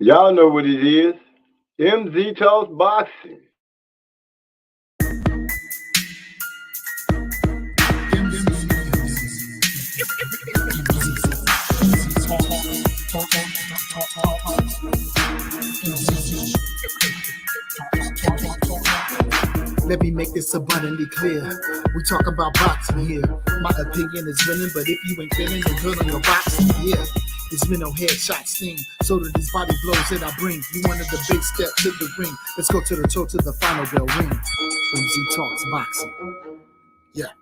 Y'all know what it is. MZ Talks Boxing. Let me make this abundantly clear. We talk about boxing here. My opinion is winning, but if you ain't feeling, you're good on your boxing. Yeah, it's been no headshot sting. So do these body blows that I bring. You wanted the big step to the ring. Let's go to the toe to the final bell ring. MZ Talks Boxing. Yeah.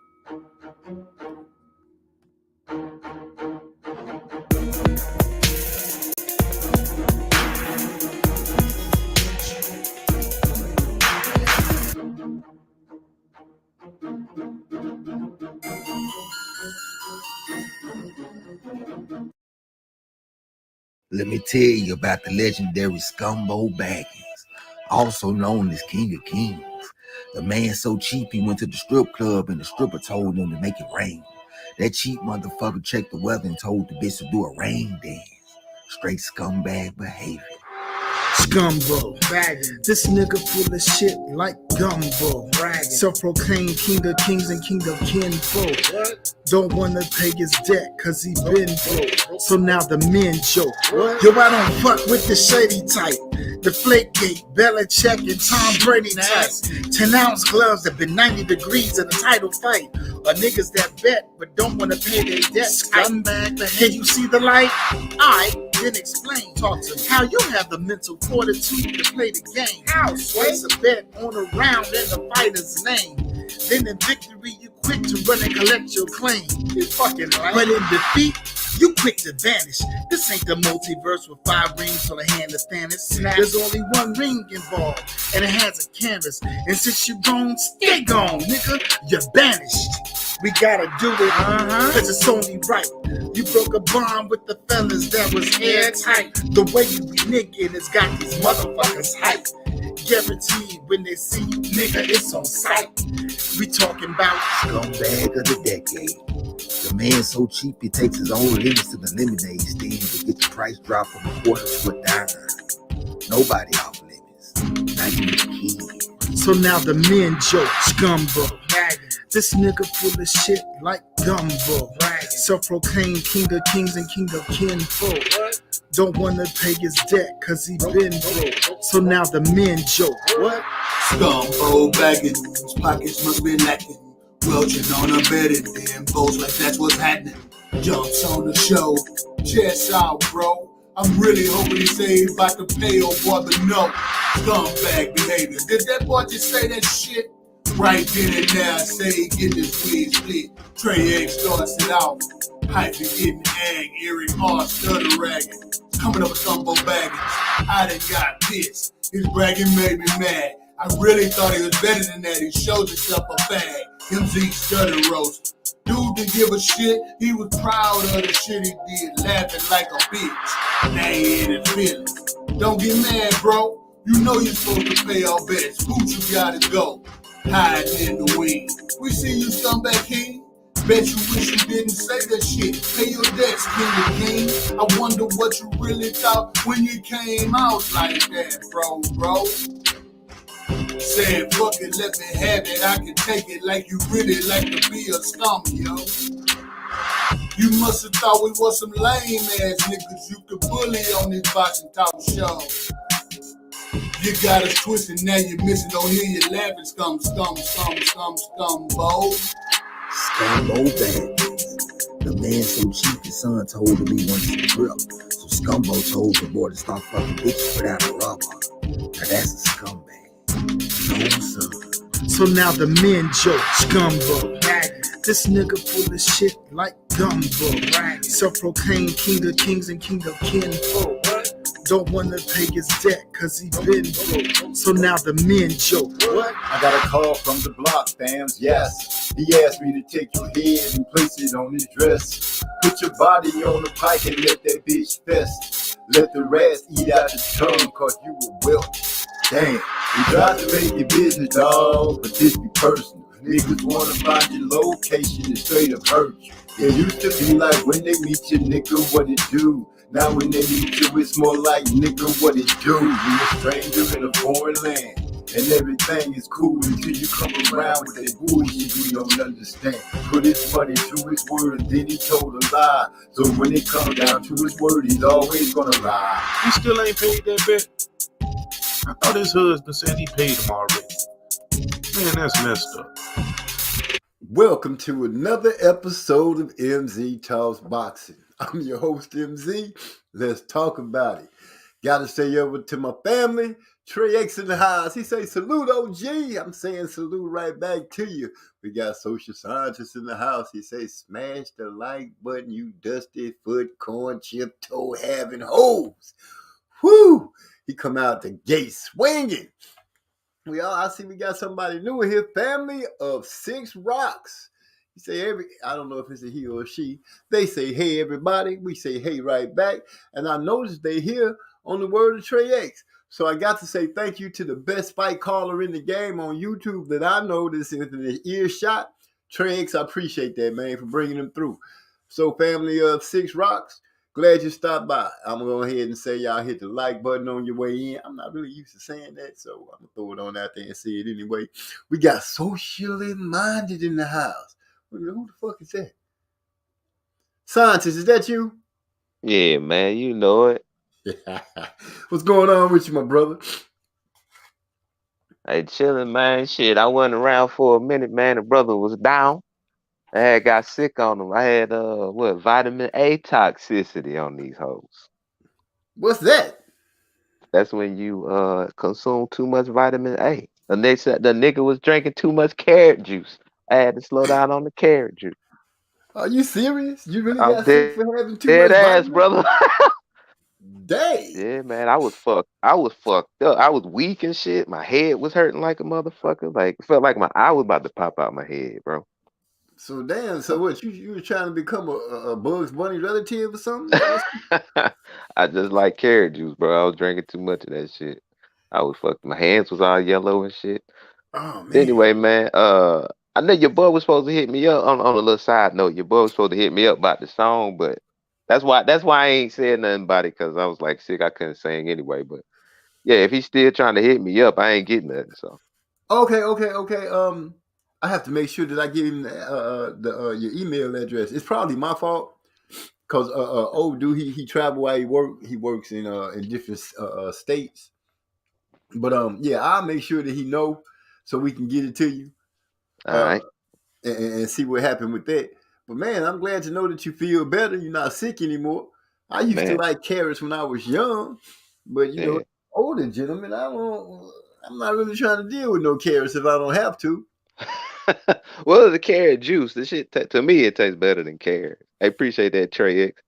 Let me tell you about the legendary Scumbo Baggins, also known as King of Kings. The man so cheap he went to the strip club and the stripper told him to make it rain. That cheap motherfucker checked the weather and told the bitch to do a rain dance. Straight scumbag behavior. Scumbo, this nigga full of shit like gumbo. Self-proclaimed king of kings and king of kinfolk. Don't wanna pay his debt cause he been broke. So now the men joke. Yo, I don't fuck with the shady type. The Flakegate, Belichick, and Tom Brady type. 10-ounce gloves that been 90 degrees in a title fight. Or niggas that bet but don't wanna pay their debt. Scumbag, can you see the light? I then explain. Talk to me. How you have the mental fortitude to play the game. How? Place a bet on a round in the fighter's name. Then in victory, you quick to run and collect your claim. You fucking lying. But in defeat, you quick to vanish. This ain't the multiverse with 5 rings on the hand of Thanos. There's only one ring involved, and it has a canvas. And since you're gone, stay gone, nigga. You're banished. We gotta do it, cause it's only right. You broke a bond with the fellas that was airtight. The way you be nigga has got these motherfuckers hype. Guaranteed when they see you, nigga, it's on sight. We talking about Scumbag of the decade. The man so cheap he takes his own limits to the lemonade stand to get the price drop from a quarter to a dime. Nobody off limits, not even a kid. So now the men joke, Scumbo. This nigga full of shit like gumbo. Self-proclaimed king of kings and king of kinfolk. Don't wanna pay his debt cause he been broke. So now the men joke. Scumbo bagging, his pockets must be lacking. Welching on a bed and then folks like that's what's happening. Jumps on the show, chest out, bro. I'm really hoping he say he's about to pay or brother no. Scumbag behavior. Did that boy just say that shit? Right then and now, say he get this wig split. Trey Egg starts it out. Hyphen getting hang, Eric R. stutter ragging. Coming up with Scumbo Baggins. I done got pissed. His bragging made me mad. I really thought he was better than that. He showed himself a fag. MZ stutter roast. Dude didn't give a shit. He was proud of the shit he did, laughing like a bitch. Now he in his feelings. Don't get mad, bro. You know you're supposed to pay our bets. Gucci gotta go. Hiding in the wing. We see you scumbag king. Bet you wish you didn't say that shit. Pay your debts, king of king. I wonder what you really thought when you came out like that, bro. Said fuck it, let me have it. I can take it like you really like to be a scum, yo. You must have thought we was some lame ass niggas you could bully on this boxing talk show. You got us twisted, now you're missing. Don't hear you laughing, scumbo. Scumbo Baggins. The man so cheap his son told him he wanted to grip. So Scumbo told the boy to stop fucking bitches without a rubber. Now that's a scumbag. No son. So now the men joke, Scumbo. This nigga full of shit like gumbo. Self-proclaimed king of kings and king of kinfolk. Don't wanna pay his debt cause he been broke. So now the men joke. I got a call from the block, fams, yes. He asked me to take your head and place it on his dress. Put your body on the pike and let that bitch fest. Let the rats eat out your tongue cause you a whelp. Damn, we tried to make it business, dog, but this be personal. Niggas wanna find your location and straight up hurt you. It used to be like when they meet you, nigga, what it do? Now when they meet you, it's more like, nigga, what it do? You a stranger in a foreign land, and everything is cool until you come around with that bullshit we don't understand. Put his money to his word, then he told a lie. So when it comes down to his word, he's always gonna lie. He still ain't paid that bet. I thought his husband said he paid him already. Man, that's messed up. Welcome to another episode of MZ Talks Boxing. I'm your host, MZ. Let's talk about it. Gotta say over to my family. Trey X in the house. He say, salute, OG. I'm saying salute right back to you. We got social scientists in the house. He say, smash the like button, you dusty foot, corn chip, toe having hoes. Whoo! He come out the gate swinging. I see we got somebody new here. Family of 6 Rocks. You say I don't know if it's a he or a she. They say, hey, everybody. We say, hey, right back. And I noticed they here on the word of Trey X. So I got to say thank you to the best fight caller in the game on YouTube that I know this is an earshot. Trey X, I appreciate that, man, for bringing them through. So family of 6 Rocks, glad you stopped by. I'm going to go ahead and say y'all hit the like button on your way in. I'm not really used to saying that, so I'm going to throw it on out there and say it anyway. We got Socially Minded in the house. Who the fuck is that? Scientist, is that you? Yeah, man, you know it. What's going on with you, my brother? Hey, chilling, man. Shit, I went around for a minute, man. The brother was down. I had got sick on him. I had vitamin A toxicity on these hoes. What's that? That's when you consume too much vitamin A. The nigga was drinking too much carrot juice. I had to slow down on the carrot juice. Are you serious? You really I'm got sick for having too dead much ass, vitamin? brother. Dang. Yeah, man, I was fucked up. I was weak and shit. My head was hurting like a motherfucker. Like, it felt like my eye was about to pop out my head, bro. So damn. So what? You were trying to become a Bugs Bunny relative or something? I just like carrot juice, bro. I was drinking too much of that shit. I was fucked. My hands was all yellow and shit. Oh man. Anyway, man, I know your boy was supposed to hit me up on a little side note. Your boy was supposed to hit me up about the song, but that's why I ain't said nothing about it, because I was like sick. I couldn't sing anyway. But yeah, if he's still trying to hit me up, I ain't getting nothing. So Okay. I have to make sure that I give him your email address. It's probably my fault because old dude he travel while he works in different states. But yeah, I'll make sure that he know so we can get it to you. all right, And see what happened with that. But man, I'm glad to know that you feel better. You're not sick anymore. I used to man. like carrots when I was young, but you know, Yeah. older gentlemen, I'm not really trying to deal with no carrots if I don't have to. Well, the carrot juice, the shit to me it tastes better than carrots. I appreciate that, Trey X.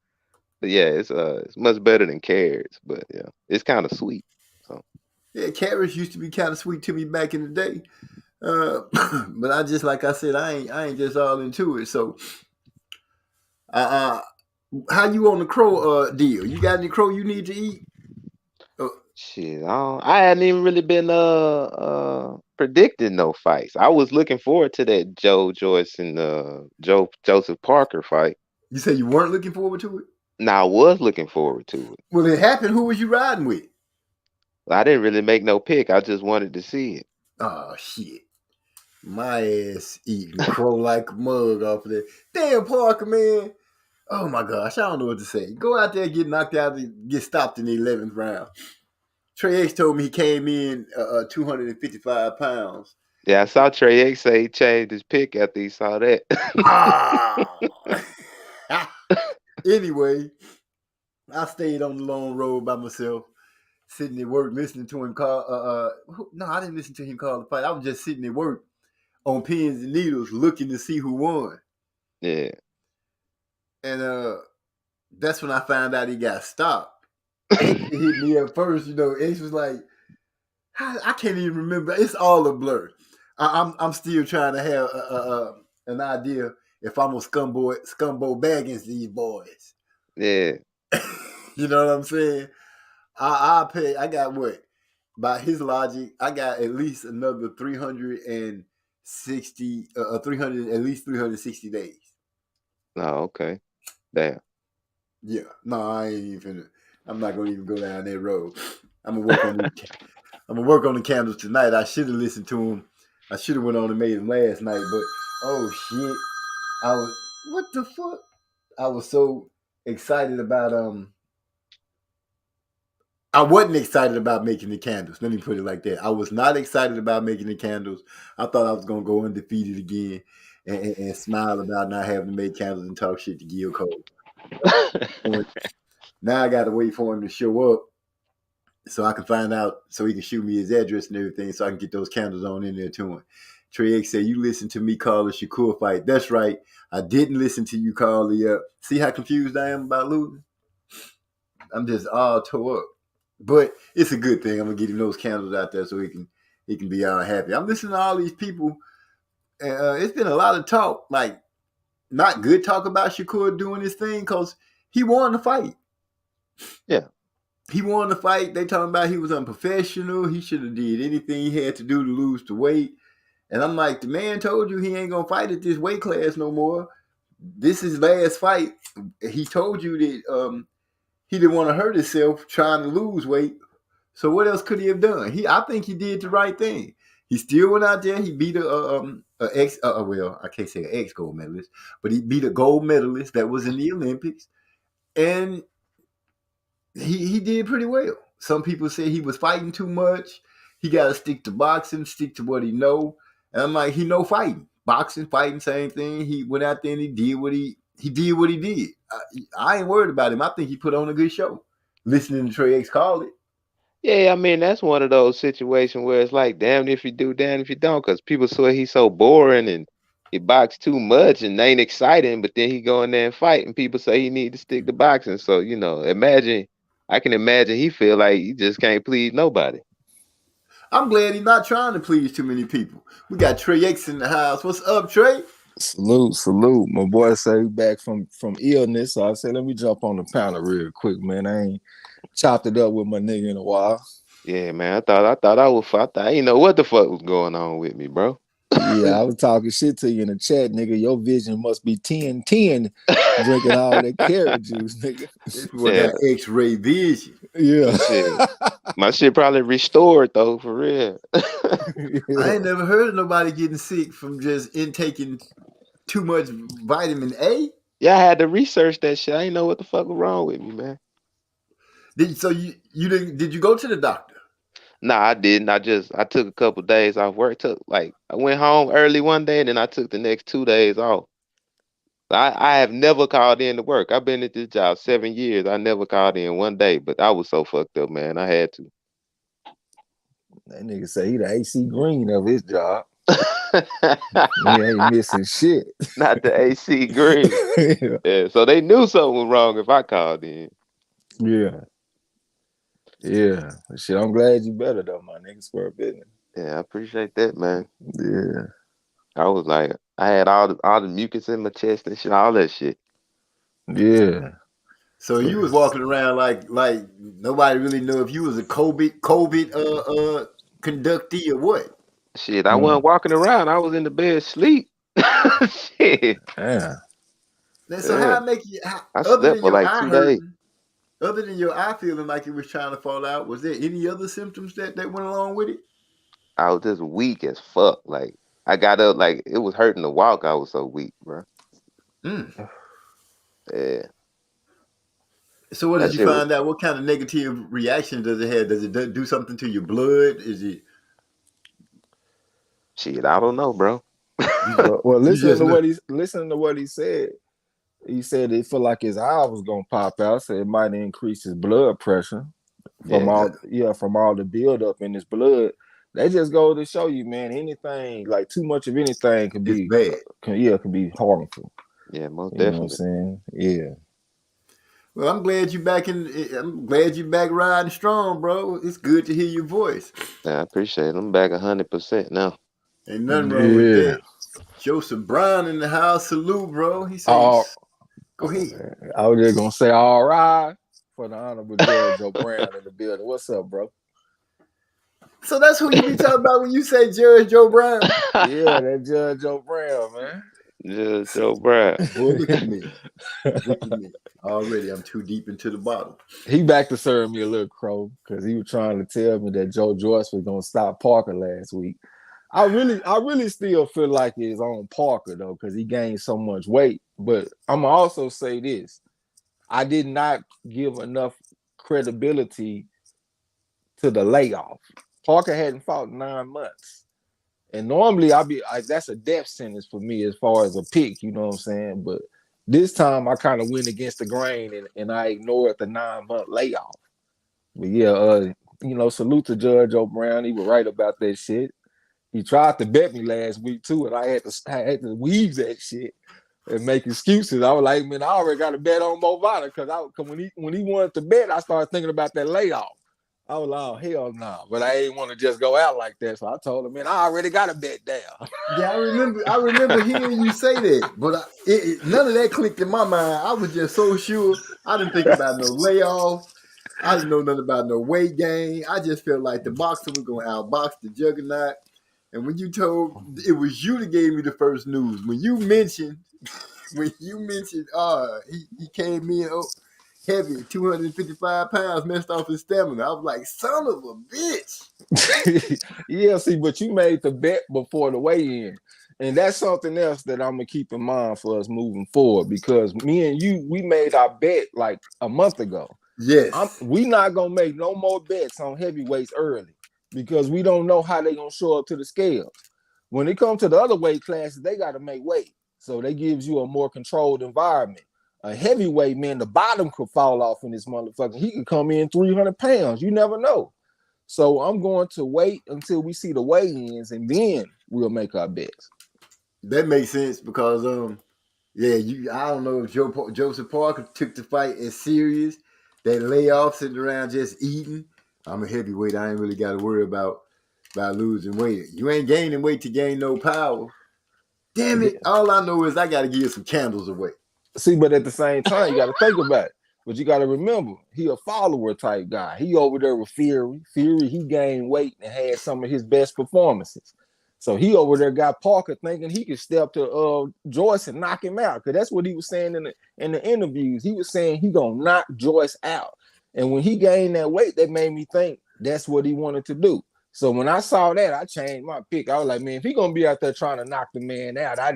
But yeah, it's much better than carrots. But yeah, it's kind of sweet. So Yeah, carrots used to be kind of sweet to me back in the day. But I just like I said, I ain't just all into it. So, how you on the crow deal? You got any crow you need to eat? shit, I hadn't even really been predicting no fights. I was looking forward to that Joe Joyce and Joseph Parker fight. You say you weren't looking forward to it? Now I was looking forward to it. Well, it happened. Who was you riding with? I didn't really make no pick. I just wanted to see it. Oh shit. My ass eating crow like a mug off of that. Damn Parker, man. Oh my gosh, I don't know what to say. Go out there, get knocked out, and get stopped in the 11th round. Trey X told me he came in 255 pounds. Yeah, I saw Trey X say he changed his pick after he saw that. Ah. Anyway, I stayed on the long road by myself, sitting at work, listening to him call. No, I didn't listen to him call the fight. I was just sitting at work on pins and needles, looking to see who won. Yeah. And that's when I found out he got stopped. X hit me up first, you know. X was like, I can't even remember. It's all a blur. I'm still trying to have an idea if I'm a scumbo baggins these boys. Yeah. You know what I'm saying? I pay. I got what? By his logic, I got at least another 360, at least 360 days. Oh, okay. Damn. Yeah, no, I ain't even. I'm not gonna even go down that road. I'm gonna work on these. I'm gonna work on the candles tonight. I should have listened to them. I should have went on and made them last night, but oh shit, I was what the fuck? I was so excited about I wasn't excited about making the candles. Let me put it like that. I was not excited about making the candles. I thought I was gonna go undefeated again and smile about not having to make candles and talk shit to Gil Cole. Now I got to wait for him to show up so I can find out, so he can shoot me his address and everything, so I can get those candles on in there to him. Trey X said, "You listen to me call the Shakur fight." That's right. I didn't listen to you call the. See how confused I am about losing? I'm just all tore up. But it's a good thing. I'm gonna get him those candles out there so he can be all happy. I'm listening to all these people. It's been a lot of talk, like not good talk about Shakur doing his thing because he won the fight. Yeah. He won the fight. They talking about he was unprofessional. He should have did anything he had to do to lose the weight. And I'm like, the man told you he ain't gonna fight at this weight class no more. This is his last fight. He told you that he didn't want to hurt himself trying to lose weight. So what else could he have done? I think he did the right thing. He still went out there. He beat I can't say an ex-gold medalist, but he beat a gold medalist that was in the Olympics, and he did pretty well. Some people say he was fighting too much. He got to stick to boxing, stick to what he know. And I'm like, he know fighting, boxing, fighting, same thing. He went out there and he did what he did. I ain't worried about him. I think he put on a good show. Listening to Trey X call it. Yeah, I mean that's one of those situations where it's like, damn if you do, damn if you don't, because people say he's so boring and he box too much and ain't exciting, but then he go in there and fight, and people say he need to stick to boxing. So I can imagine he feel like he just can't please nobody. I'm glad he's not trying to please too many people. We got Trey X in the house. What's up, Trey? Salute. My boy say he back from illness, so I said let me jump on the panel real quick, man. I ain't chopped it up with my nigga in a while. Yeah, man. I thought I didn't know what the fuck was going on with me, bro. Yeah, I was talking shit to you in the chat, nigga. Your vision must be 10-10 drinking all that carrot juice, nigga. This boy got X-ray vision. Yeah. My shit probably restored though, for real. I ain't never heard of nobody getting sick from just intaking too much vitamin A. Yeah, I had to research that shit. I didn't know what the fuck was wrong with me, man. Did you go to the doctor? Nah, I didn't. I took a couple days off work. I went home early one day and then I took the next 2 days off. I have never called in to work. I've been at this job 7 years. I never called in one day, but I was so fucked up, man. I had to. That nigga say he the AC Green of his job. He ain't missing shit. Not the AC Green. Yeah, so they knew something was wrong if I called in. Yeah. Shit, I'm glad you better though, my nigga. Square business. Yeah, I appreciate that, man. Yeah. I was like, I had all the mucus in my chest and shit, all that shit. Yeah. So you was walking around like nobody really knew if you was a COVID conductee or what. Shit, I wasn't walking around. I was in the bed asleep. Shit. Yeah. So how it make you? I slept for like 2 days. Other than your eye feeling like it was trying to fall out, was there any other symptoms that went along with it? I was just weak as fuck. Like I got up, like it was hurting to walk. I was so weak, bro. Yeah. So what did you find out? What kind of negative reaction does it have? Does it do something to your blood? Is it? Shit, I don't know, bro. Well, listen to what he said. He said it felt like his eye was gonna pop out, so it might increase his blood pressure from all the buildup in his blood. They just go to show you, man, anything like too much of anything can be bad. Can be harmful. Yeah, most definitely. You know what I'm saying? Yeah. Well, I'm glad I'm glad you're back riding strong, bro. It's good to hear your voice. Yeah, I appreciate it. I'm back 100% now. Ain't nothing wrong with that. Joseph Brown in the house. Salute, bro. He says, go ahead. I was just gonna say all right for the honorable Judge Joe Brown in the building. What's up, bro? So that's who you be talking about when you say Judge Joe Brown? Yeah, that Judge Joe Brown, man. Joe Brown. Boy, look at me. Look at me. Already, I'm too deep into the bottle. He back to serve me a little crow because he was trying to tell me that Joe Joyce was gonna stop Parker last week. I really still feel like it's on Parker though, because he gained so much weight. But I'm gonna also say this: I did not give enough credibility to the layoff. Parker hadn't fought in 9 months, and normally that's a death sentence for me as far as a pick. You know what I'm saying? But this time I kind of went against the grain and I ignored the 9-month layoff. But yeah, salute to Judge O'Brien. He was right about that shit. He tried to bet me last week too, and I had to weave that shit and make excuses. I was like, man, I already got a bet on Movada because when he wanted to bet, I started thinking about that layoff. I was like, oh, hell no. But I ain't want to just go out like that. So I told him, man, I already got a bet down. Yeah, I remember hearing you say that, but none of that clicked in my mind. I was just so sure. I didn't think about no layoff. I didn't know nothing about no weight gain. I just felt like the boxer was going to outbox the Juggernaut. And when you told, it was you that gave me the first news. When you mentioned, he came in heavy, 255 pounds, messed off his stamina. I was like, son of a bitch. Yeah, see, but you made the bet before the weigh-in. And that's something else that I'm going to keep in mind for us moving forward, because me and you, we made our bet like a month ago. Yes. We not going to make no more bets on heavyweights early because we don't know how they're going to show up to the scales. When it comes to the other weight classes, they got to make weight. So that gives you a more controlled environment. A heavyweight, man, the bottom could fall off in this motherfucker. He could come in 300 pounds. You never know. So I'm going to wait until we see the weigh-ins, and then we'll make our bets. That makes sense because, I don't know if Joseph Parker took the fight as serious. That layoff, sitting around just eating. I'm a heavyweight. I ain't really got to worry about losing weight. You ain't gaining weight to gain no power. Damn it. All I know is I got to give some candles away. See, but at the same time, you got to think about it. But you got to remember, he a follower type guy. He over there with Fury. Fury, he gained weight and had some of his best performances. So he over there got Parker thinking he could step to Joyce and knock him out. Because that's what he was saying in the interviews. He was saying he going to knock Joyce out. And when he gained that weight, that made me think that's what he wanted to do. So when I saw that, I changed my pick. I was like, man, if he going to be out there trying to knock the man out, I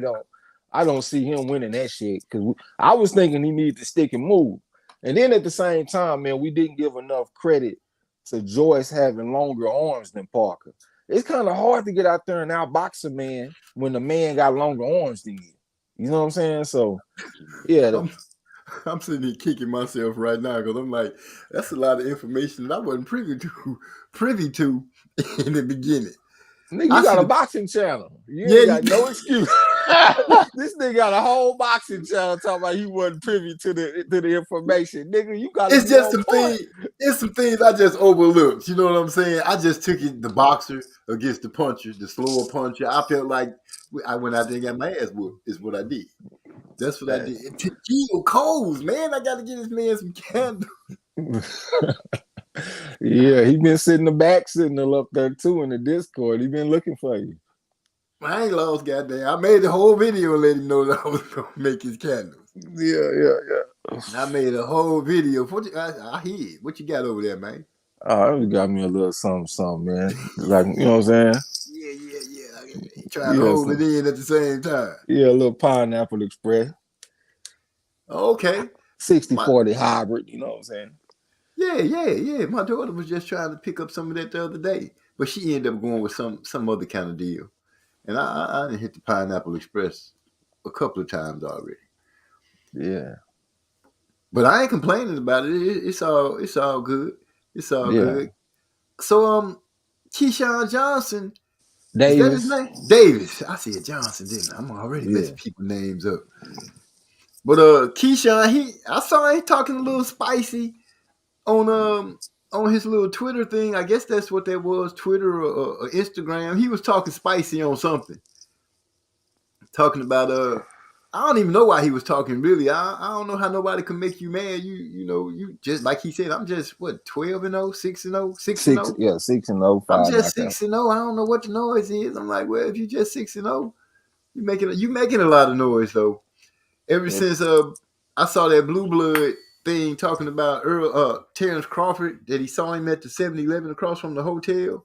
don't see him winning that shit. Because I was thinking he needed to stick and move. And then at the same time, man, we didn't give enough credit to Joyce having longer arms than Parker. It's kind of hard to get out there and outbox a man when the man got longer arms than you. You know what I'm saying? So, yeah. I'm sitting here kicking myself right now because I'm like, that's a lot of information that I wasn't privy to in the beginning. Nigga, you got a boxing channel. You ain't got no excuse. This nigga got a whole boxing channel talking about he wasn't privy to the information. Nigga, you got it's just some things. It's some things I just overlooked. You know what I'm saying? I just took it the boxer against the puncher, the slower puncher. I felt like I went out there and got my ass whooped. Is what I did. That's what I did. Tequila Coles, man. I got to get this man some candles. Yeah, he been sitting up there too in the Discord. He been looking for you. I ain't lost, goddamn. I made the whole video and let him know that I was gonna make his candles. Yeah. I made a whole video. I hear. What you got over there, man? Oh, it got me a little something, man. Like, you know what I'm saying? Yeah. Trying to hold it in at the same time. Yeah, a little Pineapple Express. Okay. 60-40 hybrid, you know what I'm saying? Yeah. My daughter was just trying to pick up some of that the other day, but she ended up going with some other kind of deal. And I done hit the Pineapple Express a couple of times already. Yeah. But I ain't complaining about it. It's all good. It's all good. So Keyshawn Johnson. Davis. Is that his name? Davis. I said Johnson, didn't I? I'm already messing people's names up. But Keyshawn, I saw him talking a little spicy on his little Twitter thing. I guess that's what that was, Twitter or Instagram. He was talking spicy on something. Talking about I don't even know why he was talking really. I don't know how nobody can make you mad. You just like he said, I'm just 12-0, 6-0, 6-0. Yeah, 6-0. I'm just 6-0. I don't know what the noise is. I'm like, well, if you just 6-0, You making a lot of noise though. Ever since I saw that Blue Blood thing talking about Terrence Crawford, that he saw him at the 7-Eleven across from the hotel,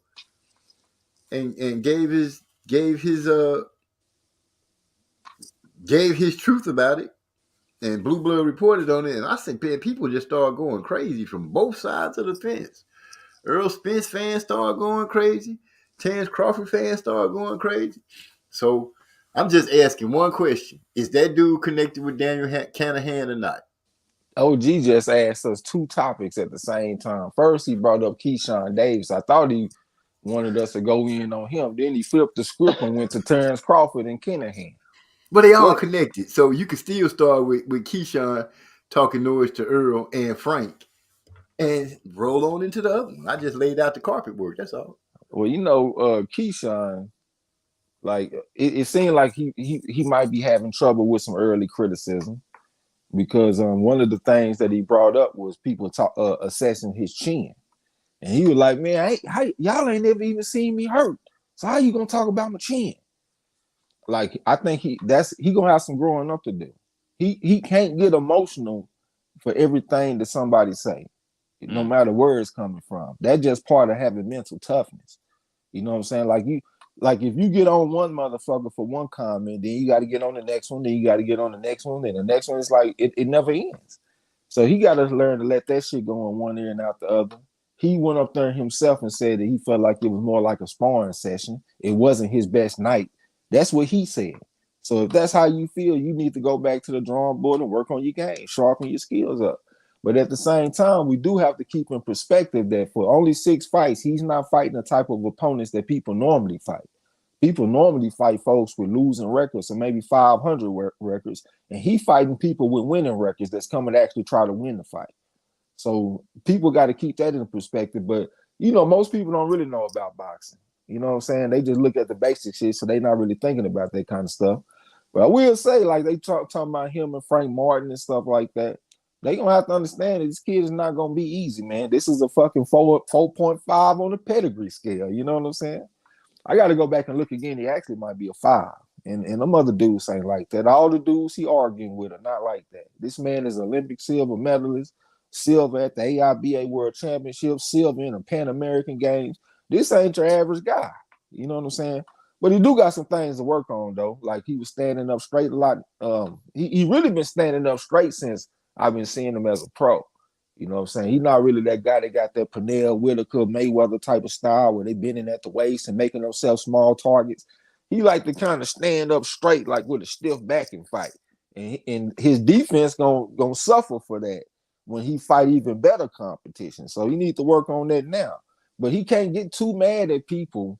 and gave his truth about it, and Blue Blood reported on it, and I think people just started going crazy from both sides of the fence. Earl Spence fans started going crazy. Terrence Crawford fans started going crazy. So I'm just asking one question: is that dude connected with Daniel Canahan or not? OG just asked us 2 topics at the same time. First, he brought up Keyshawn Davis. I thought he wanted us to go in on him. Then he flipped the script and went to Terrence Crawford and Canahan. But they all connected. So you can still start with Keyshawn talking noise to Earl and Frank and roll on into the other one. I just laid out the carpet work. That's all. Well, Keyshawn, like it seemed like he might be having trouble with some early criticism, because one of the things that he brought up was people assessing his chin, and he was like, "Man, y'all ain't never even seen me hurt, so how you gonna talk about my chin?" Like, I think he gonna have some growing up to do. He can't get emotional for everything that somebody say, no matter where it's coming from. That's just part of having mental toughness. You know what I'm saying? Like if you get on one motherfucker for one comment, then you got to get on the next one, then you got to get on the next one, then the next one is like it never ends. So he got to learn to let that shit go in one ear and out the other. He went up there himself and said that he felt like it was more like a sparring session. It wasn't his best night. That's what he said. So if that's how you feel, you need to go back to the drawing board and work on your game, sharpen your skills up. But at the same time, we do have to keep in perspective that for only 6 fights, he's not fighting the type of opponents that people normally fight. People normally fight folks with losing records, or maybe 500 records, and he fighting people with winning records that's coming to actually try to win the fight. So people got to keep that in perspective. But, most people don't really know about boxing. You know what I'm saying? They just look at the basic shit, so they're not really thinking about that kind of stuff. But I will say, like, they talking about him and Frank Martin and stuff like that. They gonna have to understand that this kid is not gonna be easy, man. This is a fucking 4.5 on the pedigree scale. You know what I'm saying? I got to go back and look again. He actually might be a 5, and them other dudes ain't like that. All the dudes he arguing with are not like that. This man is Olympic silver medalist, silver at the AIBA World Championship, silver in the Pan American Games. This ain't your average guy. You know what I'm saying? But he do got some things to work on, though. Like, he was standing up straight a lot. He really been standing up straight since I've been seeing him as a pro. You know what I'm saying? He's not really that guy that got that Pernell Whitaker, Mayweather type of style where they bending at the waist and making themselves small targets. He like to kind of stand up straight, like with a stiff back and fight. And his defense gonna suffer for that when he fight even better competition. So he need to work on that now. But he can't get too mad at people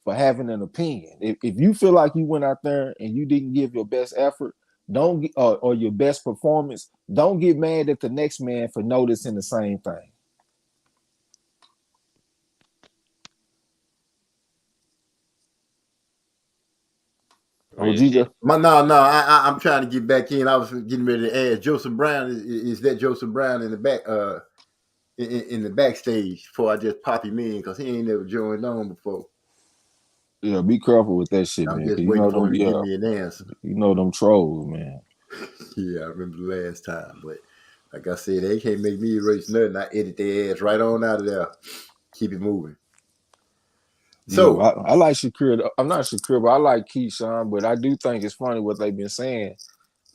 for having an opinion. If you feel like you went out there and you didn't give your best effort, or your best performance, don't get mad at the next man for noticing the same thing. I'm trying to get back in. I was getting ready to ask Joseph Brown. Is that Joseph Brown in the back? In the backstage before I just pop him in, because he ain't never joined on before. Yeah, be careful with that shit, I'm man. just waiting for him to give me an answer. You know them trolls, man. Yeah, I remember the last time, but like I said, they can't make me erase nothing. I edit their ass right on out of there. Keep it moving. So I like Shakur. I'm not Shakur, but I like Keyshawn. But I do think it's funny what they've been saying,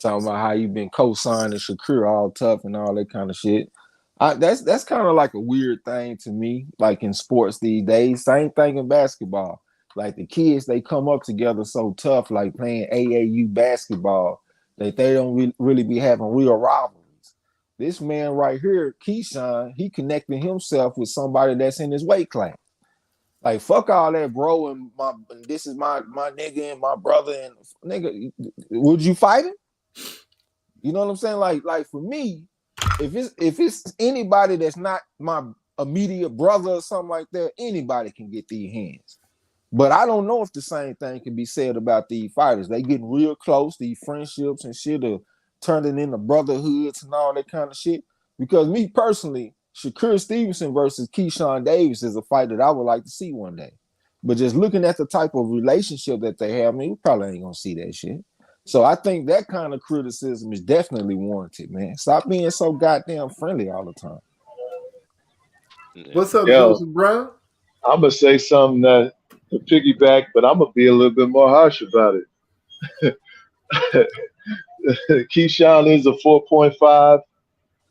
talking about how you've been co-signing Shakur all tough and all that kind of shit. That's kind of like a weird thing to me, like in sports these days. Same thing in basketball. Like the kids, they come up together so tough, like playing AAU basketball, that they don't really be having real rivalries. This man right here, Keyshawn, he connecting himself with somebody that's in his weight class. Like, fuck all that, bro, and this is my nigga and my brother, and nigga, would you fight him? You know what I'm saying? Like for me, if it's anybody that's not my immediate brother or something like that, anybody can get these hands. But I don't know if the same thing can be said about these fighters. They getting real close. These friendships and shit are turning into brotherhoods and all that kind of shit. Because me personally, Shakur Stevenson versus Keyshawn Davis is a fight that I would like to see one day. But just looking at the type of relationship that they have, I mean, we probably ain't gonna see that shit. So I think that kind of criticism is definitely warranted, man. Stop being so goddamn friendly all the time. What's up, Yo. Joseph Brown? I'm gonna say something that to piggyback, but I'm gonna be a little bit more harsh about it. Keyshawn is a 4.5.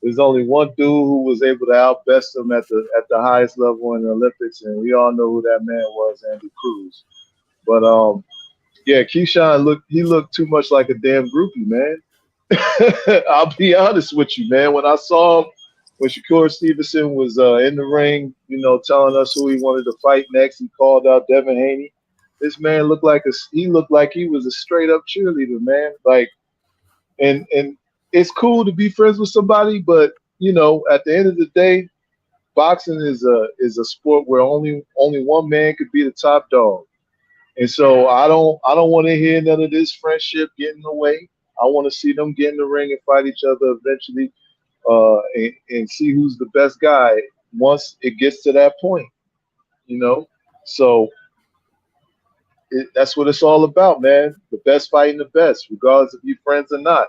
There's only one dude who was able to outbest him at the highest level in the Olympics, and we all know who that man was, Andy Cruz. But yeah, Keyshawn looked too much like a damn groupie, man. I'll be honest with you, man. When I saw him, when Shakur Stevenson was in the ring, you know, telling us who he wanted to fight next, he called out Devin Haney. This man looked like he was a straight up cheerleader, man. Like, and it's cool to be friends with somebody, but you know, at the end of the day, boxing is a sport where only one man could be the top dog. And so I don't want to hear none of this friendship getting away. I want to see them get in the ring and fight each other eventually, and see who's the best guy once it gets to that point. You know, so that's what it's all about, man. The best fighting the best, regardless if you're friends or not.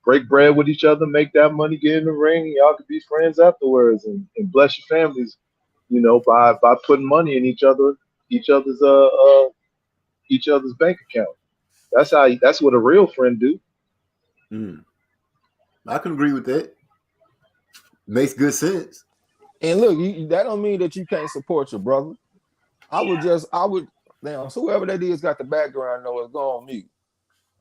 Break bread with each other, make that money, get in the ring, and y'all can be friends afterwards, and bless your families, you know, by putting money in each other's bank account. That's what a real friend do. I can agree with that. Makes good sense. And look, that don't mean that you can't support your brother. I would now, so whoever that is got the background noise, go on mute.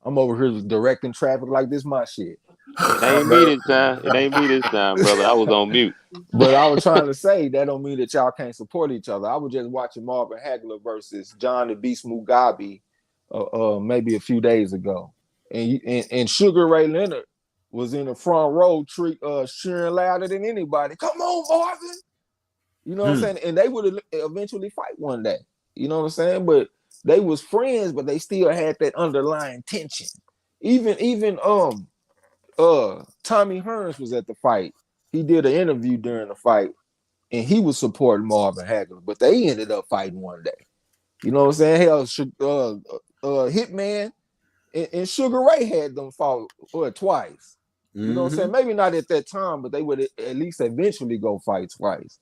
I'm over here directing traffic like this my shit. It ain't me this time. It ain't me this time, brother. I was on mute. But I was trying to say that don't mean that y'all can't support each other. I was just watching Marvin Hagler versus John the Beast Mugabe maybe a few days ago. And Sugar Ray Leonard was in the front row cheering louder than anybody. Come on, Marvin. You know what I'm saying? And they would eventually fight one day. You know what I'm saying? But they was friends, but they still had that underlying tension. Even Tommy Hearns was at the fight. He did an interview during the fight, and he was supporting Marvin Hagler, but they ended up fighting one day. You know what I'm saying? Hell, Hitman and Sugar Ray had them fought twice. You know what I'm saying? Maybe not at that time, but they would at least eventually go fight twice.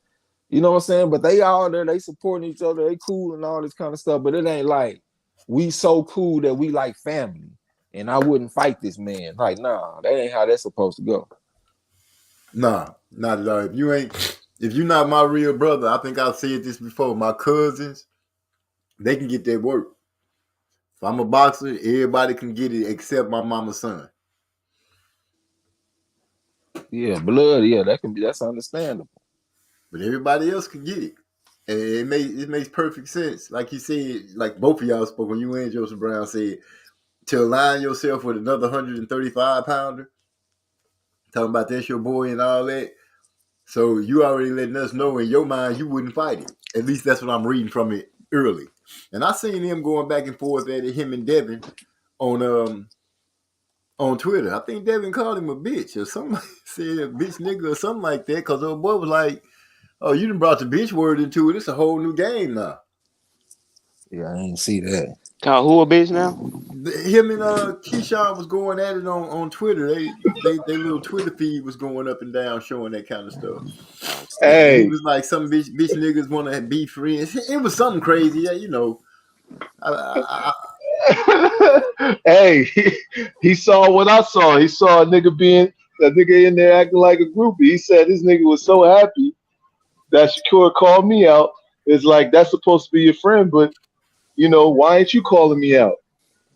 You know what I'm saying? But they all there, they supporting each other, they cool and all this kind of stuff. But it ain't like we so cool that we like family. And I wouldn't fight this man. Like, nah, that ain't how that's supposed to go. Nah, not at all. If you're not my real brother, I think I've said this before. My cousins, they can get their work. If I'm a boxer, everybody can get it except my mama's son. Yeah, blood, yeah, that's understandable. But everybody else can get it. And it makes perfect sense. Like you said, like both of y'all spoke when you and Joseph Brown said, to align yourself with another 135 pounder, talking about that's your boy and all that. So you already letting us know in your mind you wouldn't fight it. At least that's what I'm reading from it early. And I seen him going back and forth at it, him and Devin on Twitter. I think Devin called him a bitch or something, said a bitch nigga or something like that, because old boy was like, oh, you done brought the bitch word into it. It's a whole new game now. Yeah, I ain't see that. Call who a bitch now? Him and Keyshawn was going at it on Twitter. They little Twitter feed was going up and down showing that kind of stuff. Hey, he was like, some bitch niggas want to be friends. It was something crazy, yeah, you know. Hey, he saw what I saw. He saw a nigga in there acting like a groupie. He said this nigga was so happy that Shakur called me out. It's like, that's supposed to be your friend, but you know, why ain't you calling me out?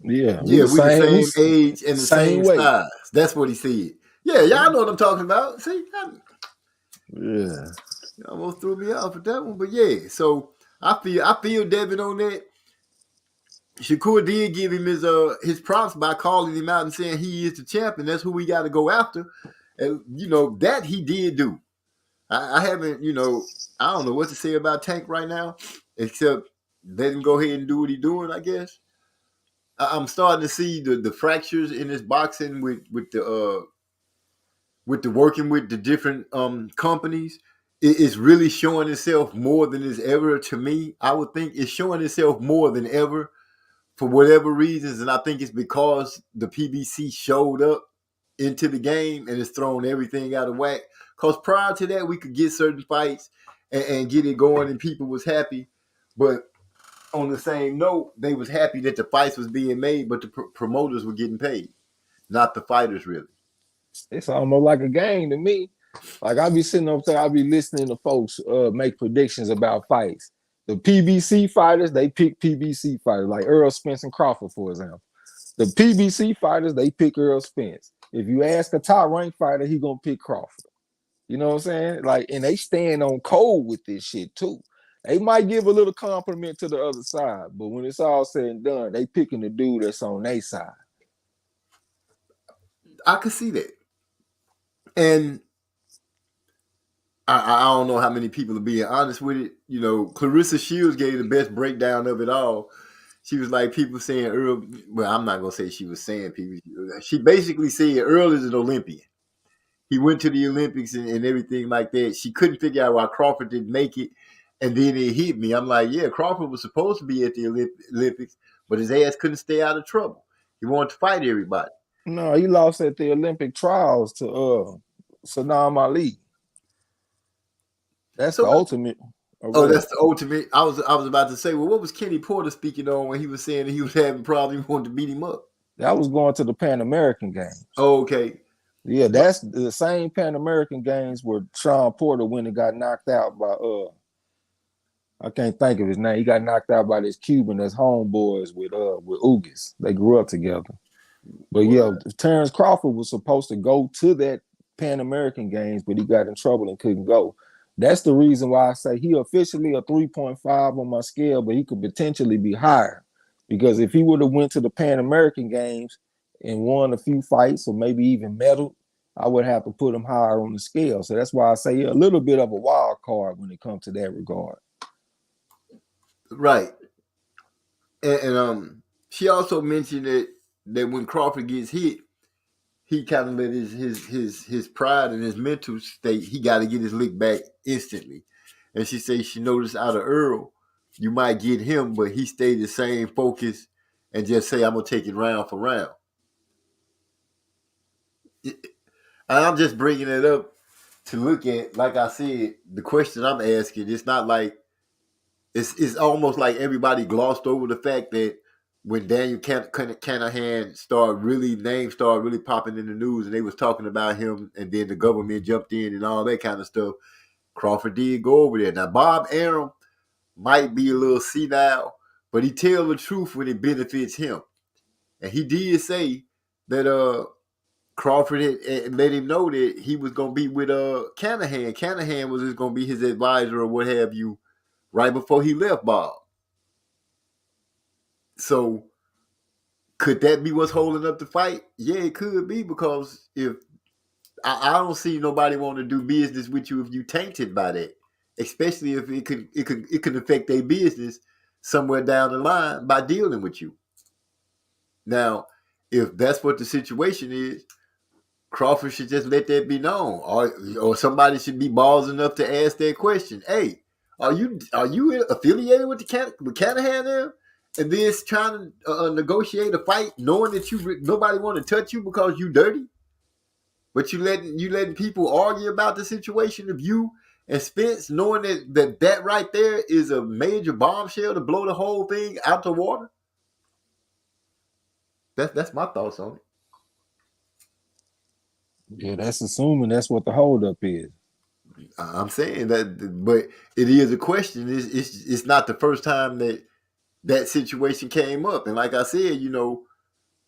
Yeah, we the same age and the same size. That's what he said. Yeah, y'all know what I'm talking about. See, yeah, you almost threw me off with that one, but yeah. So I feel Devin on that. Shakur did give him his props by calling him out and saying he is the champion. That's who we got to go after, and you know that he did do. I haven't, you know, I don't know what to say about Tank right now, except let him go ahead and do what he's doing, I guess. I'm starting to see the fractures in his boxing with the working with the different companies. it's really showing itself more than it's ever. To me, I would think it's showing itself more than ever for whatever reasons, and I think it's because the PBC showed up into the game and it's thrown everything out of whack. Because prior to that, we could get certain fights and get it going, and people was happy. But on the same note, they was happy that the fights was being made, but the promoters were getting paid, not the fighters really. It's almost like a game to me. Like I be sitting up there, I be listening to folks make predictions about fights. The PBC fighters, they pick PBC fighters, like Earl Spence and Crawford, for example. The PBC fighters, they pick Earl Spence. If you ask a top ranked fighter, he gonna pick Crawford. You know what I'm saying? Like, and they stand on cold with this shit too. They might give a little compliment to the other side, but when it's all said and done, they picking the dude that's on their side. I can see that. And I don't know how many people are being honest with it. You know, Clarissa Shields gave the best breakdown of it all. She was like, people saying Earl, well, I'm not going to say she was saying people. She basically said Earl is an Olympian. He went to the Olympics and everything like that. She couldn't figure out why Crawford didn't make it. And then it hit me. I'm like, yeah, Crawford was supposed to be at the Olympics, but his ass couldn't stay out of trouble. He wanted to fight everybody. No, he lost at the Olympic trials to Saddam Ali. That's the ultimate. Oh, that's the ultimate. I was about to say, well, what was Kenny Porter speaking on when he was saying that he was having problems, he wanted to beat him up? That was going to the Pan American Games. Oh, okay. Yeah, that's the same Pan American Games where Sean Porter when he got knocked out by I can't think of his name. He got knocked out by this Cuban that's homeboys with Ugas. They grew up together. But yeah, Terrence Crawford was supposed to go to that Pan American Games, but he got in trouble and couldn't go. That's the reason why I say he officially a 3.5 on my scale, but he could potentially be higher. Because if he would have went to the Pan American Games and won a few fights or maybe even medaled, I would have to put him higher on the scale. So that's why I say a little bit of a wild card when it comes to that regard. Right. And she also mentioned that when Crawford gets hit, he kind of let his pride and his mental state, he got to get his lick back instantly. And she says she noticed out of Earl, you might get him, but he stayed the same focus and just say, I'm going to take it round for round. And I'm just bringing it up to look at, like I said, the question I'm asking, it's not like, it's almost like everybody glossed over the fact that when Daniel Canahan names started really popping in the news and they was talking about him and then the government jumped in and all that kind of stuff, Crawford did go over there. Now, Bob Arum might be a little senile, but he tells the truth when it benefits him. And he did say that Crawford had let him know that he was going to be with Canahan. Canahan was just going to be his advisor or what have you right before he left Bob. So could that be what's holding up the fight? Yeah, it could be, because if I don't see nobody want to do business with you if you tainted by that, especially if it could affect their business somewhere down the line by dealing with you. Now, if that's what the situation is, Crawford should just let that be known, or somebody should be balls enough to ask that question. Hey, are you affiliated with Canahan there? And then trying to negotiate a fight, knowing that nobody want to touch you because you dirty, but you letting people argue about the situation of you and Spence, knowing that right there is a major bombshell to blow the whole thing out the water. That's my thoughts on it. Yeah, that's assuming that's what the holdup is. I'm saying that, but it is a question. It's not the first time that situation came up. And like I said,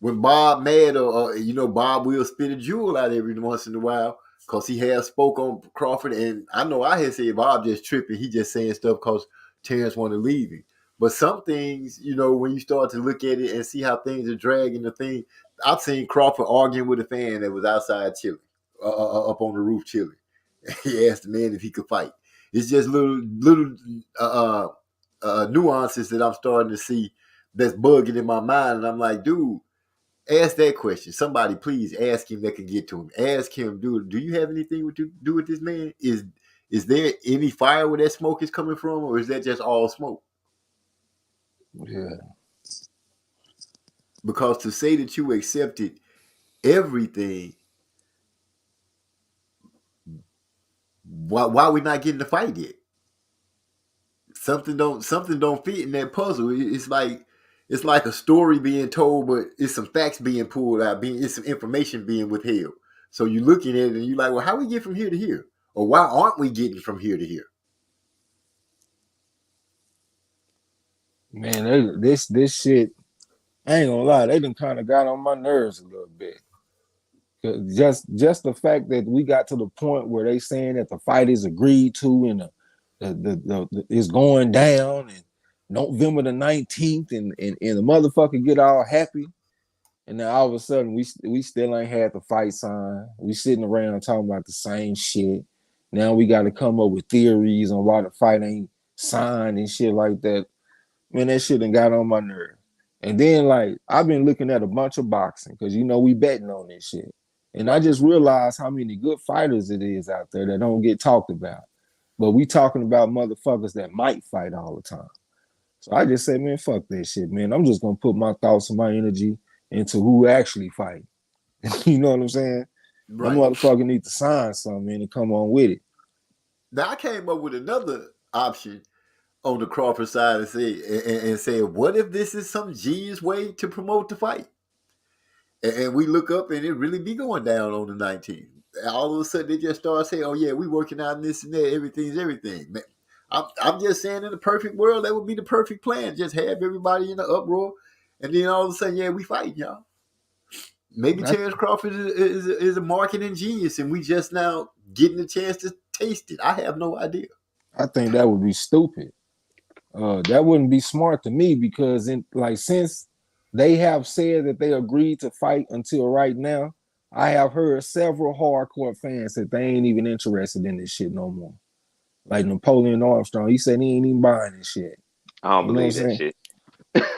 when Bob mad or Bob will spit a jewel out every once in a while because he has spoke on Crawford. And I know I had said Bob just tripping. He just saying stuff because Terrence want to leave him. But some things, when you start to look at it and see how things are dragging the thing, I've seen Crawford arguing with a fan that was outside chilling, up on the roof chilling. He asked the man if he could fight. It's just little nuances that I'm starting to see that's bugging in my mind. And I'm like, dude, ask that question. Somebody please ask him that can get to him. Ask him, dude, do you have anything to do with this man? Is is there any fire where that smoke is coming from, or is that just all smoke? Yeah. Because to say that you accepted everything, why we not getting the fight yet? Something don't fit in that puzzle. It's like a story being told, but it's some facts being pulled out. It's some information being withheld. So you're looking at it and you're like, well, how we get from here to here, or why aren't we getting from here to here? Man, this shit, I ain't gonna lie, they done kind of got on my nerves a little bit. Just the fact that we got to the point where they saying that the fight is agreed to and the is going down and November the 19th and the motherfucker get all happy, and then all of a sudden we still ain't had the fight signed. We sitting around talking about the same shit. Now we got to come up with theories on why the fight ain't signed and shit like that. Man, that shit done got on my nerve. And then like I've been looking at a bunch of boxing because we betting on this shit. And I just realized how many good fighters it is out there that don't get talked about. But we talking about motherfuckers that might fight all the time. So I just said, man, fuck that shit, man. I'm just going to put my thoughts and my energy into who actually fight. You know what I'm saying? Right. That motherfucker need to sign something, man, and come on with it. Now, I came up with another option on the Crawford side and say, what if this is some genius way to promote the fight? And we look up and it really be going down on the 19th. All of a sudden they just start saying, oh yeah, we working on this and that, everything's everything. Man, I'm just saying in the perfect world, that would be the perfect plan. Just have everybody in the uproar and then all of a sudden, yeah, we fight, y'all. Maybe Terrence Crawford is a marketing genius and we just now getting a chance to taste it. I have no idea. I think that would be stupid. That wouldn't be smart to me because since they have said that they agreed to fight until right now, I have heard several hardcore fans that they ain't even interested in this shit no more. Like Napoleon Armstrong, he said he ain't even buying this shit. I don't believe that shit.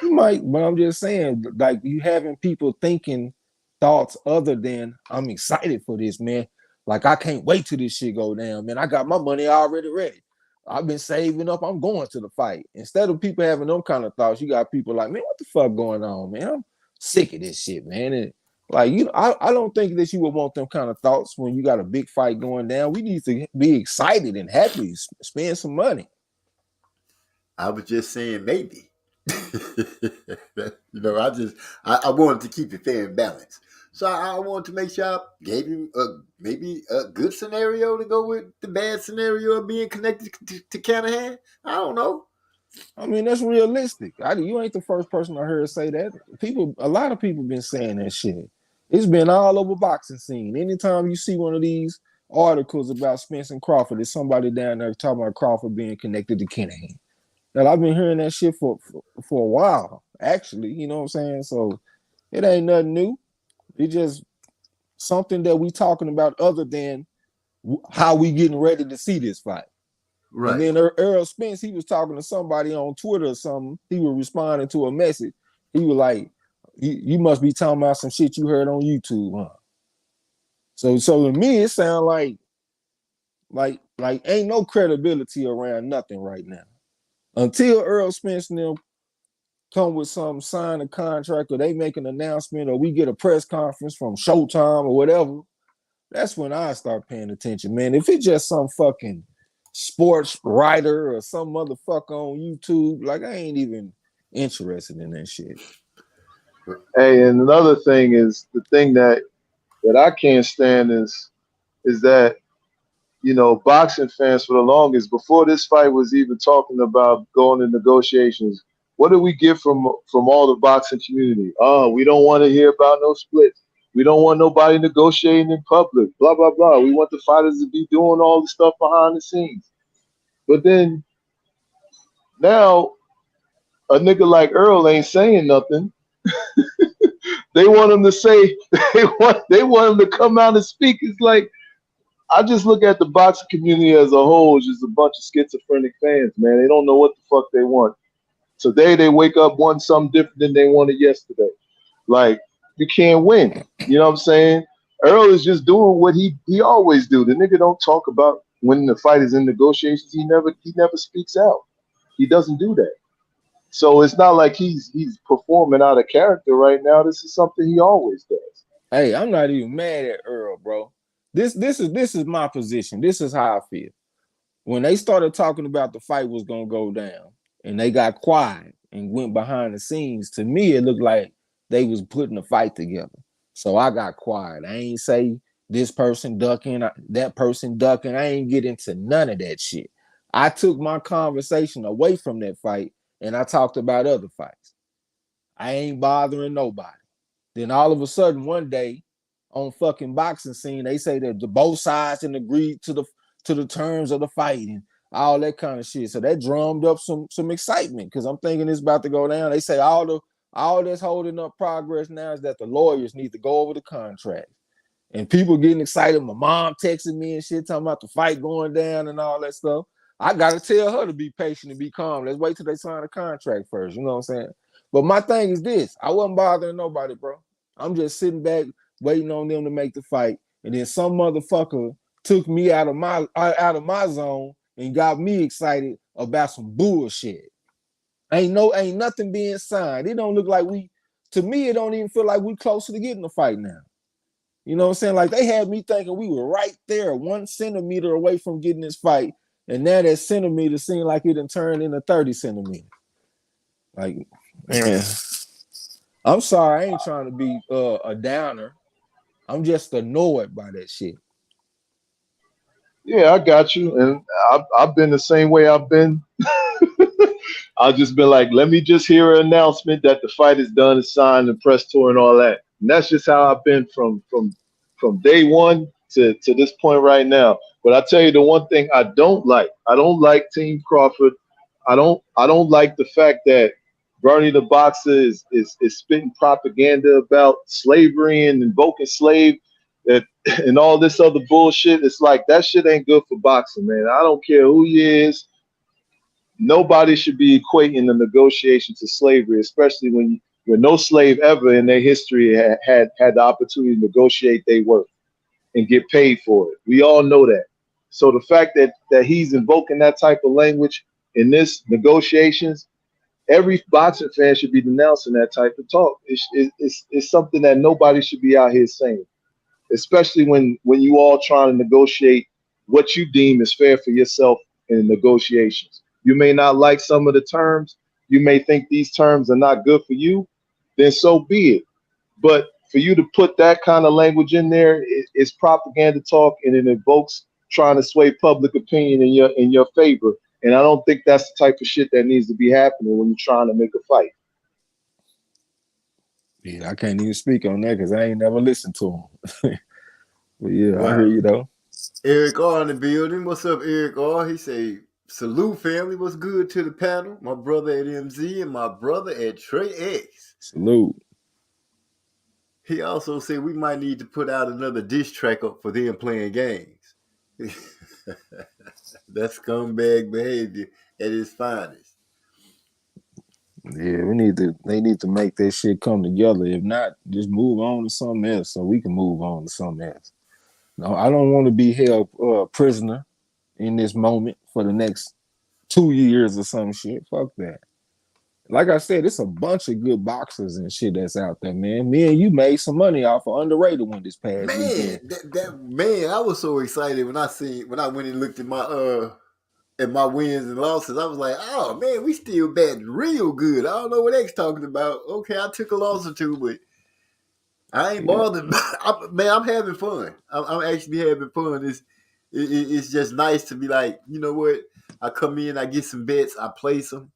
You might, but I'm just saying, like you having people thinking thoughts other than I'm excited for this, man. Like I can't wait till this shit go down, man. I got my money already ready. I've been saving up. I'm going to the fight. Instead of people having them kind of thoughts, you got people like, man, what the fuck going on, man? I'm sick of this shit, man. And like, I don't think that you would want them kind of thoughts when you got a big fight going down. We need to be excited and happy, spend some money. I was just saying maybe. I wanted to keep it fair and balanced. So I wanted to make sure I gave you maybe a good scenario to go with the bad scenario of being connected to Canahan. I don't know. I mean, that's realistic. You ain't the first person I heard say that. A lot of people been saying that shit. It's been all over boxing scene. Anytime you see one of these articles about Spence and Crawford, there's somebody down there talking about Crawford being connected to Canahan. Now, I've been hearing that shit for a while, actually. You know what I'm saying? So it ain't nothing new. It's just something that we talking about other than how we getting ready to see this fight. Right. And then Earl Spence, he was talking to somebody on Twitter or something. He was responding to a message. He was like, you must be talking about some shit you heard on YouTube, huh? So to me, it sounds like ain't no credibility around nothing right now. Until Earl Spence and them come with some sign a contract or they make an announcement or we get a press conference from Showtime or whatever, that's when I start paying attention, man. If it's just some fucking sports writer or some motherfucker on YouTube, like I ain't even interested in that shit. Hey, and another thing is the thing that I can't stand is that, you know, boxing fans for the longest, before this fight was even talking about going to negotiations, what do we get from all the boxing community? Oh, we don't want to hear about no splits. We don't want nobody negotiating in public, blah, blah, blah. We want the fighters to be doing all the stuff behind the scenes. But then now a nigga like Earl ain't saying nothing. They want him to say, they want him to come out and speak. It's like, I just look at the boxing community as a whole, just a bunch of schizophrenic fans, man. They don't know what the fuck they want. Today they wake up wanting something different than they wanted yesterday. Like, you can't win. You know what I'm saying? Earl is just doing what he always do. The nigga don't talk about when the fight is in negotiations. He never speaks out. He doesn't do that. So it's not like he's performing out of character right now. This is something he always does. Hey, I'm not even mad at Earl, bro. This is my position. This is how I feel. When they started talking about the fight was gonna go down, and they got quiet and went behind the scenes, to me it looked like they was putting a fight together. So I got quiet. I ain't say this person ducking, that person ducking. I ain't get into none of that shit. I took my conversation away from that fight and I talked about other fights. I ain't bothering nobody. Then all of a sudden one day on fucking Boxing Scene, they say that the both sides and agreed to the terms of the fight and all that kind of shit. So that drummed up some excitement because I'm thinking it's about to go down. They say all that's holding up progress now is that the lawyers need to go over the contract. And people getting excited. My mom texting me and shit talking about the fight going down and all that stuff. I gotta tell her to be patient and be calm. Let's wait till they sign the contract first. You know what I'm saying? But my thing is this: I wasn't bothering nobody, bro. I'm just sitting back waiting on them to make the fight, and then some motherfucker took me out of my zone and got me excited about some bullshit. Ain't nothing being signed. It don't look like to me, it don't even feel like we closer to getting the fight now. You know what I'm saying? Like they had me thinking we were right there, 1 centimeter away from getting this fight. And now that centimeter seemed like it done turned into 30 centimeters. Like, man, I'm sorry, I ain't trying to be a downer. I'm just annoyed by that shit. Yeah, I got you. And I've been the same way I've been. I've just been like, let me just hear an announcement that the fight is done, it's signed, and press tour and all that. And that's just how I've been from day one to this point right now. But I tell you the one thing I don't like Team Crawford. I don't like the fact that Bernie the Boxer is spitting propaganda about slavery and invoking slave and all this other bullshit. It's like that shit ain't good for boxing, man. I don't care who he is. Nobody should be equating the negotiation to slavery, especially when no slave ever in their history had the opportunity to negotiate their worth and get paid for it. We all know that. So the fact that he's invoking that type of language in this negotiations, every boxing fan should be denouncing that type of talk. It's something that nobody should be out here saying, especially when you all trying to negotiate what you deem is fair for yourself in negotiations. You may not like some of the terms. You may think these terms are not good for you. Then so be it. But for you to put that kind of language in there, it's propaganda talk, and it invokes trying to sway public opinion in your favor. And I don't think that's the type of shit that needs to be happening when you're trying to make a fight. Yeah, I can't even speak on that because I ain't never listened to him. But yeah, wow. I hear you though. Eric R in the building. What's up, Eric R? He say, salute family. What's good to the panel? My brother at MZ and my brother at Trey X. Salute. He also said we might need to put out another diss track up for them playing games. That's scumbag behavior at its finest. Yeah, they need to make that shit come together. If not, just move on to something else so we can move on to something else. No, I don't want to be held prisoner in this moment for the next 2 years or some shit. Fuck that. Like I said, it's a bunch of good boxers and shit that's out there, man. Me and you made some money off of Underrated one this past weekend. Man, I was so excited when I went and looked at my wins and losses. I was like, oh man, we still batting real good. I don't know what X talking about. Okay, I took a loss or two, but I ain't bothered. I'm having fun. I'm actually having fun. It's just nice to be like, you know what? I come in, I get some bets, I place them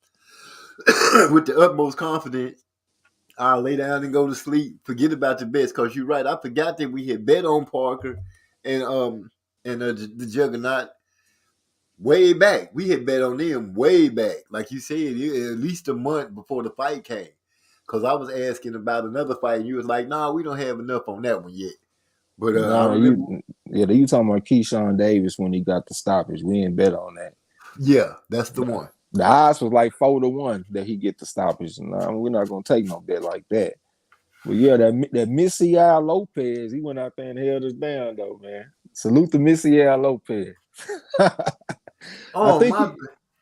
with the utmost confidence. I'll lay down and go to sleep. Forget about the bets, because you're right. I forgot that we had bet on Parker and the Juggernaut way back. We had bet on them way back. Like you said, at least a month before the fight came. Because I was asking about another fight, and you was like, nah, we don't have enough on that one yet. But you talking about Keyshawn Davis when he got the stoppage. We ain't bet on that. Yeah, that's the one. The odds was like 4-1 that he get the stoppage. Nah, we're not gonna take no bet like that. Well, yeah, that Misiel Lopez, he went out there and held us down, though, man. Salute to Misiel Lopez. I think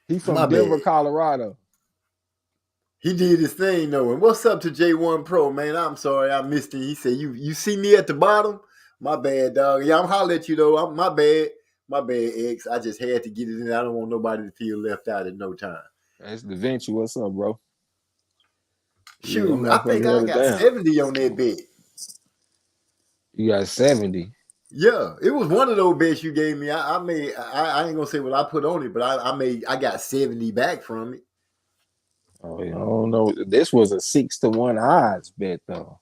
he's from Denver, Colorado. He did his thing, though. And what's up to J1 Pro, man? I'm sorry I missed it. He said, you see me at the bottom? My bad, dog. Yeah, I'm hollering at you, though. My bad. My bad, X. I just had to get it in. I don't want nobody to feel left out at no time. That's Da Vinci. What's up, bro? Shoot, yeah, I think I got 70 on that bet. You got 70? Yeah, it was one of those bets you gave me. I ain't gonna say what I put on it, but I got 70 back from it. Oh, yeah, I don't know. This was a 6-1 odds bet, though.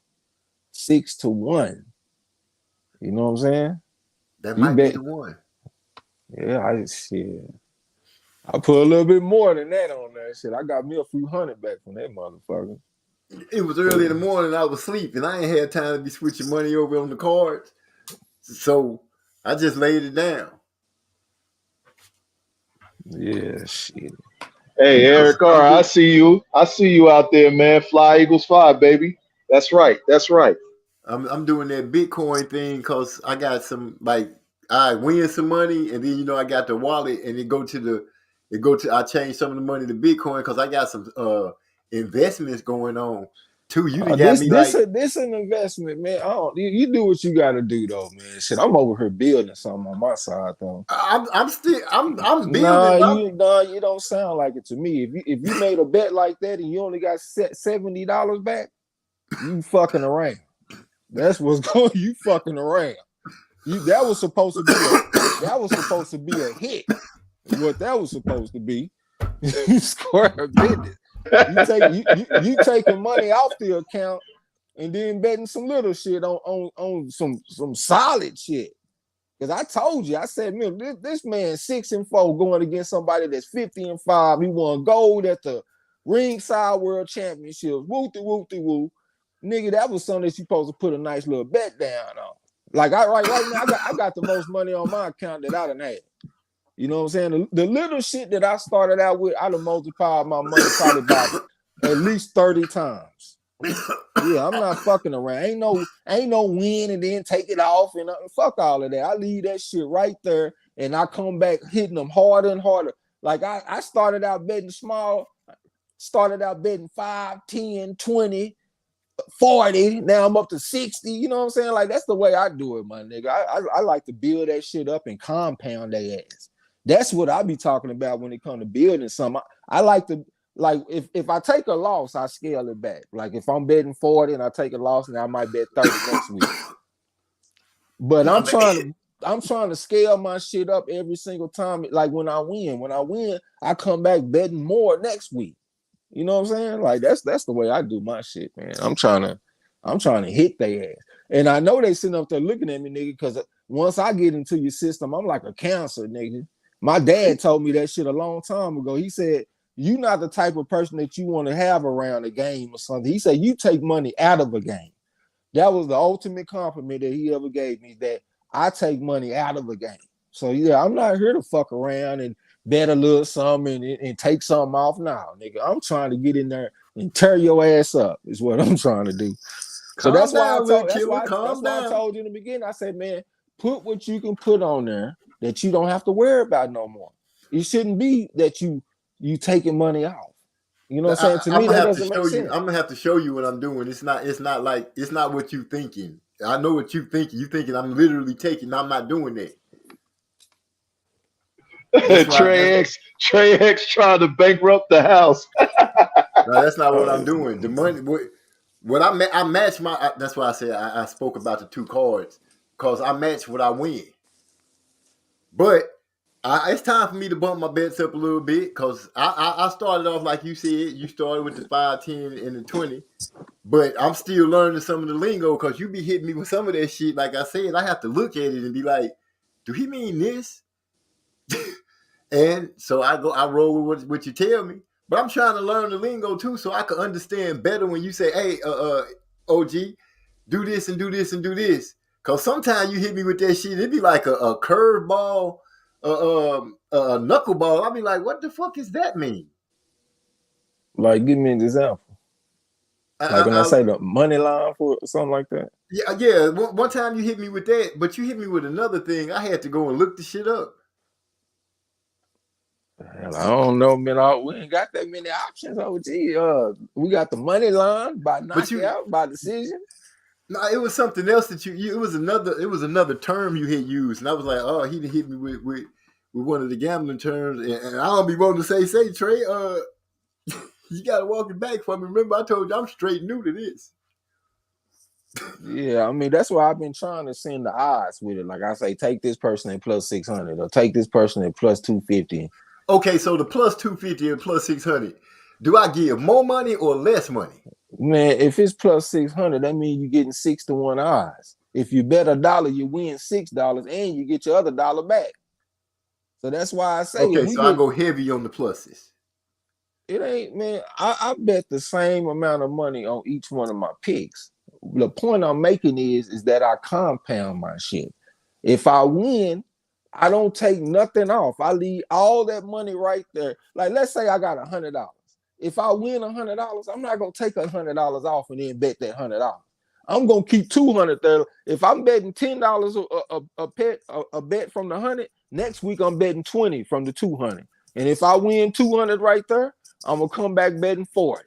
6-1. You know what I'm saying? That might be the one. Yeah, I put a little bit more than that on that shit. I got me a few hundred back from that motherfucker. It was early in the morning. I was asleep, and I ain't had time to be switching money over on the cards. So I just laid it down. Yeah, shit. Hey, Eric R., I see you. I see you out there, man. Fly Eagles 5, baby. That's right. That's right. I'm doing that Bitcoin thing because I got some, like, I win some money, and then I got the wallet, and I changed some of the money to Bitcoin because I got some investments going on too. You got me this an investment, man. You do what you got to do, though, man. Shit, I'm over here building something on my side, though. I'm building. Nah, you don't sound like it to me. If you made a bet like that and you only got $70 back, you fucking around. That's what's going. You fucking around. That was supposed to be a hit. What that was supposed to be. You square business. You taking money off the account and then betting some little shit on some solid shit. Because I told you, I said, man, this man 6-4 going against somebody that's 50-5. He won gold at the Ringside World Championships. Woo-de-woo-de-woo. Nigga, that was something that you supposed to put a nice little bet down on. Like right now, I got the most money on my account that I done had. You know what I'm saying? The little shit that I started out with, I done multiplied my money probably about at least 30 times. Yeah, I'm not fucking around. Ain't no win and then take it off and fuck all of that. I leave that shit right there and I come back hitting them harder and harder. Like I started out betting small, started out betting 5, 10, 20, 40. Now I'm up to 60. You know what I'm saying? Like that's the way I do it, my nigga. I like to build that shit up and compound their ass. That's what I be talking about when it comes to building something. I like to, like, if I take a loss, I scale it back. Like if I'm betting 40 and I take a loss, and I might bet 30 next week. But I'm trying to scale my shit up every single time. Like when I win, I come back betting more next week. You know what I'm saying? Like that's the way I do my shit, man. I'm trying to hit their ass. And I know they sitting up there looking at me, nigga, because once I get into your system, I'm like a cancer, nigga. My dad told me that shit a long time ago. He said, you're not the type of person that you want to have around a game or something. He said, you take money out of a game. That was the ultimate compliment that he ever gave me, that I take money out of a game. So, yeah, I'm not here to fuck around and bet a little something and take something off now, nigga. I'm trying to get in there and tear your ass up is what I'm trying to do. So that's why I told you in the beginning. I said, man, put what you can put on there that you don't have to worry about no more. It shouldn't be that you taking money off. You know what I'm saying? To me, that doesn't make sense. I'm gonna have to show you what I'm doing. It's not what you thinking. I know what you thinking. You thinking I'm literally taking. I'm not doing that. Trey X trying to bankrupt the house. No, that's not what I'm doing. The money, what I match my. That's why I said I spoke about the 2 cards, because I match what I win. But it's time for me to bump my bets up a little bit, because I started off like you said. You started with the 5, 10, and the 20. But I'm still learning some of the lingo, because you be hitting me with some of that shit. Like I said, I have to look at it and be like, do he mean this? And so I roll with what you tell me. But I'm trying to learn the lingo too, so I can understand better when you say, hey, OG, do this and do this and do this. Because sometimes you hit me with that shit, it'd be like a curveball, a knuckleball. I'll be like, what the fuck does that mean? Like, give me an example. Like when I say the money line for something like that. Yeah. One time you hit me with that, but you hit me with another thing. I had to go and look the shit up. Hell, I don't know, man. We ain't got that many options. OG. We got the money line by knockout, by decision. No, it was something else that it was another term you had used, and I was like, oh, he done hit me with one of the gambling terms, and I don't be wanting to say Trey, you gotta walk it back for me. Remember, I told you I'm straight new to this. Yeah, I mean that's why I've been trying to send the odds with it. Like I say, take this person at plus 600, or take this person at plus 250. Okay, so the plus 250 and plus 600, do I give more money or less money? Man, if it's plus 600, that means you're getting 6-1 odds. If you bet $1, you win $6, and you get your other $1 back. So that's why I say. Okay, so I go heavy on the pluses. It ain't, man. I bet the same amount of money on each one of my picks. The point I'm making is that I compound my shit. If I win, I don't take nothing off. I leave all that money right there. Like, let's say I got $100. If I win $100, I'm not gonna take $100 off and then bet that $100. I'm gonna keep $200 there. If I'm betting $10 a bet from the 100, next week I'm betting 20 from the 200. And if I win 200 right there, I'm gonna come back betting 40.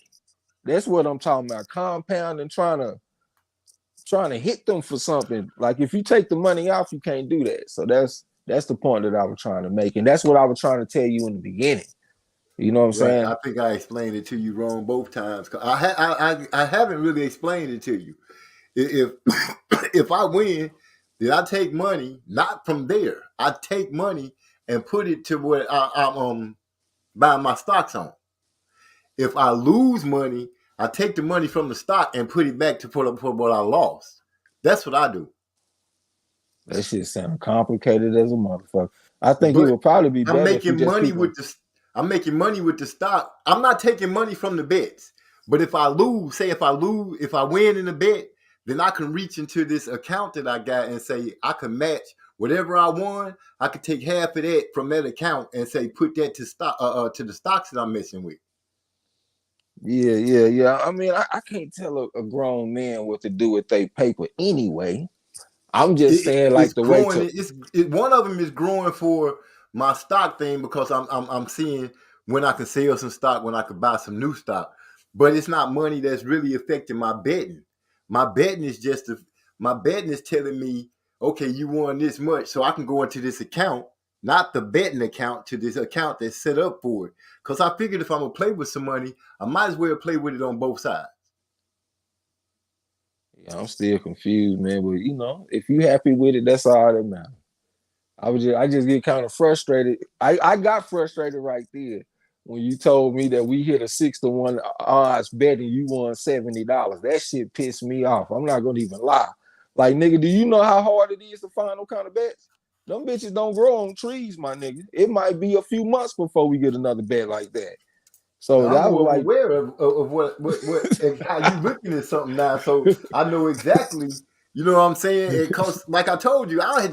That's what I'm talking about. Compound and trying to hit them for something. Like if you take the money off, you can't do that. So that's the point that I was trying to make, and that's what I was trying to tell you in the beginning. You know what I'm saying? I think I explained it to you wrong both times. I haven't really explained it to you. If I win, then I take money not from there. I take money and put it to what I'm buying my stocks on. If I lose money, I take the money from the stock and put it back to put up for what I lost. That's what I do. That shit sounds complicated as a motherfucker. I think it would probably be better. I'm making money with the stock. I'm not taking money from the bets. But if I win in the bet, then I can reach into this account that I got and say I can match whatever I won. I could take half of that from that account and say put that to stock to the stocks that I'm messing with. Yeah. I mean, I can't tell a grown man what to do with their paper anyway. I'm just saying, like the growing, way one of them is growing for my stock thing because I'm seeing when I can sell some stock, when I could buy some new stock. But it's not money that's really affecting my betting. My betting is telling me, okay, you won this much, so I can go into this account, not the betting account, to this account that's set up for it. Because I figured if I'm gonna play with some money, I might as well play with it on both sides. Yeah, I'm still confused, man. But if you happy with it, that's all that matters. I just get kind of frustrated. I got frustrated right there when you told me that we hit a 6-1 odds bet and you won $70. That shit pissed me off. I'm not gonna even lie. Like, nigga, do you know how hard it is to find them kind of bets? Them bitches don't grow on trees, my nigga. It might be a few months before we get another bet like that. So I'm aware of what how you looking at something now. So I know exactly. You know what I'm saying? Because like I told you, I've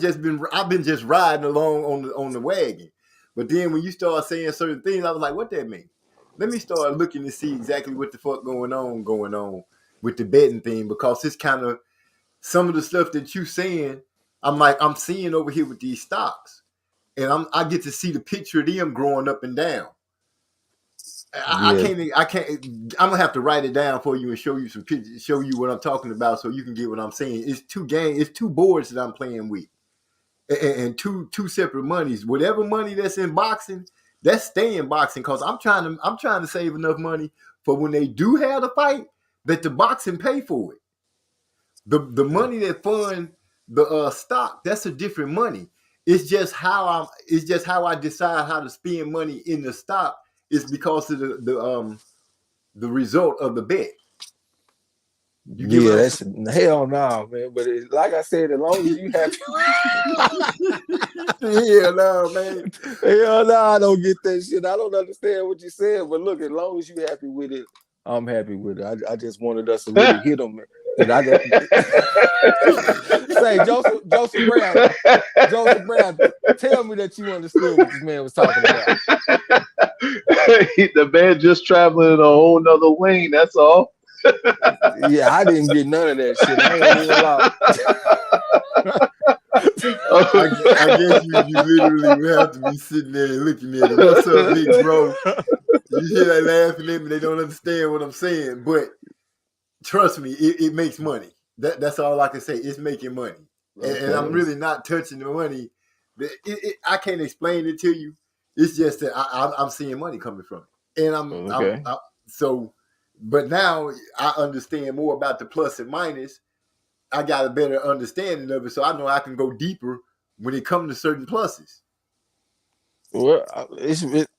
been just riding along on the wagon. But then when you start saying certain things, I was like, what that mean? Let me start looking to see exactly what the fuck going on with the betting thing, because it's kind of some of the stuff that you saying, I'm seeing over here with these stocks. And I get to see the picture of them growing up and down. I can't. I'm gonna have to write it down for you and show you some pictures, show you what I'm talking about, so you can get what I'm saying. It's two boards that I'm playing with, and two separate monies. Whatever money that's in boxing, that's staying boxing, because I'm trying to save enough money for when they do have a fight that the boxing pay for it. The money that fund the stock, that's a different money. It's just how I decide how to spend money in the stock. It's because of the result of the bet. That's hell no, man. But like I said, as long as you happy, hell no, man. Hell no, I don't get that shit. I don't understand what you said, but look, as long as you happy with it, I'm happy with it. I just wanted us to really hit them. And I just say, Joseph Brown, tell me that you understood what this man was talking about. The man just traveling in a whole nother lane. That's all. Yeah, I didn't get none of that shit. I ain't even lie. I guess you literally would have to be sitting there and looking at it. What's up, big bro? You hear that laughing at me, they don't understand what I'm saying. But trust me, it makes money. That's all I can say. It's making money. Okay. And I'm really not touching the money. I can't explain it to you. It's just that I'm seeing money coming from it. And I'm so, but now I understand more about the plus and minus. I got a better understanding of it, so I know I can go deeper when it comes to certain pluses. Well,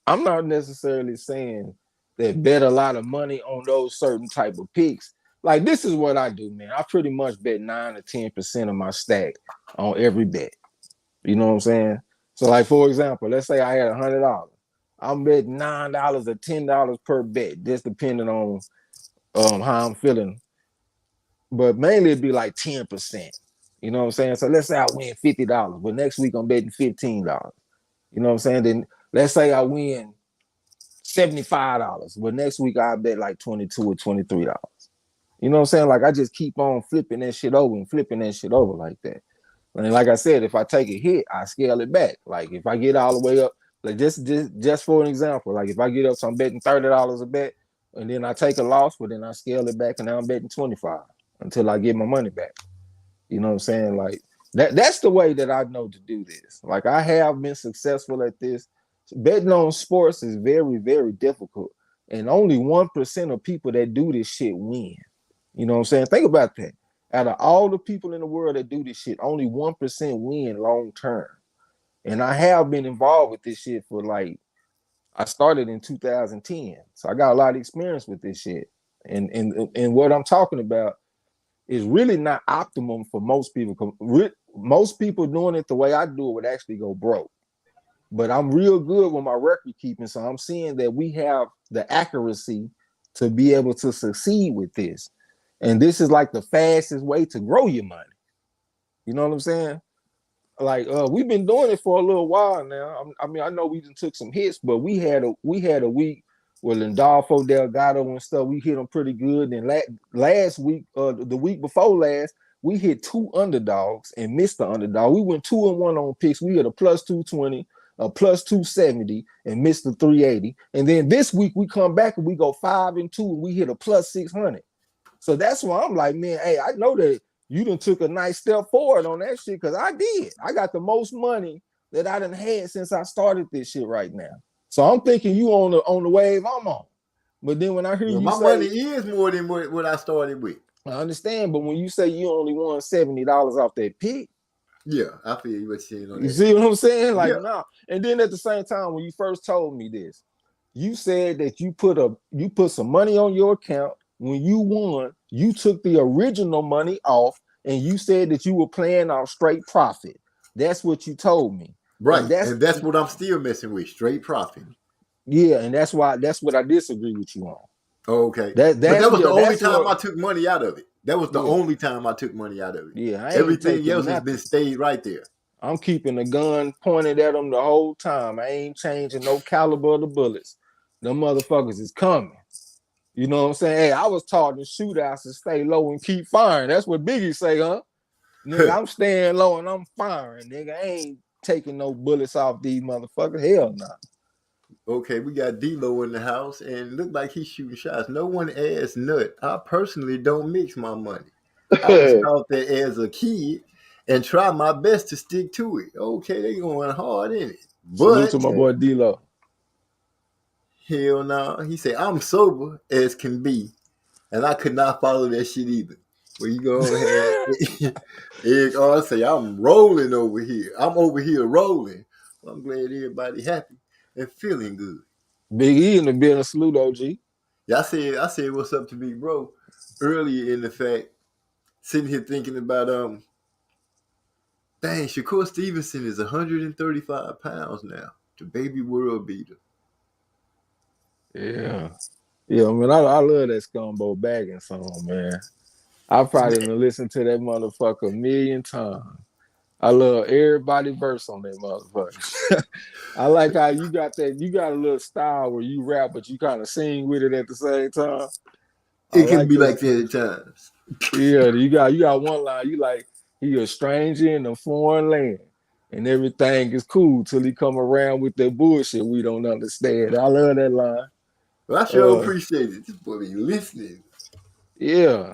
I'm not necessarily saying that bet a lot of money on those certain type of picks. Like, this is what I do, man. I pretty much bet 9 to 10% of my stack on every bet. You know what I'm saying? So, like, for example, let's say I had $100. I'm betting $9 or $10 per bet, just depending on how I'm feeling. But mainly it'd be like 10%. You know what I'm saying? So let's say I win $50, but next week I'm betting $15. You know what I'm saying? Then let's say I win $75, but next week I bet like $22 or $23. You know what I'm saying? Like, I just keep on flipping that shit over and flipping that shit over like that. And like I said, if I take a hit, I scale it back. Like, if I get all the way up, like just for an example, like if I get up, so I'm betting $30 a bet, and then I take a loss, but then I scale it back, and now I'm betting $25 until I get my money back. You know what I'm saying? Like, that's the way that I know to do this. Like, I have been successful at this. Betting on sports is very, very difficult, and only 1% of people that do this shit win. You know what I'm saying? Think about that. Out of all the people in the world that do this shit, only 1% win long term. And I have been involved with this shit for, like, I started in 2010. So I got a lot of experience with this shit. And what I'm talking about is really not optimum for most people. Most people doing it the way I do it would actually go broke. But I'm real good with my record keeping. So I'm seeing that we have the accuracy to be able to succeed with this. And this is like the fastest way to grow your money. You know what I'm saying? Like, we've been doing it for a little while now. I mean, I know we took some hits, but we had a week with Lindolfo Delgado and stuff. We hit them pretty good. And last week, the week before last, we hit 2 underdogs and missed the underdog. We went 2-1 on picks. We hit a plus 220, a plus 270, and missed the 380. And then this week we come back and we go 5-2 and we hit a plus 600. So that's why I'm like, man, hey, I know that you done took a nice step forward on that shit, because I did. I got the most money that I done had since I started this shit right now. So I'm thinking you on the wave I'm on. But then when I hear you my say, money is more than what I started with. I understand, but when you say you only won $70 off that pick, yeah, I feel you what you're saying on that. You see what I'm saying? Like, yeah. Nah. And then at the same time, when you first told me this, you said that you put some money on your account. When you won, you took the original money off, and you said that you were playing off straight profit. That's what you told me. Right. And that's what I'm still messing with, straight profit. Yeah, and that's what I disagree with you on. Oh, okay. But that was the only time I took money out of it. That was the only time I took money out of it. Yeah, everything else has been stayed right there. I'm keeping the gun pointed at them the whole time. I ain't changing no caliber of the bullets. Them motherfuckers is coming. You know what I'm saying? Hey, I was taught in shootouts to stay low and keep firing. That's what Biggie say, huh? Nigga, I'm staying low and I'm firing, nigga. I ain't taking no bullets off these motherfuckers. Hell no. Okay, we got D-Lo in the house, and look like he's shooting shots. No one asked Nut. I personally don't mix my money. I was taught that as a kid and try my best to stick to it. Okay, they going hard in it. Salute to my boy D-Lo. Hell no. He said, I'm sober as can be, and I could not follow that shit either. Well, you go ahead. Eric R. say, I'm rolling over here. I'm over here rolling. Well, I'm glad everybody happy and feeling good. Big E in the building. Salute, OG. Yeah, I said what's up to Big Bro earlier in the fact, sitting here thinking about, dang, Shakur Stevenson is 135 pounds now. The baby world beater. Yeah. Yeah, I mean, I love that Scumbo Baggins song, man. I probably done listened to that motherfucker a million times. I love everybody verse on that motherfucker. I like how you got a little style where you rap, but you kind of sing with it at the same time. It can be like that at times. Yeah, you got one line. You like, he a stranger in a foreign land, and everything is cool till he come around with that bullshit we don't understand. I love that line. Well, I sure appreciate it. This boy be listening. Yeah,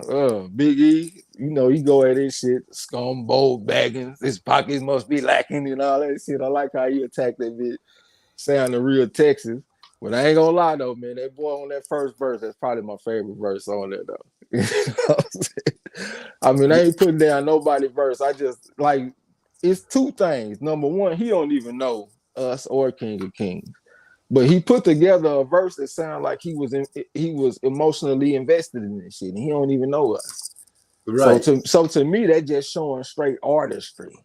Big E, you know, he go at this shit, Scumbo bagging, his pockets must be lacking and all that shit. I like how he attacked that bitch, sounding real Texas. But I ain't gonna lie though, man, that boy on that first verse, that's probably my favorite verse on there though. You know what I'm saying? I mean, I ain't putting down nobody's verse. I just like, it's two things. Number one, he don't even know us or King of Kings. But he put together a verse that sounded like he was emotionally invested in this shit, and he don't even know us. Right. So to me, that just showing straight artistry.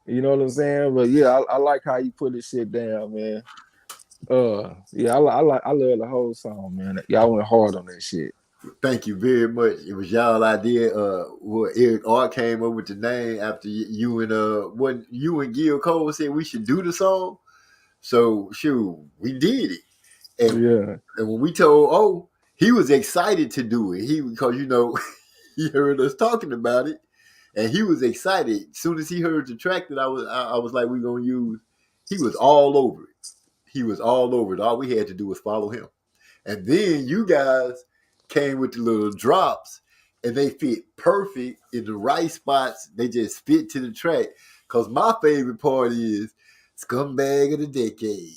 You know what I'm saying? But yeah, I like how you put this shit down, man. Yeah, I love the whole song, man. Y'all went hard on that shit. Thank you very much. It was y'all idea. What Eric Art came up with the name after you and Gil Cole said we should do the song. So shoot, we did it. And when we told he was excited to do it. Because you know, he heard us talking about it, and he was excited. As soon as he heard the track that I was like, we're gonna use, he was all over it. He was all over it. All we had to do was follow him. And then you guys came with the little drops, and they fit perfect in the right spots. They just fit to the track. Because my favorite part is Scumbag of the Decade.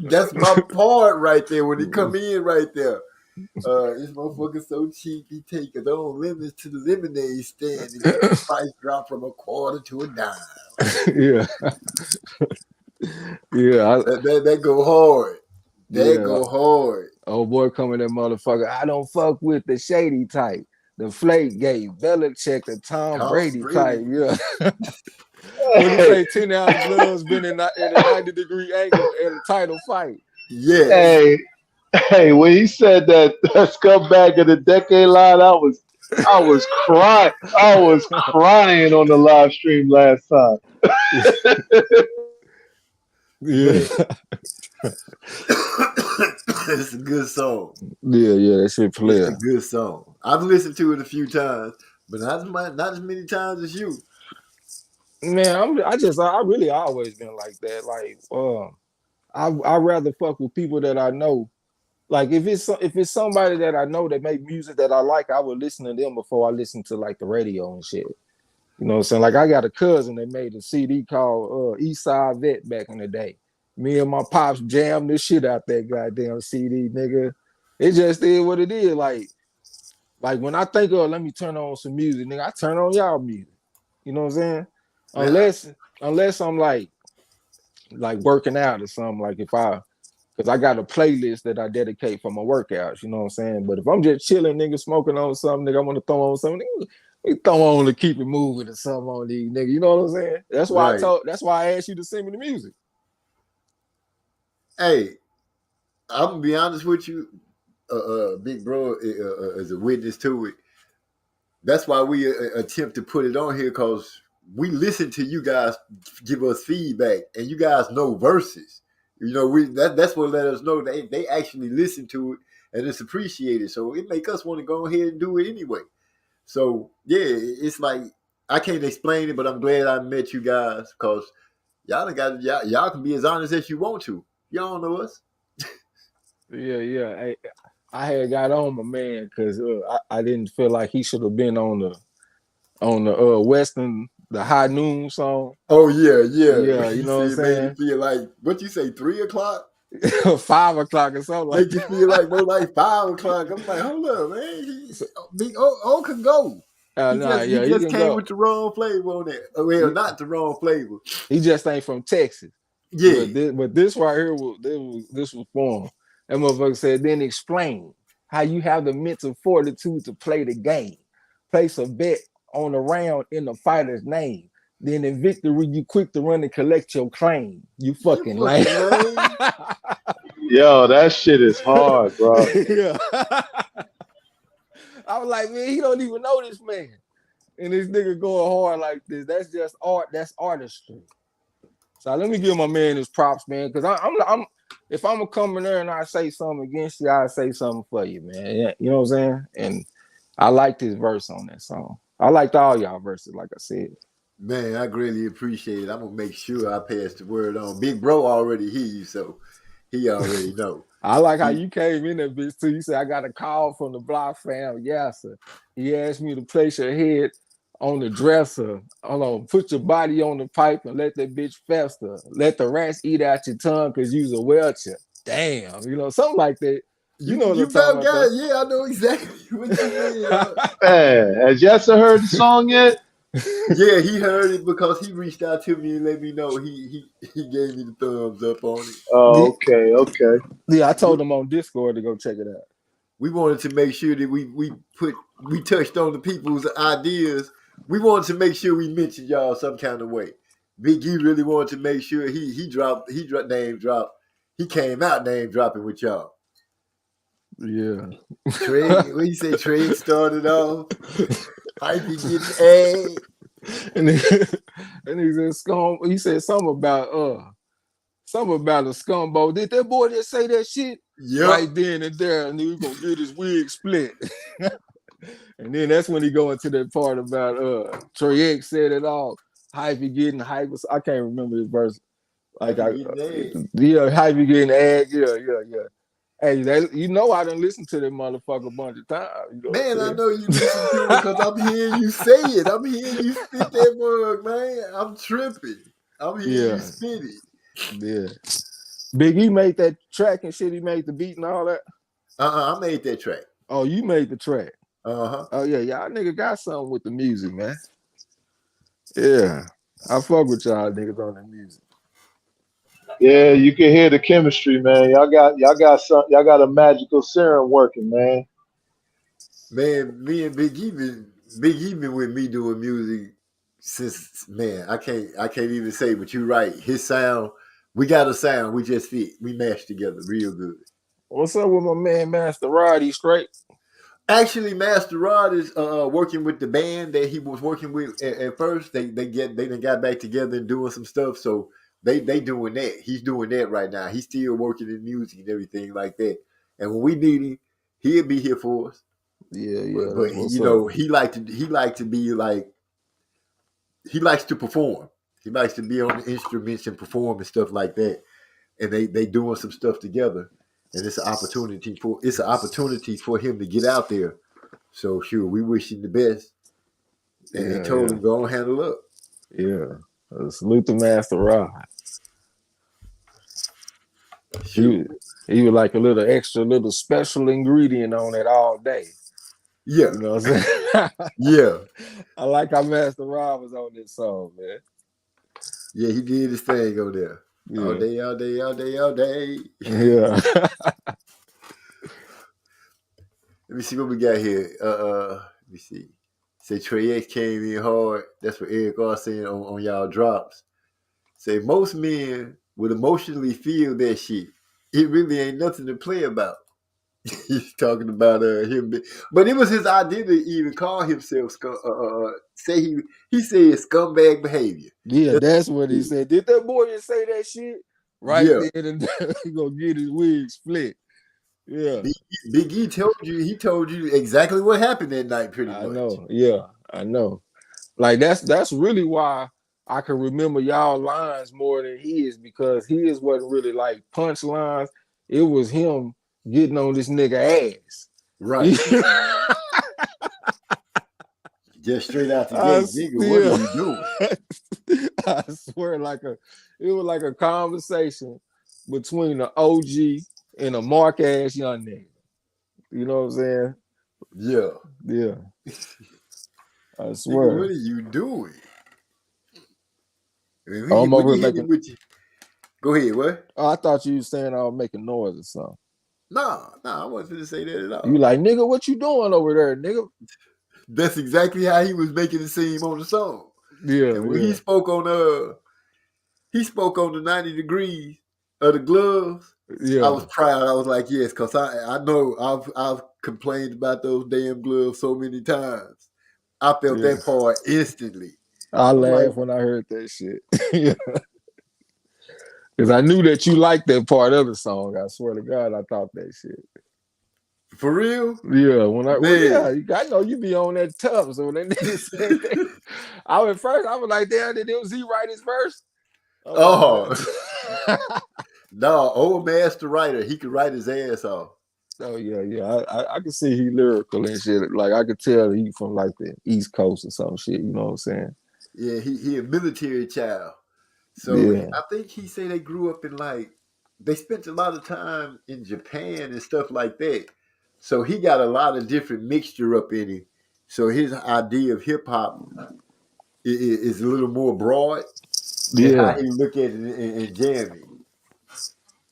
That's my part right there when he come in right there. This motherfucker so cheap, he take his own lemons to the lemonade stand and get the price drop from $0.25 to $0.10. Yeah. That go hard. That go hard. Oh boy, coming that motherfucker. I don't fuck with the shady type. The Flake Gate, Belichick, the Tom Brady type. Yeah. What do you say? 10 ounce gloves been in a 90-degree angle in a title fight. Yeah. Hey, when he said that Scumbag of the Decade line, I was crying. I was crying on the live stream last time. Yeah. It's a good song. Yeah, that shit play. It's a good song. I've listened to it a few times, but not as many times as you. Man, I really always been like that. Like, I rather fuck with people that I know. Like, if it's somebody that I know that make music that I like, I would listen to them before I listen to like the radio and shit. You know what I'm saying? Like, I got a cousin that made a CD called Eastside Vet back in the day. Me and my pops jammed this shit out that goddamn CD, nigga. It just is what it is. Like when I think of let me turn on some music, nigga, I turn on y'all music. You know what I'm saying? Unless I'm like working out or something, like because I got a playlist that I dedicate for my workouts, you know what I'm saying? But if I'm just chilling, nigga, smoking on something, nigga, I want to throw on something, nigga, throw on to keep it moving or something on these, nigga. You know what I'm saying? That's why that's why I asked you to send me the music. Hey, I'm gonna be honest with you, Big Bro is a witness to it. That's why we attempt to put it on here, because we listen to you guys give us feedback, and you guys know verses. You know, that's what let us know they actually listen to it, and it's appreciated. So it make us want to go ahead and do it anyway. So yeah, it's like I can't explain it, but I'm glad I met you guys, because y'all can be as honest as you want to. Y'all know us. Yeah. Hey, I had got on my man because I didn't feel like he should have been on the Western, the High Noon song. Oh yeah. You know what I'm saying? Made you feel like, what you say, 3 o'clock? 5 o'clock or something like that. Make you feel like more like 5 o'clock. I'm like, hold up, man. Big O can go. He just came with the wrong flavor on it. Well, not the wrong flavor. He just ain't from Texas. Yeah. But this right here this was for him. That motherfucker said, then explain how you have the mental fortitude to play the game. Place a bet on a round in the fighter's name. Then in victory, you quick to run and collect your claim. You fucking lame. Yo, that shit is hard, bro. Yeah. I was like, man, he don't even know this man. And this nigga going hard like this. That's just art. That's artistry. So let me give my man his props, man, because I'm if I'm gonna come in there and I say something against you, I say something for you, man. Yeah, you know what I'm saying? And I liked his verse on that song. I liked all y'all verses, like I said. Man, I greatly appreciate it. I'm gonna make sure I pass the word on. Big bro already hear you, so he already know. I like how you came in that bitch too. You said I got a call from the Block fam. Yeah, sir. He asked me to place your head on the dresser. Hold on, put your body on the pipe and let that bitch fester. Let the rats eat out your tongue because you's a wheelchair. Damn, you know, something like that. You know what I'm talking about. Yeah, I know exactly what you mean. Man, has Jessa heard the song yet? Yeah, he heard it because he reached out to me and let me know. He gave me the thumbs up on it. Oh, okay. Yeah, I told him on Discord to go check it out. We wanted to make sure that we touched on the people's ideas. We wanted to make sure we mentioned y'all some kind of way. Big E really wanted to make sure he dropped name drop. He came out name dropping with y'all. Yeah. Trey, what you say? Trey started off. I be getting A. And he said scum. He said something about a scumbo. Did that boy just say that shit? Yep. Right then and there, and he was gonna get his wig split. And then that's when he go into that part about Trey X said it all. Hypey getting hype. I can't remember his verse. Like Hypey getting egg. Yeah. Hey, you know I done listened to that motherfucker a bunch of times. You know man, I know you listen to it because I'm hearing you say it. I'm hearing you spit that word, man. I'm tripping. I'm hearing you spit it. Yeah. Big E made that track and shit. He made the beat and all that. I made that track. Oh, you made the track. Uh-huh. Oh yeah, y'all nigga got something with the music, man. Yeah, I fuck with y'all niggas on the music. Yeah, you can hear the chemistry, man. Y'all got a magical serum working, man. Man, me and Big E been with me doing music since, man, I can't even say, but you're right. His sound, we got a sound, we just fit. We mash together real good. What's up with my man Master Rod? He straight? Actually, Master Rod is working with the band that he was working with at first. They done got back together and doing some stuff. So they doing that. He's doing that right now. He's still working in music and everything like that. And when we need him, he'll be here for us. Yeah. But you know, he likes to be like, he likes to perform. He likes to be on the instruments and perform and stuff like that. And they doing some stuff together. And it's an opportunity for him to get out there. So sure, we wish him the best. And they told him go and handle up. Yeah. Salute to Master Rod. Sure. He was like a little special ingredient on it all day. Yeah. You know what I'm saying? Yeah. I like how Master Rod was on this song, man. Yeah, he did his thing over there. Yeah. All day. Yeah. Let me see what we got here. Let me see. Say Trey X came in hard. That's what Eric R saying on y'all drops. Say most men would emotionally feel that shit. It really ain't nothing to play about. He's talking about him, but it was his idea to even call himself say he said scumbag behavior. Yeah, that's what he said. Did that boy just say that shit? Right then and there, he gonna get his wig split. Yeah. Big E told you exactly what happened that night, pretty much. I know. Yeah, I know. Like that's really why I can remember y'all lines more than his, because his wasn't really like punchlines. It was him getting on this nigga ass. Right. Just straight out the gate, nigga, what are you doing? I swear, it was like a conversation between an OG and a mark ass young nigga. You know what I'm saying? Yeah. I swear. Nigga, what are you doing? I'm over here making. Go ahead. What? Oh, I thought you were saying I was making noise or something. Nah, I wasn't going to say that at all. You like, nigga, what you doing over there, nigga? That's exactly how he was making it seem on the song. Yeah. And when he spoke on the 90 degrees of the gloves. Yeah. I was proud. I was like, yes, because I know I've complained about those damn gloves so many times. I felt that part instantly. I laughed when I heard that shit. Yeah. Because I knew that you liked that part of the song. I swear to God, I thought that shit. For real? Yeah, I Man. know you be on that tough. So when that nigga said that, I was like, damn, did he write his verse? Oh. No, old master writer. He could write his ass off. Oh yeah. I can see he lyrical and shit. Like I could tell he from like the East Coast or some shit. You know what I'm saying? Yeah, he a military child. So yeah. I think he said they grew up in they spent a lot of time in Japan and stuff like that. So he got a lot of different mixture up in him. So his idea of hip hop is a little more broad than how he look at it and jamming.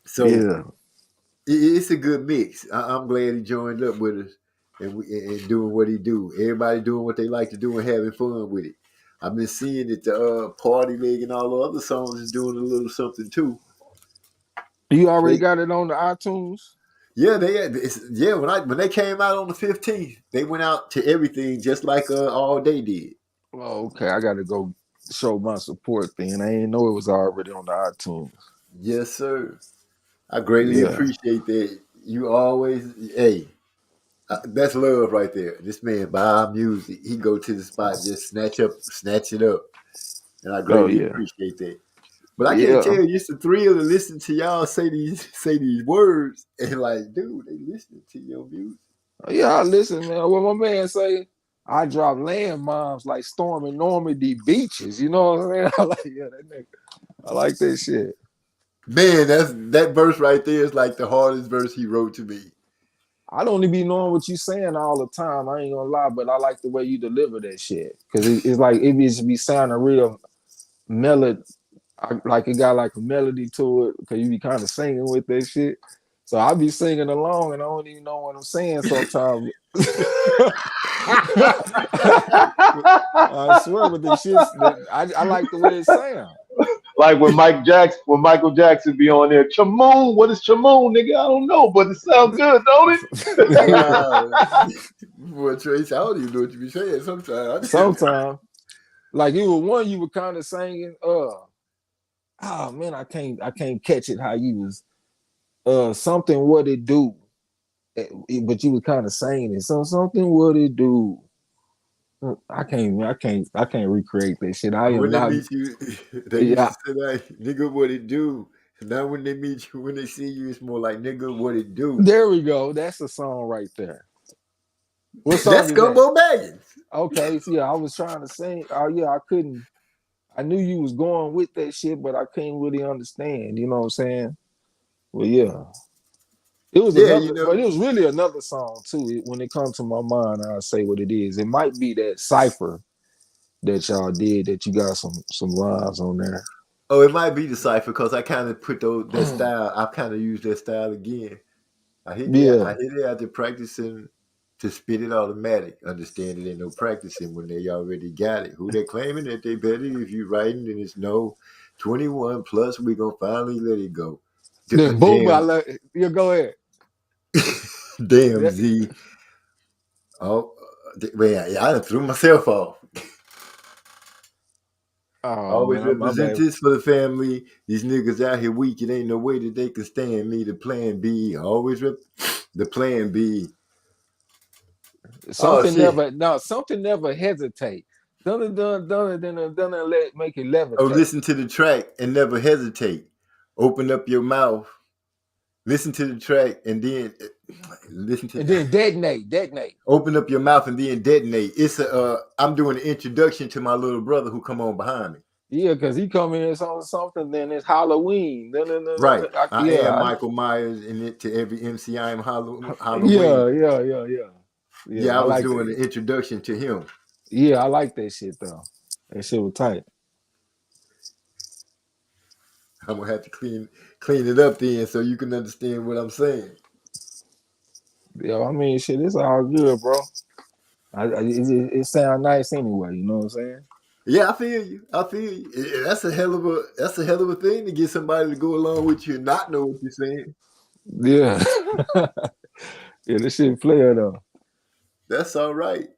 So it's a good mix. I'm glad he joined up with us and doing what he do. Everybody doing what they like to do and having fun with it. I've been seeing that the Party Leg and all the other songs is doing a little something too. You already got it on the iTunes? Yeah, when they came out on the 15th, they went out to everything just like All Day did. Oh, okay. I got to go show my support then. I didn't know it was already on the iTunes. Yes, sir. I greatly appreciate that. You always, that's love right there. This man buy music. He go to the spot, just snatch it up. And I greatly appreciate that. But I can't tell you, it's a thrill to listen to y'all say these words and like, dude, they listening to your music. Oh, yeah, I listen, man. What my man say, I drop landmines like storming Normandy beaches. You know what I'm saying? I like that shit. Man, that verse right there is like the hardest verse he wrote to me. I don't even be knowing what you saying all the time. I ain't gonna lie, but I like the way you deliver that shit. Cause it's like it be sounding real melody. Like it got like a melody to it because you be kind of singing with that shit. So I be singing along and I don't even know what I'm saying sometimes. I swear, but the shit, I like the way it sounds. Like when Michael Jackson be on there, Chamoon, what is Chamoon, nigga? I don't know, but it sounds good, don't it? Boy, Trace, I don't even know what you be saying sometimes. Sometimes. Like it was one you were kind of singing, oh man, I can't catch it how you was something what it do. But you was kind of saying it. Something what it do. I can't recreate that shit. When they meet you, they used to say like, nigga, what it do? Now when they meet you, when they see you, it's more like, nigga, what it do? There we go. That's the song right there. What song That's Gumbo Baggins. Okay, so I was trying to sing. Oh yeah, I couldn't. I knew you was going with that shit, but I couldn't really understand. You know what I'm saying? Well, yeah. It was but it was really another song too. When it comes to my mind, I'll say what it is. It might be that cipher that y'all did that you got some lines on there. Oh, it might be the cipher because I kind of put that style. I kind of used that style again. I hit it after practicing to spit it automatic. Understand it ain't no practicing when they already got it. Who they claiming that they better? If you writing, then it's no 21 plus. We gonna finally let it go. Then boom! I love it. You go ahead. Damn Z. Oh, wait! I threw myself off. Always represent this for the family. These niggas out here weak. It ain't no way that they can stand me. The plan B. Always the plan B. Something never hesitate. Done let make it levitate. Oh, listen to the track and never hesitate. Open up your mouth. Listen to the track and then then detonate. Open up your mouth and then detonate. It's I'm doing an introduction to my little brother who come on behind me. Yeah, because he come in on something, then it's Halloween. Right. I am Michael Myers, and to every MC I am Halloween. Yeah, I was doing an introduction to him. Yeah, I like that shit though. That shit was tight. I'm gonna have to clean it up then so you can understand what I'm saying. Yeah, I mean, shit, it's all good, bro. It sounds nice anyway. You know what I'm saying? Yeah, I feel you. That's a hell of a thing to get somebody to go along with you and not know what you're saying. Yeah, yeah, this shit player though. That's all right.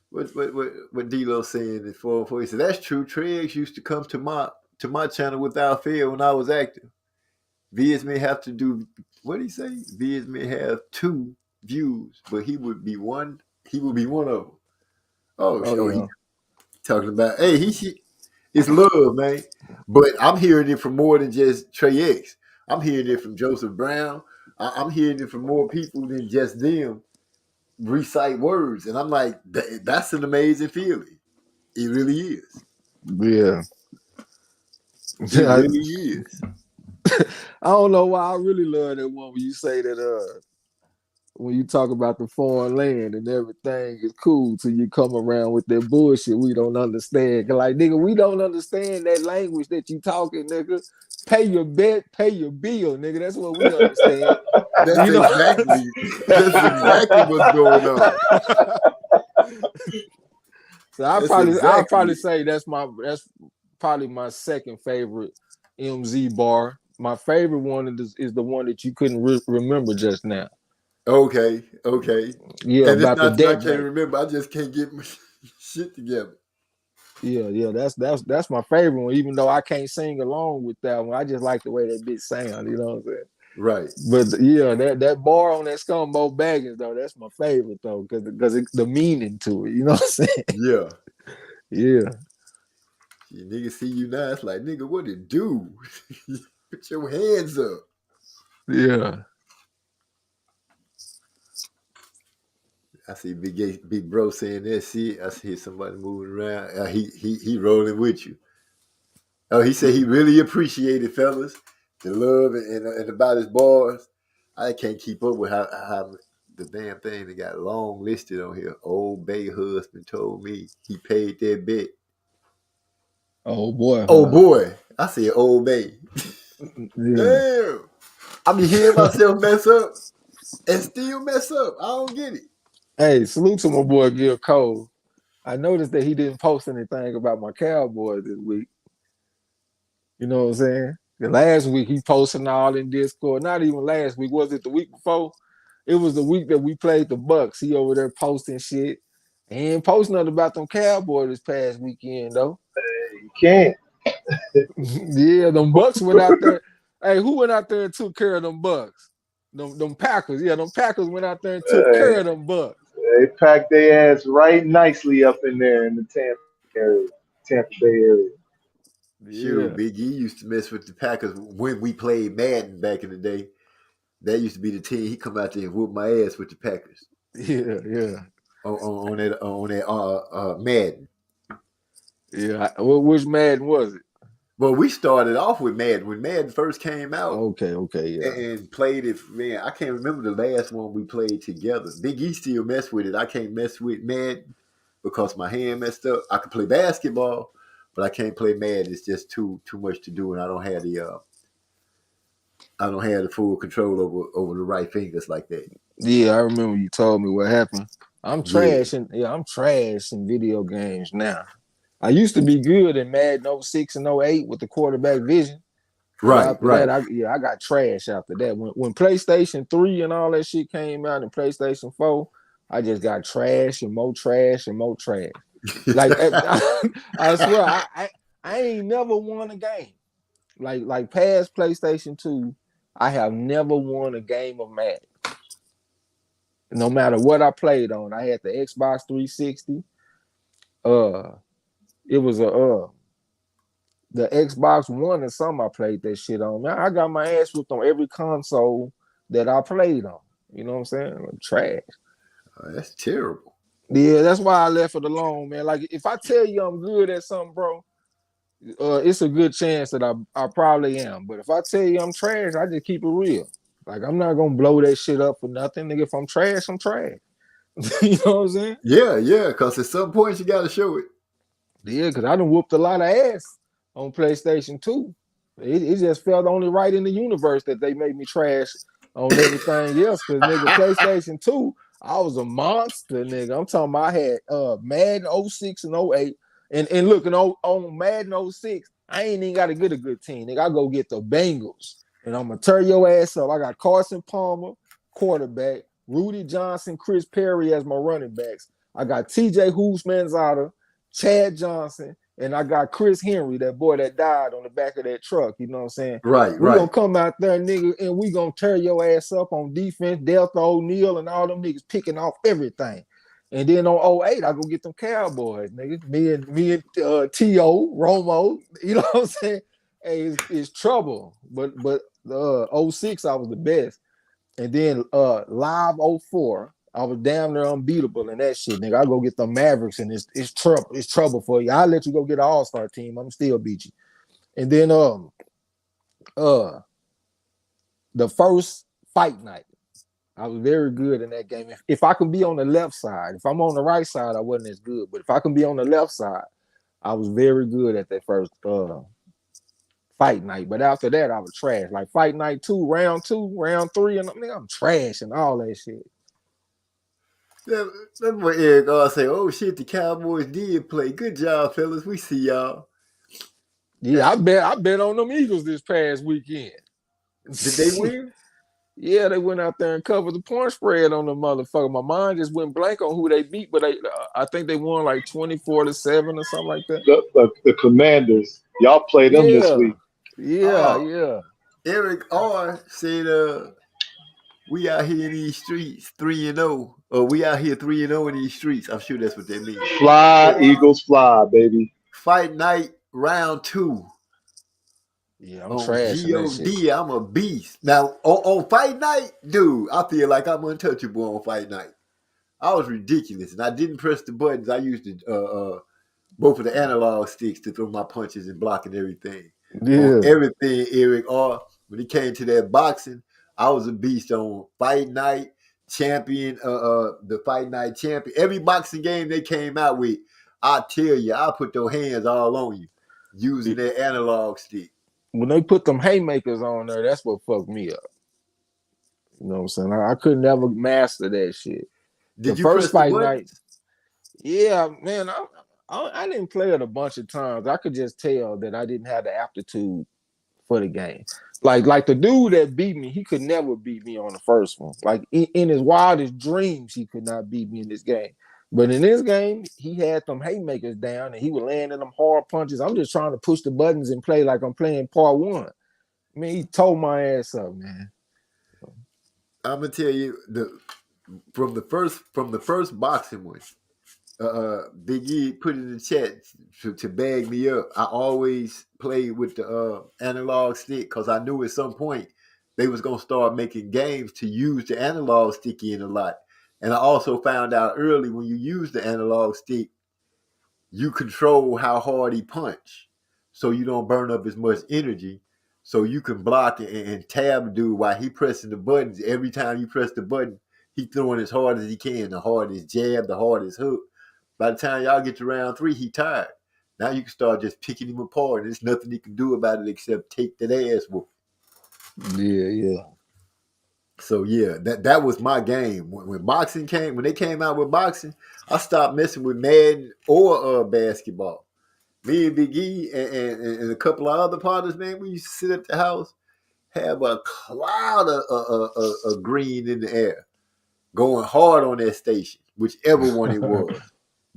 What D-Lo saying before he said that's true. Tregs used to come to my channel without fail when I was active. Viz may have to do what did he say? Viz may have 2 views, but he would be one. He would be one of them. He talking about it's love, man. But I'm hearing it from more than just Trey X. I'm hearing it from Joseph Brown. I'm hearing it from more people than just them recite words, and I'm like, that's an amazing feeling. It really is. Yeah. It really is. I don't know why I really love that one when you say that when you talk about the foreign land and everything is cool till you come around with that bullshit we don't understand. Like, nigga, we don't understand that language that you talking, nigga. Pay your bet, pay your bill, nigga. That's what we understand. That's exactly what's going on. So I'll probably say that's probably my second favorite MZ bar. My favorite one is the one that you couldn't remember just now. Okay. Yeah, and about it's not the that I can't remember. I just can't get my shit together. Yeah, that's my favorite one. Even though I can't sing along with that one, I just like the way that bitch sound. You know what I'm saying? Right. But yeah, that bar on that Scumbo Baggins though, that's my favorite though, because the meaning to it. You know what I'm saying? Yeah. Yeah. You niggas see you now, it's like, nigga, what it do? Put your hands up. Yeah. I see Big Bro saying that shit. I see somebody moving around. He rolling with you. Oh, he said he really appreciated, fellas, the love and about his bars. I can't keep up with how the damn thing that got long listed on here. Old Bay husband told me he paid that bet. Oh boy. Oh boy. I said Old Bay. Yeah. Damn. I be hearing myself mess up and still mess up. I don't get it. Hey, salute to my boy Gil Cole. I noticed that he didn't post anything about my Cowboys this week. You know what I'm saying? The last week he posted all in Discord. Not even last week. Was it the week before? It was the week that we played the Bucks. He over there posting shit. He ain't posting nothing about them Cowboys this past weekend though. You can't. Yeah, them Bucks went out there. Hey, who went out there and took care of them Bucks? Them Packers. Yeah, them Packers went out there and took care of them Bucks. They packed their ass right nicely up in there in the Tampa Bay area. Shoot, Big E used to mess with the Packers when we played Madden back in the day. That used to be the team. He come out there and whoop my ass with the Packers. Yeah. On that Madden. Yeah. Which Madden was it? Well, we started off with Madden when Madden first came out. Okay, yeah. And played it, man. I can't remember the last one we played together. Big E still mess with it. I can't mess with Madden because my hand messed up. I can play basketball, but I can't play Madden. It's just too much to do, and I don't have the full control over the right fingers like that. Yeah, I remember you told me what happened. I'm trash in video games now. I used to be good in Madden 06 and 08 with the quarterback vision. Right. That, I got trash after that. When PlayStation 3 and all that shit came out and PlayStation 4, I just got trash and more trash and more trash. Like I swear, I ain't never won a game. Like past PlayStation 2, I have never won a game of Madden. No matter what I played on. I had the Xbox 360. It was the Xbox One or something I played that shit on. Man, I got my ass whipped on every console that I played on. You know what I'm saying? I'm trash. That's terrible. Yeah, that's why I left it alone, man. Like, if I tell you I'm good at something, bro, it's a good chance that I probably am. But if I tell you I'm trash, I just keep it real. Like, I'm not going to blow that shit up for nothing. Nigga, if I'm trash, I'm trash. You know what I'm saying? Yeah, because at some point you got to show it. Yeah, because I done whooped a lot of ass on PlayStation 2. It just felt only right in the universe that they made me trash on everything else. Because, nigga, PlayStation 2, I was a monster, nigga. I'm talking about I had Madden 06 and 08. And looking on Madden 06, I ain't even got to get a good team. Nigga, I go get the Bengals. And I'm going to tear your ass up. I got Carson Palmer, quarterback, Rudy Johnson, Chris Perry as my running backs. I got TJ Hoops-Manziata, Chad Johnson, and I got Chris Henry, that boy that died on the back of that truck. You know what I'm saying? Right, We right. gonna come out there, nigga, and we gonna tear your ass up on defense. Delta O'Neal and all them niggas picking off everything. And then on 08, I go get them Cowboys, nigga. Me and T.O., Romo, you know what I'm saying? Hey, it's trouble. But 06, I was the best. And then live 04, I was damn near unbeatable in that shit, nigga. I go get the Mavericks, and it's trouble. It's trouble for you. I'll let you go get an all-star team. I'm still beat you. And then the first fight night, I was very good in that game. If I can be on the left side, if I'm on the right side, I wasn't as good. But if I can be on the left side, I was very good at that first fight night. But after that, I was trash. Like fight night 2, round 3, and I'm trash and all that shit. That's what Eric all say. Oh shit, the Cowboys did play. Good job, fellas. We see y'all. Yeah, I bet on them Eagles this past weekend. Did they win? Yeah, they went out there and covered the point spread on the motherfucker. My mind just went blank on who they beat, but I think they won like 24-7 or something like that. The Commanders, y'all play them this week. Yeah. Eric R said, we out here in these streets 3-0, or we out here 3-0 in these streets. I'm sure that's what they mean. Fly, Eagles fly, baby. Fight night round 2. Yeah, I'm trash. GOD, I'm a beast. Now, on fight night, dude, I feel like I'm untouchable on fight night. I was ridiculous, and I didn't press the buttons. I used both of the analog sticks to throw my punches and block and everything. Yeah. On everything, Eric R. When it came to that boxing, I was a beast on fight night, champion, the fight night champion. Every boxing game they came out with, I tell you, I put those hands all on you using that analog stick. When they put them haymakers on there, that's what fucked me up. You know what I'm saying? I could never master that shit. Did you first press fight the night? Yeah, man, I didn't play it a bunch of times. I could just tell that I didn't have the aptitude for the game. Like the dude that beat me, he could never beat me on the first one. Like in his wildest dreams, he could not beat me in this game. But in this game, he had them haymakers down and he was landing them hard punches. I'm just trying to push the buttons and play like I'm playing part 1. I mean, he tore my ass up, man. I'm gonna tell you from the first boxing one. Big E put in the chat to bag me up. I always played with the analog stick because I knew at some point they was gonna start making games to use the analog stick in a lot. And I also found out early when you use the analog stick, you control how hard he punch, so you don't burn up as much energy. So you can block and tab dude while he pressing the buttons. Every time you press the button, he throwing as hard as he can. The hardest jab, the hardest hook. By the time y'all get to round 3, he tired. Now you can start just picking him apart. There's nothing he can do about it except take that ass whoop. Yeah. So yeah, that was my game. When boxing came, when they came out with boxing, I stopped messing with Madden or basketball. Me and Big E and a couple of other partners, man, we used to sit at the house, have a cloud of green in the air, going hard on that station, whichever one it was.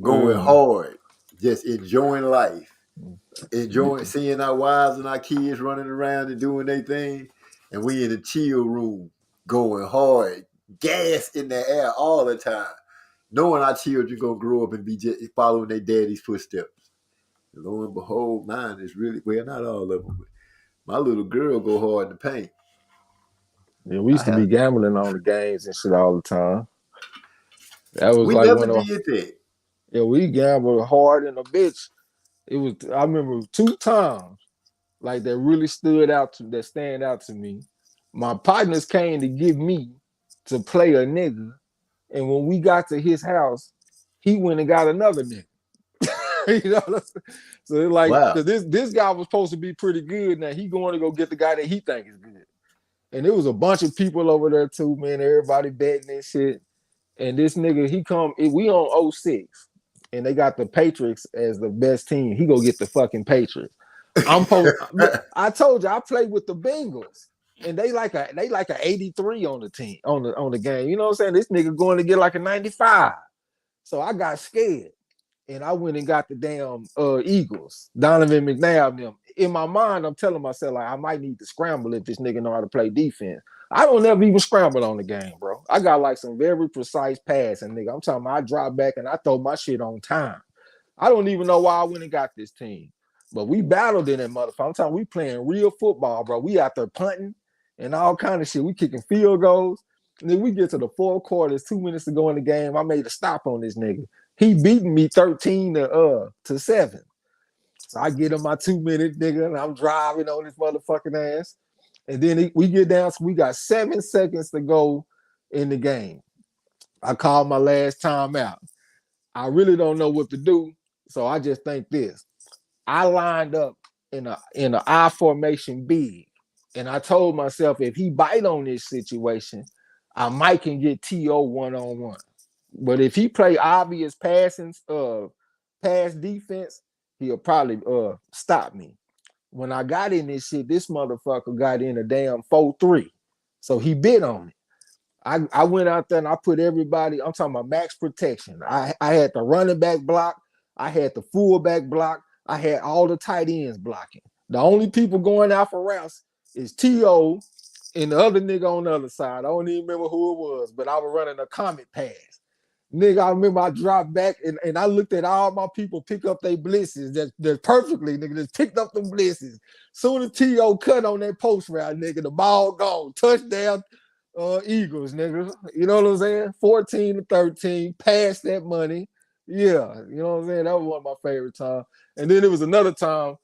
Going hard, just enjoying life, enjoying seeing our wives and our kids running around and doing their thing, and we in the chill room going hard, gas in the air all the time, knowing our children gonna grow up and be just following their daddy's footsteps. And lo and behold, mine is really not all of them, but my little girl go hard in the paint. Yeah, we used to be gambling on the games and shit all the time. That was we like never one of did that. Yeah, we gambled hard in a bitch. I remember 2 times like that really stand out to me. My partners came to get me to play a nigga, and when we got to his house, he went and got another nigga. You know, so it's like, wow. This guy was supposed to be pretty good. Now he going to go get the guy that he think is good, and there was a bunch of people over there too, man. Everybody betting and shit. And this nigga, we on 06. And they got the Patriots as the best team. He go get the fucking Patriots. I told you I played with the Bengals, and they like a 83 on the team on the game. You know what I'm saying? This nigga going to get like a 95. So I got scared. and I went and got the damn Eagles, Donovan McNabb and them. In my mind, I'm telling myself, like, I might need to scramble if this nigga know how to play defense. I don't ever even scramble on the game, bro. I got like some very precise passing, nigga. I'm talking about I drop back and I throw my shit on time. I don't even know why I went and got this team. But we battled in that motherfucker. I'm talking we playing real football, bro. We out there punting and all kind of shit. We kicking field goals. And then we get to the fourth quarter. It's 2 minutes to go in the game. I made a stop on this nigga. He beating me 13 to 7. So I get him my 2 minute nigga, and I'm driving on his motherfucking ass. And then we get down, so we got 7 seconds to go in the game. I called my last timeout. I really don't know what to do, so I just think this. I lined up in a I formation big, and I told myself if he bite on this situation, I might can get T.O. one-on-one. But if he play obvious pass defense, he'll probably stop me. When I got in this shit, this motherfucker got in a damn 4-3. So he bit on it. I went out there and I put everybody, I'm talking about max protection. I had the running back block, I had the fullback block, I had all the tight ends blocking. The only people going out for routes is T.O. and the other nigga on the other side. I don't even remember who it was, but I was running a comet pass. Nigga, I remember I dropped back and I looked at all my people pick up their blitzes. They're perfectly, nigga, just picked up them blitzes. Soon as T.O. cut on that post route, nigga, the ball gone. Touchdown, Eagles, nigga. You know what I'm saying? 14-13, pass that money. Yeah, you know what I'm saying? That was one of my favorite times. And then there was another time,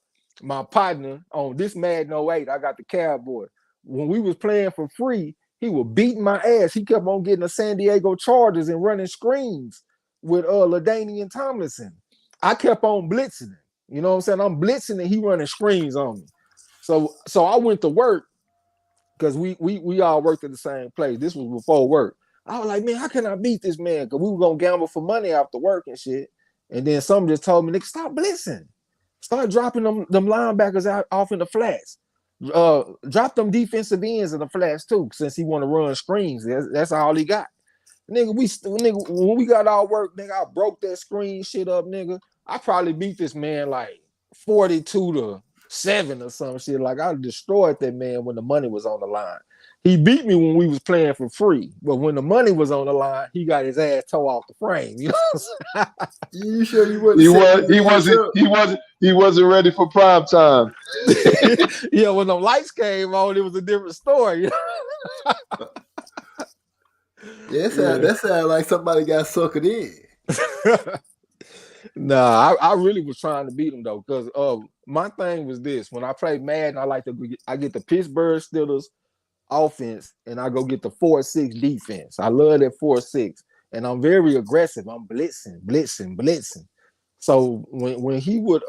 my partner on this Madden 08, I got the Cowboy. When we was playing for free, he was beating my ass. He kept on getting the San Diego Chargers and running screens with LaDainian Tomlinson. I kept on blitzing him. You know what I'm saying? I'm blitzing and he running screens on me. So I went to work because we all worked at the same place. This was before work. I was like, man, how can I beat this man? Because we were going to gamble for money after work and shit. And then someone just told me, nigga, stop blitzing. Start dropping them linebackers out off in the flats. Drop them defensive ends in the flats too, since he want to run screens. That's all he got. Nigga, when we got our work, nigga, I broke that screen shit up, nigga. I probably beat this man like 42-7 or some shit. Like I destroyed that man when the money was on the line. He beat me when we was playing for free, but when the money was on the line, he got his ass tore off the frame. You know what I'm saying? You sure you wasn't? He wasn't ready for prime time. Yeah, when the lights came on, it was a different story. Yeah, that sounded like somebody got suckered in. Nah, I really was trying to beat him though, because my thing was this: when I play Madden, I get the Pittsburgh Steelers offense and I go get the 4-6 defense. I love that 4-6, and I'm very aggressive. I'm blitzing. So when he would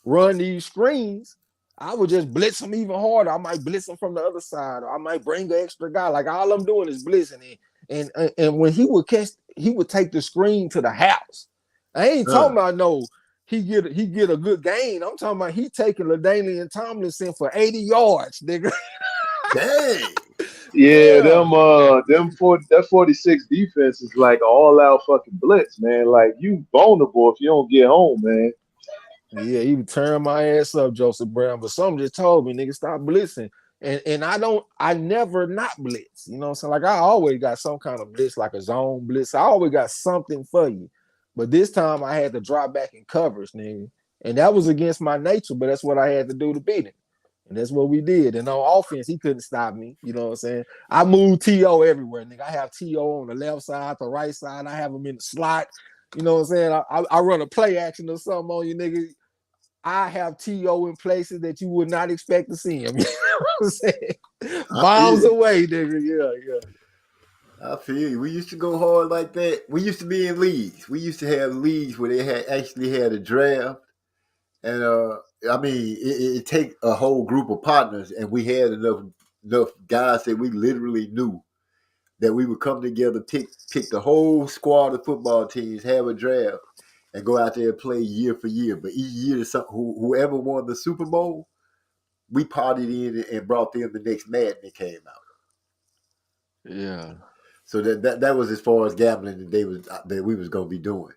run these screens, I would just blitz him even harder. I might blitz him from the other side, or I might bring an extra guy. Like all I'm doing is blitzing. And when he would catch, he would take the screen to the house. I ain't talking about no he get a good gain. I'm talking about he taking LaDainian Tomlinson for 80 yards, nigga. Dang. Yeah, that 46 defense is like all out fucking blitz, man. Like you vulnerable if you don't get home, man. Yeah, he would turn my ass up, Joseph Brown. But something just told me, nigga, stop blitzing. And I never not blitz. You know what I'm saying? Like I always got some kind of blitz, like a zone blitz. I always got something for you. But this time I had to drop back in coverage, nigga. And that was against my nature, but that's what I had to do to beat him. And that's what we did. And on offense, he couldn't stop me. You know what I'm saying? I moved T.O. everywhere, nigga. I have T.O. on the left side, the right side. I have him in the slot. You know what I'm saying? I run a play action or something on you, nigga. I have T.O. in places that you would not expect to see him. You know what I'm saying? Miles away, nigga. Yeah. I feel you. We used to go hard like that. We used to be in leagues. We used to have leagues where they actually had a draft. And I mean, it take a whole group of partners, and we had enough guys that we literally knew that we would come together, pick the whole squad of football teams, have a draft, and go out there and play year for year. But each year, whoever won the Super Bowl, we partied in and brought them the next Madden that came out. Yeah. So that was as far as gambling that we was gonna be doing.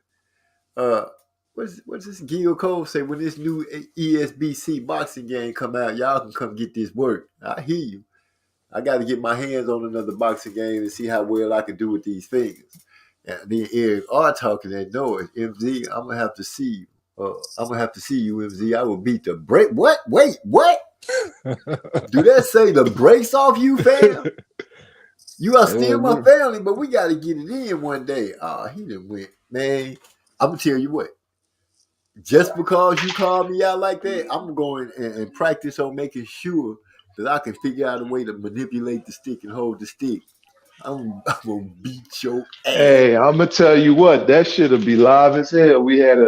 what's this Gil Cole say when this new ESBC boxing game come out? Y'all can come get this work. I hear you. I got to get my hands on another boxing game and see how well I can do with these fingers. And then Eric R talking that noise. MZ, I'm gonna have to see you. I'm gonna have to see you, MZ. I will beat the break. What? Wait, what? Do that say the brakes off you, fam? You are still my family, but we got to get it in one day. Oh, he done went. Man, I'm going to tell you what. Just because you called me out like that, I'm going and practice on making sure that I can figure out a way to manipulate the stick and hold the stick. I'm going to beat your ass. Hey, I'm going to tell you what. That shit'll be live as hell. We had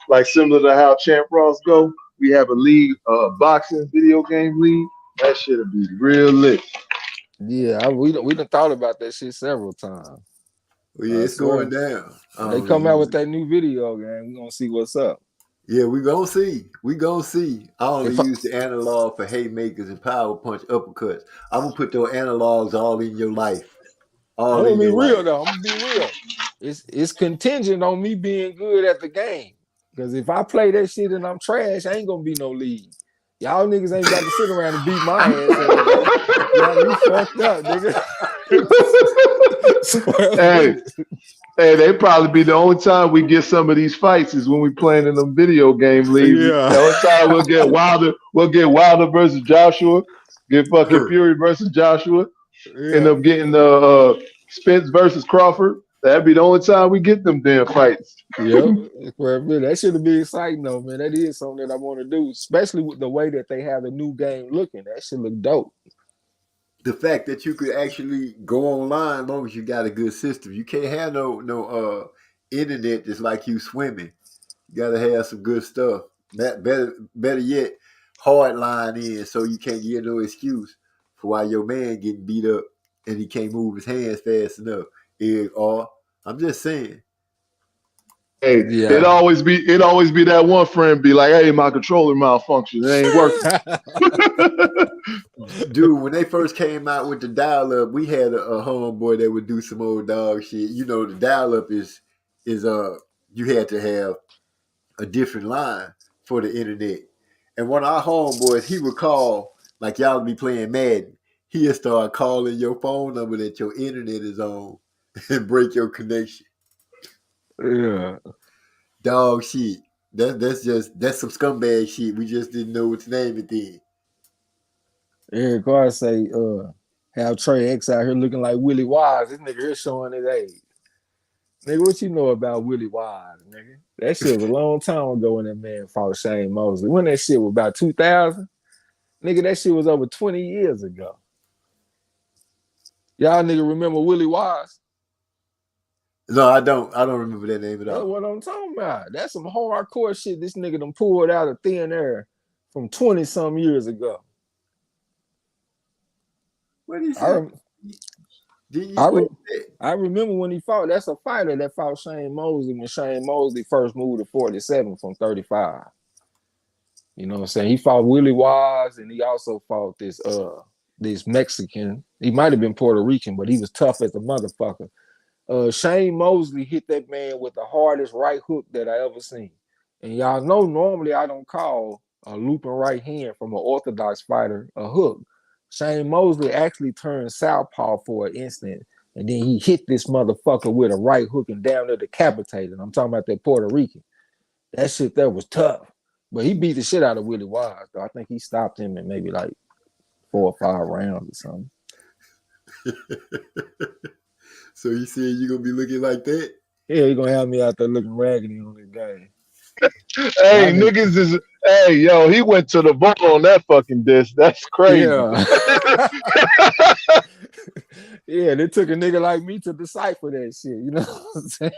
like similar to how Champ Ross go. We have a league, boxing video game league. That shit'll be real lit. Yeah, we done thought about that shit several times. Well, yeah, it's going down. They come out with that new video game. We're gonna see what's up. Yeah, we gonna see. I only use the analog for haymakers and power punch uppercuts. I'm gonna put those analogs all in your life. I'm gonna be real though. I'm gonna be real. It's contingent on me being good at the game. Because if I play that shit and I'm trash, I ain't gonna be no league. Y'all niggas ain't got to sit around and beat my ass. Y'all be fucked up, nigga. Hey, they probably be the only time we get some of these fights is when we playing in them video game leagues. Yeah. The only time we'll get Wilder versus Joshua, get fucking Fury versus Joshua, end up getting Spence versus Crawford. That'd be the only time we get them damn fights. Yeah, that should be exciting though, man. That is something that I want to do, especially with the way that they have the new game looking. That should look dope. The fact that you could actually go online as long as you got a good system. You can't have no internet just like you swimming. You gotta have some good stuff. That better yet, hard line in so you can't get no excuse for why your man getting beat up and he can't move his hands fast enough. I'm just saying. Hey, it always be that one friend be like, hey, my controller malfunction. It ain't working. Dude, when they first came out with the dial-up, we had a homeboy that would do some old dog shit. You know, the dial-up is you had to have a different line for the internet. And one of our homeboys, he would call, like y'all be playing Madden. He'd start calling your phone number that your internet is on and break your connection. Yeah. Dog shit. That's some scumbag shit. We just didn't know what to name it then. Eric Carr say, have Trey X out here looking like Willie Wise. This nigga here showing his age. Nigga, what you know about Willie Wise, nigga? That shit was a long time ago when that man fought Shane Mosley. When that shit was about 2000, nigga, that shit was over 20 years ago. Y'all nigga remember Willie Wise? No, I don't remember that name at all. That's what I'm talking about. That's some hardcore shit this nigga done pulled out of thin air from 20-some years ago. What did he say? I remember when he fought. That's a fighter that fought Shane Mosley when Shane Mosley first moved to 47 from 35. You know what I'm saying? He fought Willie Wise, and he also fought this Mexican. He might have been Puerto Rican, but he was tough as a motherfucker. Shane Mosley hit that man with the hardest right hook that I ever seen. And y'all know normally I don't call a looping right hand from an orthodox fighter a hook. Shane Mosley actually turned southpaw for an instant, and then he hit this motherfucker with a right hook and down there decapitated. I'm talking about that Puerto Rican. That shit there was tough. But he beat the shit out of Willie Wise, though. I think he stopped him in maybe like 4 or 5 rounds or something. So you said you're going to be looking like that? Yeah, you're going to have me out there looking raggedy on this game. Hey, niggas is... Hey, yo, he went to the vault on that fucking disc. That's crazy. Yeah. Yeah, they took a nigga like me to decipher that shit. You know what I'm saying?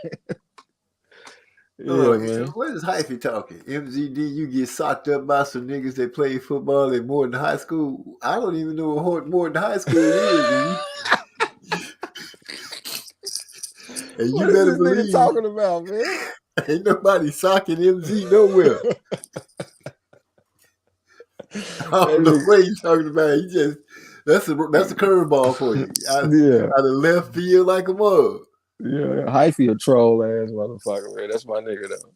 Yeah, man. What is Hyphy talking? MZD, you get socked up by some niggas that play football in Morton High School? I don't even know what Morton High School is. And what is this nigga talking about, man? Ain't nobody socking MZ nowhere. I don't know what he's talking about. That's a curveball for you. Out of left field like a mug. Yeah, Hyphy a troll ass motherfucker, man. That's my nigga though.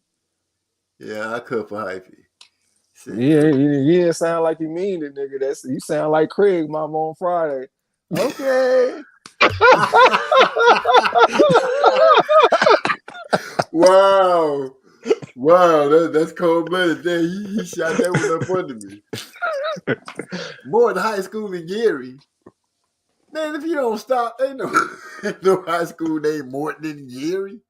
Yeah, I cut for Hyphy. Yeah, you didn't sound like you mean it, nigga. You sound like Craig Mama on Friday. Okay. Wow. That's cold blooded. He shot that one up under me. More than high school in Gary. Man, if you don't stop, ain't no high school named Morton and Gary.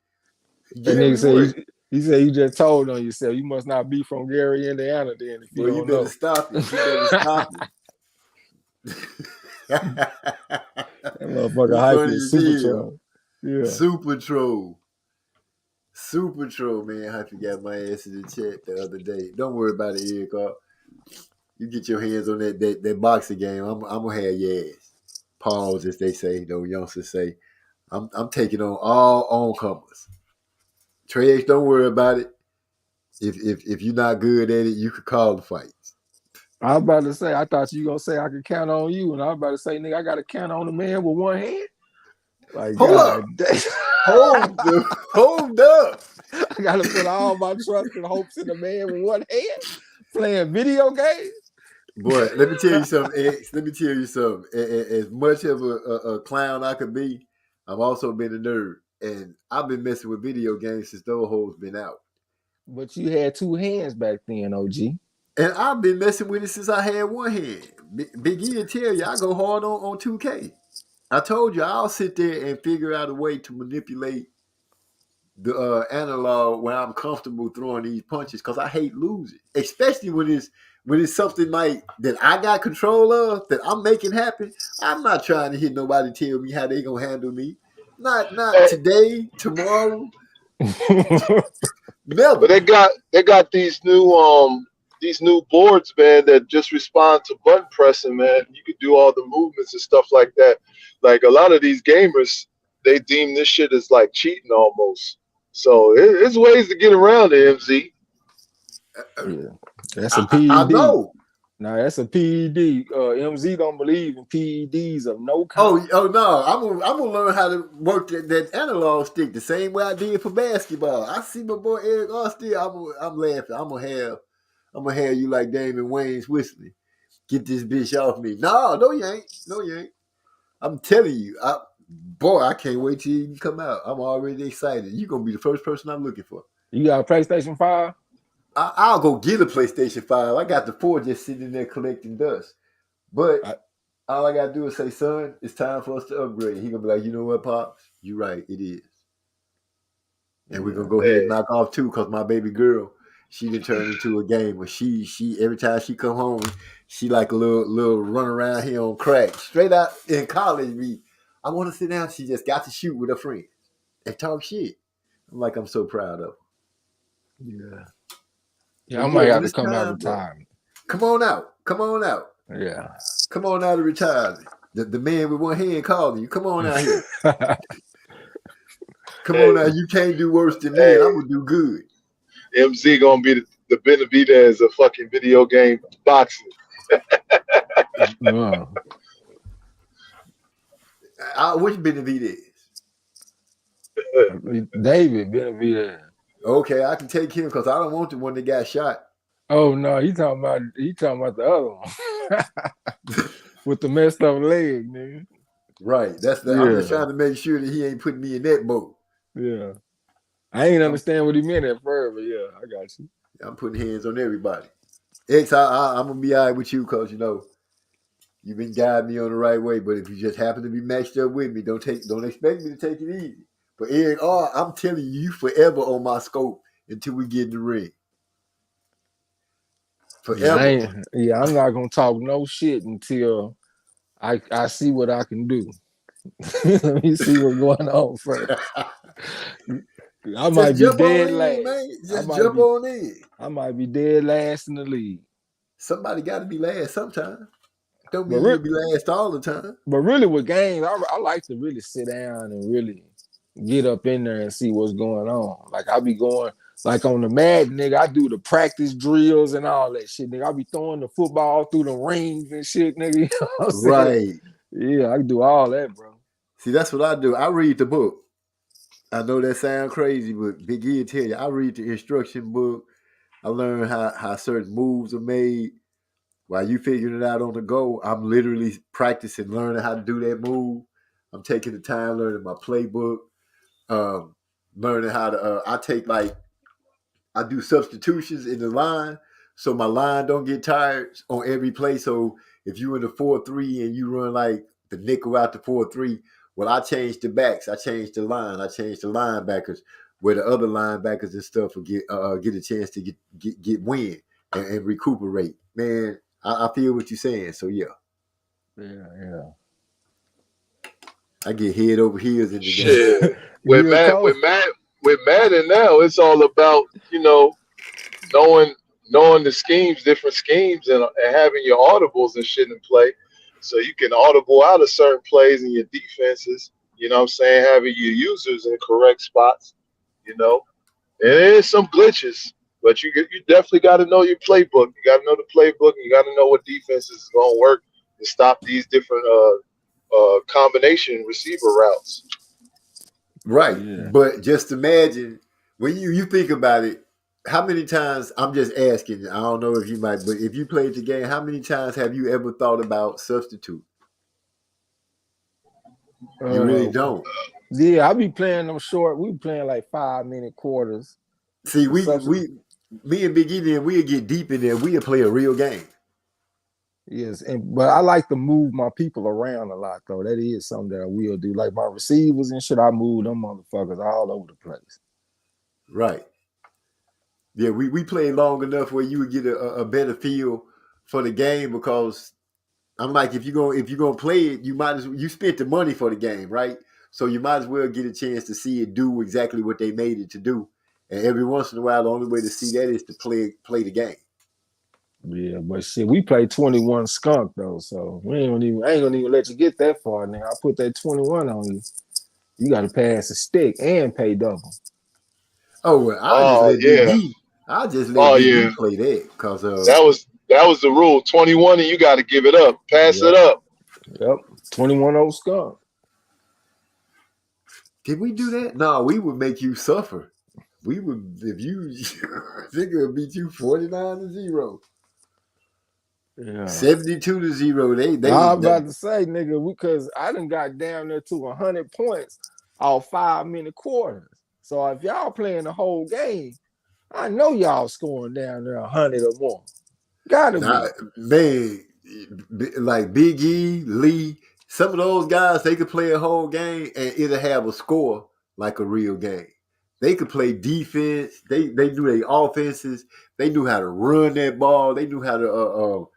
That nigga said he said you just told on yourself. You must not be from Gary, Indiana, then. If you Well, don't you better know. stop it. You better stop it. That motherfucker Hyphy is super troll. Yeah. Super troll, man. Hyphy got my ass in the chat the other day. Don't worry about it, Eric. You get your hands on that boxing game. I'm gonna have your ass. Pause, as they say, those youngsters say. I'm taking on all oncomers. Trey, don't worry about it. If you're not good at it, you could call the fights. I was about to say, I thought you gonna say I could count on you, and I was about to say, nigga, I gotta count on a man with one hand. Like, hold up. Hold up. I gotta put all my trust and hopes in a man with one hand playing video games. Boy, let me tell you something, X. Let me tell you something. As much of a clown I could be, I've also been a nerd. And I've been messing with video games since those hoes been out. But you had two hands back then, OG. And I've been messing with it since I had one hand. Big E will tell you, I go hard on 2K. I told you, I'll sit there and figure out a way to manipulate the analog when I'm comfortable throwing these punches because I hate losing. Especially when it's something like that I got control of, that I'm making happen. I'm not trying to hear nobody tell me how they gonna handle me. Not today, tomorrow. Never. But they got these new boards, man, that just respond to button pressing, man. You could do all the movements and stuff like that. Like a lot of these gamers, they deem this shit as like cheating almost. So there's ways to get around it, MZ. Yeah, that's a PED. I know. No, that's a PED. MZ don't believe in PEDs of no kind. Oh no! I'm gonna learn how to work that analog stick the same way I did for basketball. I see my boy Eric Austin. I'm laughing. I'm gonna have you like Damon Wayans whistling. Get this bitch off me. No, you ain't. No, you ain't. I'm telling you, I can't wait till you come out. I'm already excited. You're gonna be the first person I'm looking for. You got a PlayStation 5? I'll go get a PlayStation 5. I got the 4 just sitting there collecting dust. But all I gotta do is say, son, it's time for us to upgrade. He gonna be like, you know what, Pops? You're right, it is. And we're gonna go ahead and knock off 2 because my baby girl, she done turned into a gamer. She every time she come home, she like a little run around here on crack. Straight out in college, I want to sit down. She just got to shoot with her friends and talk shit. I'm so proud of her. Yeah, I might have to come out of retirement. Come on out. Yeah. Come on out of retirement. The man with one hand calling you. Come on out here. Come on out. You can't do worse than me. I'm going to do good. MZ going to be the Benavidez of fucking video game boxing. Which Benavidez? David Benavidez. Okay, I can take him because I don't want the one that got shot. Oh no, he talking about the other one with the messed up leg, nigga. Right. I'm just trying to make sure that he ain't putting me in that boat. Yeah. I ain't understand what he meant at first, but yeah, I got you. I'm putting hands on everybody. X, I'm gonna be all right with you because you've been guiding me on the right way. But if you just happen to be matched up with me, don't expect me to take it easy. But Eric, I'm telling you forever on my scope until we get in the ring. Forever. Yeah, I'm not gonna talk no shit until I see what I can do. Let me see what's going on first. I might be dead last. Just jump on in. I might be dead last in the league. Somebody got to be last sometime. Don't mean you'll be last all the time. But really with games, I like to really sit down and really get up in there and see what's going on. Like I be going, like on the Madden, nigga, I do the practice drills and all that shit, nigga. I be throwing the football through the rings and shit, nigga. You know what I'm saying? Right. Yeah, I can do all that, bro. See, that's what I do. I read the book. I know that sounds crazy, but Big E tell you, I read the instruction book. I learn how certain moves are made. While you figuring it out on the go, I'm literally practicing, learning how to do that move. I'm taking the time learning my playbook, learning how to. I do substitutions in the line, so my line don't get tired on every play. So if you in the 4-3 and you run like the nickel out the 4-3, well, I change the backs, I change the line, I change the linebackers, where the other linebackers and stuff will get a chance to get win and recuperate. Man, I feel what you're saying. So yeah, I get head over heels in the Shit. game. With Madden now, it's all about, knowing the schemes, different schemes, and having your audibles and shit in play, so you can audible out of certain plays in your defenses. You know what I'm saying? Having your users in correct spots. And there's some glitches, but you definitely got to know your playbook. You got to know the playbook, and you got to know what defenses is going to work to stop these different combination receiver routes. Right. Yeah. But just imagine when you think about it, how many times, I'm just asking, I don't know if you might, but if you played the game, how many times have you ever thought about substitute? You really don't. Yeah, I be playing them short. We playing like 5-minute quarters. See, me and Big E, then we'll get deep in there. We'll play a real game. Yes, but I like to move my people around a lot, though. That is something that I will do. Like my receivers and shit, I move them motherfuckers all over the place. Right. Yeah, we played long enough where you would get a better feel for the game, because I'm like, if you're gonna play it, you spent the money for the game, right? So you might as well get a chance to see it do exactly what they made it to do. And every once in a while, the only way to see that is to play the game. Yeah, but shit, we play 21 skunk though, so I ain't gonna even let you get that far. Now I put that 21 on you. You got to pass a stick and pay double. Oh well, I'll just let Big E play that, because that was the rule. 21 and you got to give it up, pass it up. Yep, 21-0 skunk. Did we do that? No, we would make you suffer. We would, if you think it would beat you 49-0. Yeah. 72-0. I'm about to say, nigga, because I done got down there to 100 points off 5-minute quarters. So if y'all playing the whole game, I know y'all scoring down there 100 or more. Gotta be. Man, like Big E, Lee, some of those guys, they could play a whole game and it'll have a score like a real game. They could play defense. They knew their offenses. They knew how to run that ball. They knew how to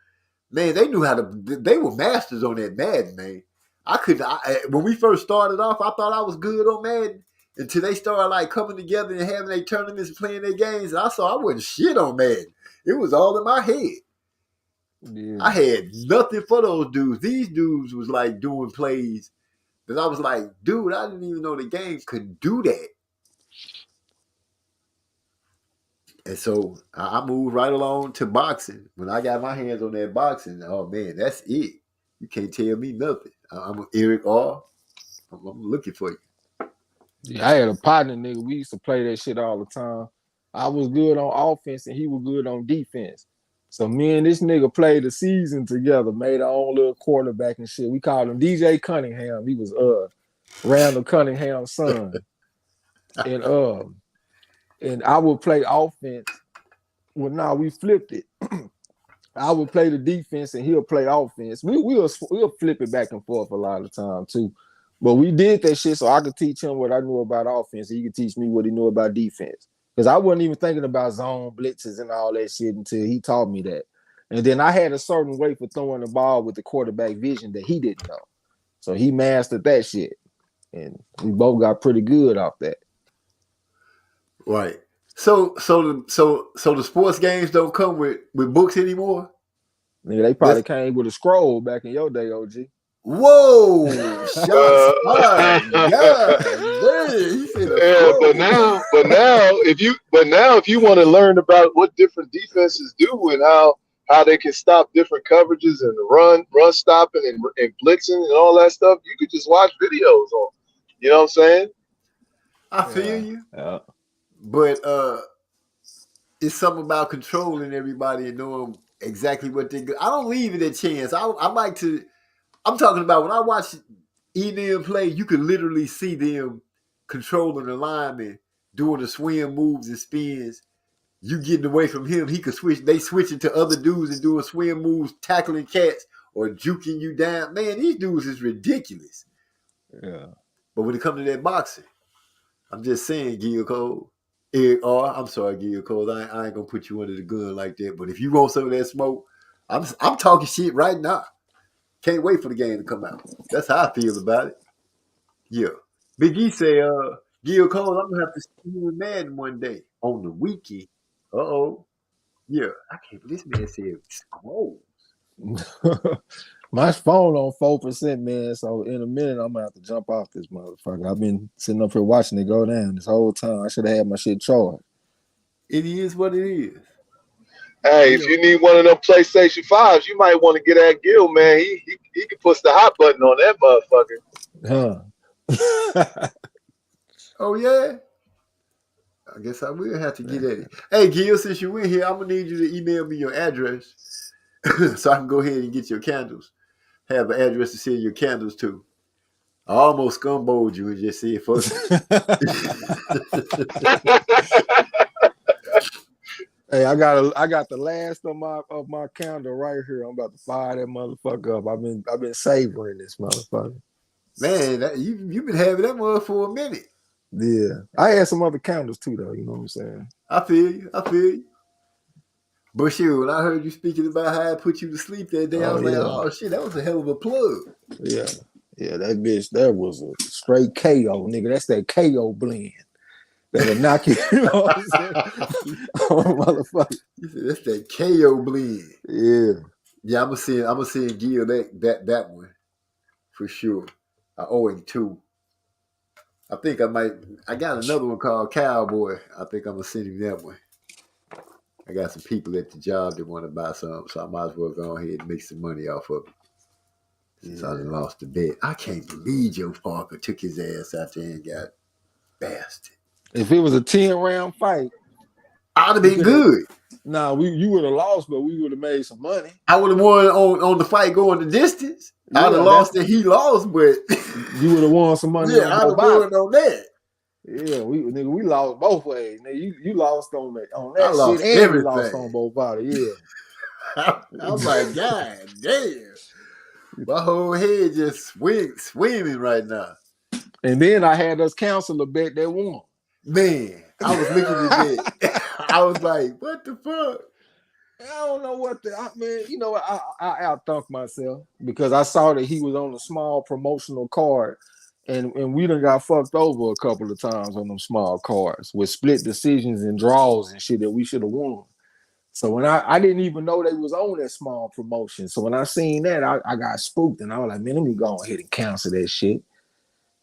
they were masters on that Madden, man. When we first started off, I thought I was good on Madden until they started like coming together and having their tournaments and playing their games. And I saw I wasn't shit on Madden. It was all in my head. Yeah. I had nothing for those dudes. These dudes was like doing plays that I was like, dude, I didn't even know the game could do that. And so I moved right along to boxing. When I got my hands on that boxing, oh man, that's it. You can't tell me nothing. I'm Eric R. I'm looking for you. Yeah, I had a partner, nigga. We used to play that shit all the time. I was good on offense and he was good on defense. So me and this nigga played the season together, made our own little quarterback and shit. We called him DJ Cunningham. He was Randall Cunningham's son. And I would play offense. Well, no, we flipped it. I would play the defense and he'll play offense. We'll flip it back and forth a lot of the time too. But we did that shit so I could teach him what I knew about offense. He could teach me what he knew about defense. Because I wasn't even thinking about zone blitzes and all that shit until he taught me that. And then I had a certain way for throwing the ball with the quarterback vision that he didn't know. So he mastered that shit. And we both got pretty good off that. Right. So the sports games don't come with books anymore? Nigga, they probably came with a scroll back in your day, OG. Whoa! Shots fired. God damn. But now if you want to learn about what different defenses do and how they can stop different coverages and run stopping and blitzing and all that stuff, you could just watch videos on. You know what I'm saying? I feel you. Yeah. But it's something about controlling everybody and knowing exactly what they go. I don't leave it at chance. I like to. I'm talking about when I watch Eminem play, you can literally see them controlling the lineman, doing the swim moves and spins. You getting away from him, he could switch. They switching to other dudes and doing swim moves, tackling cats or juking you down. Man, these dudes is ridiculous. Yeah. But when it comes to that boxing, I'm just saying, Gil Cole. I'm sorry, Gil Cole. I ain't gonna put you under the gun like that. But if you want some of that smoke, I'm talking shit right now. Can't wait for the game to come out. That's how I feel about it. Yeah. Big E say, Gil Cole, I'm gonna have to see you in Madden one day on the weekend. Yeah. I can't believe this man said scrolls. My phone on 4%, man. So in a minute, I'm gonna have to jump off this motherfucker. I've been sitting up here watching it go down this whole time. I should have had my shit charged. It is what it is. Hey, if you need one of them PlayStation 5s, you might want to get at Gil, man. He can push the hot button on that motherfucker. Huh. Oh, yeah? I guess I will have to get at it. Hey, Gil, since you in here, I'm going to need you to email me your address so I can go ahead and get your candles. Have an address to send your candles to. I almost scumbowed you and just said, fuck it. Hey, I got the last of my candle right here. I'm about to fire that motherfucker up. I've been savoring this motherfucker. Man, you've been having that mother for a minute. Yeah. I had some other candles too, though. You know what I'm saying? I feel you. But shit, when I heard you speaking about how I put you to sleep that day, I was like, oh shit, that was a hell of a plug. Yeah. Yeah, that bitch, that was a straight KO, nigga. That's that KO blend. That'll knock you, you know what I'm saying? Oh, motherfucker. You said that's that KO blend. Yeah. Yeah, I'm gonna send Gil that one for sure. I owe him 2. I think I got another one called Cowboy. I think I'm gonna send him that one. I got some people at the job that want to buy some, so I might as well go ahead and make some money off of it. Since I lost the bet. I can't believe Joe Parker took his ass out there and got bastard. If it was a 10-round fight, I'd have been good. Nah, you would have lost, but we would have made some money. I would have won on the fight going the distance. I'd have lost and he lost, but you would have won some money. Yeah, I'd have won on that. Yeah, we lost both ways. Nigga, you lost on that I lost shit, everything. And you lost on both bodies. Yeah. I'm like, God damn. My whole head just swimming right now. And then I had us cancel a bet that won. Man, I was looking at that. I was like, what the fuck? I don't know what you know what? I outthunk myself because I saw that he was on a small promotional card and we done got fucked over a couple of times on them small cards with split decisions and draws and shit that we should have won. So when I didn't even know they was on that small promotion. So when I seen that, I got spooked and I was like, man, let me go ahead and cancel that shit.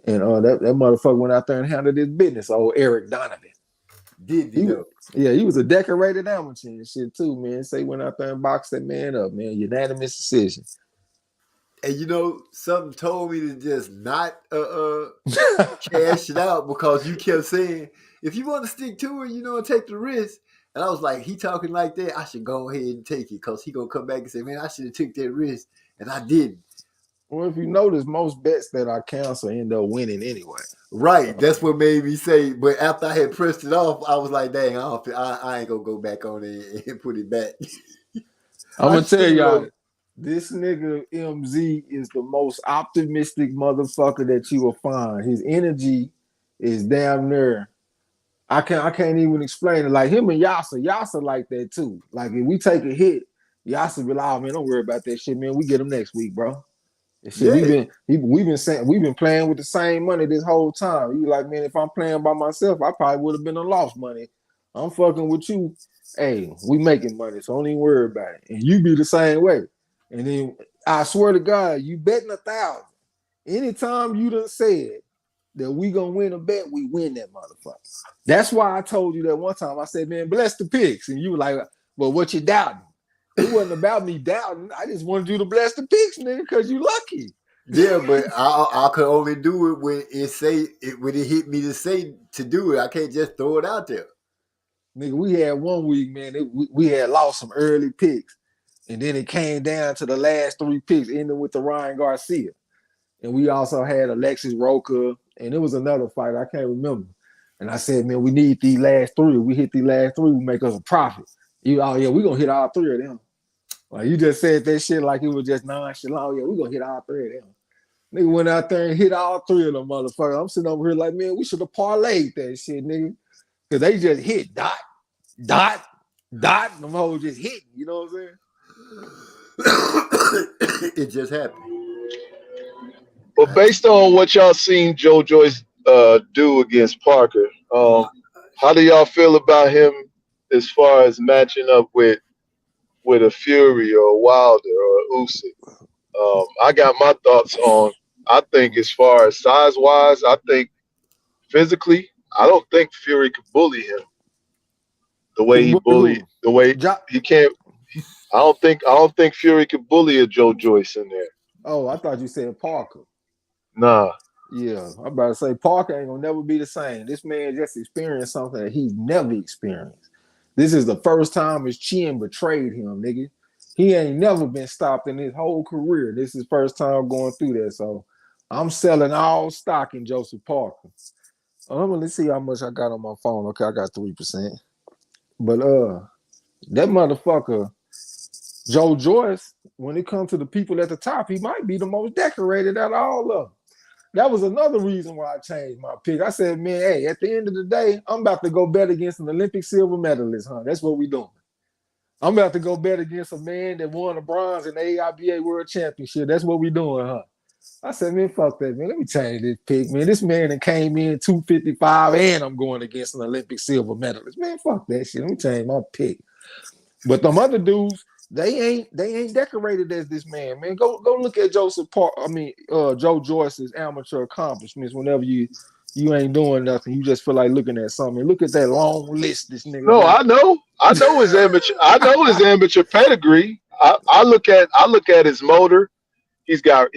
And that motherfucker went out there and handled his business, old Eric Donovan. Did he know? Yeah, he was a decorated amateur and shit too, man. So he went out there and boxed that man up, man. Unanimous decision. And you know, something told me to just not cash it out because you kept saying, if you want to stick to it, and take the risk. And I was like, he talking like that, I should go ahead and take it because he going to come back and say, man, I should have took that risk. And I didn't. Well, if you notice, most bets that I cancel end up winning anyway. Right. That's what made me say. But after I had pressed it off, I was like, dang, I ain't going to go back on it and put it back. I'm going to tell y'all, this nigga MZ is the most optimistic motherfucker that you will find. His energy is damn near. I can't even explain it. Like him and Yasa like that too. Like if we take a hit, Yasa be like, oh, man, don't worry about that shit, man. We get him next week, bro. And shit, we've been playing with the same money this whole time. You like, man, if I'm playing by myself, I probably would have been a lost money. I'm fucking with you. Hey, we making money, so don't even worry about it. And you be the same way. And then I swear to God, you betting 1,000. Anytime you done said that we gonna win a bet, we win that motherfucker. That's why I told you that one time. I said, man, bless the picks. And you were like, well, what you doubting? It wasn't about me doubting. I just wanted you to bless the picks, nigga, because you lucky. Yeah, but I could only do it when when it hit me to say to do it. I can't just throw it out there. Nigga, we had 1 week, man. We had lost some early picks, and then it came down to the last 3 picks, ending with the Ryan Garcia, and we also had Alexis Roca, and it was another fight I can't remember. And I said, man, we need these last 3. If we hit these last 3, we make us a profit. Oh yeah, we gonna hit all 3 of them. Like you just said that shit like it was just nonchalant. Oh yeah, we gonna hit all 3 of them. Nigga went out there and hit all 3 of them motherfuckers. I'm sitting over here like, man, we should have parlayed that shit, nigga. Cause they just hit dot, them hoes just hitting, you know what I'm saying? It just happened. But based on what y'all seen Joe Joyce do against Parker, how do y'all feel about him as far as matching up with a Fury or a Wilder or Usyk? I got my thoughts on. I think as far as size wise, I think physically, I don't think Fury could bully him the way he bullied. The way he can't. I don't think Fury could bully a Joe Joyce in there. Oh, I thought you said Parker. Nah. Yeah, I'm about to say Parker ain't gonna never be the same. This man just experienced something that he's never experienced. This is the first time his chin betrayed him, nigga. He ain't never been stopped in his whole career. This is first time going through that. So I'm selling all stock in Joseph Parker. Let's see how much I got on my phone. Okay, I got 3%. But that motherfucker, Joe Joyce, when it comes to the people at the top, he might be the most decorated out of all of them. That was another reason why I changed my pick. I said, man, hey, at the end of the day, I'm about to go bet against an Olympic silver medalist, huh? That's what we doing. I'm about to go bet against a man that won a bronze in the AIBA World Championship. That's what we doing, huh? I said, man, fuck that, man. Let me change this pick, man. This man that came in 255 and I'm going against an Olympic silver medalist. Man, fuck that shit. Let me change my pick. But them other dudes, they ain't decorated as this man, man. Go look at Joe Joyce's amateur accomplishments whenever you ain't doing nothing. You just feel like looking at something. Look at that long list this nigga. No, I know his amateur. I know his amateur pedigree. I look at his motor. He's got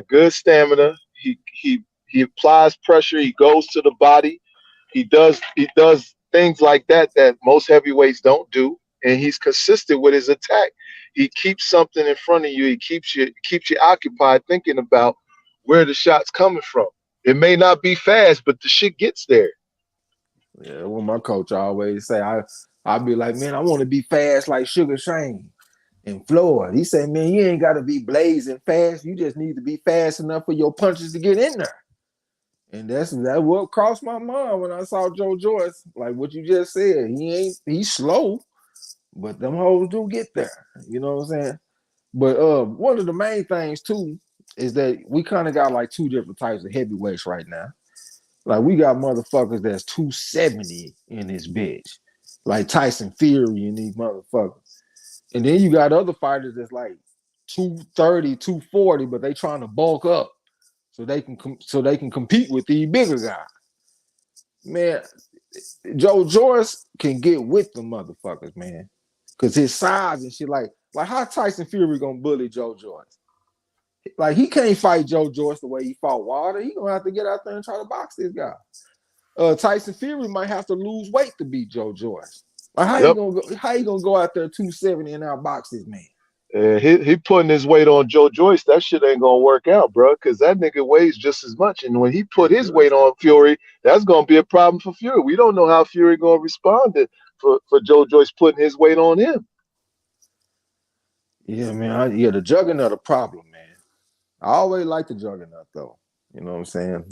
good stamina. He applies pressure. He goes to the body. He does things like that most heavyweights don't do. And he's consistent with his attack. He keeps something in front of you. He keeps you occupied thinking about where the shot's coming from. It may not be fast, but the shit gets there. Yeah, well, my coach always say, I'll be like, man, I want to be fast like Sugar Shane in Florida. He said, man, you ain't got to be blazing fast. You just need to be fast enough for your punches to get in there. And that's what crossed my mind when I saw Joe Joyce. Like what you just said, he's slow. But them hoes do get there. You know what I'm saying? But one of the main things, too, is that we kind of got like 2 different types of heavyweights right now. Like, we got motherfuckers that's 270 in this bitch. Like Tyson Fury and these motherfuckers. And then you got other fighters that's like 230, 240, but they trying to bulk up so they can compete with these bigger guys. Man, Joe Joyce can get with the motherfuckers, man. Cause his size and shit, like how Tyson Fury gonna bully Joe Joyce? Like he can't fight Joe Joyce the way he fought Wilder. He gonna have to get out there and try to box this guy. Tyson Fury might have to lose weight to beat Joe Joyce. Like how you gonna go out there 270 and outbox this man? He putting his weight on Joe Joyce. That shit ain't gonna work out, bro. Because that nigga weighs just as much, and when he put his weight on Fury, that's gonna be a problem for Fury. We don't know how Fury gonna respond for Joe Joyce putting his weight on him. Yeah, man. The Juggernaut a problem, man. I always liked the Juggernaut, though. You know what I'm saying?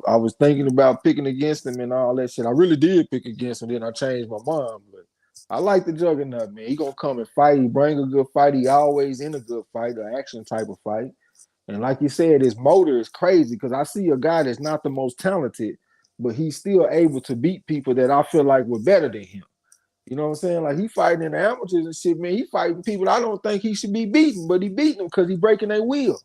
I was thinking about picking against him and all that shit. I really did pick against him, then I changed my mind. But I like the Juggernaut, man. He gonna come and fight. He bring a good fight. He always in a good fight, an action type of fight. And like you said, his motor is crazy because I see a guy that's not the most talented, but he's still able to beat people that I feel like were better than him. You know what I'm saying? Like he fighting in the amateurs and shit, man. He fighting people I don't think he should be beating, but he beating them because he breaking their wheel.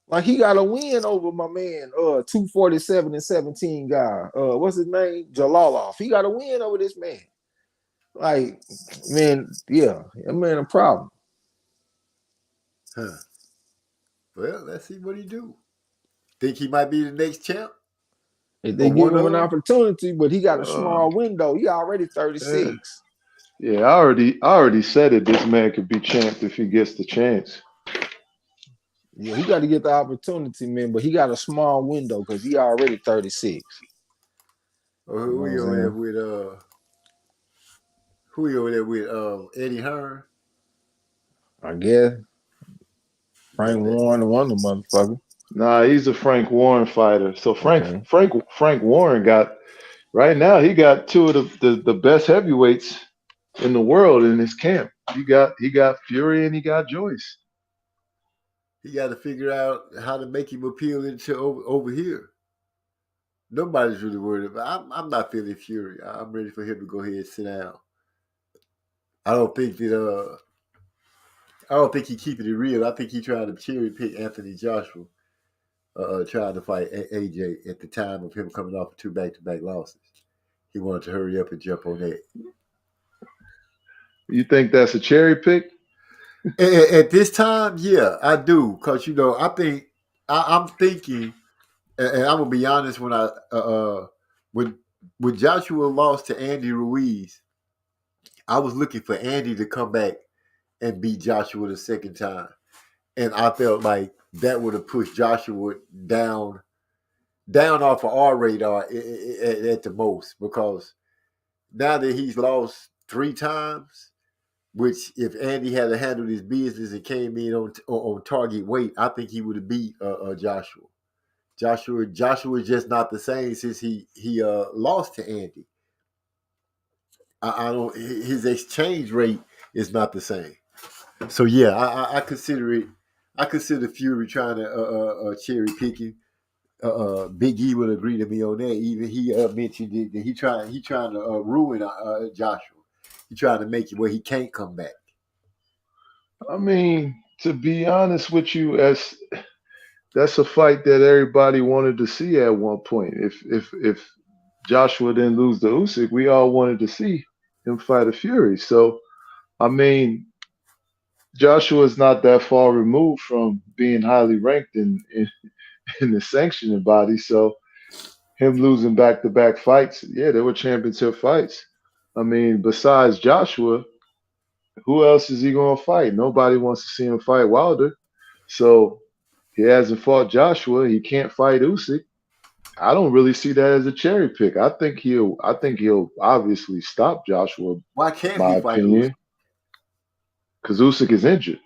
Like he got a win over my man, 247 and 17 guy. What's his name? Jalalov. He got a win over this man. Like, man, yeah, that man a problem. Huh. Well, let's see what he do. Think he might be the next champ? If they Or give one him of an them? opportunity, but he got a small window. He already 36. Yeah, I already said it. This man could be champ if he gets the chance. Yeah, he got to get the opportunity, man. But he got a small window because he already 36. Or who we over there with? Who we over there with? Eddie Hearn. I guess Frank Warren, one of the motherfuckers. Nah, he's a Frank Warren fighter. So Frank Warren got right now. He got two of the best heavyweights in the world in his camp. He got Fury and he got Joyce. He got to figure out how to make him appeal into over here. Nobody's really worried about. I'm not feeling Fury. I'm ready for him to go ahead and sit down. I don't think that. I don't think he's keeping it real. I think he's trying to cherry pick Anthony Joshua, trying to fight AJ at the time of him coming off of 2 back-to-back losses. He wanted to hurry up and jump on that. You think that's a cherry pick? At this time, yeah, I do. Because, I think I'm thinking, and I'm going to be honest, when Joshua lost to Andy Ruiz, I was looking for Andy to come back and beat Joshua the second time. And I felt like that would have pushed Joshua down off of our radar at the most. Because now that he's lost 3 times, which if Andy had handled his business and came in on target weight, I think he would have beat Joshua. Joshua is just not the same since he lost to Andy. I don't. His exchange rate is not the same. So yeah, I consider it. I consider Fury trying to cherry picking. Big E will agree to me on that. Even he mentioned it, that he trying to ruin Joshua. He trying to make it where he can't come back. I mean, to be honest with you, that's a fight that everybody wanted to see at one point. If Joshua didn't lose to Usyk, we all wanted to see him fight a Fury. So, I mean, Joshua is not that far removed from being highly ranked in the sanctioning body. So, him losing back-to-back fights, yeah, they were championship fights. I mean, besides Joshua, who else is he going to fight? Nobody wants to see him fight Wilder. So he hasn't fought Joshua. He can't fight Usyk. I don't really see that as a cherry pick. I think he'll obviously stop Joshua. Why can't he fight Usyk? Because Usyk is injured.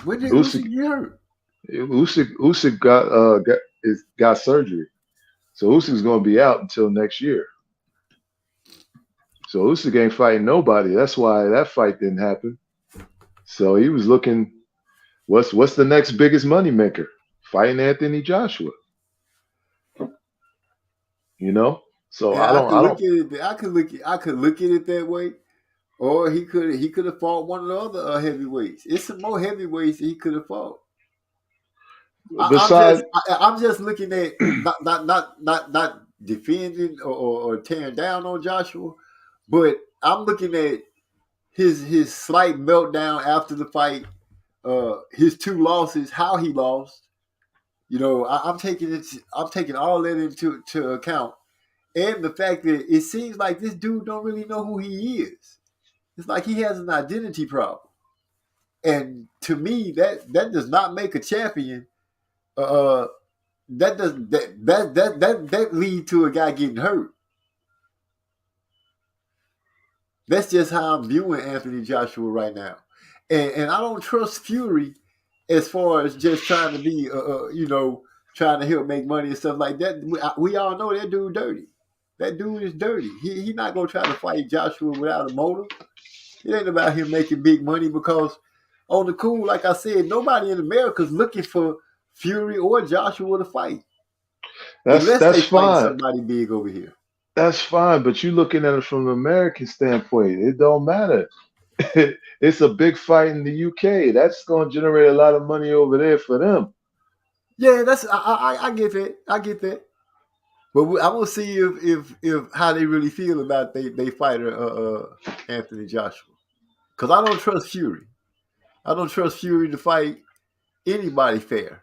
When did Usyk get hurt? Usyk got surgery. So Usyk's going to be out until next year. So Usyk ain't fighting nobody. That's why that fight didn't happen. So he was looking, what's the next biggest moneymaker? Fighting Anthony Joshua. So I could look at it that way, or he could have fought one of the other heavyweights. It's some more heavyweights he could have fought. I'm just looking at not defending or tearing down on Joshua, but I'm looking at his slight meltdown after the fight, his 2 losses, how he lost. I'm taking all that into account, and the fact that it seems like this dude don't really know who he is. It's like he has an identity problem, and to me, that does not make a champion. That lead to a guy getting hurt. That's just how I'm viewing Anthony Joshua right now, and I don't trust Fury as far as just trying to be, trying to help make money and stuff like that. We all know that dude dirty. That dude is dirty. He not gonna try to fight Joshua without a motive. It ain't about him making big money, because on the cool, like I said, nobody in America's looking for Fury or Joshua to fight. That's fine. Somebody big over here. That's fine, but you're looking at it from an American standpoint. It don't matter. It's a big fight in the UK. That's going to generate a lot of money over there for them. Yeah, I get that. I get that. But I will see if how they really feel about they fighter Anthony Joshua, because I don't trust Fury. I don't trust Fury to fight anybody fair.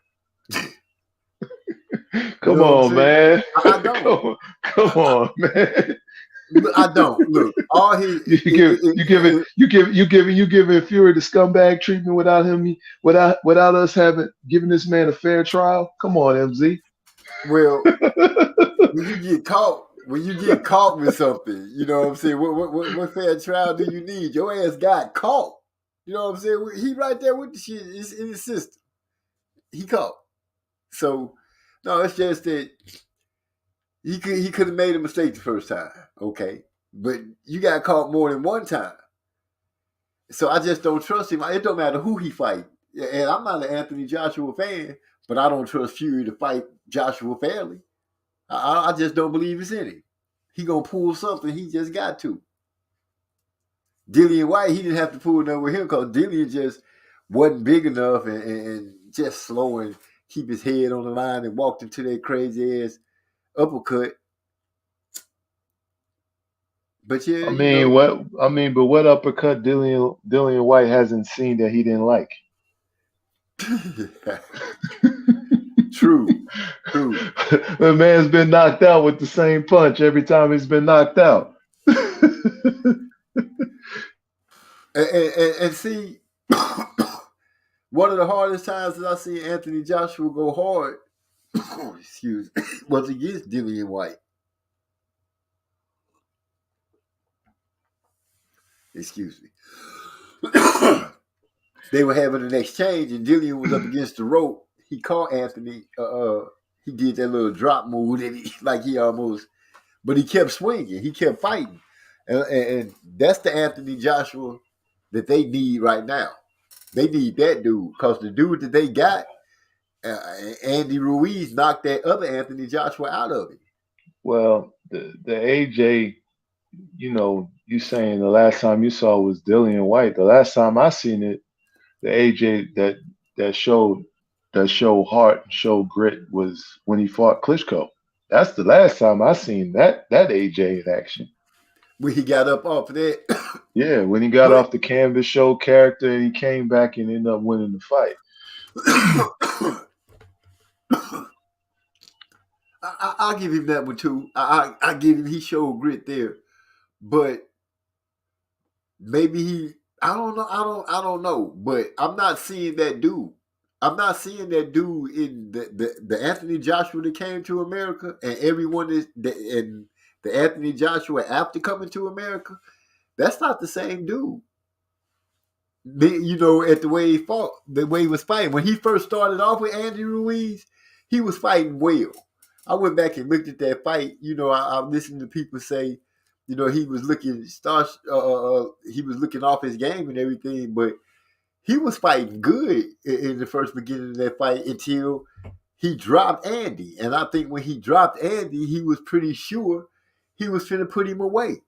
Come on, man. I don't. Come on, man. I don't. Look, all he you giving Fury the scumbag treatment without us giving this man a fair trial. Come on, MZ. Well, when you get caught with something, you know what I'm saying? What fair trial do you need? Your ass got caught. You know what I'm saying? He right there with the shit. It's in his system. He caught. So, no, it's just that he could have made a mistake the first time. Okay. But you got caught more than one time. So I just don't trust him. It don't matter who he fight. And I'm not an Anthony Joshua fan, but I don't trust Fury to fight Joshua fairly. I just don't believe it's in him. He gonna pull something. He just got to. Dillian White, he didn't have to pull it over him because Dillian just wasn't big enough and just slow and keep his head on the line and walked into that crazy ass uppercut. But yeah, but what uppercut Dillian White hasn't seen that he didn't like? True. The man's been knocked out with the same punch every time he's been knocked out. and see, one of the hardest times that I see Anthony Joshua go hard, was against Dillian White. Excuse me. They were having an exchange, and Dillian was up against the rope. He caught Anthony. He did that little drop move, and but he kept swinging. He kept fighting, and that's the Anthony Joshua that they need right now. They need that dude because the dude that they got, Andy Ruiz, knocked that other Anthony Joshua out of him. Well, the AJ, you saying the last time you saw was Dillian White. The last time I seen it, the AJ that showed heart and showed grit was when he fought Klitschko. That's the last time I seen that AJ in action. When he got up off of that. Yeah, when he got off the canvas, showed character, and he came back and ended up winning the fight. I'll give him that one too. I give him, he showed grit there, but maybe I don't know, but I'm not seeing that dude. I'm not seeing that dude in the Anthony Joshua that came to America, and everyone and the Anthony Joshua after coming to America. That's not the same dude. At the way he fought, the way he was fighting. When he first started off with Andy Ruiz, he was fighting well. I went back and looked at that fight. I listened to people say, he was looking he was looking off his game and everything, but he was fighting good in the first beginning of that fight until he dropped Andy. And I think when he dropped Andy, he was pretty sure he was finna put him away.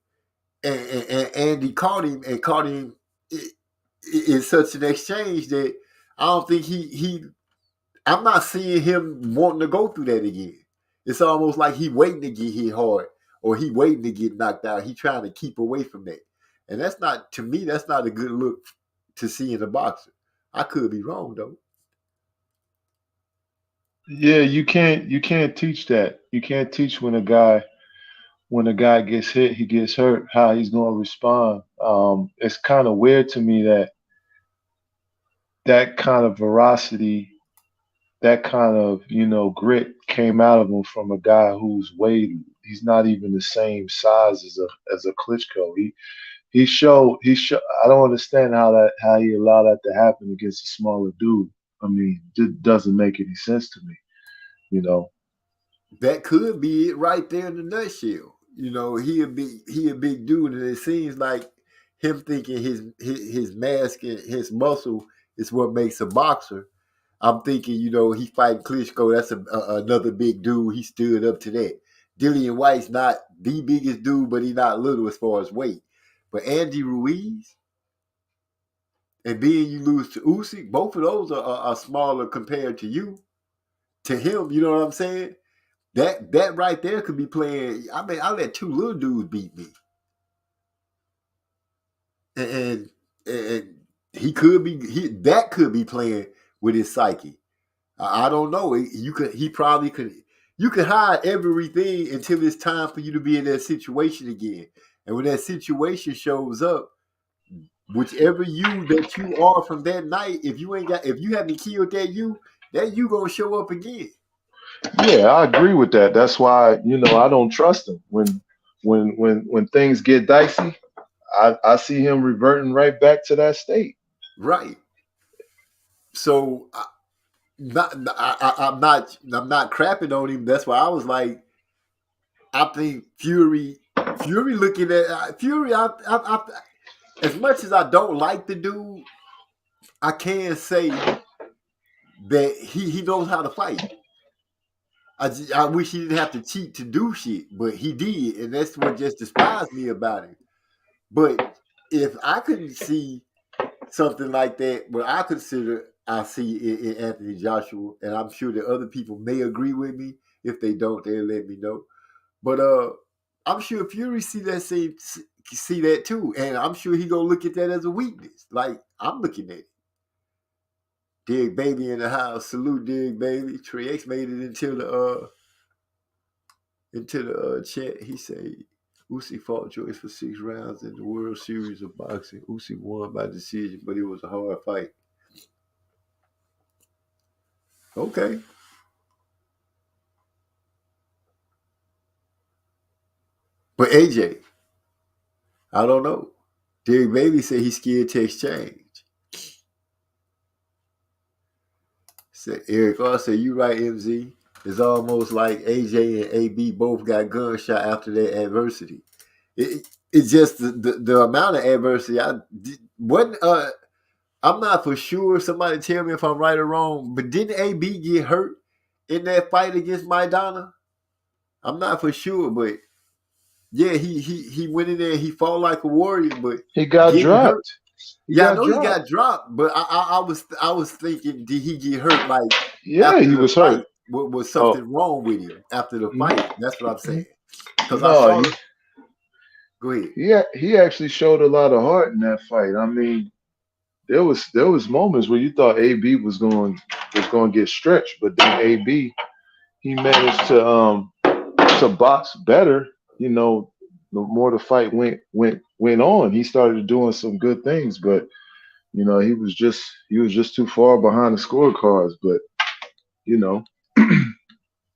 And Andy caught him in such an exchange that I don't think I'm not seeing him wanting to go through that again. It's almost like he waiting to get hit hard or he waiting to get knocked out. He trying to keep away from that. And that's not a good look to see in a boxer. I could be wrong though. Yeah, you can't teach that. You can't teach when a guy gets hit, he gets hurt, how he's going to respond. It's kind of weird to me that kind of veracity, that kind of, grit came out of him from a guy who's he's not even the same size as a Klitschko. He showed, I don't understand how he allowed that to happen against a smaller dude. I mean, it doesn't make any sense to me, That could be it right there in the nutshell. He a big dude, and it seems like him thinking his mask and his muscle is what makes a boxer. I'm thinking, he fighting Klitschko. That's another big dude. He stood up to that. Dillian White's not the biggest dude, but he's not little as far as weight. But Andy Ruiz, and being you lose to Usyk, both of those are smaller compared to you, to him. You know what I'm saying? That right there could be playing. I mean, I let two little dudes beat me, and he could be that could be playing with his psyche. I don't know. He probably could. You can hide everything until it's time for you to be in that situation again. And when that situation shows up, whichever you that you are from that night, if you haven't killed that you gonna show up again. Yeah, I agree with that. That's why, I don't trust him. When things get dicey, I see him reverting right back to that state. Right. So I'm not crapping on him. That's why I was like, I think Fury looking at Fury. As much as I don't like the dude, I can say that he knows how to fight. I wish he didn't have to cheat to do shit, but he did, and that's what just despised me about him. But if I couldn't see something like that, what I see in Anthony Joshua, and I'm sure that other people may agree with me. If they don't, they'll let me know. But I'm sure Fury see that too, and I'm sure he gonna look at that as a weakness. Like I'm looking at it. Dig Baby in the house. Salute Dig Baby. Trey X made it into the chat. He said Usyk fought Joyce for 6 rounds in the World Series of Boxing. Usyk won by decision, but it was a hard fight. Okay. But AJ, I don't know. Dig Baby said he's scared to exchange. Said Eric also, you right, MZ. It's almost like AJ and AB both got gunshot after their adversity. It's just the amount of adversity. I'm not for sure. Somebody tell me if I'm right or wrong. But didn't AB get hurt in that fight against Maidana? I'm not for sure, but yeah, he went in there. He fought like a warrior, but he got dropped. He got dropped, but I was thinking, did he get hurt? Like, yeah, he was hurt. Was something wrong with him after the fight? That's what I'm saying. Because go ahead. Yeah, he actually showed a lot of heart in that fight. I mean, there was moments where you thought AB was going to get stretched, but then AB he managed to box better. The more the fight went on, he started doing some good things, but he was just too far behind the scorecards. But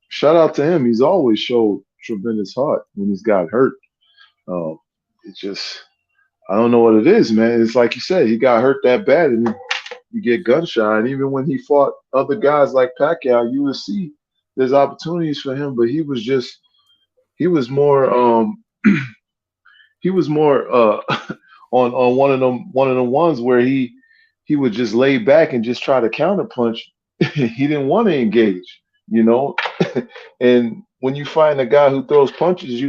shout out to him. He's always showed tremendous heart when he's got hurt. It's just I don't know what it is, man. It's like you said, he got hurt that bad, and you get gunshot. And even when he fought other guys like Pacquiao, you would see there's opportunities for him, but he was more on one of them ones where he would just lay back and just try to counterpunch. He didn't want to engage, and when you find a guy who throws punches,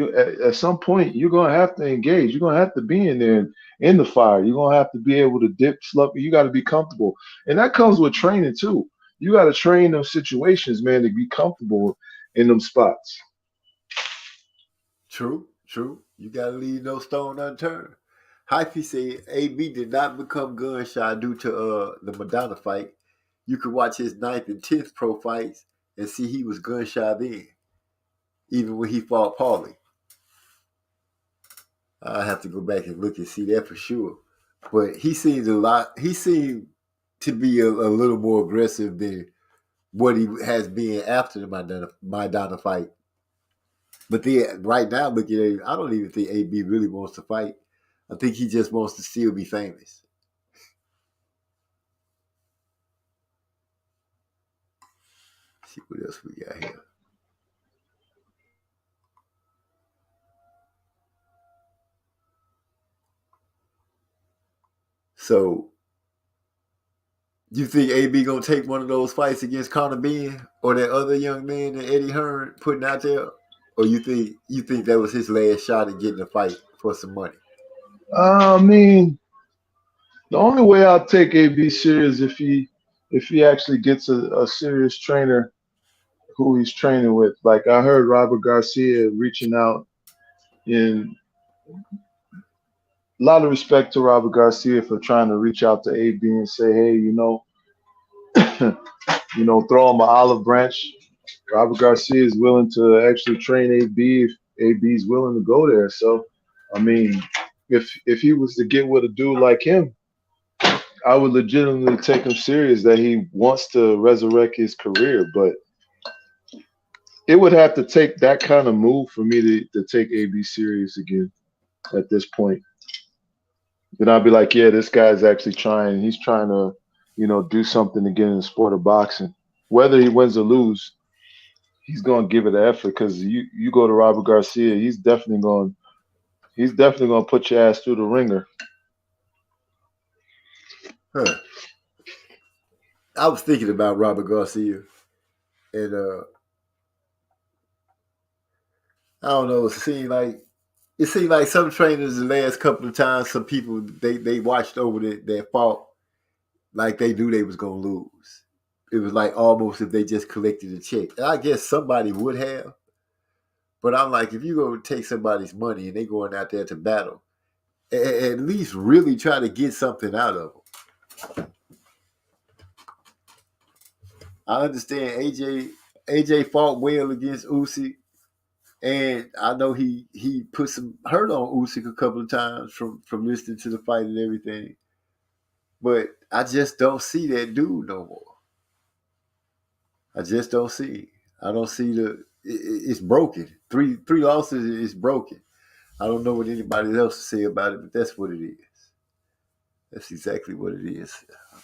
at some point you're gonna have to engage. You're gonna have to be in there in the fire. You're gonna have to be able to dip, slump. You got to be comfortable, and that comes with training too. You got to train those situations, man, to be comfortable in them spots. True. You got to leave no stone unturned. Hyphy said AB did not become gunshot due to the Madonna fight. You could watch his 9th and 10th pro fights and see he was gunshot then, even when he fought Paulie. I have to go back and look and see that for sure. But he seemed to be a little more aggressive than what he has been after the Maidana fight. But then right now, looking at him, I don't even think AB really wants to fight. I think he just wants to still be famous. Let's see what else we got here. So, you think AB gonna take one of those fights against Conor Benn or that other young man that Eddie Hearn putting out there, or you think that was his last shot at getting a fight for some money? I mean, the only way I'll take AB serious if he actually gets a serious trainer who he's training with. Like I heard Robert Garcia reaching out in lot of respect to Robert Garcia for trying to reach out to AB and say, hey, throw him an olive branch. Robert Garcia is willing to actually train AB if AB is willing to go there. So, I mean, if he was to get with a dude like him, I would legitimately take him serious that he wants to resurrect his career. But it would have to take that kind of move for me to take AB serious again at this point. Then I'll be like, yeah, this guy's actually trying. He's trying to, do something again in the sport of boxing. Whether he wins or lose, he's going to give it an effort because you go to Robert Garcia, he's definitely going to put your ass through the ringer. Huh. I was thinking about Robert Garcia, and I don't know. It seemed like some trainers the last couple of times, some people they watched over their fault, like they knew they was gonna lose. It was like almost if they just collected a check. And I guess somebody would have, but I'm like, if you go take somebody's money and they going out there to battle, at least really try to get something out of them. I understand AJ fought well against Usyk, and I know he put some hurt on Usyk a couple of times from listening to the fight and everything. But I just don't see that dude no more. I just don't see. I don't see it's broken. Three losses is broken. I don't know what anybody else to say about it, but that's what it is. That's exactly what it is. Let me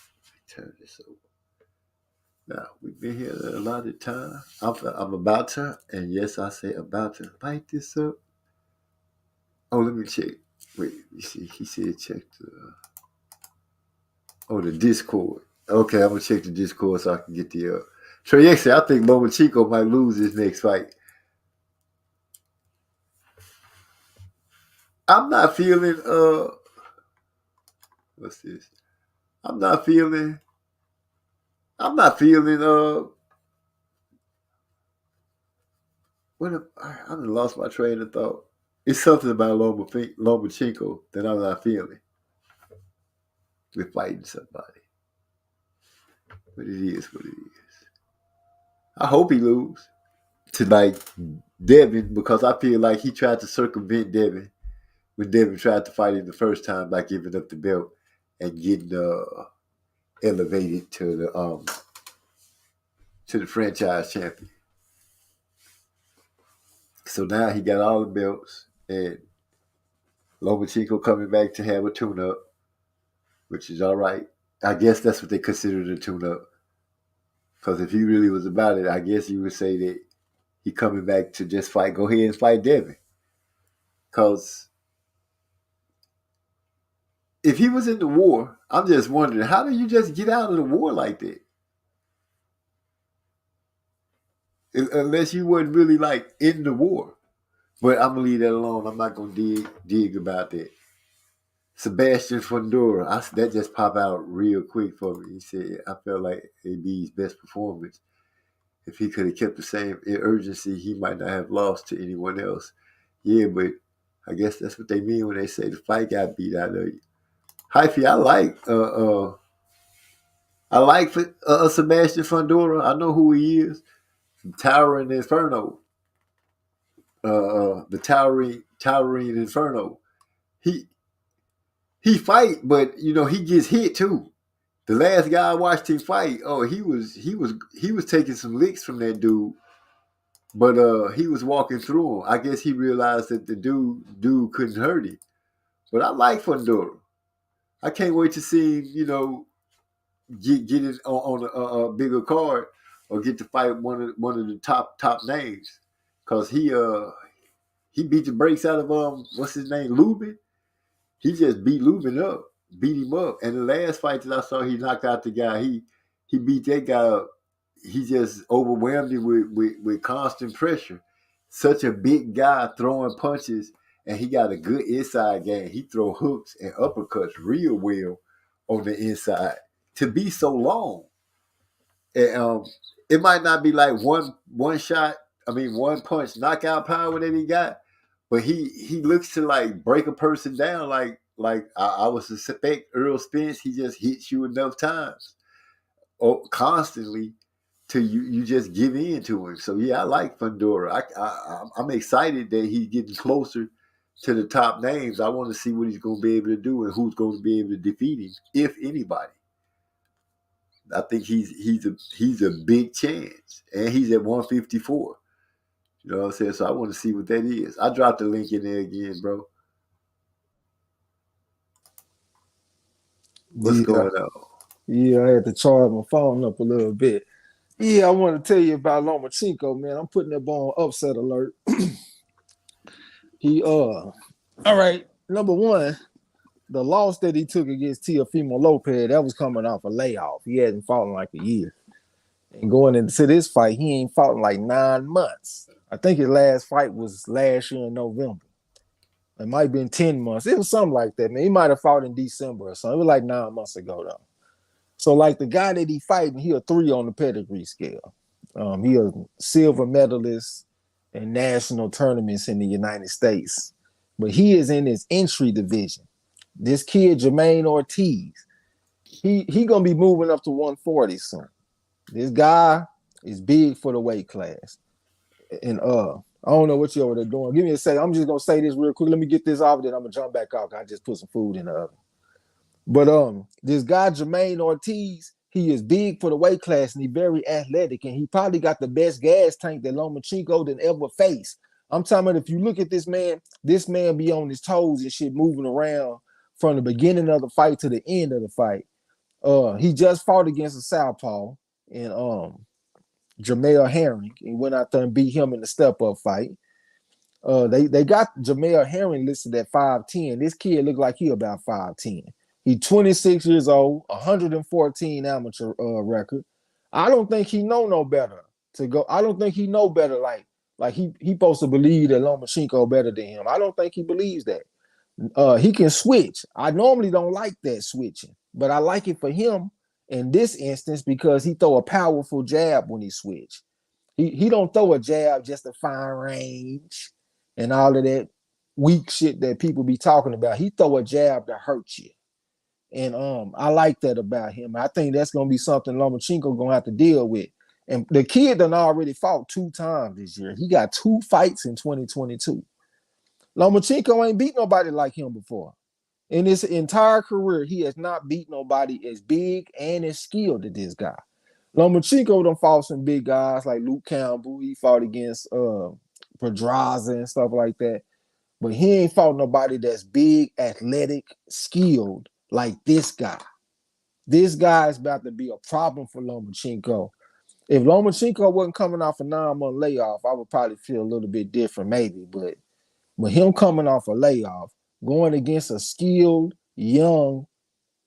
turn this over. Now, we've been here a lot of time. I'm about to, and yes, I say about to light this up. Oh, let me check. Wait, you see, he said check the Discord. Okay, I'm going to check the Discord so I can get the Trey X. I think Lomachenko might lose his next fight. I'm not feeling, what's this? I'm not feeling, I lost my train of thought. It's something about Lomachenko that I'm not feeling with fighting somebody. But it is what it is. I hope he lose to like Devin because I feel like he tried to circumvent Devin when Devin tried to fight him the first time by giving up the belt and getting elevated to the franchise champion. So now he got all the belts, and Lomachenko coming back to have a tune-up, which is all right. I guess that's what they considered a tune-up. Because if he really was about it, I guess you would say that he coming back to just fight. Go ahead and fight Devin. Because if he was in the war, I'm just wondering, how do you just get out of the war like that? Unless you wasn't really like in the war. But I'm going to leave that alone. I'm not going to dig about that. Sebastian Fundora, that just popped out real quick for me. He said, I felt like AB's best performance. If he could have kept the same urgency, he might not have lost to anyone else. Yeah, but I guess that's what they mean when they say the fight got beat out of you. Hyphy, I like Sebastian Fundora. I know who he is. From Towering Inferno. The Towering Inferno. He fight, but he gets hit too. The last guy I watched him fight, he was taking some licks from that dude, but he was walking through him. I guess he realized that the dude couldn't hurt him. But I like Fundora. I can't wait to see him, get it on a bigger card or get to fight one of the top names, because he beat the brakes out of what's his name, Lubin. He just beat him up. And the last fight that I saw, he knocked out the guy. He beat that guy up. He just overwhelmed him with constant pressure. Such a big guy throwing punches, and he got a good inside game. He throw hooks and uppercuts real well on the inside. To be so long, and, it might not be like one punch knockout power that he got, but he looks to like break a person down like like I would suspect Earl Spence. He just hits you enough times, or constantly, till you just give in to him. So yeah, I like Fundora. I'm excited that he's getting closer to the top names. I want to see what he's going to be able to do and who's going to be able to defeat him, if anybody. I think he's a big chance, and he's at 154. You know what I'm saying? So I want to see what that is. I dropped the link in there again, bro. What's going on? Yeah, I had to charge my phone up a little bit. Yeah, I want to tell you about Lomachenko, man. I'm putting that ball on upset alert. All right, number one, the loss that he took against Teofimo Lopez, that was coming off a layoff. He hadn't fought in like a year. And going into this fight, he ain't fought in like 9 months. I think his last fight was last year in November. It might have been 10 months. It was something like that, man. He might have fought in December or something. It was like 9 months ago, though. So, like, the guy that he fighting, he a 3 on the pedigree scale. He a silver medalist in national tournaments in the United States. But he is in his entry division. This kid, Jermaine Ortiz, he going to be moving up to 140 soon. This guy is big for the weight class. And I don't know what you're over there doing. Give me a second. I'm just going to say this real quick. Let me get this off, then I'm going to jump back out. I just put some food in the oven. But this guy, Jermaine Ortiz, he is big for the weight class, and he's very athletic, and he probably got the best gas tank that Lomachenko done ever faced. I'm talking about if you look at this man be on his toes and shit, moving around from the beginning of the fight to the end of the fight. He just fought against a southpaw and Jamel Herring. He went out there and beat him in the step-up fight. They got Jamel Herring listed at 5'10". This kid looked like he about 5'10". He's 26 years old, 114 amateur record. I don't think he know no better to go. I don't think he know better like he supposed to believe that Lomachenko better than him. I don't think he believes that. He can switch. I normally don't like that switching, but I like it for him in this instance because he throw a powerful jab when he switch. He don't throw a jab just to find range and all of that weak shit that people be talking about. He throw a jab to hurt you. And I like that about him. I think that's gonna be something Lomachenko gonna have to deal with. And the kid done already fought 2 times this year. He got 2 fights in 2022. Lomachenko ain't beat nobody like him before. In his entire career, he has not beat nobody as big and as skilled as this guy. Lomachenko done fought some big guys like Luke Campbell. He fought against Pedraza and stuff like that. But he ain't fought nobody that's big, athletic, skilled like this guy. This guy is about to be a problem for Lomachenko. If Lomachenko wasn't coming off a 9-month layoff, I would probably feel a little bit different maybe. But with him coming off a layoff, going against a skilled, young,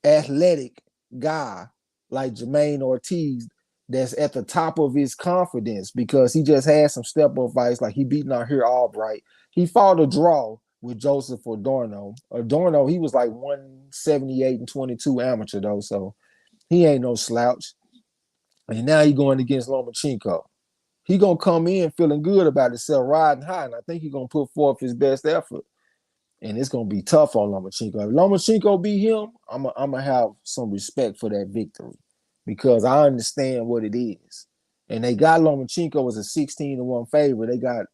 athletic guy like Jermaine Ortiz that's at the top of his confidence because he just had some step-up fights like he beat Nahir Albright. He fought a draw with Joseph Adorno. Adorno, he was like 178 and 22 amateur though, so he ain't no slouch. And now he going against Lomachenko. He gonna come in feeling good about himself, riding high, and I think he's gonna put forth his best effort. And it's gonna be tough on Lomachenko. If Lomachenko beat him, I'm gonna have some respect for that victory because I understand what it is. And they got Lomachenko as a 16-1 favorite. They got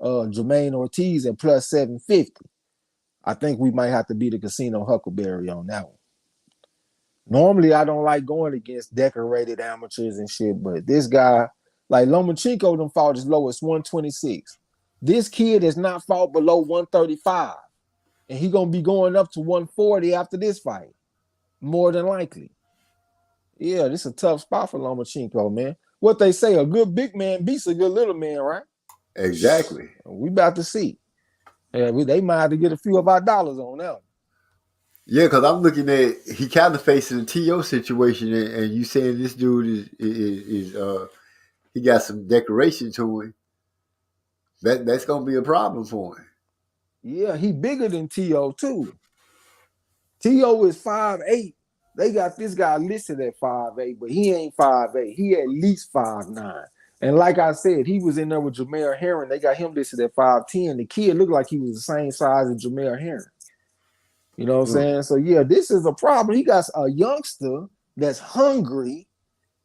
Jermaine Ortiz at plus 750. I think we might have to beat the Casino Huckleberry on that one. Normally, I don't like going against decorated amateurs and shit, but this guy, like Lomachenko, done fought as low as 126. This kid has not fought below 135, and he gonna be going up to 140 after this fight, more than likely. Yeah, this is a tough spot for Lomachenko, man. What they say, a good big man beats a good little man, right? Exactly. We about to see. Yeah, they might have to get a few of our dollars on that one. Yeah, because I'm looking at he kind of facing a TO situation, and you saying this dude is he got some decoration to him. That's gonna be a problem for him. Yeah, he bigger than TO too. TO is 5'8". They got this guy listed at 5'8", but he ain't 5'8". He at least 5'9". And like I said, he was in there with Jamel Herring. They got him listed at 5'10". The kid looked like he was the same size as Jamel Herring. You know what I'm saying? So yeah, this is a problem. He got a youngster that's hungry,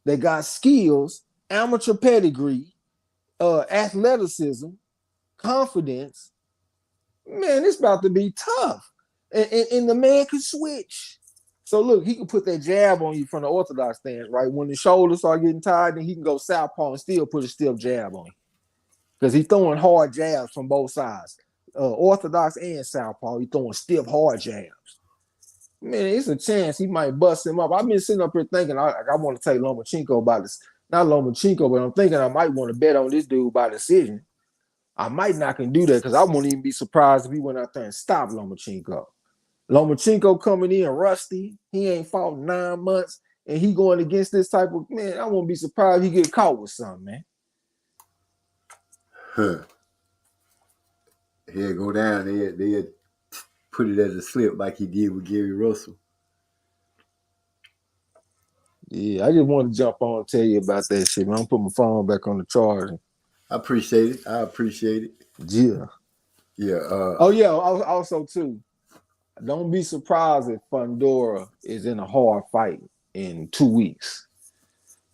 that got skills, amateur pedigree, athleticism, confidence. Man, it's about to be tough. And the man can switch. So look, he can put that jab on you from the orthodox stance, right? When the shoulders start getting tired, then he can go southpaw and still put a stiff jab on you. Because he's throwing hard jabs from both sides. Orthodox and southpaw, he's throwing stiff, hard jabs. Man, it's a chance he might bust him up. I've been sitting up here thinking I want to take Lomachenko about this. Not Lomachenko, but I'm thinking I might want to bet on this dude by decision. I might not can do that because I won't even be surprised if he went out there and stopped Lomachenko. Lomachenko coming in rusty. He ain't fought 9 months, and he going against this type of man. I won't be surprised if he get caught with something, man. He'll go down. They'll put it as a slip like he did with Gary Russell. Yeah, I just want to jump on and tell you about that shit, man. I'm put my phone back on the charger. I appreciate it. Yeah. Yeah. Oh, yeah. Also, too, don't be surprised if Fundora is in a hard fight in 2 weeks.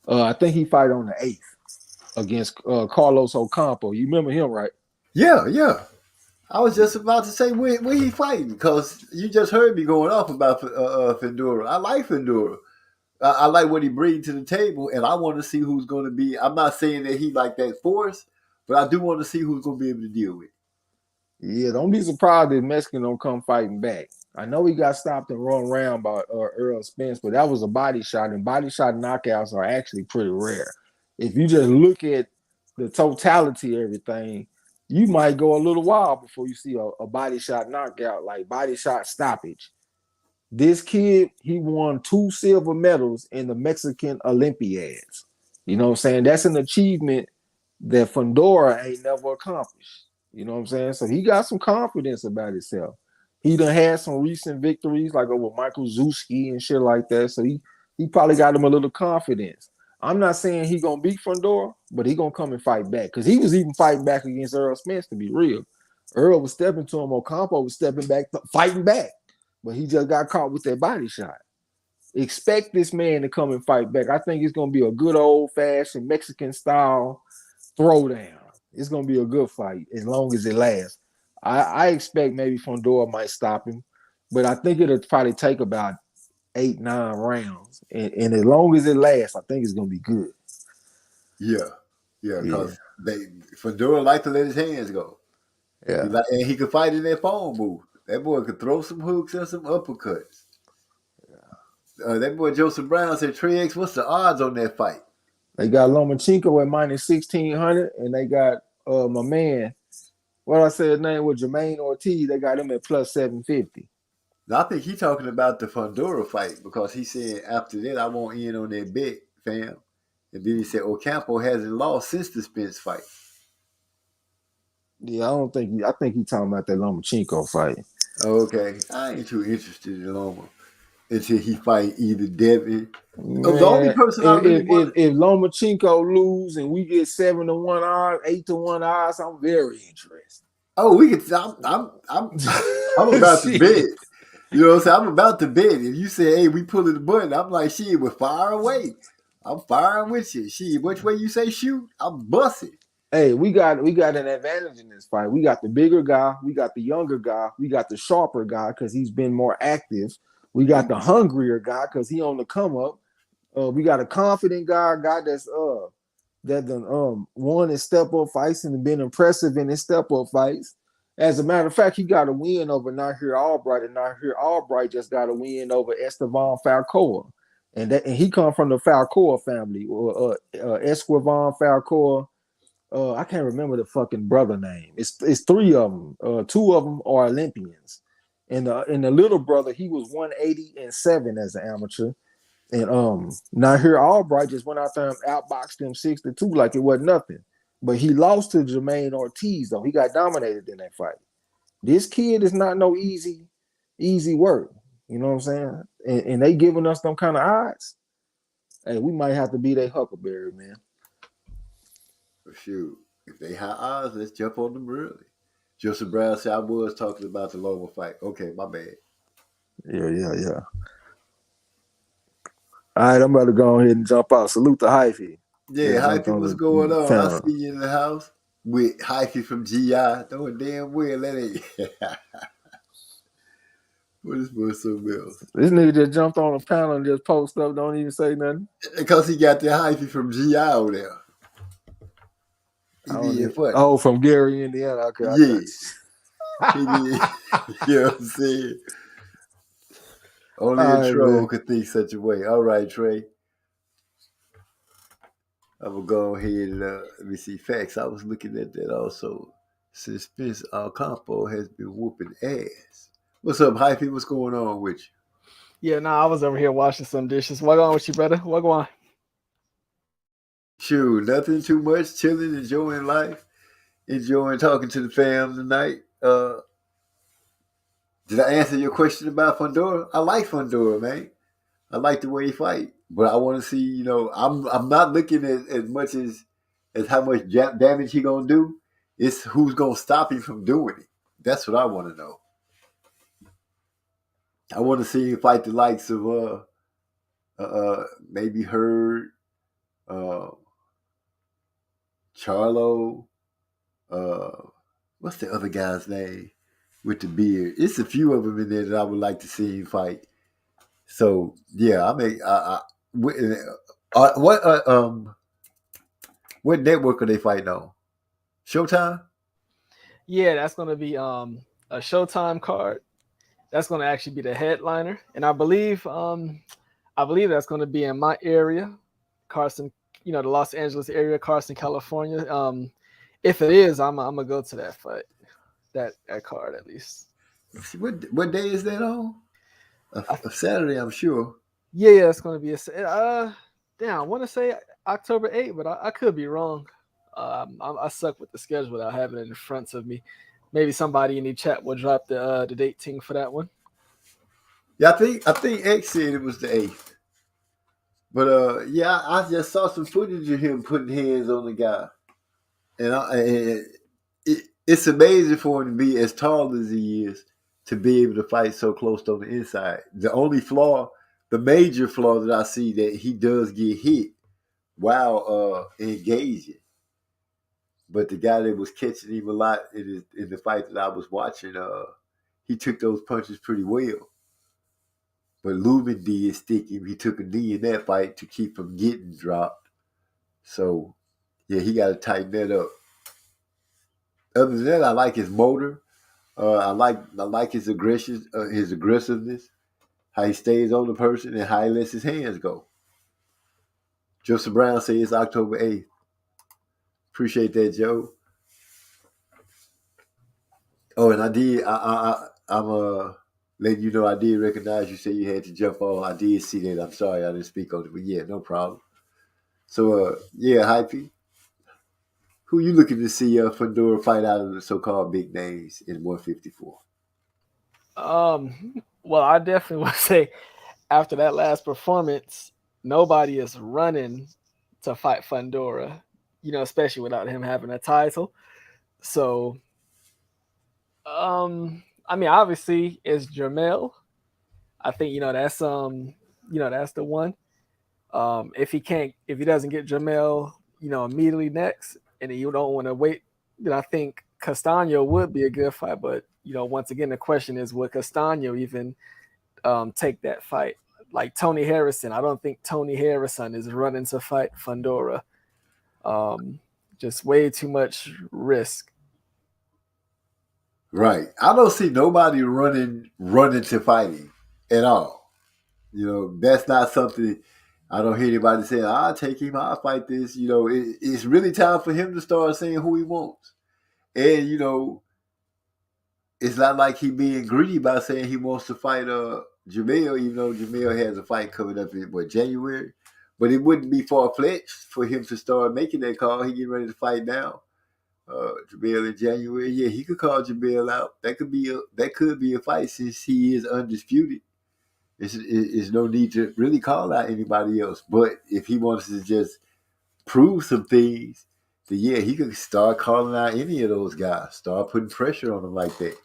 I think he fight on the 8th against Carlos Ocampo. You remember him, right? Yeah. I was just about to say where he fighting because you just heard me going off about Fundora. I like Fundora. I like what he brings to the table, and I want to see who's going to be. I'm not saying that he like that force, but I do want to see who's going to be able to deal with it. Yeah, don't be surprised if Mexican don't come fighting back. I know he got stopped and run around by Earl Spence, but that was a body shot, and body shot knockouts are actually pretty rare. If you just look at the totality of everything, you might go a little while before you see a body shot knockout, like body shot stoppage. This kid, he won 2 silver medals in the Mexican Olympiads. You know what I'm saying? That's an achievement that Fundora ain't never accomplished. You know what I'm saying? So he got some confidence about himself. He done had some recent victories, like over Michael Zuski and shit like that. So he probably got him a little confidence. I'm not saying he gonna beat Fundora, but he gonna come and fight back. Because he was even fighting back against Earl Spence, to be real. Earl was stepping to him, Ocampo was stepping back, fighting back. But he just got caught with that body shot. Expect this man to come and fight back. I think it's gonna be a good old-fashioned Mexican-style throwdown. It's gonna be a good fight as long as it lasts. I expect maybe Fundora might stop him, but I think it'll probably take about 8-9 rounds. And as long as it lasts, I think it's gonna be good. Yeah, because Fundora like to let his hands go. Yeah, and he could fight in that phone booth. That boy could throw some hooks and some uppercuts. That boy Joseph Brown said, Trey-X, what's the odds on that fight? They got Lomachenko at minus 1,600, and they got my man, what I said his name was Jermaine Ortiz. They got him at plus 750. Now, I think he's talking about the Fundora fight because he said after that, I won't in on that bet, fam. And then he said Ocampo hasn't lost since the Spence fight. Yeah, I think he's talking about that Lomachenko fight. Okay. I ain't too interested in Loma until he fight either Devin. Man, the only person I really want. If Lomachenko lose and we get 7-1 odds, 8-1 odds, I'm very interested. Oh, we could. I'm about to bet. You know what I'm saying? I'm about to bet. If you say, hey, we pulling the button, I'm like, shit, we're fire away. I'm firing with you. Shit, which way you say shoot, I'm busting. Hey, we got an advantage in this fight. We got the bigger guy, we got the younger guy, we got the sharper guy because he's been more active. We got the hungrier guy because he on the come up. We got a confident guy that's won his step up fights and been impressive in his step up fights. As a matter of fact, he got a win over Nahir Albright, and Nahir Albright just got a win over Esteban Falcoa, and he come from the Falcoa family, Esteban Falcoa. I can't remember the fucking brother name. It's 3 of them. 2 of them are Olympians, and the little brother, he was 180-7 as an amateur. And Nahir Albright just went out there and outboxed him 6-2 like it wasn't nothing. But he lost to Jermaine Ortiz, though. He got dominated in that fight. This kid is not no easy work. You know what I'm saying? And they giving us them kind of odds. Hey, we might have to be their Huckleberry, man. Shoot. If they high odds, let's jump on them early. Joseph Brown said I was talking about the Loma fight. Okay, my bad. Yeah. All right, I'm about to go ahead and jump out. Salute to Hyphy. Yeah, Hyphy, what's going on? I see you in the house with Hyphy from GI. Knowing damn well that ain't. What is for something else? This nigga just jumped on a panel and just post up, don't even say nothing. Because he got the Hyphy from GI over there. From Gary, Indiana. Okay, yes. You know what I'm saying? Only a troll could think such a way. All right, Trey. I'm going to go ahead and let me see facts. I was looking at that also. Suspense Alcampo has been whooping ass. What's up, Hyphy? What's going on with you? Yeah, I was over here washing some dishes. What going on with you, brother? What going on? Shoot, nothing too much. Chilling, enjoying life. Enjoying talking to the fam tonight. Did I answer your question about Fundora? I like Fundora, man. I like the way he fight. But I want to see, I'm not looking at as much as how much damage he going to do. It's who's going to stop him from doing it. That's what I want to know. I want to see him fight the likes of maybe Hurd, Charlo, what's the other guy's name with the beard? It's a few of them in there that I would like to see him fight. So yeah, what network are they fighting on? Showtime? Yeah, that's going to be a Showtime card. That's going to actually be the headliner, and I believe that's going to be in my area, Carson. The Los Angeles area, Carson, California. If it is, I'm gonna go to that fight, that card at least. What day is that on? A Saturday, I'm sure. Yeah, it's gonna be I want to say October 8th, but I could be wrong. I suck with the schedule without having it in front of me. Maybe somebody in the chat will drop the dating for that one. Yeah, I think X said it was the 8th. But I just saw some footage of him putting hands on the guy, and it's amazing for him to be as tall as he is to be able to fight so close on the inside. The only flaw, the major flaw that I see, that he does get hit while engaging. But the guy that was catching him a lot in the fight that I was watching, he took those punches pretty well. But Lubin did stick him. He took a knee in that fight to keep him getting dropped. So, yeah, he got to tighten that up. Other than that, I like his motor. I like his aggression, his aggressiveness, how he stays on the person, and how he lets his hands go. Joseph Brown says it's October 8th. Appreciate that, Joe. Oh, and I'm letting you know I did recognize you said you had to jump on. I did see that. I'm sorry I didn't speak on it, but yeah, no problem. So, Hyphy, who you looking to see Fundora fight out of the so-called big names in 154? Well, I definitely would say after that last performance, nobody is running to fight Fundora, especially without him having a title. So, obviously it's Jermell. I think, that's that's the one. If he doesn't get Jermell, immediately next, and you don't want to wait, I think Castaño would be a good fight. But, once again, the question is, would Castaño even take that fight? Like Tony Harrison, I don't think Tony Harrison is running to fight Fundora. Just way too much risk. Right. I don't see nobody running to fight him at all. That's not something I don't hear anybody saying, I'll take him, I'll fight this. It's really time for him to start saying who he wants. And, it's not like he being greedy by saying he wants to fight Jermell, even though Jermell has a fight coming up in, January. But it wouldn't be far-fetched for him to start making that call. He getting ready to fight now. Jermell in January, yeah, he could call Jermell out. That could be a fight since he is undisputed. There's no need to really call out anybody else. But if he wants to just prove some things, then yeah, he could start calling out any of those guys. Start putting pressure on them like that,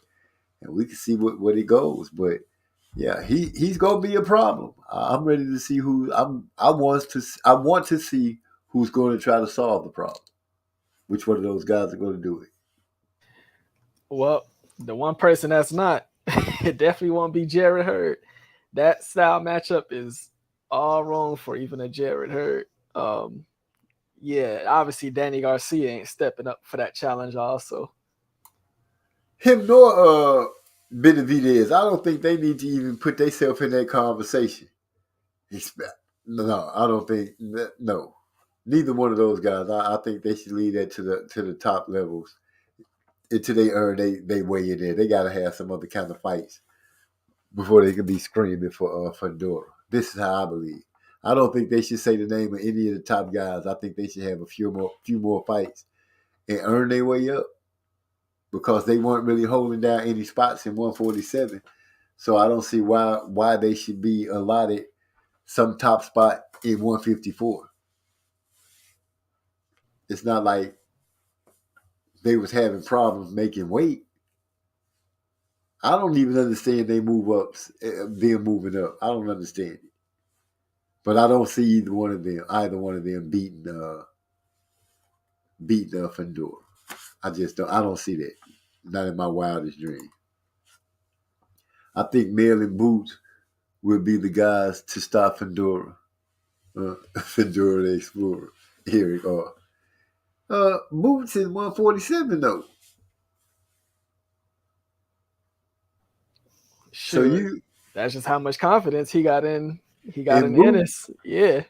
and we can see what it goes. But Yeah, he's gonna be a problem. I'm ready to see who I want to see who's going to try to solve the problem. Which one of those guys are going to do it? Well, the one person that's not, it definitely won't be Jared Hurd. That style matchup is all wrong for even a Jared Hurd. Yeah, obviously Danny Garcia ain't stepping up for that challenge also. Him nor Benavidez, I don't think they need to even put themselves in that conversation. No, I don't think no. Neither one of those guys. I think they should leave that to the top levels until they earn they way in there. They got to have some other kind of fights before they can be screaming for Fundora. This is how I believe. I don't think they should say the name of any of the top guys. I think they should have a few more fights and earn their way up because they weren't really holding down any spots in 147. So I don't see why they should be allotted some top spot in 154. It's not like they was having problems making weight. I don't even understand they move up, them moving up. I don't understand it. But I don't see either one of them beating Fundora. I don't see that. Not in my wildest dream. I think Mel and Boots will be the guys to stop Fundora. Fundora the Explorer. Here we go. Boots in 147 though. Sure. So that's just how much confidence he got in Ennis. Yeah.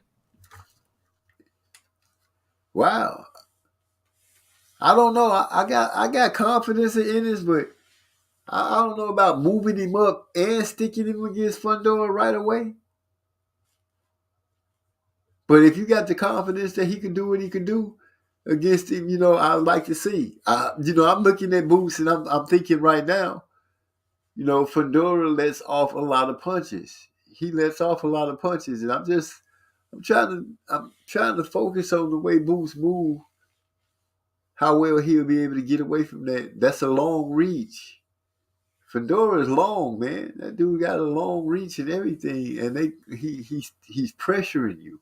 Wow. I don't know. I got confidence in Ennis, but I don't know about moving him up and sticking him against Fundora right away. But if you got the confidence that he can do what he can do against him, I'd like to see. I'm looking at Boots and I'm thinking right now, Fundora lets off a lot of punches. He lets off a lot of punches, and I'm trying to focus on the way Boots move, how well he'll be able to get away from that. That's a long reach. Fundora is long, man. That dude got a long reach and everything, and he's pressuring you.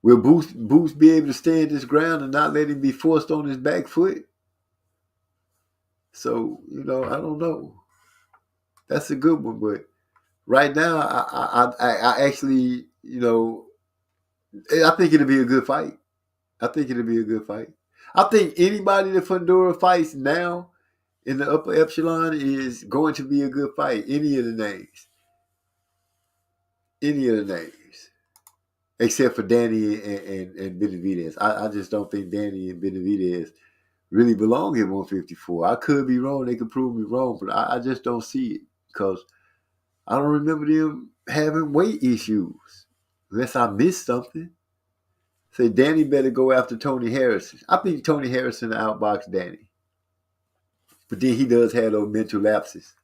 Will Boots be able to stand his ground and not let him be forced on his back foot? So, I don't know. That's a good one, but right now, I actually, I think it'll be a good fight. I think anybody that Fundora fights now in the upper echelon is going to be a good fight. Any of the names. Except for Danny and Benavidez. I just don't think Danny and Benavidez really belong in 154. I could be wrong. They could prove me wrong, but I just don't see it because I don't remember them having weight issues unless I missed something. Say Danny better go after Tony Harrison. I think Tony Harrison outboxed Danny. But then he does have those mental lapses.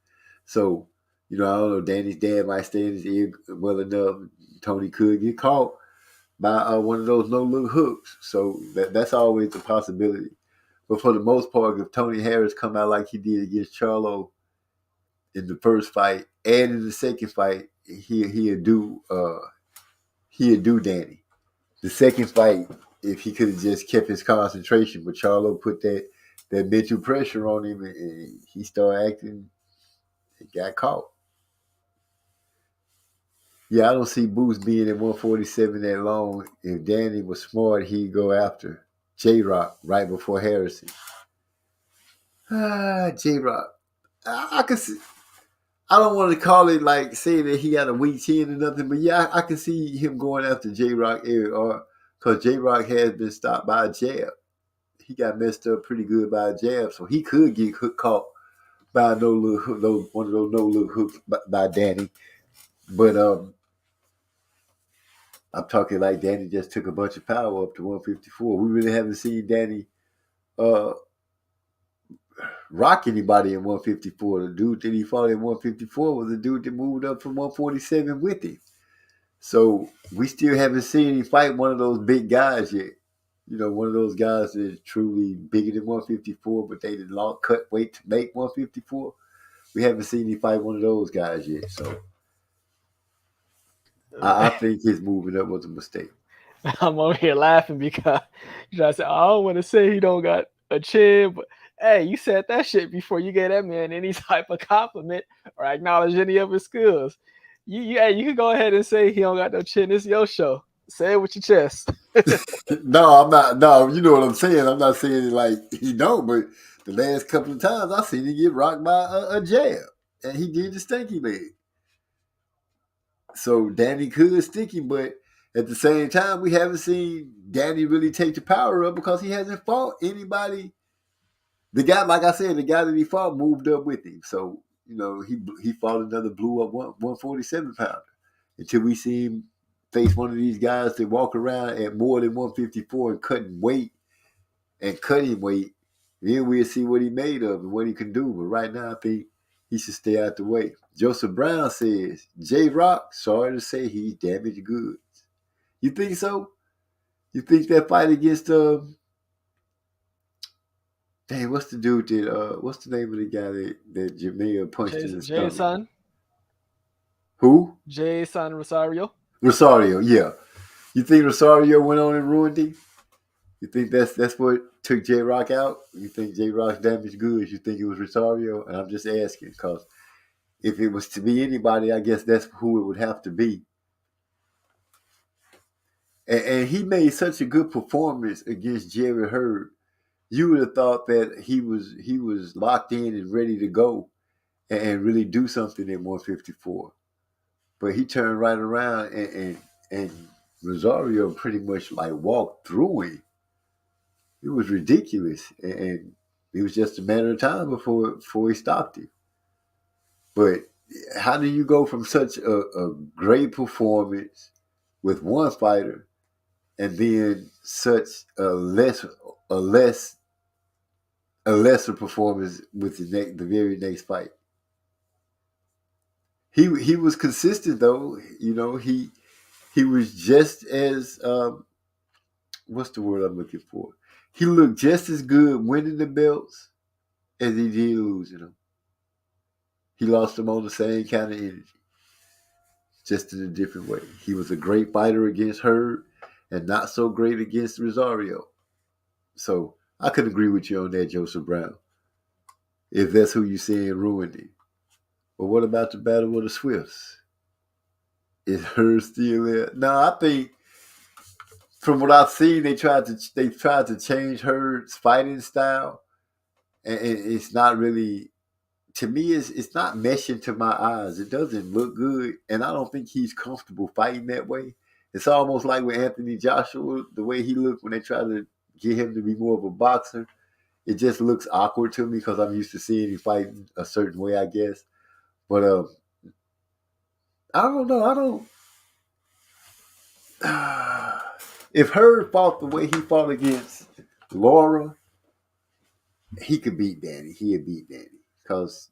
So, I don't know, Danny's dad might stay in his ear well enough. Tony could get caught by one of those no-look hooks. So that's always a possibility. But for the most part, if Tony Harris come out like he did against Charlo in the first fight and in the second fight, he'll do Danny. The second fight, if he could have just kept his concentration, but Charlo put that mental pressure on him and he started acting, he got caught. Yeah, I don't see Boots being in 147 that long. If Danny was smart, he'd go after J-Rock right before Harrison. J-Rock. I can see. I don't want to call it like saying that he got a weak chin or nothing, but yeah, I can see him going after J-Rock because J-Rock has been stopped by a jab. He got messed up pretty good by a jab, so he could get caught by one of those no-look hooks by Danny. But I'm talking like Danny just took a bunch of power up to 154. We really haven't seen Danny rock anybody in 154. The dude that he fought in 154 was the dude that moved up from 147 with him. So we still haven't seen him fight one of those big guys yet. One of those guys that is truly bigger than 154, but they did cut weight to make 154. We haven't seen him fight one of those guys yet. So I think his moving up was a mistake. I'm over here laughing because I said I don't want to say he don't got a chin, but hey, you said that shit before you gave that man any type of compliment or acknowledge any of his skills. You can go ahead and say he don't got no chin. It's your show. Say it with your chest. No, I'm not. No, you know what I'm saying. I'm not saying it like he don't, but the last couple of times I seen him get rocked by a jab, and he did the stinky leg. So Danny could stick him, but at the same time, we haven't seen Danny really take the power up because he hasn't fought anybody. The guy, like I said, the guy that he fought moved up with him. So, you know, he fought another blew up 147 pounder until we see him face one of these guys that walk around at more than 154 and cutting weight and cutting weight. Then we'll see what he made of and what he can do. But right now, I think he should stay out the way. Joseph Brown says, J-Rock, sorry to say he's damaged goods. You think so? You think that fight against dang, what's the dude that what's the name of the guy that Jamea punched in the stomach? Jason. Who? Jason Rosario. Rosario, yeah. You think Rosario went on and ruined him? You think that's what took J-Rock out? You think J-Rock's damaged goods? You think it was Rosario? And I'm just asking because if it was to be anybody, I guess that's who it would have to be. And he made such a good performance against Jerry Hurd. You would have thought that he was locked in and ready to go and really do something at 154. But he turned right around and Rosario pretty much like walked through him. It was ridiculous. And it was just a matter of time before he stopped him. But how do you go from such a great performance with one fighter and then such a lesser performance with the very next fight? He was consistent though. You know, he was just as what's the word I'm looking for? He looked just as good winning the belts as he did losing them. He lost them on the same kind of energy, just in a different way. He was a great fighter against Hurd and not so great against Rosario. So I could agree with you on that, Joseph Brown, if that's who you're saying ruined him. But what about the battle with the Swifts? Is Hurd still there? No, I think from what I've seen, they tried to change Hurd's fighting style, and it's not really. To me, it's not meshing to my eyes. It doesn't look good, and I don't think he's comfortable fighting that way. It's almost like with Anthony Joshua, the way he looked when they tried to get him to be more of a boxer. It just looks awkward to me because I'm used to seeing him fighting a certain way, I guess. But I don't know. If Hurd fought the way he fought against Laura, he could beat Danny. He'd beat Danny. Because,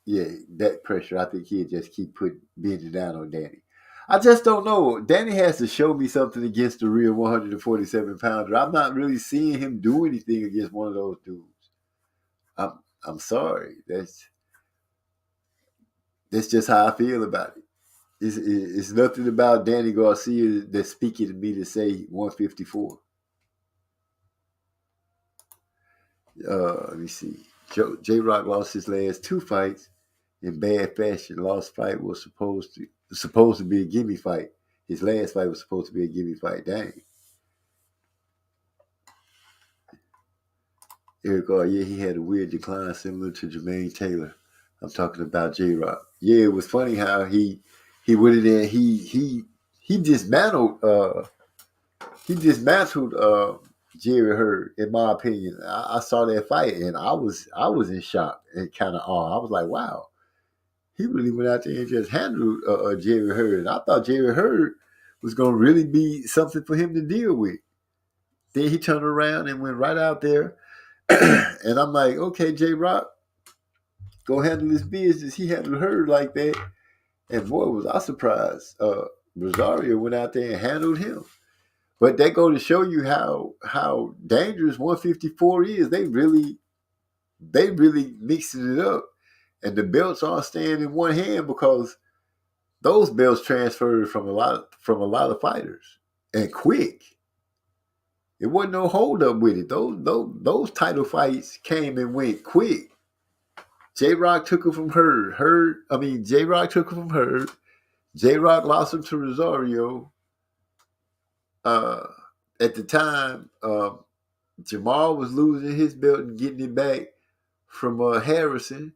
yeah, that pressure, I think he'd just keep bending down on Danny. I just don't know. Danny has to show me something against the real 147-pounder. I'm not really seeing him do anything against one of those dudes. I'm sorry. That's just how I feel about it. It's nothing about Danny Garcia that's speaking to me to say 154. Let me see. J-Rock lost his last two fights in bad fashion. Lost fight was supposed to be a gimme fight. His last fight was supposed to be a gimme fight. Dang. Eric, yeah, he had a weird decline similar to Jermaine Taylor. I'm talking about J-Rock. Yeah, it was funny how he went in there. He dismantled Jerry Hurd, in my opinion. I saw that fight and I was in shock and kind of awe. I was like, wow, he really went out there and just handled Jerry Hurd. I thought Jerry Hurd was going to really be something for him to deal with. Then he turned around and went right out there. And I'm like, okay, J-Rock, go handle his business. He handled Hurd like that. And boy, was I surprised. Rosario went out there and handled him. But that go to show you how dangerous 154 is. They really mixing it up. and the belts aren't staying in one hand because those belts transferred from a lot of fighters and quick. It wasn't no hold up with it. Those title fights came and went quick. J Rock took it from Hurd. J Rock took it from Hurd. J Rock lost him to Rosario. At the time, Jamal was losing his belt and getting it back from Harrison.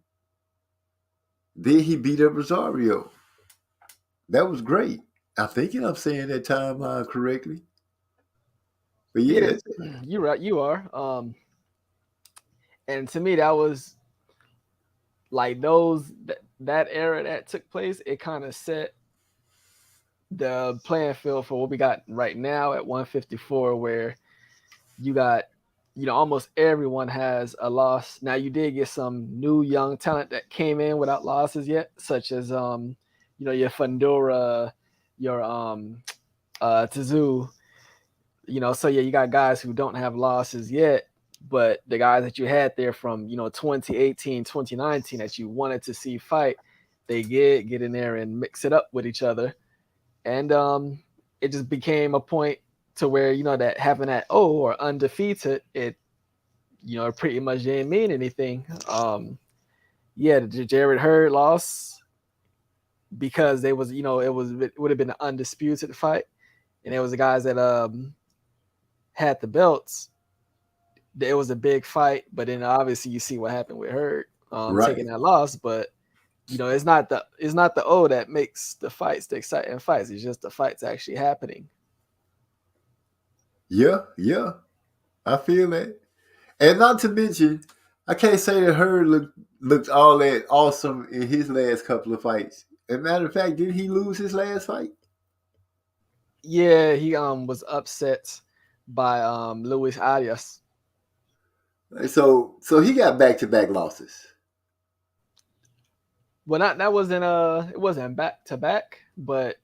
Then he beat up Rosario. That was great. I think I'm saying that timeline correctly. But yeah, you're right. You are. And to me, that was like that era that took place. It kind of set the playing field for what we got right now at 154, where you got, almost everyone has a loss. Now you did get some new young talent that came in without losses yet, such as your Fundora, your Tazoo. So yeah, you got guys who don't have losses yet, but the guys that you had there from 2018, 2019 that you wanted to see fight, they get in there and mix it up with each other. And it just became a point to where, that having that or undefeated, it, pretty much didn't mean anything. The Jarrett Hurd loss because it would have been an undisputed fight. And it was the guys that had the belts. It was a big fight, but then obviously you see what happened with Hurd taking that loss. But it's not the O that makes the fights the exciting fights. It's just the fights actually happening. Yeah, I feel that. And not to mention, I can't say that Hurd looked all that awesome in his last couple of fights. As a matter of fact, did he lose his last fight? Yeah, he was upset by Luis Arias. So he got back-to-back losses. Well, it wasn't back to back, but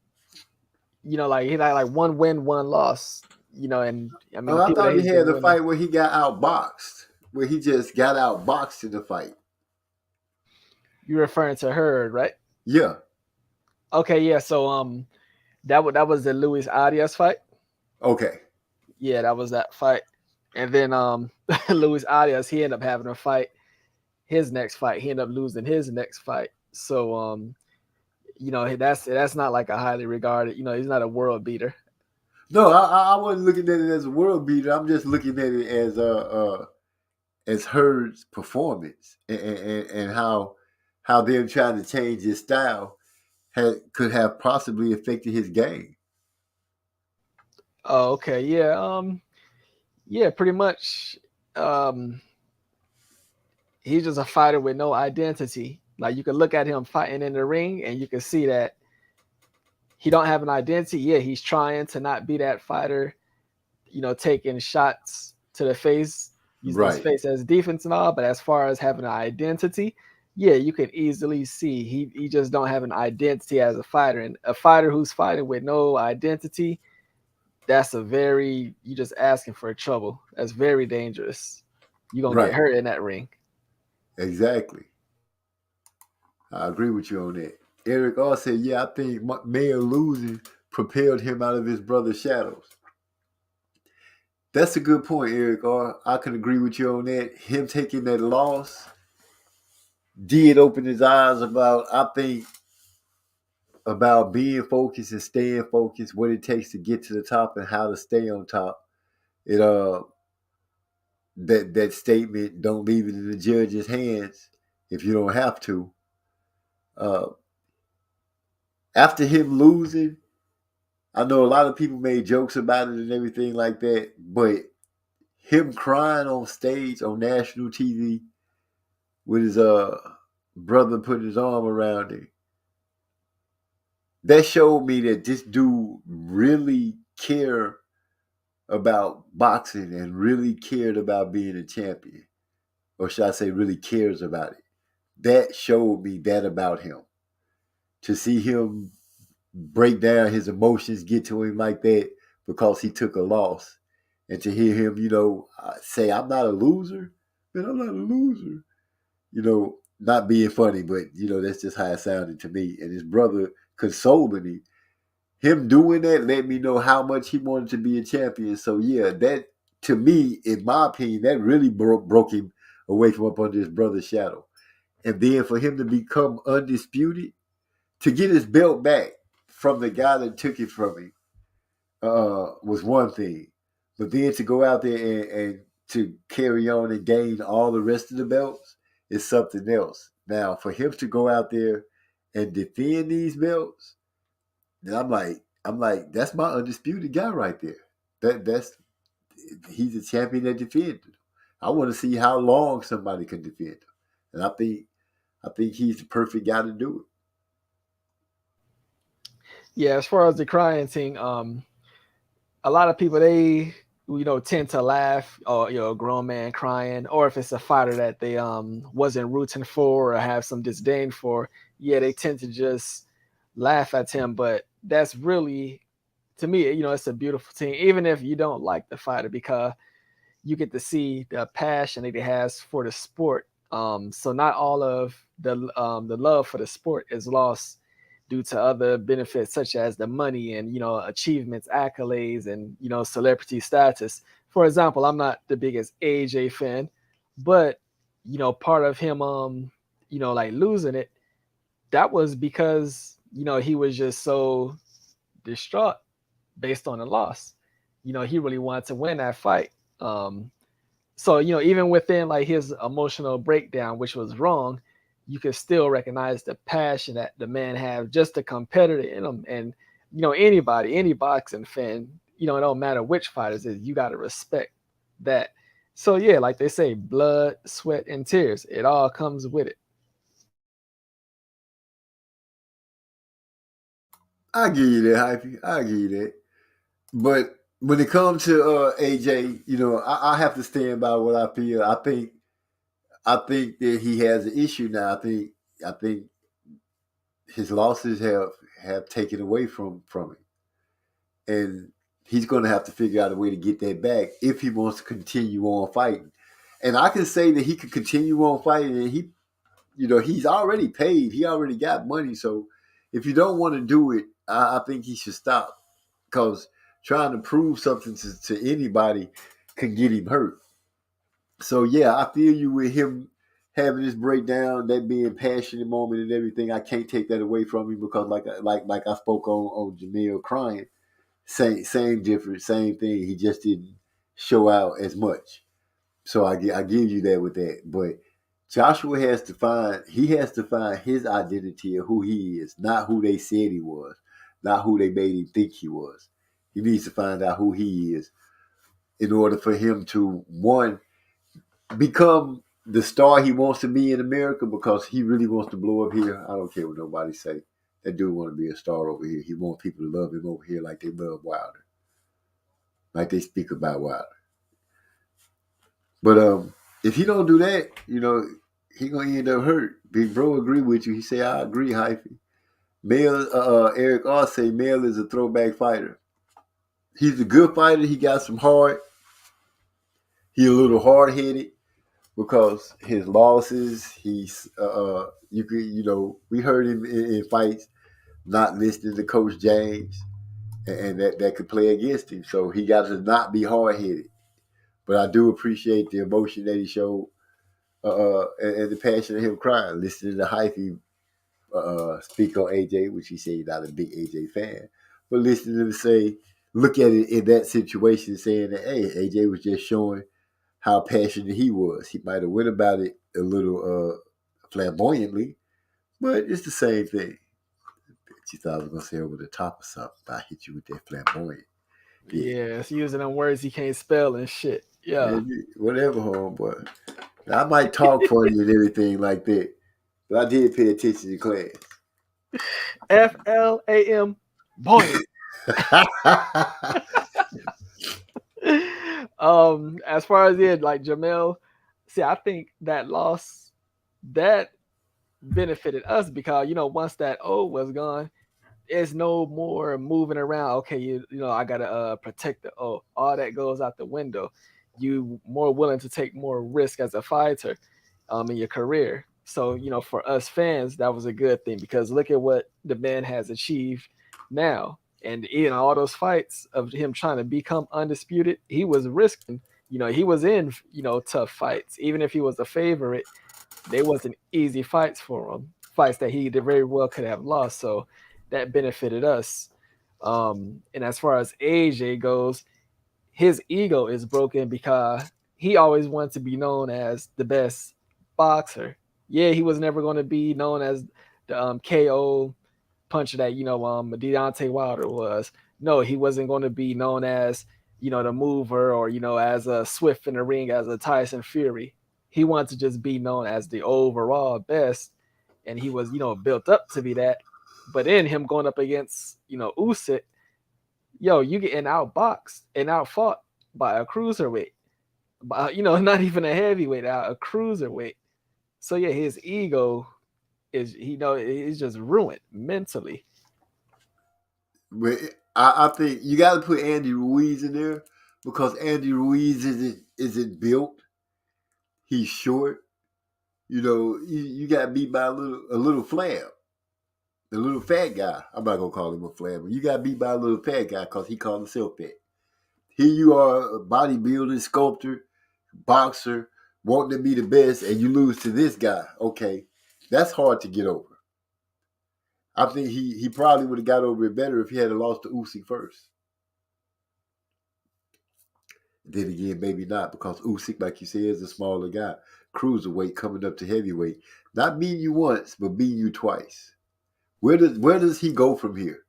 he had one win, one loss. And I thought he had the fight where he got outboxed, where he just got outboxed in the fight. You're referring to Hurd, right? Yeah. Okay, yeah. So that was the Luis Arias fight. Okay. Yeah, that was that fight. And then Luis Arias, he ended up having a fight. His next fight, he ended up losing his next fight. So that's not like a highly regarded. He's not a world beater. No, I wasn't looking at it as a world beater. I'm just looking at it as Hurd's performance and how them trying to change his style could have possibly affected his game. Oh, okay, yeah, yeah, pretty much. He's just a fighter with no identity. Like you can look at him fighting in the ring, and you can see that he don't have an identity. Yeah, he's trying to not be that fighter, taking shots to the face, using his face as defense and all. But as far as having an identity, yeah, you can easily see he just don't have an identity as a fighter. And a fighter who's fighting with no identity, that's you just asking for trouble. That's very dangerous. You're gonna get hurt in that ring. Exactly. I agree with you on that. Eric R said, yeah, I think Mayo losing propelled him out of his brother's shadows. That's a good point, Eric R. I can agree with you on that. Him taking that loss did open his eyes about being focused and staying focused, what it takes to get to the top and how to stay on top. It that statement, don't leave it in the judge's hands if you don't have to. After him losing, I know a lot of people made jokes about it and everything like that, but him crying on stage on national TV with his brother putting his arm around him, that showed me that this dude really cared about boxing and really cared about being a champion. Or should I say really cares about it. That showed me that about him. To see him break down his emotions, get to him like that because he took a loss. And to hear him, say, I'm not a loser. Man, I'm not a loser. not being funny, but that's just how it sounded to me. And his brother consoling him doing that let me know how much he wanted to be a champion. So yeah, that to me, in my opinion, that really broke him away from up under his brother's shadow. And then for him to become undisputed, to get his belt back from the guy that took it from him, was one thing. But then to go out there and to carry on and gain all the rest of the belts is something else. Now, for him to go out there and defend these belts, then I'm like, that's my undisputed guy right there. He's a champion that defends. I want to see how long somebody can defend him. And I think he's the perfect guy to do it. Yeah, as far as the crying thing, a lot of people, they tend to laugh, or a grown man crying, or if it's a fighter that they wasn't rooting for or have some disdain for, yeah, they tend to just laugh at him. But that's really, to me, it's a beautiful thing, even if you don't like the fighter, because you get to see the passion that he has for the sport. So not all of the love for the sport is lost due to other benefits such as the money and achievements, accolades, and celebrity status. For example, I'm not the biggest AJ fan, but part of him like losing it, that was because he was just so distraught based on the loss. He really wanted to win that fight. So even within like his emotional breakdown, which was wrong, you can still recognize the passion that the man has, just the competitor in him. And any boxing fan, it don't matter which fighters is, you got to respect that. So yeah, like they say, blood, sweat, and tears, it all comes with it. I give you that, Hypey. I give you that. But when it comes to AJ, I have to stand by what I feel. I think that he has an issue now. I think his losses have taken away from him, and he's going to have to figure out a way to get that back if he wants to continue on fighting. And I can say that he could continue on fighting, and he's already paid. He already got money. So if you don't want to do it, I think he should stop, because trying to prove something to anybody can get him hurt. So yeah, I feel you with him having this breakdown, that being passionate moment and everything. I can't take that away from him, because like I spoke on Jamil crying, same difference, same thing. He just didn't show out as much. So I give you that with that. But Joshua has to find his identity of who he is, not who they said he was, not who they made him think he was. He needs to find out who he is in order for him to, one, become the star he wants to be in America, because he really wants to blow up here. I don't care what nobody say. That dude want to be a star over here. He wants people to love him over here like they love Wilder, like they speak about Wilder. But if he don't do that, he gonna end up hurt. Big bro agree with you. He say, I agree, Hyphy. Mel, Eric R say Mel is a throwback fighter. He's a good fighter. He got some heart. He a little hard headed, because his losses. He's we heard him in fights not listening to Coach James, and that could play against him. So he got to not be hard headed. But I do appreciate the emotion that he showed, and the passion of him crying, listening to Hyphy speak on AJ, which he said he's not a big AJ fan, but listening to him say, look at it in that situation, saying that, hey, AJ was just showing how passionate he was. He might have went about it a little flamboyantly, but it's the same thing. You thought I was going to say over the top or something, but I hit you with that flamboyant. Yeah, it's using them words he can't spell and shit. Yeah. Whatever, homeboy. I might talk funny and everything like that, but I did pay attention to class. FLAM, boy. As far as it, like Jamel, see, I think that loss that benefited us, because once that O was gone, there's no more moving around. Okay, I gotta protect the O. All that goes out the window. You more willing to take more risk as a fighter in your career. So, for us fans, that was a good thing because look at what the man has achieved now. And in all those fights of him trying to become undisputed, he was risking, he was in, tough fights. Even if he was a favorite, they wasn't easy fights for him. Fights that he very well could have lost. So that benefited us. And as far as AJ goes, his ego is broken because he always wanted to be known as the best boxer. Yeah, he was never going to be known as the KO puncher that Deontay Wilder was. No, he wasn't going to be known as the mover or as a Swift in the ring as a Tyson Fury. He wanted to just be known as the overall best, and he was built up to be that. But then him going up against Usyk, you getting outboxed and outfought by a cruiserweight, by not even a heavyweight, a cruiserweight. So yeah, his ego is it's just ruined mentally. But I think you got to put Andy Ruiz in there because Andy Ruiz isn't built. He's short. You got beat by a little flab. The little fat guy. I'm not gonna call him a flab, but you got beat by a little fat guy because he called himself fat. Here you are, a bodybuilder, sculptor, boxer, wanting to be the best, and you lose to this guy. Okay, that's hard to get over. I think he probably would have got over it better if he had lost to Usyk first. Then again, maybe not, because Usyk, like you said, is a smaller guy. Cruiserweight coming up to heavyweight. Not beating you once, but beating you twice. Where does he go from here?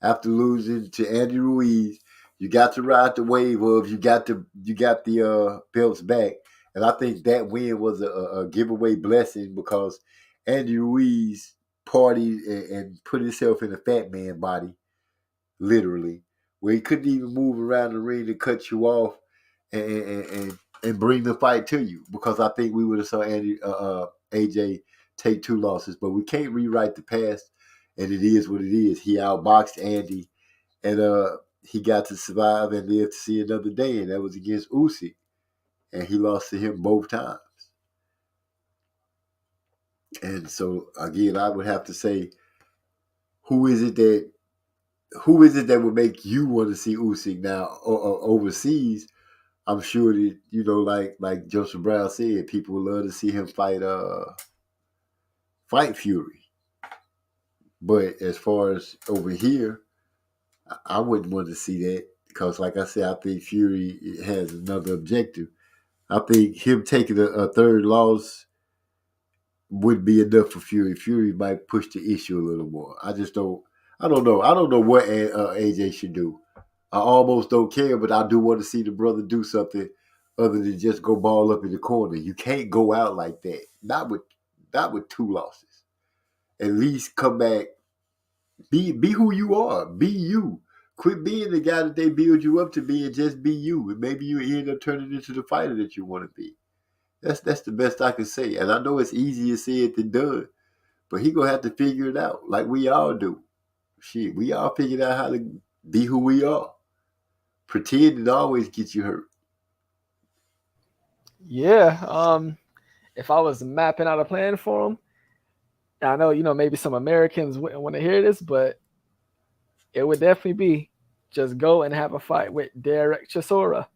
After losing to Andy Ruiz, you got to ride the wave of you got the belts back. And I think that win was a giveaway blessing because Andy Ruiz partied and put himself in a fat man body, literally, where he couldn't even move around the ring to cut you off and bring the fight to you. Because I think we would have saw AJ take 2 losses, but we can't rewrite the past, and it is what it is. He outboxed Andy, and he got to survive and live to see another day, and that was against Usyk, and he lost to him both times. And so again, I would have to say, who is it that would make you want to see Usyk now overseas? I'm sure that like Joseph Brown said, people would love to see him fight Fury. But as far as over here, I wouldn't want to see that because, like I said, I think Fury has another objective. I think him taking a third loss would be enough for Fury. Fury might push the issue a little more. I don't know. I don't know what AJ should do. I almost don't care, but I do want to see the brother do something other than just go ball up in the corner. You can't go out like that. Not with 2 losses. At least come back. Be who you are. Be you. Quit being the guy that they build you up to be and just be you. And maybe you end up turning into the fighter that you want to be. That's the best I can say. And I know it's easier said than done. But he going to have to figure it out like we all do. Shit, we all figured out how to be who we are. Pretend always gets you hurt. Yeah. If I was mapping out a plan for him, I know, maybe some Americans wouldn't want to hear this, but it would definitely be just go and have a fight with Derek Chisora.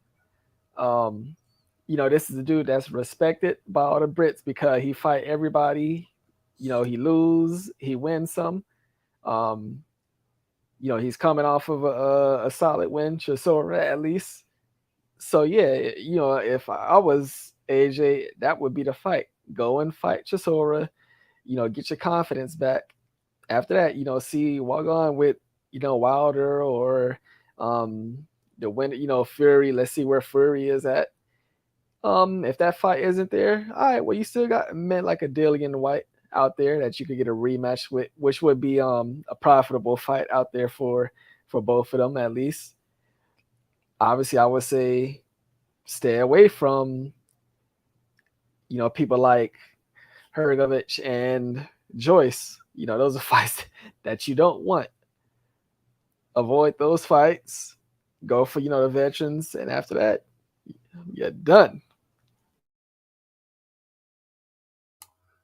This is a dude that's respected by all the Brits because he fight everybody. He lose, he wins some. He's coming off of a solid win, Chisora at least. So yeah, if I was AJ, that would be the fight. Go and fight Chisora. Get your confidence back. After that, see walk on with Wilder or the win. Fury. Let's see where Fury is at. If that fight isn't there, all right. Well, you still got men like a Dillian White out there that you could get a rematch with, which would be a profitable fight out there for both of them at least. Obviously, I would say stay away from people like Hrgovic and Joyce. Those are fights that you don't want. Avoid those fights. Go for the veterans, and after that, you're done.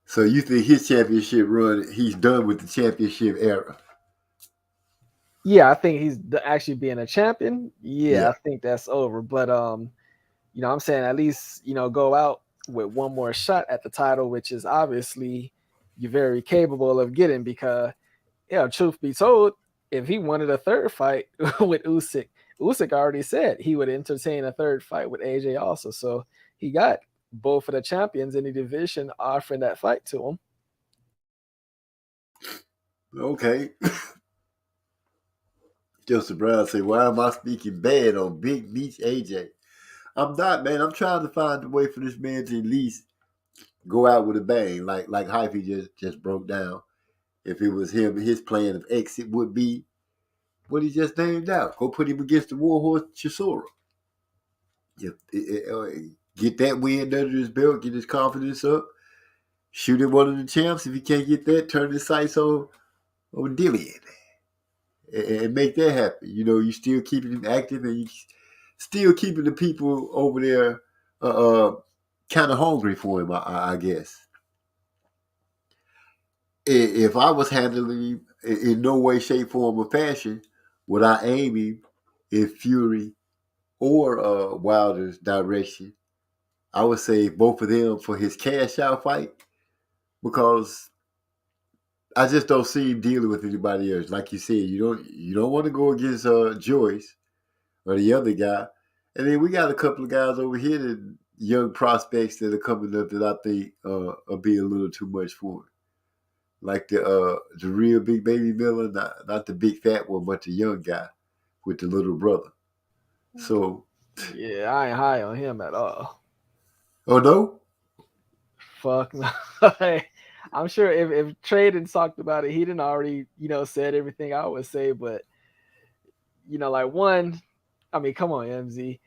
So you think his championship run, he's done with the championship era? Yeah, I think he's actually being a champion. Yeah, Yeah. I think that's over. But you know, I'm saying at least, you know, go out with one more shot at the title, which is obviously you're very capable of getting because, yeah, truth be told, if he wanted a third fight with Usyk, Usyk already said he would entertain a third fight with AJ also. So he got both of the champions in the division offering that fight to him. Okay. Joseph Brown say, why am I speaking bad on Big Meech AJ? I'm not, man. I'm trying to find a way for this man to at least go out with a bang, like Hyphy just broke down. If it was him, his plan of exit would be what he just named out. Go put him against the Warhorse Chisora. Get that win under his belt, get his confidence up, shoot at one of the champs. If he can't get that, turn his sights on Dillian and make that happen. You know, you still keeping him active and you still keeping the people over there kind of hungry for him, I guess. If I was handling him in no way, shape, form, or fashion, would I aim him in Fury or Wilder's direction? I would say both of them for his cash out fight because I just don't see him dealing with anybody else. Like you said, you don't want to go against Joyce or the other guy. And then we got a couple of guys over here that young prospects that are coming up that I think are being a little too much for him. Like the real big baby Miller, not the big fat one, but the young guy with the little brother. So yeah, I ain't high on him at all. Oh no? Fuck no. I'm sure if Trey didn't talked about it, he didn't already, you know, said everything I would say, but you know, like one, I mean, come on, MZ.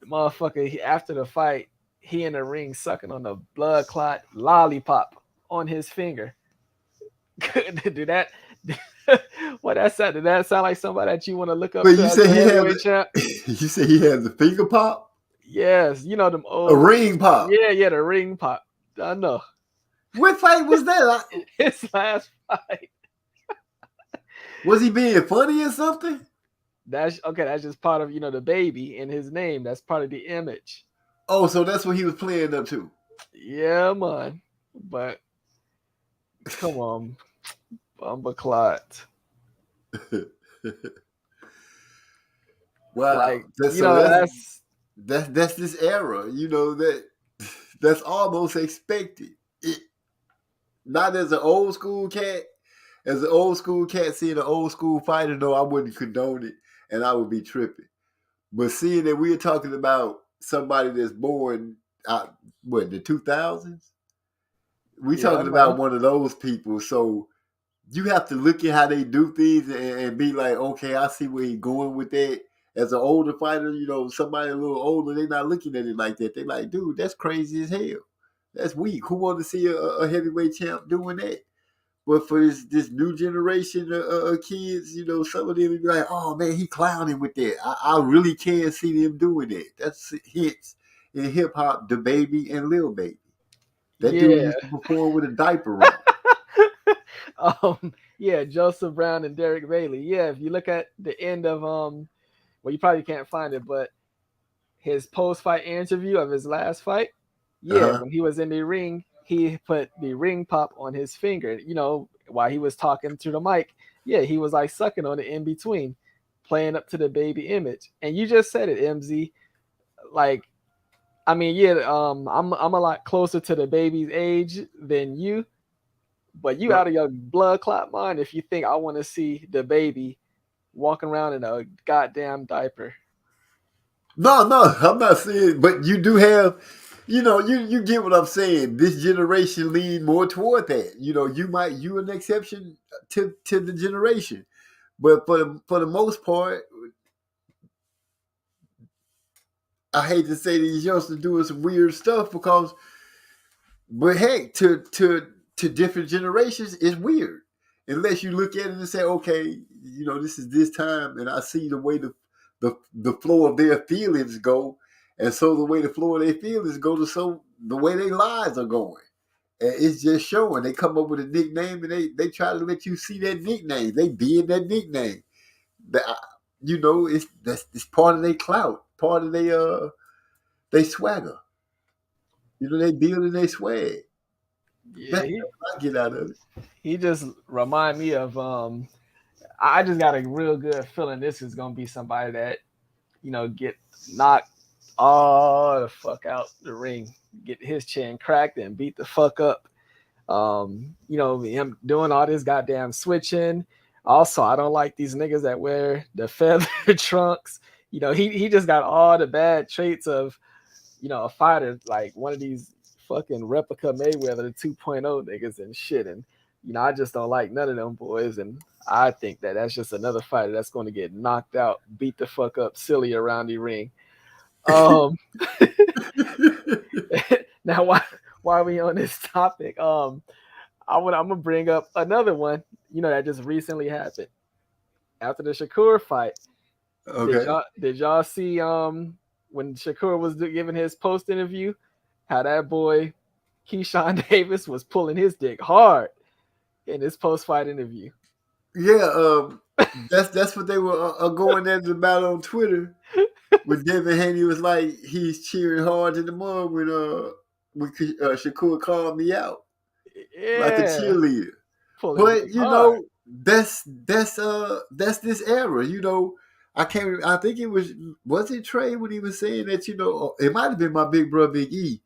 The motherfucker after the fight, he in the ring sucking on the blood clot lollipop on his finger. Did that what that sound? Did that sound like somebody that you want to look up? But you said he had champ? You said he had the finger pop? Yes, you know them old a ring pop. Yeah, the ring pop. I know. What fight was that? His last fight. Was he being funny or something? That's okay. That's just part of, you know, the baby in his name. That's part of the image. Oh, so that's what he was playing up to. Yeah, man. But come on, Bumba Clot. Wow, like, that's this era. You know that's almost expected. Not as an old school cat. As an old school cat seeing an old school fighter, no, I wouldn't condone it, and I would be tripping. But seeing that we're talking about somebody that's born, the 2000s, we're talking about one of those people. So you have to look at how they do things and be like, okay, I see where he's going with that. As an older fighter, you know, somebody a little older, they're not looking at it like that. They're like, dude, that's crazy as hell. That's weak. Who wants to see a heavyweight champ doing that? But for this new generation of kids, you know, some of them be like, oh, man, he clowning with that. I really can see them doing that. That's hits in hip-hop, the Baby and Lil Baby. That dude used to perform with a diaper on. Yeah, Joseph Brown and Derek Bailey. Yeah, if you look at the end of, well, you probably can't find it, but his post-fight interview of his last fight, when he was in the ring, he put the ring pop on his finger, you know, while he was talking to the mic. Yeah, he was like sucking on it in between, playing up to the baby image. And you just said it, MZ. Like, I mean, I'm a lot closer to the baby's age than you, but you out of your blood clot mind if you think I want to see the baby walking around in a goddamn diaper. No, I'm not saying, but you do have. You know, you get what I'm saying. This generation lean more toward that. You know, you an exception to the generation, but for the most part, I hate to say these youngsters doing some weird stuff but hey, to different generations, it's weird unless you look at it and say, okay, you know, this is this time, and I see the way the flow of their feelings go. And so the way the flow of their feelings go to the way their lives are going. And it's just showing. They come up with a nickname and they try to let you see that nickname. They be in that nickname. It's part of their clout, part of their swagger. They building their swag. Yeah, That's what I get out of it. He just remind me of I just got a real good feeling this is gonna be somebody that, get knocked all the fuck out the ring, get his chin cracked and beat the fuck up. Him doing all this goddamn switching. Also, I don't like these niggas that wear the feather trunks. He just got all the bad traits of, a fighter, like one of these fucking replica Mayweather 2.0 niggas and shit. And, I just don't like none of them boys. And I think that that's just another fighter that's going to get knocked out, beat the fuck up, silly around the ring. Now, why are we on this topic? I'm gonna bring up another one, that just recently happened after the Shakur fight. Okay. Did y'all see when Shakur was giving his post interview, how that boy Keyshawn Davis was pulling his dick hard in his post fight interview? Yeah, that's what they were going at about on Twitter. When Devin Haney was like, he's cheering hard in the mud when Shakur called me out, like a cheerleader. But that's this era. I think it was it Trey when he was saying that, it might have been my big brother Big E,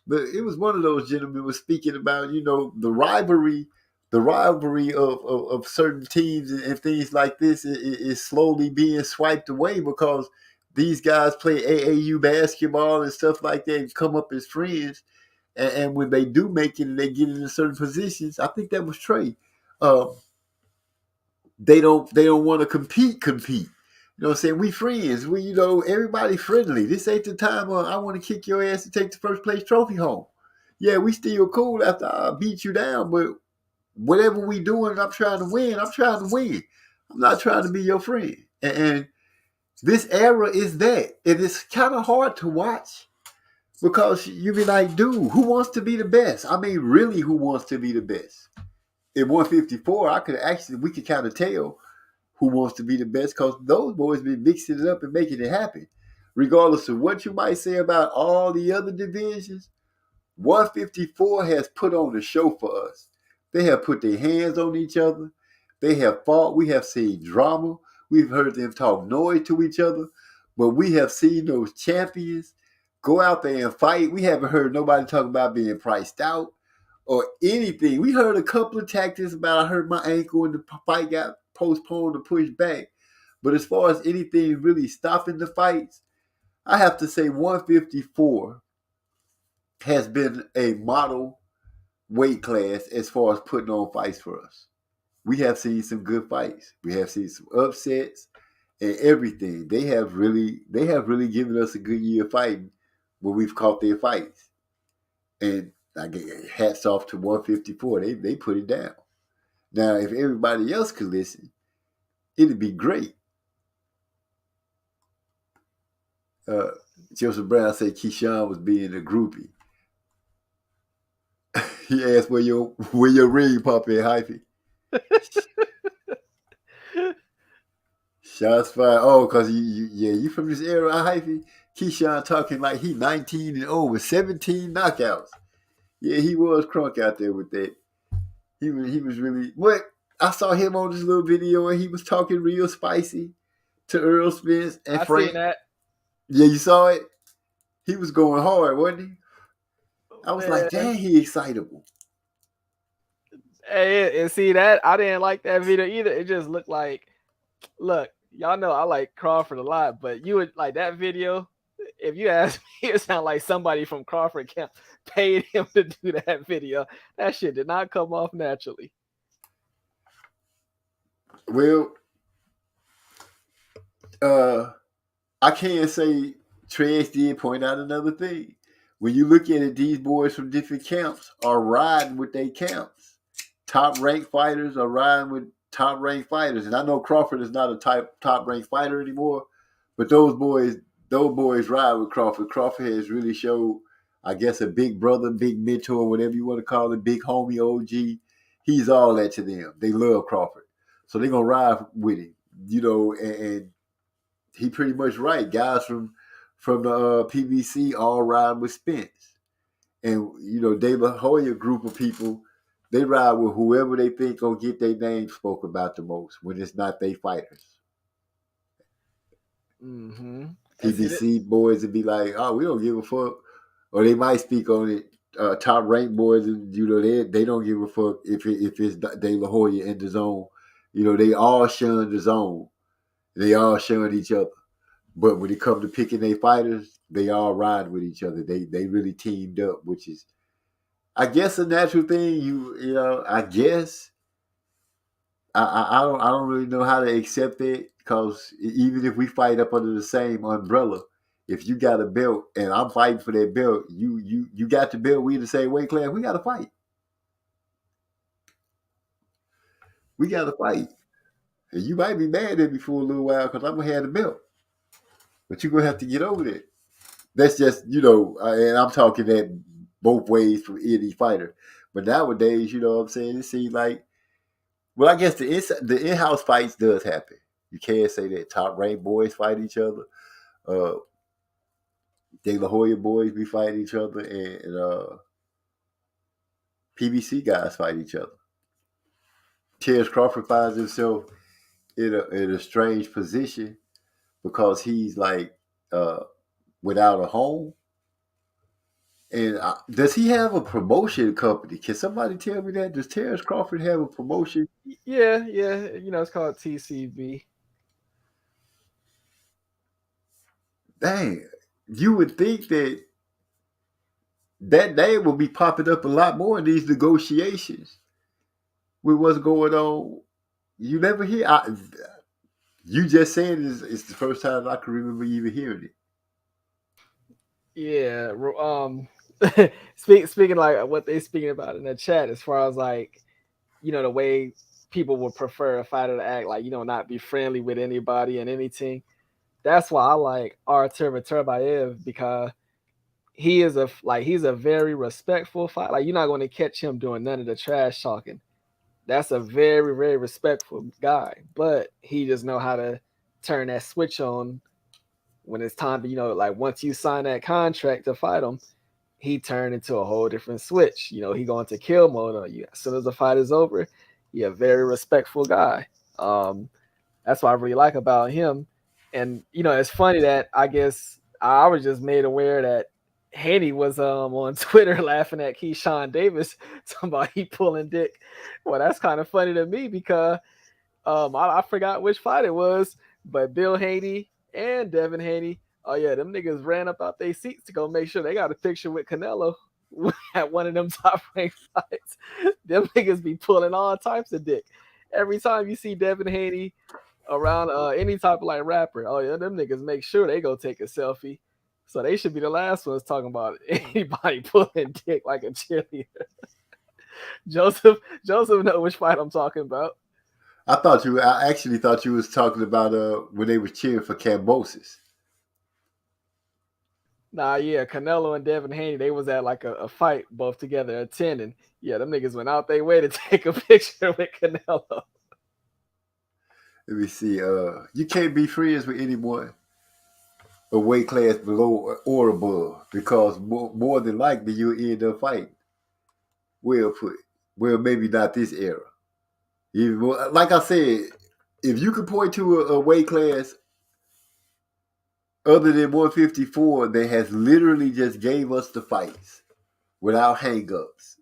but it was one of those gentlemen was speaking about, the rivalry of certain teams and things like this is slowly being swiped away because these guys play AAU basketball and stuff like that and come up as friends. And when they do make it and they get into certain positions, I think that was Trey. They don't want to compete. You know what I'm saying? We friends. We, everybody friendly. This ain't the time I want to kick your ass and take the first place trophy home. Yeah, we still cool after I beat you down, but whatever we doing, I'm trying to win. I'm not trying to be your friend. And this era is that. And it's kind of hard to watch because you be like, dude, who wants to be the best? I mean, really, who wants to be the best? In 154, we could kind of tell who wants to be the best because those boys been mixing it up and making it happen. Regardless of what you might say about all the other divisions, 154 has put on the show for us. They have put their hands on each other. They have fought. We have seen drama. We've heard them talk noise to each other. But we have seen those champions go out there and fight. We haven't heard nobody talk about being priced out or anything. We heard a couple of tactics about I hurt my ankle and the fight got postponed or pushed back. But as far as anything really stopping the fights, I have to say 154 has been a model weight class as far as putting on fights for us. We have seen some good fights. We have seen some upsets and everything. They have really given us a good year fighting when we've caught their fights. And I get hats off to 154. They put it down. Now, if everybody else could listen, it'd be great. Joseph Brown said Keyshawn was being a groupie. He asked where your ring pop at, Hyphy. Shots fired. Oh, because you from this era, Hyphy. Keyshawn talking like he 19-0 with 17 knockouts. Yeah, he was crunk out there with that. He was really. What I saw him on this little video and he was talking real spicy to Earl Spence and Frank. Seen that. Yeah, you saw it. He was going hard, wasn't he? I was like, dang, he excitable. Hey, and see that I didn't like that video either. It just looked like, look, y'all know I like Crawford a lot, but you would like that video. If you ask me, it sounded like somebody from Crawford camp paid him to do that video. That shit did not come off naturally. Well, I can't say Trez did point out another thing. When you look at it, these boys from different camps are riding with their camps. Top-ranked fighters are riding with top-ranked fighters. And I know Crawford is not a top-ranked fighter anymore, but those boys ride with Crawford. Crawford has really showed I guess a big brother, big mentor, whatever you want to call it, big homie, OG. He's all that to them. They love Crawford. So they're going to ride with him, and he pretty much right. Guys from the PBC all ride with Spence. And, De La Hoya group of people, they ride with whoever they think going to get their name spoke about the most when it's not they fighters. Mm-hmm. PBC boys would be like, oh, we don't give a fuck. Or they might speak on it. Top ranked boys, they don't give a fuck if it's De La Hoya in the zone. They all shun the zone. They all shun each other. But when it comes to picking their fighters, they all ride with each other. They really teamed up, which is, I guess, a natural thing. I guess I don't really know how to accept it, because even if we fight up under the same umbrella, if you got a belt and I'm fighting for that belt, you got the belt. We in the same weight class. We got to fight. We got to fight. And you might be mad at me for a little while because I'm gonna have the belt, but you're gonna have to get over that. That's just and I'm talking that both ways from any fighter. But nowadays, what I'm saying, it seems like, well, I guess the in-house fights does happen. You can't say that top ranked boys fight each other. De La Hoya boys be fighting each other, and PBC guys fight each other. Terrence Crawford finds himself in a strange position because he's like without a home. And does he have a promotion company? Can somebody tell me that? Does Terrence Crawford have a promotion? Yeah. It's called TCV. Dang, you would think that name will be popping up a lot more in these negotiations with what's going on. You never hear. You just saying it's the first time I can remember even hearing it. Yeah. Speaking like what they speaking about in the chat, as far as like, the way people would prefer a fighter to act, like, not be friendly with anybody and anything. That's why I like Artur Beterbiev, because he's a very respectful fighter. Like, you're not going to catch him doing none of the trash talking. That's a very, very respectful guy, but he just know how to turn that switch on when it's time to, like, once you sign that contract to fight him, he turned into a whole different switch. He going to kill mode on you. As soon as the fight is over, he's a very respectful guy. That's what I really like about him. And, it's funny that I guess I was just made aware that Haney was on Twitter laughing at Keyshawn Davis, somebody pulling dick. Well, that's kind of funny to me because I forgot which fight it was, but Bill Haney and Devin Haney, oh yeah, them niggas ran up out their seats to go make sure they got a picture with Canelo at one of them top ranked fights. Them niggas be pulling all types of dick. Every time you see Devin Haney around any type of like rapper, oh yeah, them niggas make sure they go take a selfie. So they should be the last ones talking about anybody pulling dick like a cheerleader. Joseph know which fight I'm talking about. I actually thought you was talking about when they were cheering for Kambosos. Nah, yeah, Canelo and Devin Haney, they was at like a fight both together attending. Yeah, them niggas went out their way to take a picture with Canelo. Let me see. You can't be friends with anyone a weight class below or above, because more than likely you'll end up fighting. Well put. Well, maybe not this era. Like I said, if you could point to a weight class other than 154 that has literally just gave us the fights without hang-ups,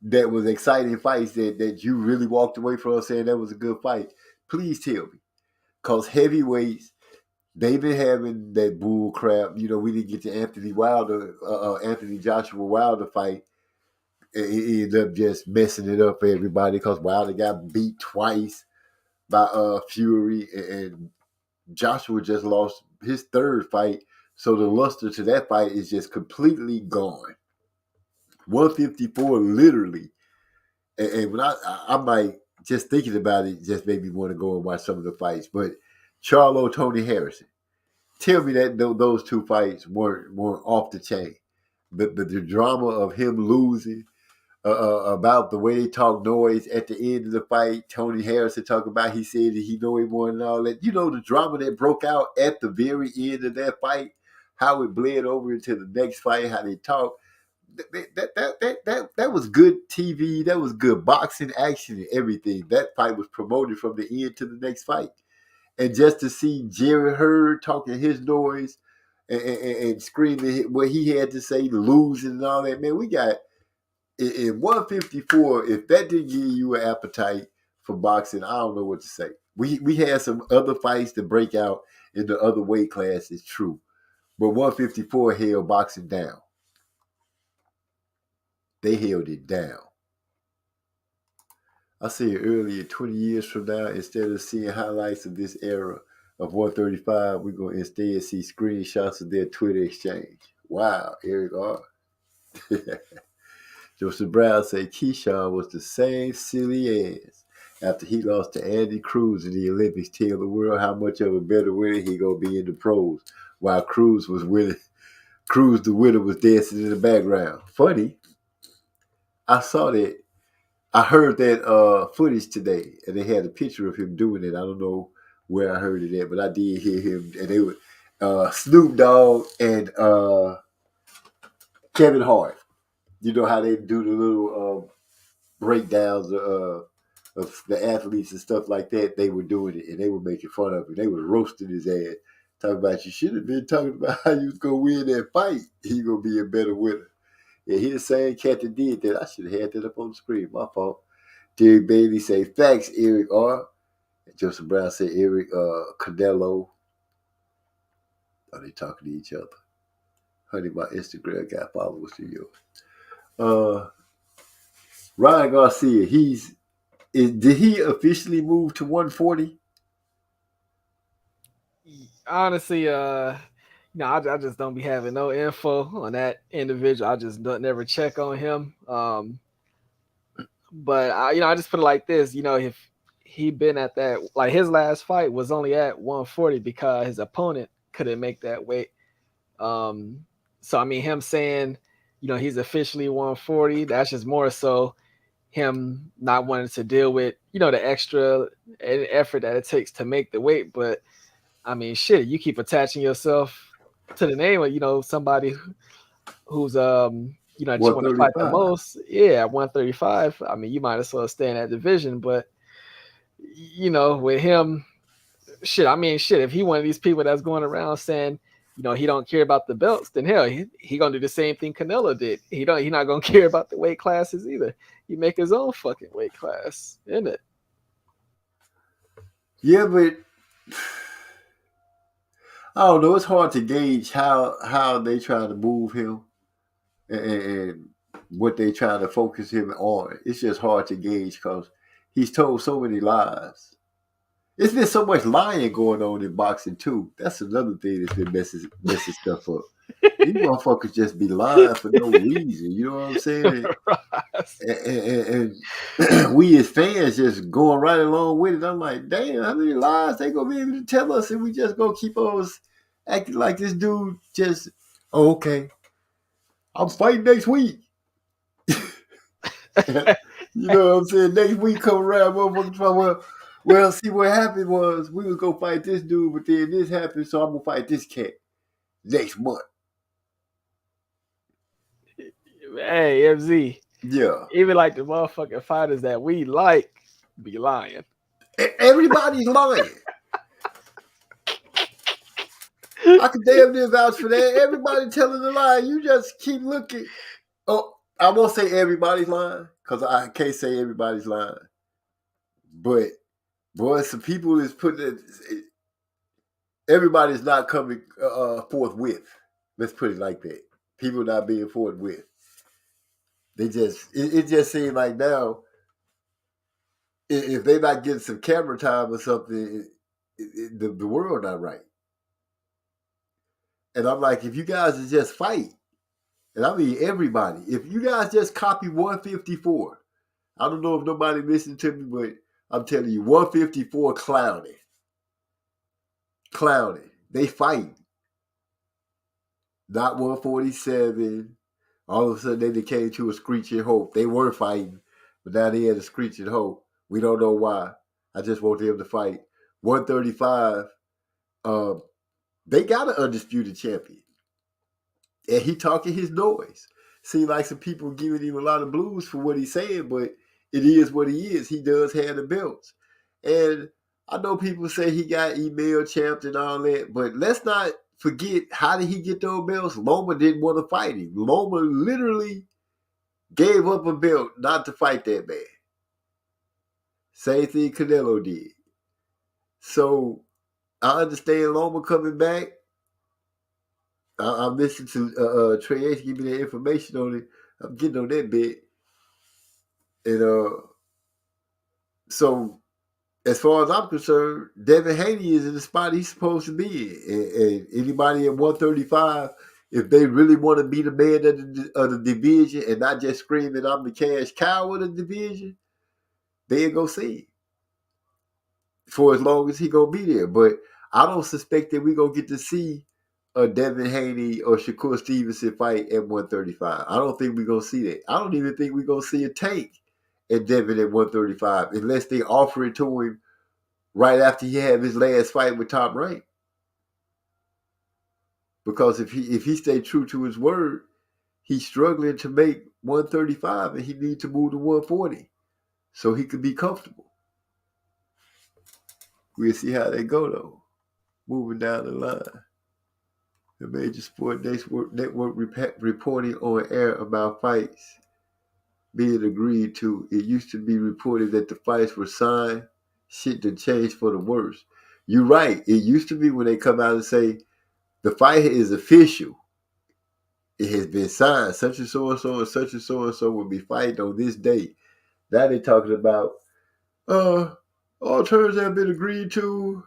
that was exciting fights that you really walked away from saying that was a good fight, please tell me. Because heavyweights, they've been having that bull crap. We didn't get to Anthony Joshua Wilder fight. He ended up just messing it up for everybody because Wilder got beat twice by Fury, and Joshua just lost his third fight. So the luster to that fight is just completely gone. 154, literally. And when I'm like, just thinking about it, just made me want to go and watch some of the fights. But Charlo, Tony Harrison, tell me that those two fights weren't off the chain. the drama of him losing, about the way they talk noise at the end of the fight. Tony Harrison talking about he said that he know he won and all that. You know, the drama that broke out at the very end of that fight, how it bled over into the next fight, how they talk. That was good TV. That was good boxing action and everything. That fight was promoted from the end to the next fight. And just to see Jerry Hurd talking his noise and screaming what he had to say, losing and all that, man, we got in 154. If that didn't give you an appetite for boxing, I don't know what to say. We had some other fights to break out in the other weight classes, true, but 154 held boxing down. They held it down. I said earlier, 20 years from now, instead of seeing highlights of this era of 135, we're going to instead see screenshots of their Twitter exchange. Wow, Eric R. Joseph Brown said Keyshawn was the same silly ass after he lost to Andy Cruz in the Olympics. Tell the world how much of a better winner he going to be in the pros, while Cruz was winning. Cruz, the winner, was dancing in the background. Funny. I saw that. I heard that footage today, and they had a picture of him doing it. I don't know where I heard it at, but I did hear him. And they were Snoop Dogg and Kevin Hart. You know how they do the little breakdowns of the athletes and stuff like that? They were doing it, and they were making fun of him. They were roasting his ass, talking about you should have been talking about how you was going to win that fight. He going to be a better winner. Yeah, he the same cat that did that. I should have had that up on the screen. My fault. Derek Bailey say, facts, Eric R. And Joseph Brown say, Eric Canelo. Are they talking to each other? Honey, my Instagram got followers to yours. Ryan Garcia, did he officially move to 140? Honestly, I just don't be having no info on that individual. I just don't never check on him. But I just put it like this. If he been at that, like his last fight was only at 140 because his opponent couldn't make that weight. So I mean, him saying, he's officially 140. That's just more so him not wanting to deal with, the extra effort that it takes to make the weight. But I mean, shit, you keep attaching yourself to the name of, somebody who's just want to fight the most. Yeah, at 135. I mean, you might as well stay in that division. But with him, shit, if he one of these people that's going around saying, he don't care about the belts, then hell, he gonna do the same thing Canelo did. He not gonna care about the weight classes either. He make his own fucking weight class, isn't it? Yeah, but I don't know. It's hard to gauge how they try to move him and what they try to focus him on. It's just hard to gauge because he's told so many lies. It's been so much lying going on in boxing too. That's another thing that's been messing stuff up. These motherfuckers just be lying for no reason. You know what I'm saying? And we as fans just going right along with it. I'm like, damn, how many lies they gonna be able to tell us if we just gonna keep on acting like this dude just, okay, I'm fighting next week. You know what I'm saying? Next week come around, motherfuckers. Well, see, what happened was we was going to fight this dude, but then this happened, so I'm going to fight this cat next month. Hey, MZ. Yeah. Even like the motherfucking fighters that we like be lying. Everybody's lying. I can damn near vouch for that. Everybody telling a lie. You just keep looking. Oh, I won't say everybody's lying because I can't say everybody's lying. But boy, some people is putting it. Everybody's not coming forthwith. Let's put it like that. People not being forthwith. They just it just seems like now, if they not getting some camera time or something, the world not right. And I'm like, if you guys would just fight, and I mean everybody, if you guys just copy 154, I don't know if nobody listened to me, but I'm telling you, 154 clowning. They fight. Not 147, All of a sudden, they came to a screeching halt. They were fighting, but now they had a screeching halt. We don't know why. I just want them to fight. 135, they got an undisputed champion. And he talking his noise. Seems like some people giving him a lot of blues for what he's saying, but it is what he is. He does have the belts. And I know people say he got email champs and all that, but let's not forget, how did he get those belts? Loma didn't want to fight him. Loma literally gave up a belt not to fight that man. Same thing Canelo did. So I understand Loma coming back. I'm listening to Trey H give me the information on it. I'm getting on that bit. And so as far as I'm concerned, Devin Haney is in the spot he's supposed to be in. And anybody at 135, if they really want to be the man of the division and not just screaming, I'm the cash cow of the division, they'll go see him for as long as he going to be there. But I don't suspect that we're going to get to see a Devin Haney or Shakur Stevenson fight at 135. I don't think we're going to see that. I don't even think we're going to see a Tank at Devin at 135 unless they offer it to him right after he had his last fight with Top Rank. Because if he stayed true to his word, he's struggling to make 135 and he needs to move to 140 so he could be comfortable. We'll see how they go, though. Moving down the line. The major sport network reporting on air about fights being agreed to. It used to be reported that the fights were signed. Shit done changed for the worse. You're right. It used to be when they come out and say, the fight is official. It has been signed. Such and so and so and such and so and so will be fighting on this date. Now they're talking about, all terms have been agreed to.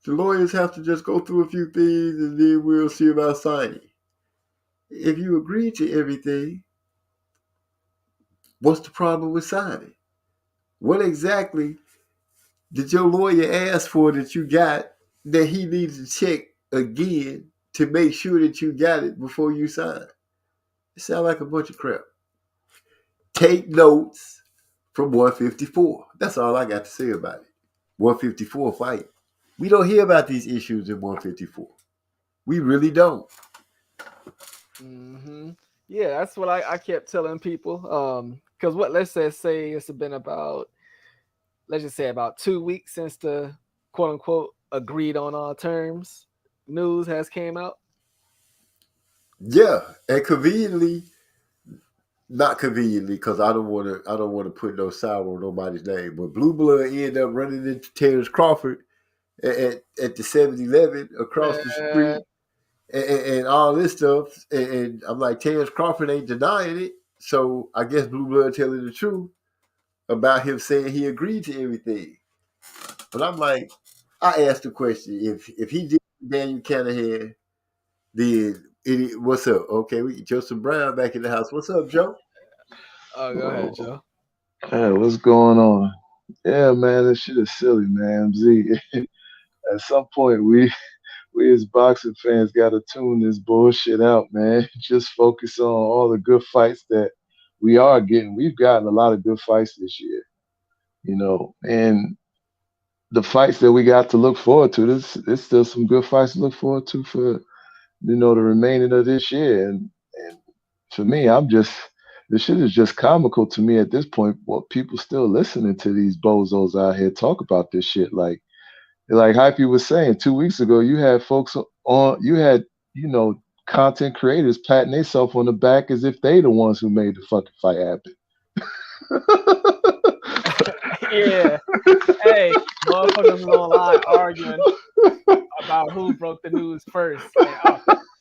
The lawyers have to just go through a few things and then we'll see about signing. If you agree to everything, what's the problem with signing? What exactly did your lawyer ask for that you got that he needs to check again to make sure that you got it before you sign? It sounds like a bunch of crap. Take notes from 154. That's all I got to say about it. 154 fight. We don't hear about these issues in 154. We really don't. Mm-hmm. Yeah, that's what I kept telling people. Because let's just say it's been about, let's just say about 2 weeks since the quote unquote agreed on all terms news has came out. Yeah, and conveniently, not conveniently, because I don't want to put no sour on nobody's name, but Blue Blood ended up running into Terrence Crawford at the 7-Eleven across the street and all this stuff. And I'm like, Terrence Crawford ain't denying it. So I guess Blue Blood telling the truth about him saying he agreed to everything. But I'm like, I asked the question, if he did Daniel Canahan, then what's up? Okay, we get Joseph Brown back in the house. What's up, Joe? Oh, go ahead, Joe. Hey, what's going on? Yeah, man, this shit is silly, man. Z, at some point, we as boxing fans got to tune this bullshit out, man. Just focus on all the good fights that we are getting. We've gotten a lot of good fights this year, and the fights that we got to look forward to, there's still some good fights to look forward to for, the remaining of this year. And for me, this shit is just comical to me at this point. What people still listening to these bozos out here talk about this shit. Like Hypey was saying 2 weeks ago, you had folks on, content creators patting themselves on the back as if they the ones who made the fucking fight happen. Yeah. Hey, motherfuckers was online arguing about who broke the news first.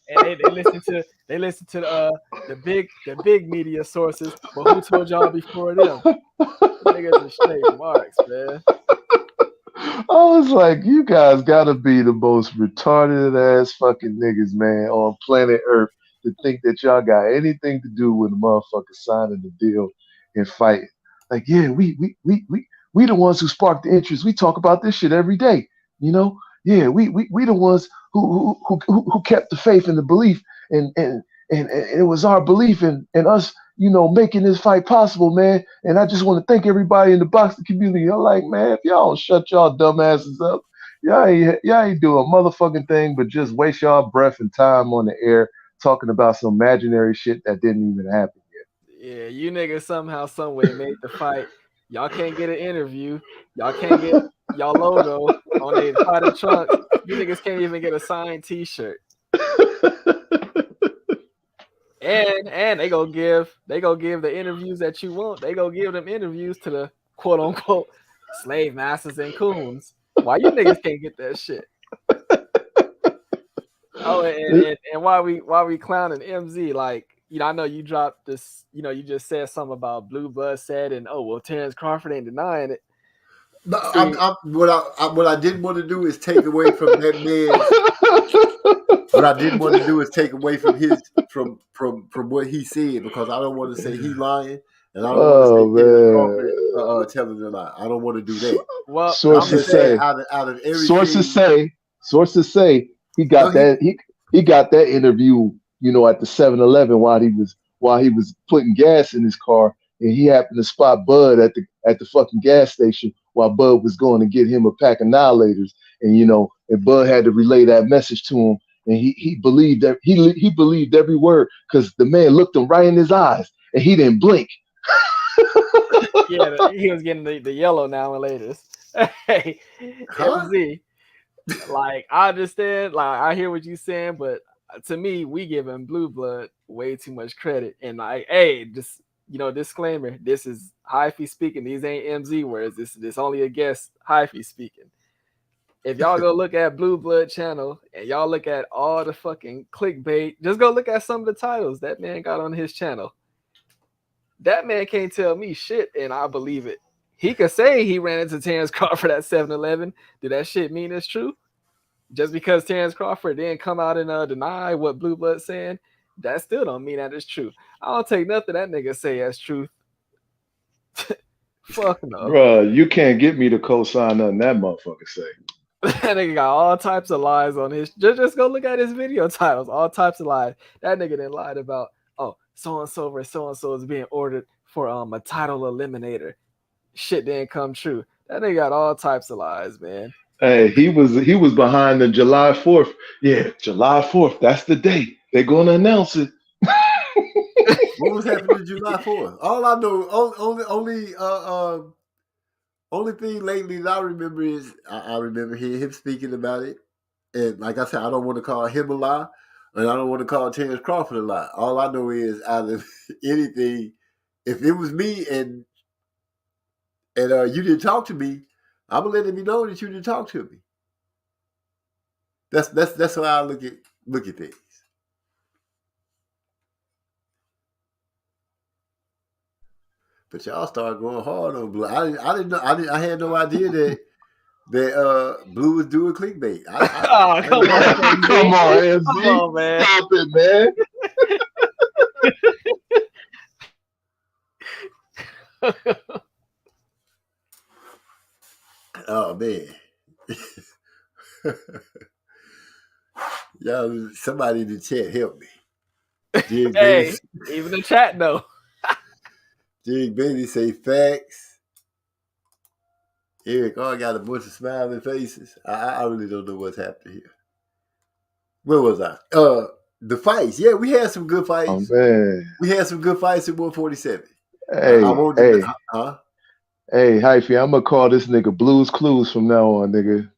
And they listen to the big media sources, but who told y'all before them? Niggas are straight marks, man. I was like, you guys gotta be the most retarded ass fucking niggas, man, on planet Earth to think that y'all got anything to do with a motherfucker signing the deal and fighting. Like, yeah, we the ones who sparked the interest. We talk about this shit every day, Yeah, we the ones who kept the faith and the belief and and it was our belief in us, making this fight possible, man. And I just want to thank everybody in the boxing community. I'm like, man, if y'all don't shut y'all dumbasses up, y'all ain't doing a motherfucking thing but just waste y'all breath and time on the air talking about some imaginary shit that didn't even happen yet. Yeah, you niggas somehow, someway made the fight. Y'all can't get an interview. Y'all can't get y'all logo on their fighter trunks. You niggas can't even get a signed T-shirt. And they go give the interviews that you want. They go give them interviews to the quote unquote slave masters and coons. Why you niggas can't get that shit? Oh, and why we clowning MZ? Like, I know you dropped this. You just said something about Blue Blood said, and Terrence Crawford ain't denying it. No, what I didn't want to do is take away from that man. What I didn't want to do is take away from from what he said, because I don't want to say he lying, and I don't want to say Terrence Crawford telling a lie. I don't want to do that. Well, sources say out of everything, sources say he got that interview, at the 7-Eleven while he was putting gas in his car, and he happened to spot Bud at the fucking gas station while Bud was going to get him a pack of Annihilators, and Bud had to relay that message to him, and he believed that he believed every word because the man looked him right in his eyes and he didn't blink. Yeah, he was getting the yellow now and later. Hey, MZ, like, I understand, like, I hear what you're saying, but to me, we giving Blue Blood way too much credit. And like, hey, just disclaimer: this is Hyphy speaking. These ain't MZ words. This only a guest Hyphy speaking. If y'all go look at Blue Blood channel and y'all look at all the fucking clickbait, just go look at some of the titles that man got on his channel. That man can't tell me shit, and I believe it. He could say he ran into Terrence Crawford at 7-Eleven. Do that shit mean it's true? Just because Terrence Crawford didn't come out and deny what Blue Blood's saying, that still don't mean that it's true. I don't take nothing that nigga say as truth. Fuck no. Bruh, you can't get me to co-sign nothing that motherfucker say. That nigga got all types of lies on his. Just go look at his video titles. All types of lies. That nigga done lied about, so and so versus so and so is being ordered for a title eliminator. Shit didn't come true. That nigga got all types of lies, man. Hey, he was behind the July 4th. Yeah, July 4th. That's the date. They're gonna announce it. What was happening July 4th? All I know, only thing lately that I remember is I remember hearing him speaking about it. And like I said, I don't want to call him a lie, and I don't want to call Terrence Crawford a lie. All I know is, out of anything, if it was me and you didn't talk to me, I'm gonna let it be known that you didn't talk to me. That's how I look at things. But y'all started going hard on Blue. I didn't know. I had no idea that Blue was doing clickbait. Come on, man. Stop it, man. Oh man. Y'all, somebody in the chat help me. Hey, even the chat know. Jig Baby say facts. Eric, I got a bunch of smiling faces. I really don't know what's happening here. Where was I? The fights. Yeah, we had some good fights. Oh man, we had some good fights at 147. Hey, hey, Hyphy, I'm gonna call this nigga Blues Clues from now on, nigga.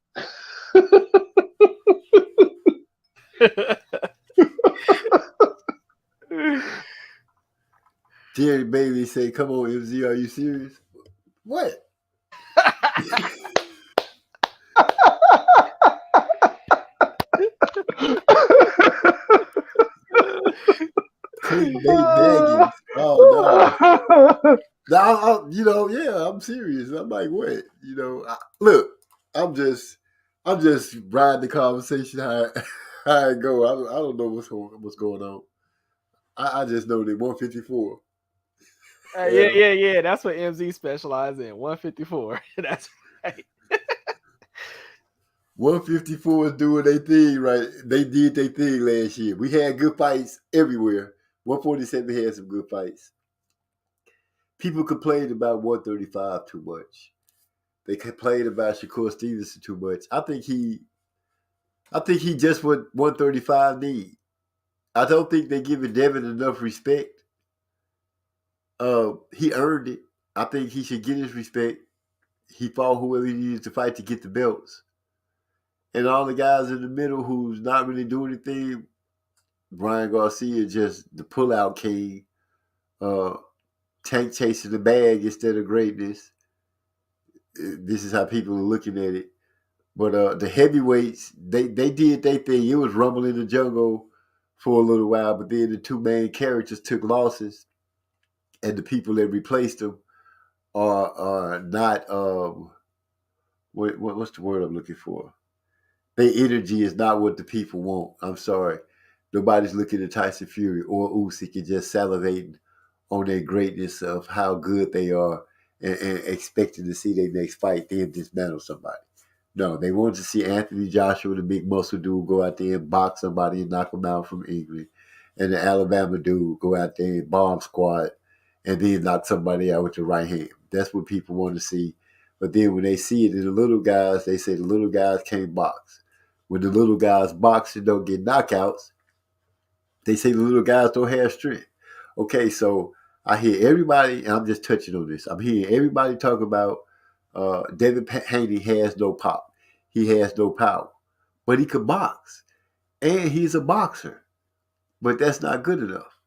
Jerry Baby say, "Come on, MZ, are you serious?" What? Clickbait. Oh no! Yeah, I'm serious. I'm like, what? Look, I'm just riding the conversation how it go. I don't know what's going on. I just know that 154. Yeah. That's what MZ specializes in. 154. That's right. 154 is doing their thing right. They did their thing last year. We had good fights everywhere. 147 had some good fights. People complained about 135 too much. They complained about Shakur Stevenson too much. I think he just what 135 need. I don't think they giving Devin enough respect. He earned it. I think he should get his respect. He fought whoever he needed to fight to get the belts. And all the guys in the middle who's not really doing anything, Brian Garcia just the pullout king. Tank chasing the bag instead of greatness. This is how people are looking at it. But the heavyweights, they did their thing. It was rumble in the jungle for a little while, but then the two main characters took losses, and the people that replaced them are not what's the word I'm looking for? Their energy is not what the people want. I'm sorry. Nobody's looking at Tyson Fury or Usyk and just salivating on their greatness of how good they are and expecting to see their next fight, then dismantle somebody. No, they wanted to see Anthony Joshua, the big muscle dude, go out there and box somebody and knock them out from England. And the Alabama dude go out there and bomb squad and then knock somebody out with the right hand. That's what people want to see. But then when they see it in the little guys, they say the little guys can't box. When the little guys box and don't get knockouts, they say the little guys don't have strength. Okay, so I hear everybody, and I'm just touching on this. I'm hearing everybody talk about Devin Haney has no pop. He has no power. But he could box. And he's a boxer. But that's not good enough.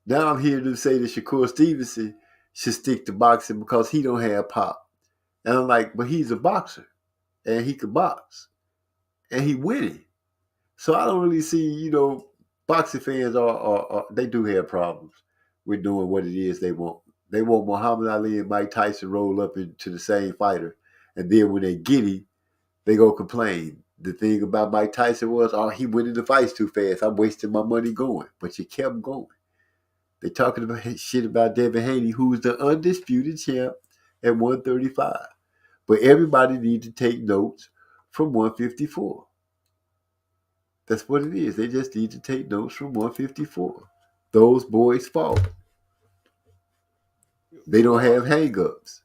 Now I'm hearing them say that Shakur Stevenson should stick to boxing because he don't have pop. And I'm like, but he's a boxer. And he could box. And he winning. So I don't really see, boxing fans are they do have problems with doing what it is they want. They want Muhammad Ali and Mike Tyson roll up into the same fighter. And then when they get him, they go complain. The thing about Mike Tyson was, he winning the fights too fast. I'm wasting my money going. But you kept going. They talking about shit about Devin Haney, who's the undisputed champ at 135. But everybody needs to take notes from 154. That's what it is. They just need to take notes from 154. Those boys fought. They don't have hang-ups.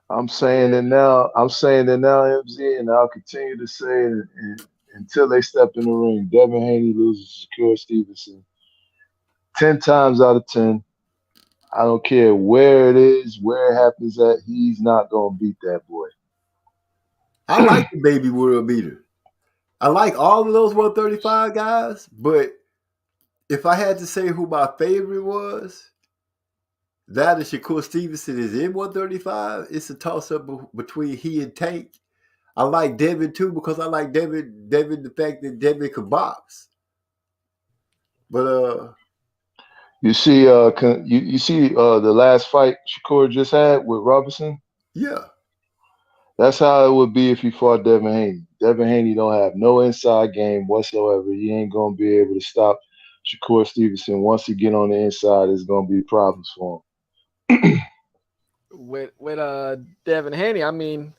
I'm saying it now, MZ, and I'll continue to say it until they step in the ring. Devin Haney loses to Shakur Stevenson 10 times out of 10. I don't care where it is, where it happens at, he's not going to beat that boy. I like the baby world beater. I like all of those 135 guys, but if I had to say who my favorite was, that and Shakur Stevenson is in 135. It's a toss-up between he and Tank. I like Devin too because I like Devin the fact that Devin could box. But you see the last fight Shakur just had with Robinson? Yeah. That's how it would be if he fought Devin Haney. Devin Haney don't have no inside game whatsoever. He ain't gonna be able to stop Shakur Stevenson. Once he get on the inside, it's gonna be problems for him. With Devin Haney, I mean,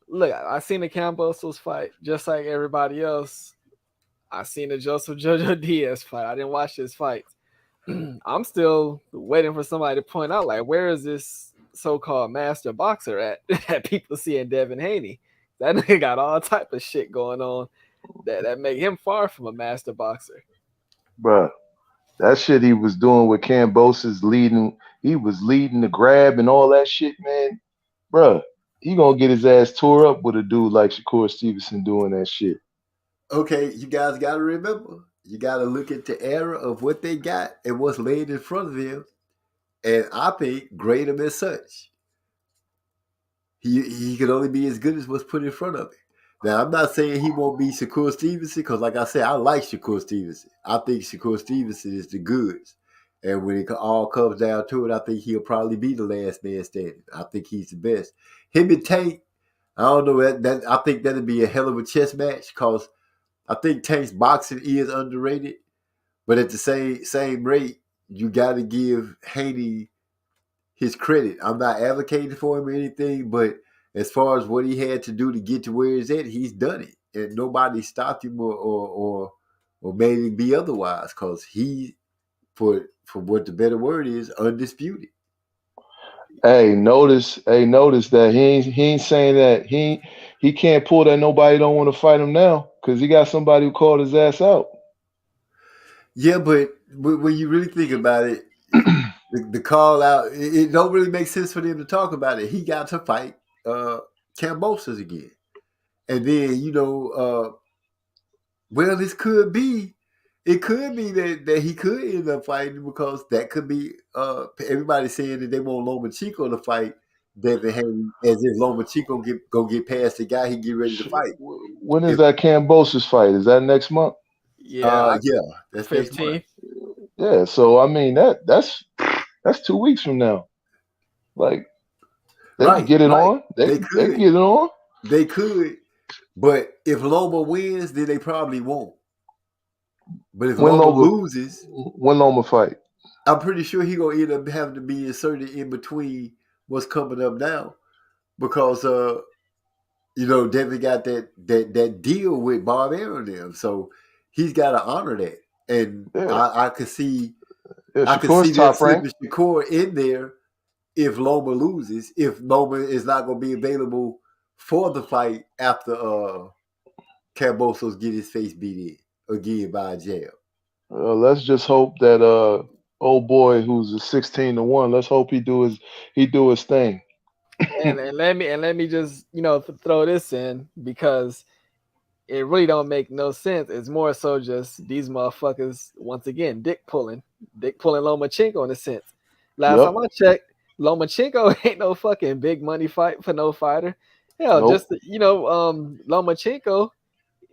look, I seen the Kambosos fight just like everybody else. I seen the Joseph Jojo Diaz fight. I didn't watch his fight. I'm still waiting for somebody to point out, like, where is this so-called master boxer at that people see in Devin Haney? That nigga got all type of shit going on that make him far from a master boxer. Bruh, that shit he was doing with Kambosos leading, he was leading the grab and all that shit, man. Bruh, he gonna get his ass tore up with a dude like Shakur Stevenson doing that shit. Okay, you guys gotta remember, you gotta look at the era of what they got and what's laid in front of them, and I think grade him as such. He can only be as good as what's put in front of him. Now, I'm not saying he won't be Shakur Stevenson because, like I said, I like Shakur Stevenson. I think Shakur Stevenson is the goods. And when it all comes down to it, I think he'll probably be the last man standing. I think he's the best. Him and Tank, I don't know. I think that'd be a hell of a chess match because I think Tank's boxing is underrated. But at the same rate, you got to give Haney his credit. I'm not advocating for him or anything, but as far as what he had to do to get to where he's at, he's done it, and nobody stopped him or made him be otherwise, because he, for what the better word is, undisputed. Hey, notice that he ain't saying that he can't pull that nobody don't want to fight him now, because he got somebody who called his ass out. Yeah, but when you really think about it, the call out, it don't really make sense for them to talk about it. He got to fight Kambosos again. And then, well, it could be that he could end up fighting, because that could be everybody saying that they want Lomachenko to fight Devin Haney, as if Lomachenko go get past the guy he get ready to fight. When is that Kambosos fight? Is that next month? Yeah, that's 15th. Yeah, so I mean that's 2 weeks from now. Like, they can get it on. They can get it on. They could, but if Loma wins, then they probably won't. But if Loma loses, when Loma fight, I'm pretty sure he gonna end up having to be inserted in between what's coming up now, because Devin got that deal with Bob Arum them, so he's got to honor that. And I could see them slipping Shakur in there if Loma loses, if Loma is not going to be available for the fight after Kambosos get his face beat in again by a jab. Let's just hope that old boy who's a 16-1. Let's hope he do his thing. and let me just throw this in, because it really don't make no sense. It's more so just these motherfuckers once again dick pulling Lomachenko in a sense. Last time I checked, Lomachenko ain't no fucking big money fight for no fighter. Hell, just Lomachenko,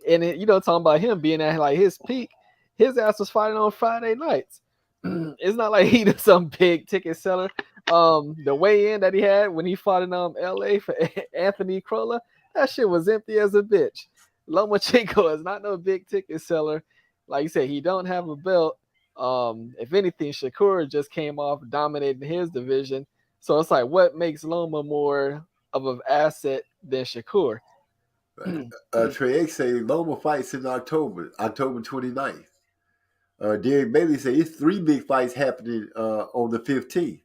and talking about him being at like his peak, his ass was fighting on Friday nights. It's not like he was some big ticket seller. The weigh-in that he had when he fought in LA for Anthony Crolla, that shit was empty as a bitch. Lomachenko is not no big ticket seller. Like you said, he don't have a belt. If anything, Shakur just came off dominating his division. So it's like, what makes Loma more of an asset than Shakur? Trey X say Loma fights in October 29th. Derek Bailey say it's 3 big fights happening on the 15th.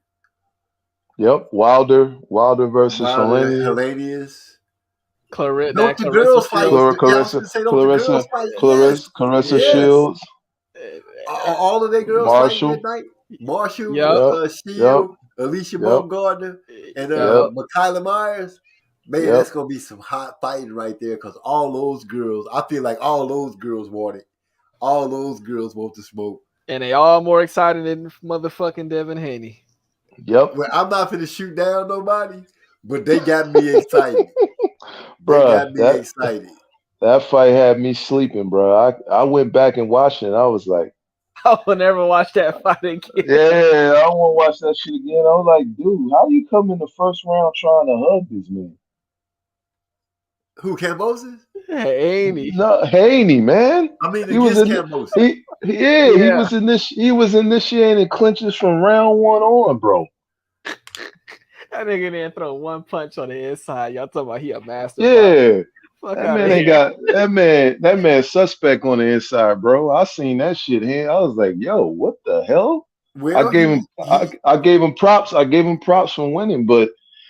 Yep, Wilder versus Helenius. Clarissa Shields. All of their girls fighting that night. Marshall, Shield, Alicia Baumgardner, and Michaela Myers. Man, that's gonna be some hot fighting right there, because all those girls, I feel like all those girls want it. All those girls want to smoke. And they all more excited than motherfucking Devin Haney. Yep. Well, I'm not finna shoot down nobody, but they got me excited. Bro, that fight had me sleeping, bro. I went back and watched it, and I was like, I will never watch that fight again. Yeah, I won't watch that shit again. I was like, dude, how you come in the first round trying to hug this man? Who, Kambosos? Haney. No, Haney, man. I mean, Kambosos. He was initiating clinches from round 1 on, bro. That nigga didn't throw one punch on the inside. Y'all talking about he a master. Yeah. That man suspect on the inside, bro. I seen that shit here. I was like, yo, what the hell? Well, I gave him props. I gave him props for winning, but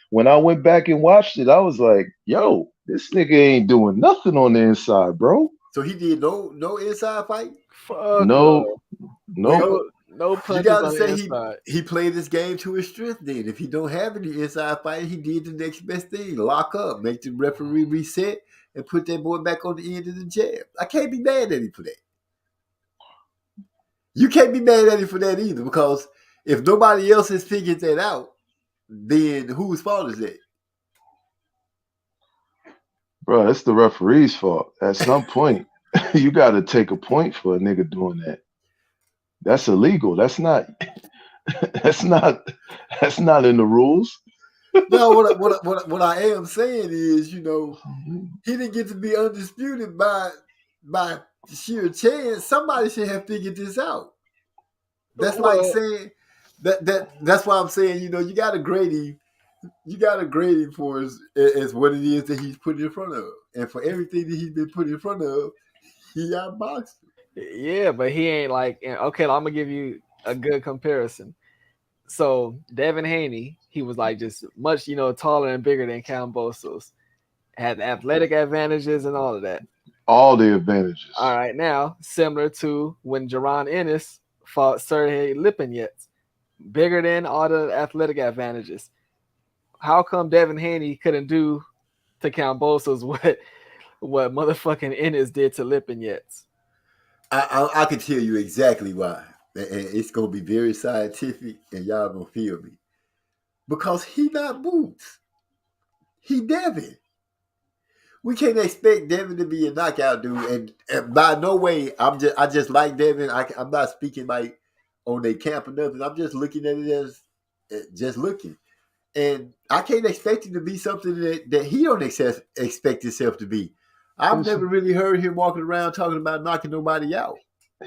when I went back and watched it, I was like, yo, this nigga ain't doing nothing on the inside, bro. So he did no inside fight? No punches. You gotta say he played this game to his strength then. If he don't have any inside fight, he did the next best thing. Lock up, make the referee reset, and put that boy back on the end of the jab. I can't be mad at him for that. You can't be mad at him for that either, because if nobody else has figured that out, then whose fault is that? Bro, it's the referee's fault. At some point, you got to take a point for a nigga doing that. That's illegal. That's not in the rules. No, what I am saying is, he didn't get to be undisputed by sheer chance. Somebody should have figured this out. That's like saying that's why I'm saying, you got to grade him You gotta grade him for as what it is that he's put in front of, and for everything that he's been put in front of, he outboxed him. Yeah, but he ain't like okay. I'm gonna give you a good comparison. So Devin Haney, he was like just much taller and bigger than Kambosos, had athletic advantages and all of that. All the advantages. All right, now similar to when Jaron Ennis fought Sergey Lipinets, bigger than all the athletic advantages. How come Devin Haney couldn't do to Kambosos what motherfucking Ennis did to Lipinets? I can tell you exactly why. And it's gonna be very scientific, and y'all gonna feel me. Because he not Boots. He Devin. We can't expect Devin to be a knockout dude, and by no way, I just like Devin. I'm not speaking like on their camp or nothing. I'm just looking at it as just looking, and I can't expect him to be something that he don't expect himself to be. I've never really heard him walking around talking about knocking nobody out.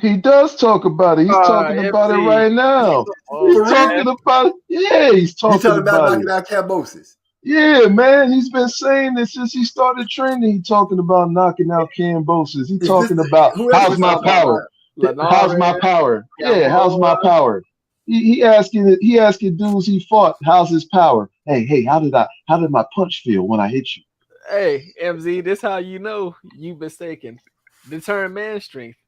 He does talk about it. He's talking about it right now. He's talking about it. Yeah, he's talking about knocking out Kambosos. Yeah, man, he's been saying this since he started training. He's talking about knocking out Kambosos. He's talking about how's my power? How's my power? Yeah, how's my power? He asking dudes he fought, how's his power? Hey, how did my punch feel when I hit you? Hey, MZ, this how you know you mistaken. The term man strength.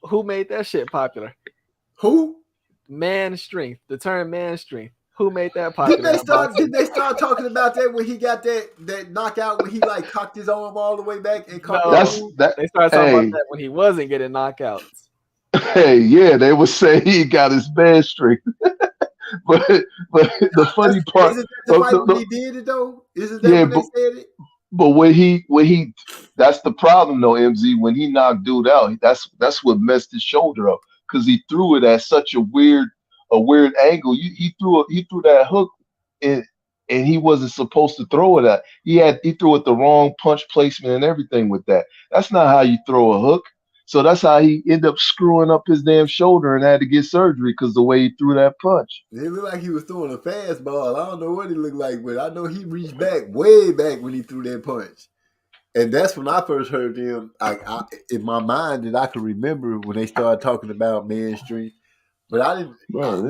Who made that shit popular? Who? Man strength. The term man strength. Who made that popular? Did they start talking about that when he got that knockout when he like cocked his arm all the way back and caught They started talking about that when he wasn't getting knockouts. Hey, yeah, they would say he got his man strength. but the funny part, isn't that the fight when he did it though? Isn't that when they said it? But when he that's the problem though, MZ. When he knocked dude out, that's what messed his shoulder up because he threw it at such a weird angle. He threw that hook and he wasn't supposed to throw it at. He threw it the wrong punch placement and everything with that. That's not how you throw a hook. So that's how he ended up screwing up his damn shoulder and had to get surgery because the way he threw that punch. It looked like he was throwing a fastball. I don't know what he looked like, but I know he reached way back when he threw that punch. And that's when I first heard him. In my mind, that I could remember when they started talking about man strength. But I didn't. Bro,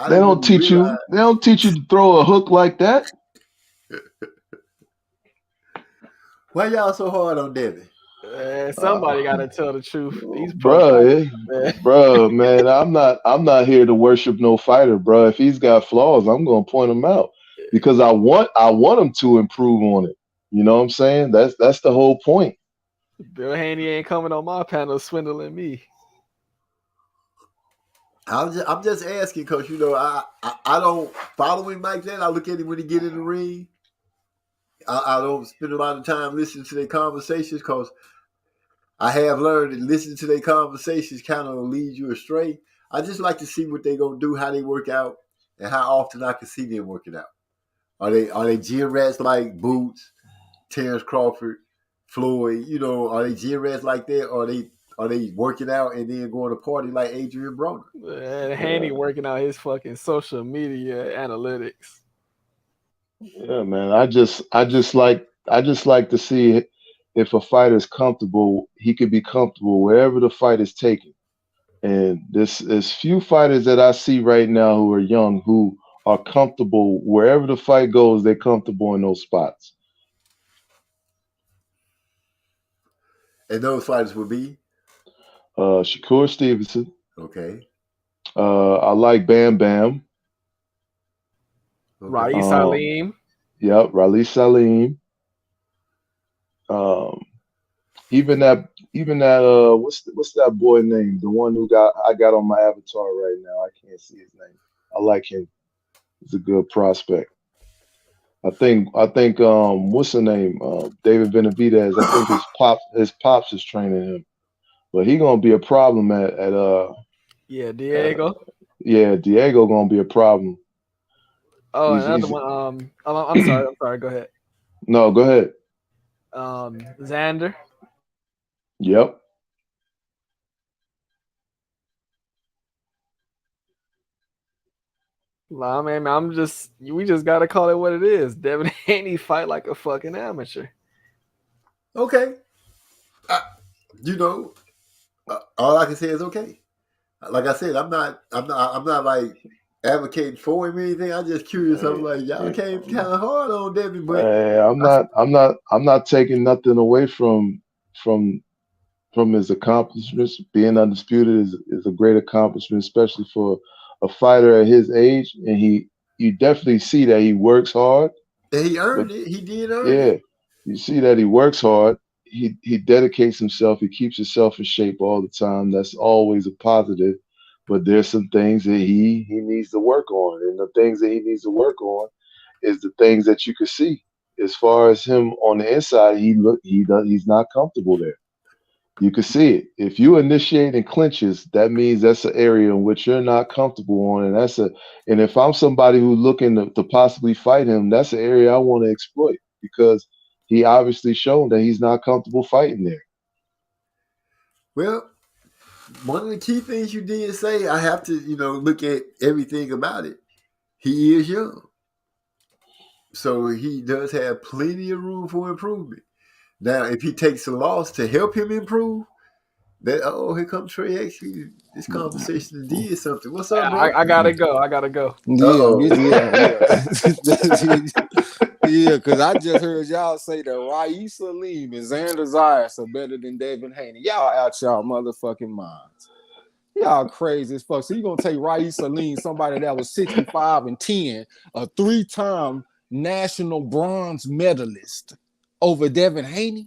they don't teach you. They don't teach you to throw a hook like that. Why y'all so hard on Devin? Somebody got to tell the truth. Bro, man, I'm not here to worship no fighter, bro. If he's got flaws, I'm gonna point him out because I want him to improve on it. You know what I'm saying? That's the whole point. Bill Haney ain't coming on my panel swindling me. I'm just asking because I don't follow him like that. I look at him when he get in the ring. I don't spend a lot of time listening to their conversations because I have learned that listening to their conversations kind of leads you astray. I just like to see what they're gonna do, how they work out, and how often I can see them working out. Are they gym rats like Boots, Terrence Crawford, Floyd? Are they gym rats like that? Or are they working out and then going to party like Adrian Broner? Haney working out his fucking social media analytics. Yeah, man. I just like to see if a fighter's comfortable, he could be comfortable wherever the fight is taken. And there's few fighters that I see right now who are young who are comfortable wherever the fight goes. They're comfortable in those spots. And those fighters would be Shakur Stevenson. Okay. I like Bam Bam. Raleigh Salim. Yep, Raleigh Salim. Even that what's that boy name? The one who I got on my avatar right now. I can't see his name. I like him. He's a good prospect. I think what's the name? David Benavidez. I think his pops is training him. But he gonna be a problem at Diego. Diego gonna be a problem. Oh, another one. I'm sorry. Go ahead. No, go ahead. Xander. Yep. Nah, man, we just gotta call it what it is. Devin Haney fight like a fucking amateur. Okay. All I can say is okay. Like I said, I'm not like advocating for him or anything. I'm just curious. I'm like, y'all came kind of hard on Devin, but I'm not taking nothing away from his accomplishments. Being undisputed is a great accomplishment, especially for a fighter at his age. And you definitely see that he works hard. And he earned it. He did earn it. Yeah, you see that he works hard. He dedicates himself. He keeps himself in shape all the time. That's always a positive. But there's some things that he needs to work on, and the things that he needs to work on is the things that you can see. As far as him on the inside, he's not comfortable there. You can see it. If you initiate in clinches, that means that's an area in which you're not comfortable on, and if I'm somebody who's looking to possibly fight him, that's an area I want to exploit because he obviously shown that he's not comfortable fighting there. Well, one of the key things you did say, I have to, look at everything about it. He is young. So he does have plenty of room for improvement. Now, if he takes a loss to help him improve, here comes Trey X. This conversation did something. What's up, bro? I gotta go. Yeah, because I just heard y'all say that Raees Salim and Xander Zayas are better than Devin Haney. Y'all out y'all motherfucking minds. Y'all crazy as fuck. So you gonna take Raees Salim, somebody that was 65-10, a 3-time national bronze medalist, over Devin Haney?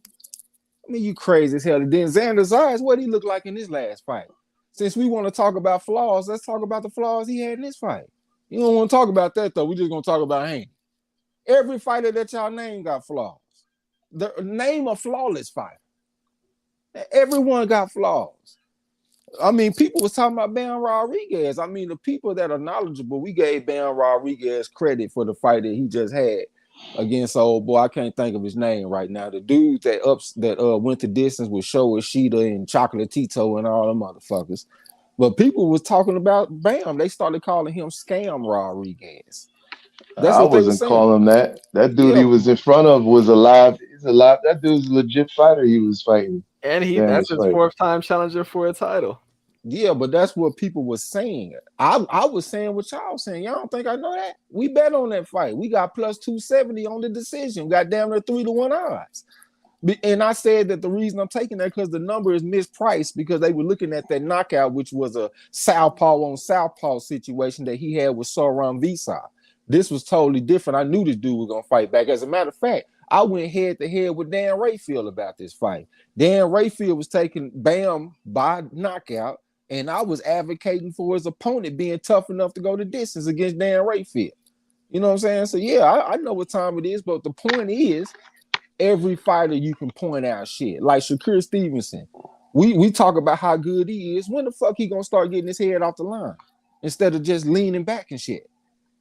I mean, you crazy as hell. And then Xander Zayas, what he look like in his last fight? Since we want to talk about flaws, let's talk about the flaws he had in this fight. You don't want to talk about that, though. We're just going to talk about Haney. Every fighter that y'all name got flaws. Name a flawless fighter. Everyone got flaws. I mean, people was talking about Bam Rodriguez. I mean, the people that are knowledgeable, we gave Bam Rodriguez credit for the fight that he just had against old boy. I can't think of his name right now. The dude that went the distance with Sho Ishida and Chocolatito and all them motherfuckers. But people was talking about Bam. They started calling him Scam Rodriguez. I wasn't calling him that. That dude he was in front of was alive. He's alive. That dude's a legit fighter he was fighting. And that's his 4th time challenger for a title. Yeah, but that's what people were saying. I was saying what y'all saying. Y'all don't think I know that? We bet on that fight. We got plus 270 on the decision. We got damn near 3-1 odds. And I said that the reason I'm taking that because the number is mispriced because they were looking at that knockout, which was a southpaw on southpaw situation that he had with Sauron Visa. This was totally different. I knew this dude was going to fight back. As a matter of fact, I went head-to-head with Dan Rayfield about this fight. Dan Rayfield was taking Bam by knockout, and I was advocating for his opponent being tough enough to go the distance against Dan Rayfield. You know what I'm saying? So, yeah, I know what time it is, but the point is every fighter you can point out shit. Like Shakur Stevenson, we talk about how good he is. When the fuck he going to start getting his head off the line instead of just leaning back and shit?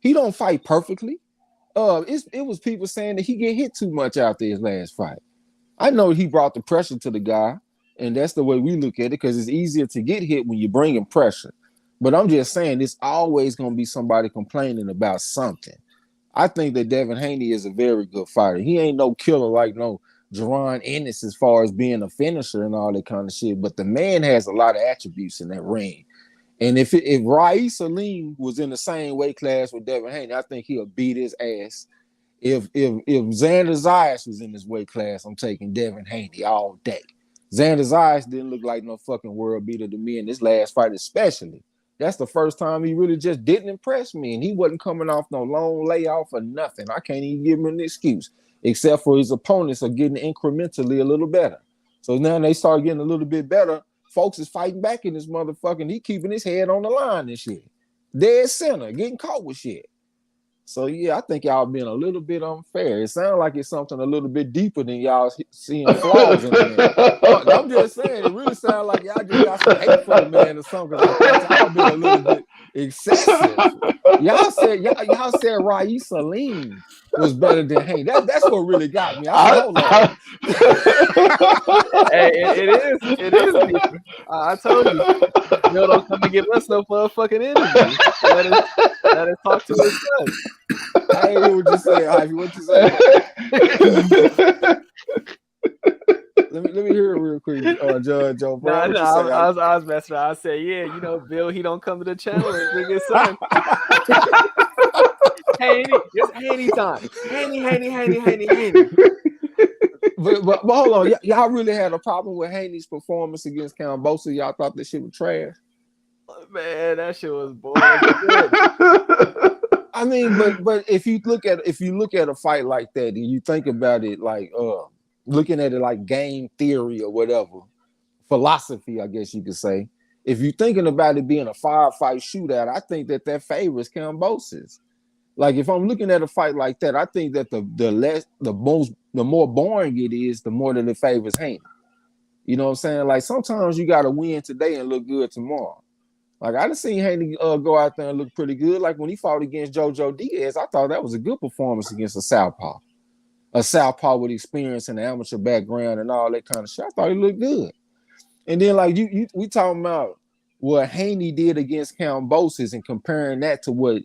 He don't fight perfectly. It was people saying that he get hit too much after his last fight. I know he brought the pressure to the guy, and that's the way we look at it because it's easier to get hit when you're bringing pressure. But I'm just saying it's always going to be somebody complaining about something. I think that Devin Haney is a very good fighter. He ain't no killer like no Jaron Ennis as far as being a finisher and all that kind of shit, but the man has a lot of attributes in that ring. And if Raees Salim was in the same weight class with Devin Haney, I think he'll beat his ass. If Xander Zayas was in this weight class, I'm taking Devin Haney all day. Xander Zayas didn't look like no fucking world beater to me in this last fight especially. That's the first time he really just didn't impress me, and he wasn't coming off no long layoff or nothing. I can't even give him an excuse, except for his opponents are getting incrementally a little better. So now they start getting a little bit better. Folks is fighting back in this motherfucker. He keeping his head on the line and shit. Dead center, getting caught with shit. So, yeah, I think y'all being a little bit unfair. It sounds like it's something a little bit deeper than y'all seeing flaws in it. I'm just saying, it really sounds like y'all just got some hate for the man or something. I think y'all been a little bit excessive. Y'all said Raees Salim was better than Haney. That's what really got me. I said, hold on. Hey, it is deeper. I told you, Bill don't come and give us no motherfucking interview. Let us talk to his son. I ain't hear what you say, Ivy. What you say? Let me hear it real quick, Judge Joe. No, I was messing around. I said, yeah, you know, Bill, he don't come to the channel and bring his son. Haney, it's Haney time. Haney. But hold on, y'all really had a problem with Haney's performance against Kambosos? Y'all thought this shit was trash? Man, that shit was boring. I mean, but if you look at a fight like that and you think about it like looking at it like game theory or whatever, philosophy, I guess you could say. If you're thinking about it being a firefight shootout, I think that favors Kambosos. Like if I'm looking at a fight like that, I think that the more boring it is, the more that it favors Haney. You know what I'm saying? Like sometimes you gotta win today and look good tomorrow. Like I done seen Haney go out there and look pretty good. Like when he fought against Jojo Diaz, I thought that was a good performance against a southpaw with experience in the amateur background and all that kind of shit. I thought he looked good. And then like we talking about what Haney did against Kambosos and comparing that to what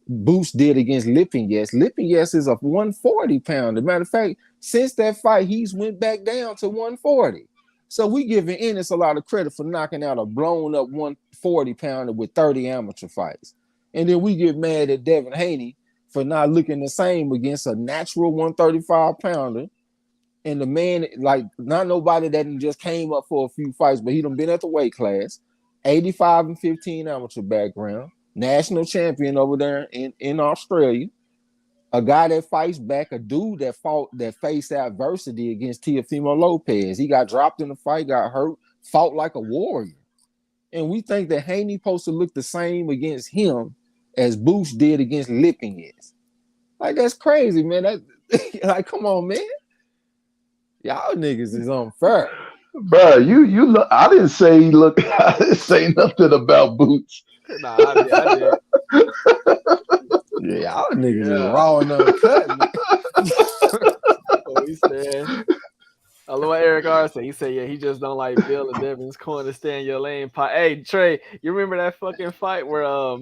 Boost did against Lipinets. Lipinets is a 140 pounder. Matter of fact, since that fight, he's went back down to 140. So we giving Ennis a lot of credit for knocking out a blown up 140 pounder with 30 amateur fights. And then we get mad at Devin Haney for not looking the same against a natural 135 pounder. And the man, like, not nobody that just came up for a few fights, but he done been at the weight class, 85 and 15 amateur background, national champion over there in Australia, a guy that fights back, a dude that faced adversity against Teofimo Lopez. He got dropped in the fight, got hurt, fought like a warrior. And we think that Haney supposed to look the same against him as Boost did against Lipinets. Like, that's crazy, man. Like, come on, man. Y'all niggas is unfair. Bro, you look. I didn't say look. I didn't say nothing about Boots. Nah, I did. Yeah, y'all niggas is raw and uncut. What he said. I love what Eric R said. He said, yeah, he just don't like Bill and Devin's corner, stay in your lane. Hey, Trey, you remember that fucking fight where I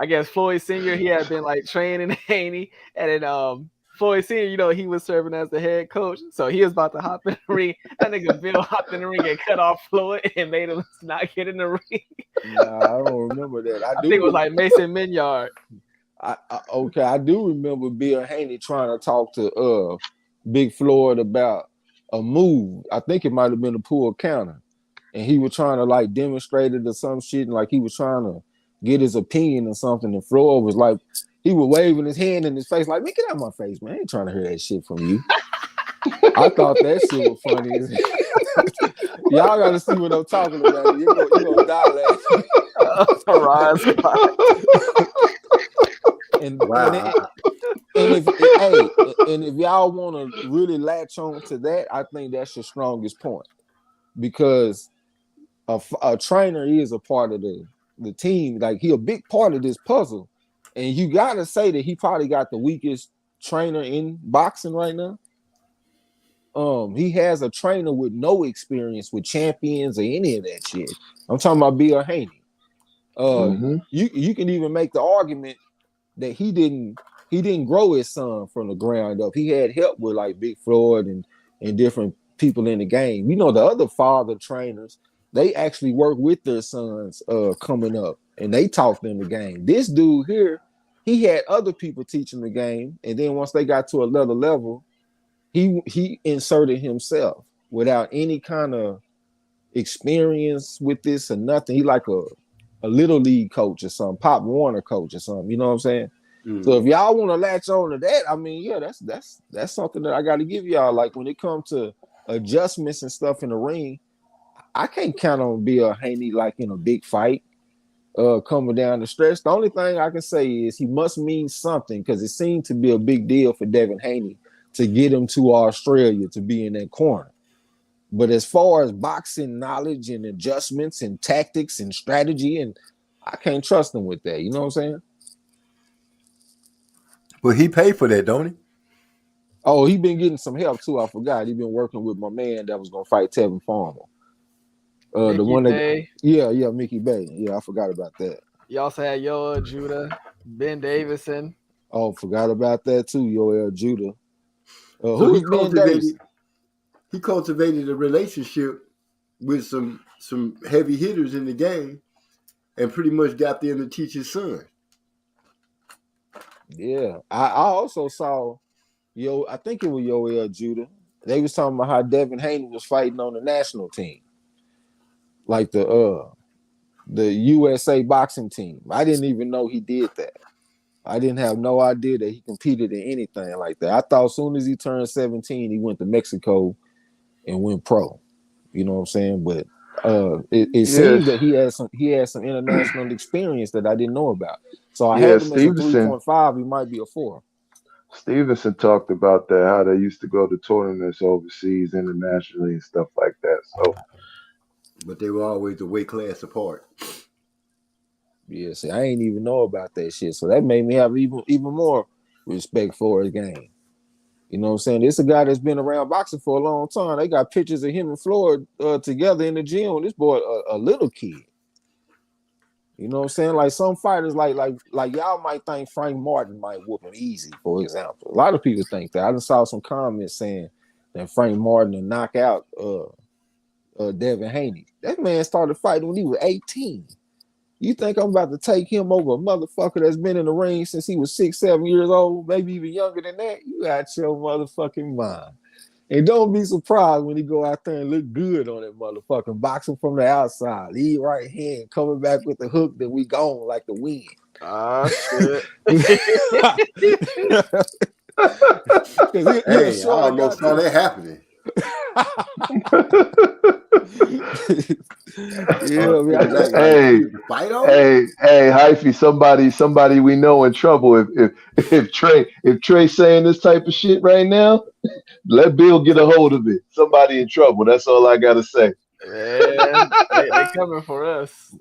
guess Floyd Sr., he had been like training Haney, and then Floyd Sr., you know, he was serving as the head coach, so he was about to hop in the ring. That nigga Bill hopped in the ring and cut off Floyd and made him not get in the ring. Nah, I don't remember that. I think it was like Mason Minyard. Okay, I do remember Bill Haney trying to talk to Big Floyd about a move. I think it might have been a pull counter, and he was trying to like demonstrate it or some shit, and like he was trying to get his opinion or something. And Floyd was like, he was waving his hand in his face, like, man, get out of my face, man. I ain't trying to hear that shit from you. I thought that shit was funny. Y'all gotta see what I'm talking about. You're gonna die laughing. And if y'all want to really latch on to that, I think that's your strongest point, because a trainer is a part of the team. Like, he a big part of this puzzle, and you gotta say that he probably got the weakest trainer in boxing right now. He has a trainer with no experience with champions or any of that shit. I'm talking about Bill Haney. You can even make the argument that he didn't grow his son from the ground up. He had help with like Big Floyd and different people in the game. You know, the other father trainers, they actually work with their sons coming up, and they taught them the game. This dude here, he had other people teaching the game, and then once they got to another level, he inserted himself without any kind of experience with this or nothing. He like a little league coach or something, Pop Warner coach or something. You know what I'm saying? So if y'all want to latch on to that, I mean, yeah, that's something that I got to give y'all. Like, when it comes to adjustments and stuff in the ring, I can't count on Bill Haney like in a big fight coming down the stretch. The only thing I can say is he must mean something, because it seemed to be a big deal for Devin Haney to get him to Australia to be in that corner. But as far as boxing knowledge and adjustments and tactics and strategy, and I can't trust him with that. You know what I'm saying? But he paid for that, don't he? Oh, he been getting some help too. I forgot. He been working with my man that was gonna fight Tevin Farmer. The Mickey one that, Bay. yeah, Mickey Bay. Yeah, I forgot about that. You also had Yoel Judah, Ben Davison. Oh, forgot about that too. Yoel Judah. Who is Ben Davison? He cultivated a relationship with some heavy hitters in the game, and pretty much got them to teach his son. Yeah, I also saw I think it was Yoel Judah. They was talking about how Devin Haney was fighting on the national team, like the USA boxing team. I didn't even know he did that. I didn't have no idea that he competed in anything like that. I thought as soon as he turned 17, he went to Mexico and went pro. You know what I'm saying? But it seems that he had some international experience that I didn't know about. So I had him as a 3.5. He might be a 4. Stevenson talked about that, how they used to go to tournaments overseas, internationally, and stuff like that. So, but they were always a weight class apart. Yeah, see, I ain't even know about that shit. So that made me have even more respect for his game. You know what I'm saying? This is a guy that's been around boxing for a long time. They got pictures of him and Floyd together in the gym. This boy, a little kid. You know what I'm saying? Like some fighters, like y'all might think Frank Martin might whoop him easy, for example. A lot of people think that. I just saw some comments saying that Frank Martin will knock out Devin Haney. That man started fighting when he was 18. You think I'm about to take him over a motherfucker that's been in the ring since he was 6, 7 years old, maybe even younger than that? You got your motherfucking mind. And don't be surprised when he go out there and look good on that motherfucking boxing from the outside. Lead right hand, coming back with the hook that we gone like the wind. Shit. Hey, I almost saw that happening. Hey, Hyphy, somebody we know in trouble. If Trey saying this type of shit right now, let Bill get a hold of it. Somebody in trouble. That's all I gotta say. Yeah, they coming for us.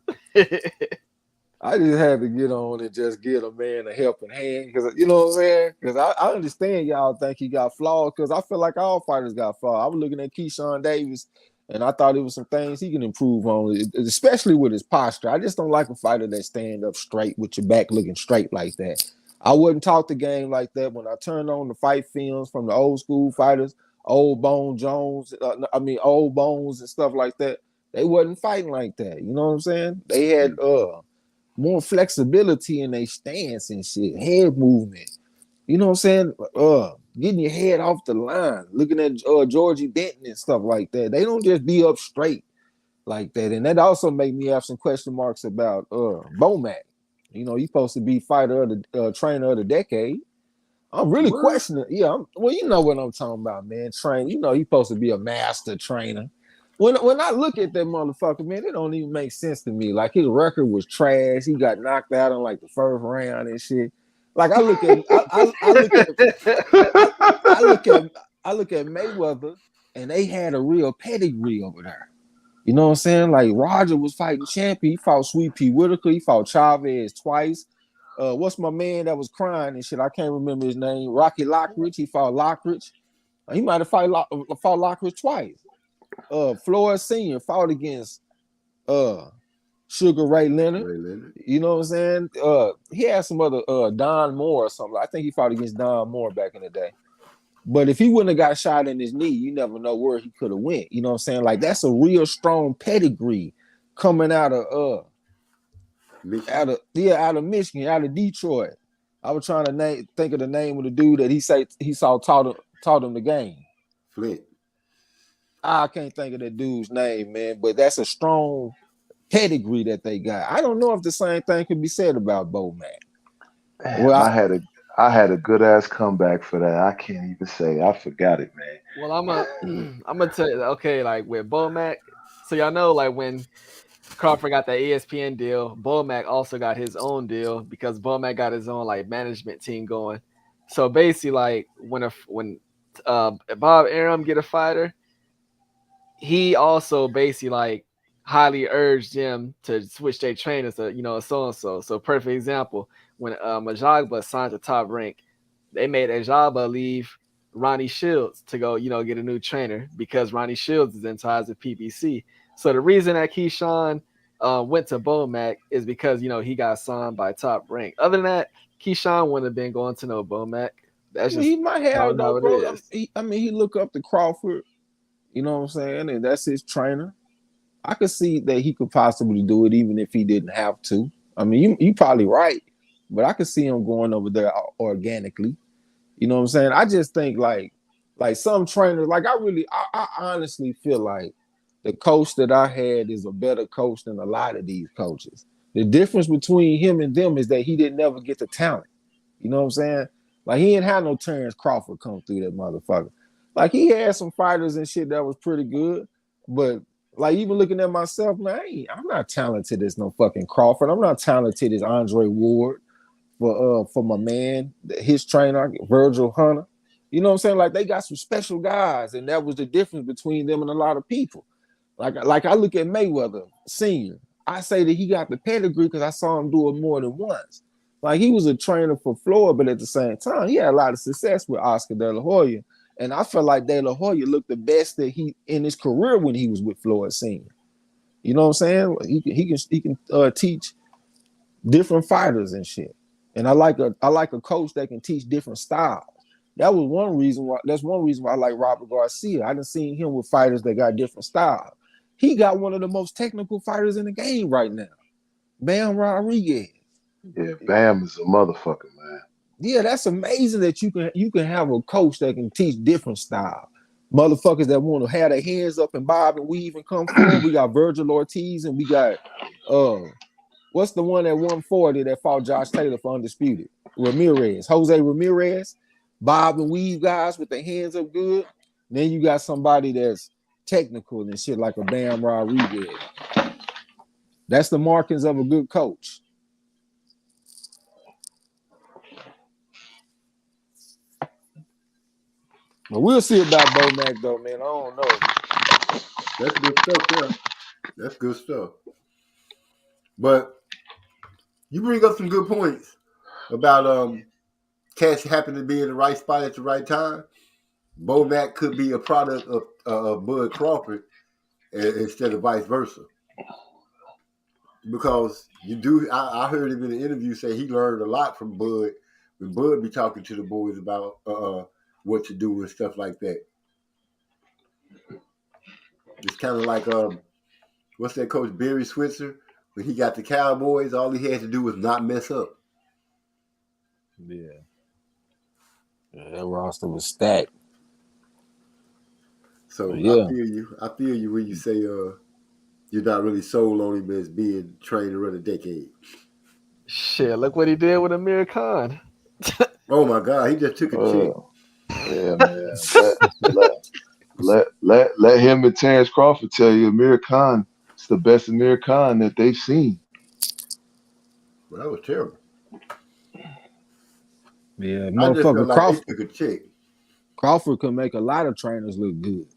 I just had to get on and just get a man a helping hand, because you know what I'm saying? Because I understand y'all think he got flaws, because I feel like all fighters got flaws. I was looking at Keyshawn Davis, and I thought it was some things he can improve on, especially with his posture. I just don't like a fighter that stand up straight with your back looking straight like that. I wouldn't talk the game like that. When I turned on the fight films from the old school fighters, Old Bone Jones, Old Bones and stuff like that, they wasn't fighting like that. You know what I'm saying? They had more flexibility in their stance and shit, head movement. You know what I'm saying? Getting your head off the line, looking at Georgie Benton and stuff like that. They don't just be up straight like that. And that also made me have some question marks about Bomac. You know, he's supposed to be fighter of the trainer of the decade. I'm really questioning. Yeah, well, you know what I'm talking about, man. Train. You know, he's supposed to be a master trainer. When I look at that motherfucker, man, it don't even make sense to me. Like, his record was trash. He got knocked out in like the first round and shit. Like, I look at Mayweather, and they had a real pedigree over there. You know what I'm saying? Like, Roger was fighting champion. He fought Sweet Pea Whitaker. He fought Chavez twice. What's my man that was crying and shit? I can't remember his name. Rocky Lockridge. He fought Lockridge. He might have fought Lockridge twice. Floyd Sr. fought against Sugar Ray Leonard. You know what I'm saying? He had some other Don Moore or something. I think he fought against Don Moore back in the day. But if he wouldn't have got shot in his knee, you never know where he could have went. You know what I'm saying? Like, that's a real strong pedigree coming out of Michigan, out of Detroit. I was trying to think of the name of the dude that he saw taught him the game. Flint. I can't think of that dude's name, man, but that's a strong pedigree that they got. I don't know if the same thing could be said about Bomac. Well, I had a good ass comeback for that. I can't even say. I forgot it, man. Well, I'm gonna tell you. Okay, like with Bomac, so y'all know, like when Crawford got that ESPN deal, Bomac also got his own deal because Bomac got his own like management team going. So basically, like when Bob Arum get a fighter, he also basically like highly urged them to switch their trainers to, you know, so and so. So perfect example, when Majagba signed to Top Rank, they made Ajagba leave Ronnie Shields to go, you know, get a new trainer because Ronnie Shields is in ties with PBC. So the reason that Keyshawn went to Bomac is because, you know, he got signed by Top Rank. Other than that, Keyshawn wouldn't have been going to no Bomac. That's just he might have no, how it bro. is. He look up to Crawford. You know what I'm saying? And that's his trainer. I could see that he could possibly do it even if he didn't have to. I mean, you probably right, but I could see him going over there organically. You know what I'm saying? I just think like some trainers, like I honestly feel like the coach that I had is a better coach than a lot of these coaches. The difference between him and them is that he didn't never get the talent. You know what I'm saying? Like he didn't have no Terrence Crawford come through that motherfucker. Like he had some fighters and shit that was pretty good, but like even looking at myself, man, I'm not talented as no fucking Crawford. I'm not talented as Andre Ward for my man, his trainer, Virgil Hunter. You know what I'm saying? Like they got some special guys, and that was the difference between them and a lot of people. Like I look at Mayweather Senior. I say that he got the pedigree because I saw him do it more than once. Like he was a trainer for Floyd, but at the same time, he had a lot of success with Oscar De La Hoya. And I felt like De La Hoya looked the best that he in his career when he was with Floyd Senior. You know what I'm saying? He can teach different fighters and shit. And I like a coach that can teach different styles. That's one reason why I like Robert Garcia. I done seen him with fighters that got different styles. He got one of the most technical fighters in the game right now, Bam Rodriguez. Yeah, Bam is a motherfucker, man. Yeah, that's amazing that you can have a coach that can teach different style. Motherfuckers that want to have their hands up and bob and weave and come forward. We got Virgil Ortiz and we got what's the one at 140 that fought Josh Taylor for Undisputed? Jose Ramirez, bob and weave guys with their hands up good. Then you got somebody that's technical and shit like a Bam Rodriguez. That's the markings of a good coach. But we'll see about Bomac though, man. I don't know. That's good stuff, yeah. That's good stuff. But you bring up some good points about Cash happened to be in the right spot at the right time. Bomac could be a product of Bud Crawford instead of vice versa. Because I heard him in the interview say he learned a lot from Bud when Bud be talking to the boys about what to do and stuff like that. It's kind of like what's that coach Barry Switzer? When he got the Cowboys, all he had to do was not mess up. Yeah, that roster was stacked. So yeah. I feel you when you say you're not really sold on him as being trainer of the decade. Shit, look what he did with Amir Khan. Oh my God, he just took a check. Yeah, man. Let him and Terrence Crawford tell you Amir Khan is the best Amir Khan that they've seen. Well, that was terrible. Yeah, I just felt motherfucker like Crawford. he took a check. Crawford could make a lot of trainers look good.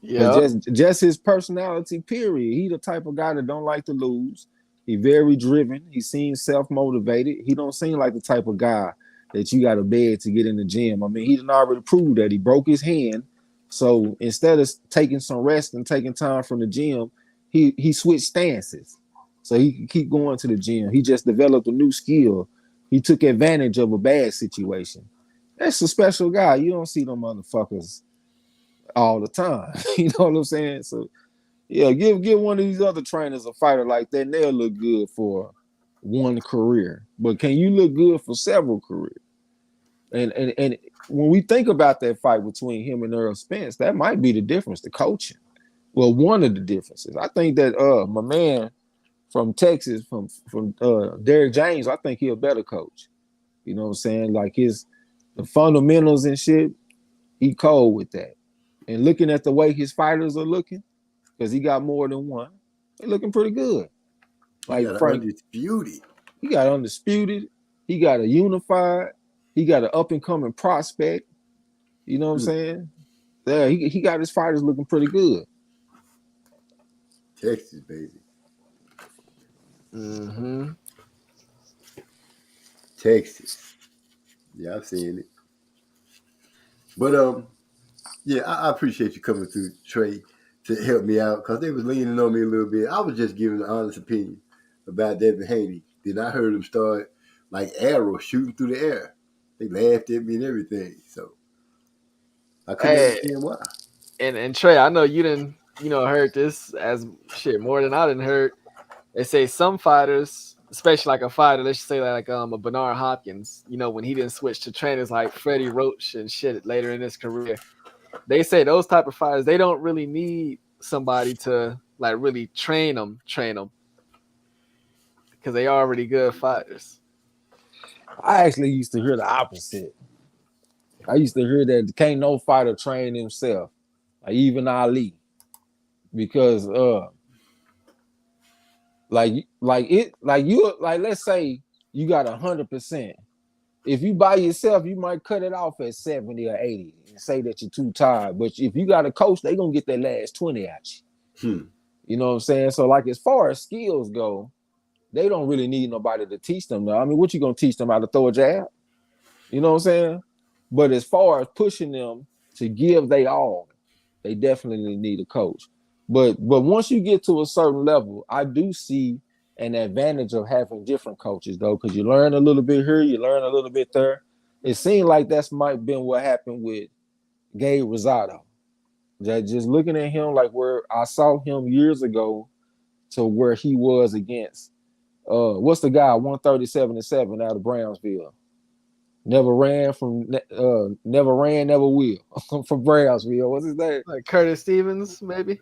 Yeah, just his personality, period. He the type of guy that don't like to lose. He very driven. He seems self-motivated. He don't seem like the type of guy that you got to beg to get in the gym. I mean, he done already proved that. He broke his hand. So instead of taking some rest and taking time from the gym, he switched stances. So he can keep going to the gym. He just developed a new skill. He took advantage of a bad situation. That's a special guy. You don't see them motherfuckers all the time. You know what I'm saying? So yeah, give one of these other trainers a fighter like that, and they'll look good for one career. But can you look good for several careers? And when we think about that fight between him and Earl Spence, that might be the difference, the coaching. Well, one of the differences. I think that my man from Texas, from Derrick James, I think he's a better coach. You know what I'm saying? Like the fundamentals and shit, he cold with that. And looking at the way his fighters are looking, because he got more than one, they're looking pretty good. Like Frank, Undisputed. He got Undisputed. He got a Unified. He got an up-and-coming prospect. You know what I'm saying? Yeah, he got his fighters looking pretty good. Texas, baby. Mm-hmm. Texas. Yeah, I've seen it. But yeah, I appreciate you coming through, Trey, to help me out because they was leaning on me a little bit. I was just giving an honest opinion about Devin Haney. Then I heard him start like arrows shooting through the air. They laughed at me and everything. So I couldn't understand why. And Trey, I know you didn't, heard this as shit more than I didn't heard. They say some fighters, especially like a fighter, let's just say like a Bernard Hopkins, when he didn't switch to trainers like Freddie Roach and shit later in his career, they say those type of fighters, they don't really need somebody to like really train them because they are already good fighters. I actually used to hear the opposite. I used to hear that can't no fighter train himself, like even Ali, because let's say you got 100%. If you by yourself, you might cut it off at 70 or 80 and say that you're too tired. But if you got a coach, they gonna get that last 20 at you. You know what I'm saying? So like as far as skills go, they don't really need nobody to teach them. Though. I mean, what you gonna teach them how to throw a jab? You know what I'm saying? But as far as pushing them to give they all, they definitely need a coach. But once you get to a certain level, I do see an advantage of having different coaches though, because you learn a little bit here, you learn a little bit there. It seemed like that's might have been what happened with Gabe Rosado. That just looking at him like where I saw him years ago to where he was against what's the guy 137-7 out of Brownsville. Never ran, never will from Brownsville. What's his name? Like Curtis Stevens, maybe.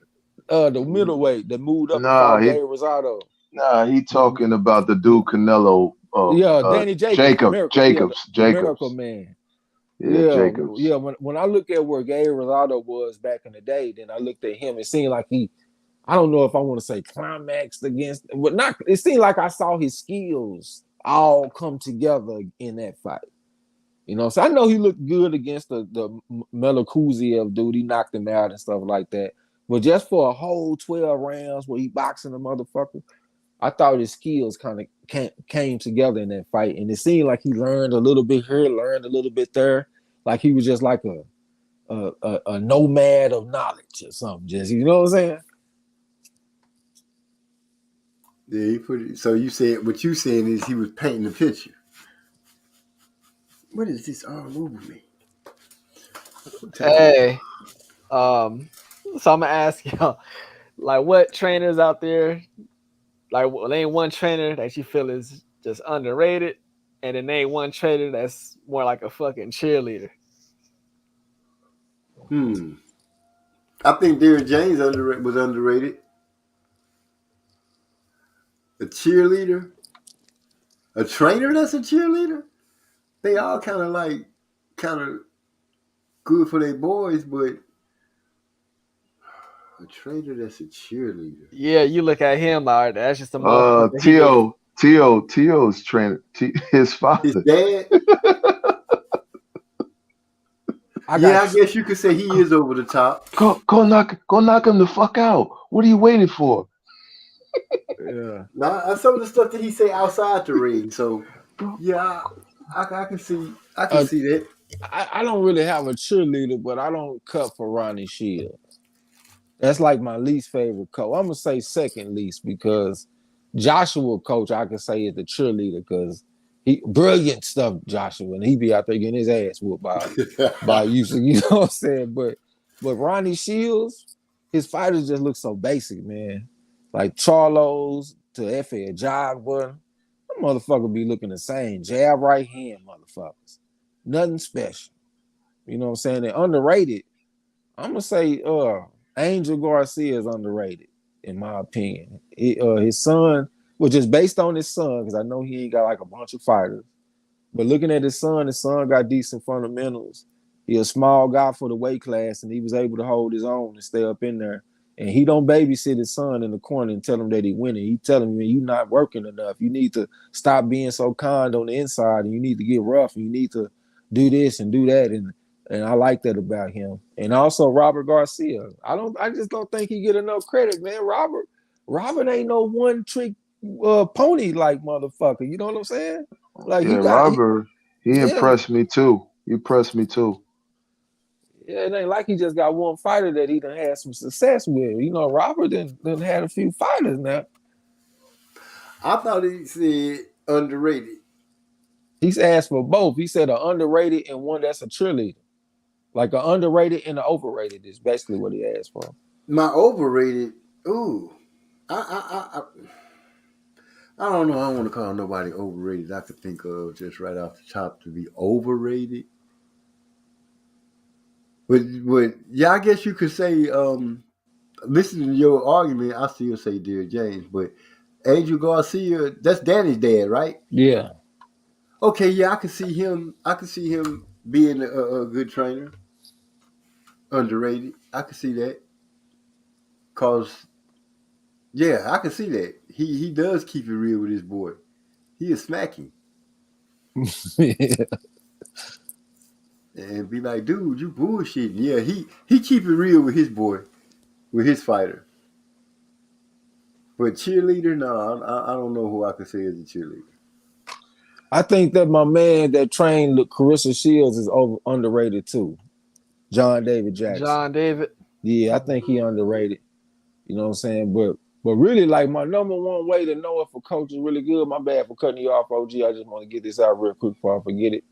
The middleweight that moved up Gabe Rosado. Nah, he talking about the dude Canelo. Danny Jacobs. Jacobs. Miracle Man. Yeah, Jacobs. Yeah, when I look at where Gabe Rosado was back in the day, then I looked at him. It seemed like I don't know if I want to say climaxed against, but not. It seemed like I saw his skills all come together in that fight. So I know he looked good against the Melakuziev dude. He knocked him out and stuff like that. But just for a whole 12 rounds where he boxing the motherfucker, I thought his skills kind of came together in that fight. And it seemed like he learned a little bit here, learned a little bit there. Like he was just like a nomad of knowledge or something. Just, you know what I'm saying? Yeah, so you said what you saying is he was painting the picture. What is this all over me? Hey, so I'm gonna ask y'all, like, what trainers out there, like, name one trainer that you feel is just underrated, and then name one trainer that's more like a fucking cheerleader. I think Derrick James was underrated. A cheerleader, a trainer that's a cheerleader. They all kind of good for their boys, but a trainer that's a cheerleader. Yeah, you look at him, like that's just a T.O.'s trainer, his father, his dad. I guess you could say he is over the top. Go knock him the fuck out. What are you waiting for? Yeah. Now some of the stuff that he say outside the ring. So yeah, I can see that. I don't really have a cheerleader, but I don't cut for Ronnie Shields. That's like my least favorite coach. I'm gonna say second least because Joshua coach I can say is the cheerleader because he brilliant stuff, Joshua, and he be out there getting his ass whooped by usually, you know what I'm saying? But Ronnie Shields, his fighters just look so basic, man. Like Charlos to F.A. jab one, that motherfucker be looking the same. Jab right hand, motherfuckers. Nothing special. You know what I'm saying? They're underrated. I'm gonna say Angel Garcia is underrated, in my opinion. His son, well, just based on his son, because I know he ain't got like a bunch of fighters. But looking at his son got decent fundamentals. He a small guy for the weight class, and he was able to hold his own and stay up in there. And he don't babysit his son in the corner and tell him that he winning. He tell him, man, you not working enough. You need to stop being so kind on the inside, and you need to get rough, and you need to do this and do that. And I like that about him. And also Robert Garcia. I just don't think he get enough credit, man. Robert Robert ain't no one trick pony like motherfucker. You know what I'm saying? Like Yeah, Robert, he impressed me too. He impressed me too. Yeah, it ain't like he just got one fighter that he done had some success with. You know, Robert done had a few fighters now. I thought he said underrated. He's asked for both. He said an underrated and one that's a cheerleader. Like an underrated and an overrated is basically what he asked for. My overrated, ooh. I don't know. I don't want to call nobody overrated. I could think of just right off the top to be overrated. But yeah, I guess you could say, listening to your argument, I still say Dear James, but Angel Garcia, that's Danny's dad, right? Yeah. Okay, yeah, I could see him being a good trainer. Underrated. I could see that. Cause yeah, I can see that. He does keep it real with his boy. He is smacking. Yeah. And be like, dude, you bullshitting. Yeah, he keep it real with his boy, with his fighter. But cheerleader, no, I don't know who I could say is a cheerleader. I think that my man that trained Carissa Shields is underrated too. John David Jackson. John David. Yeah, I think he underrated. You know what I'm saying? But really, like, my number one way to know if a coach is really good, my bad for cutting you off, OG, I just want to get this out real quick before I forget it,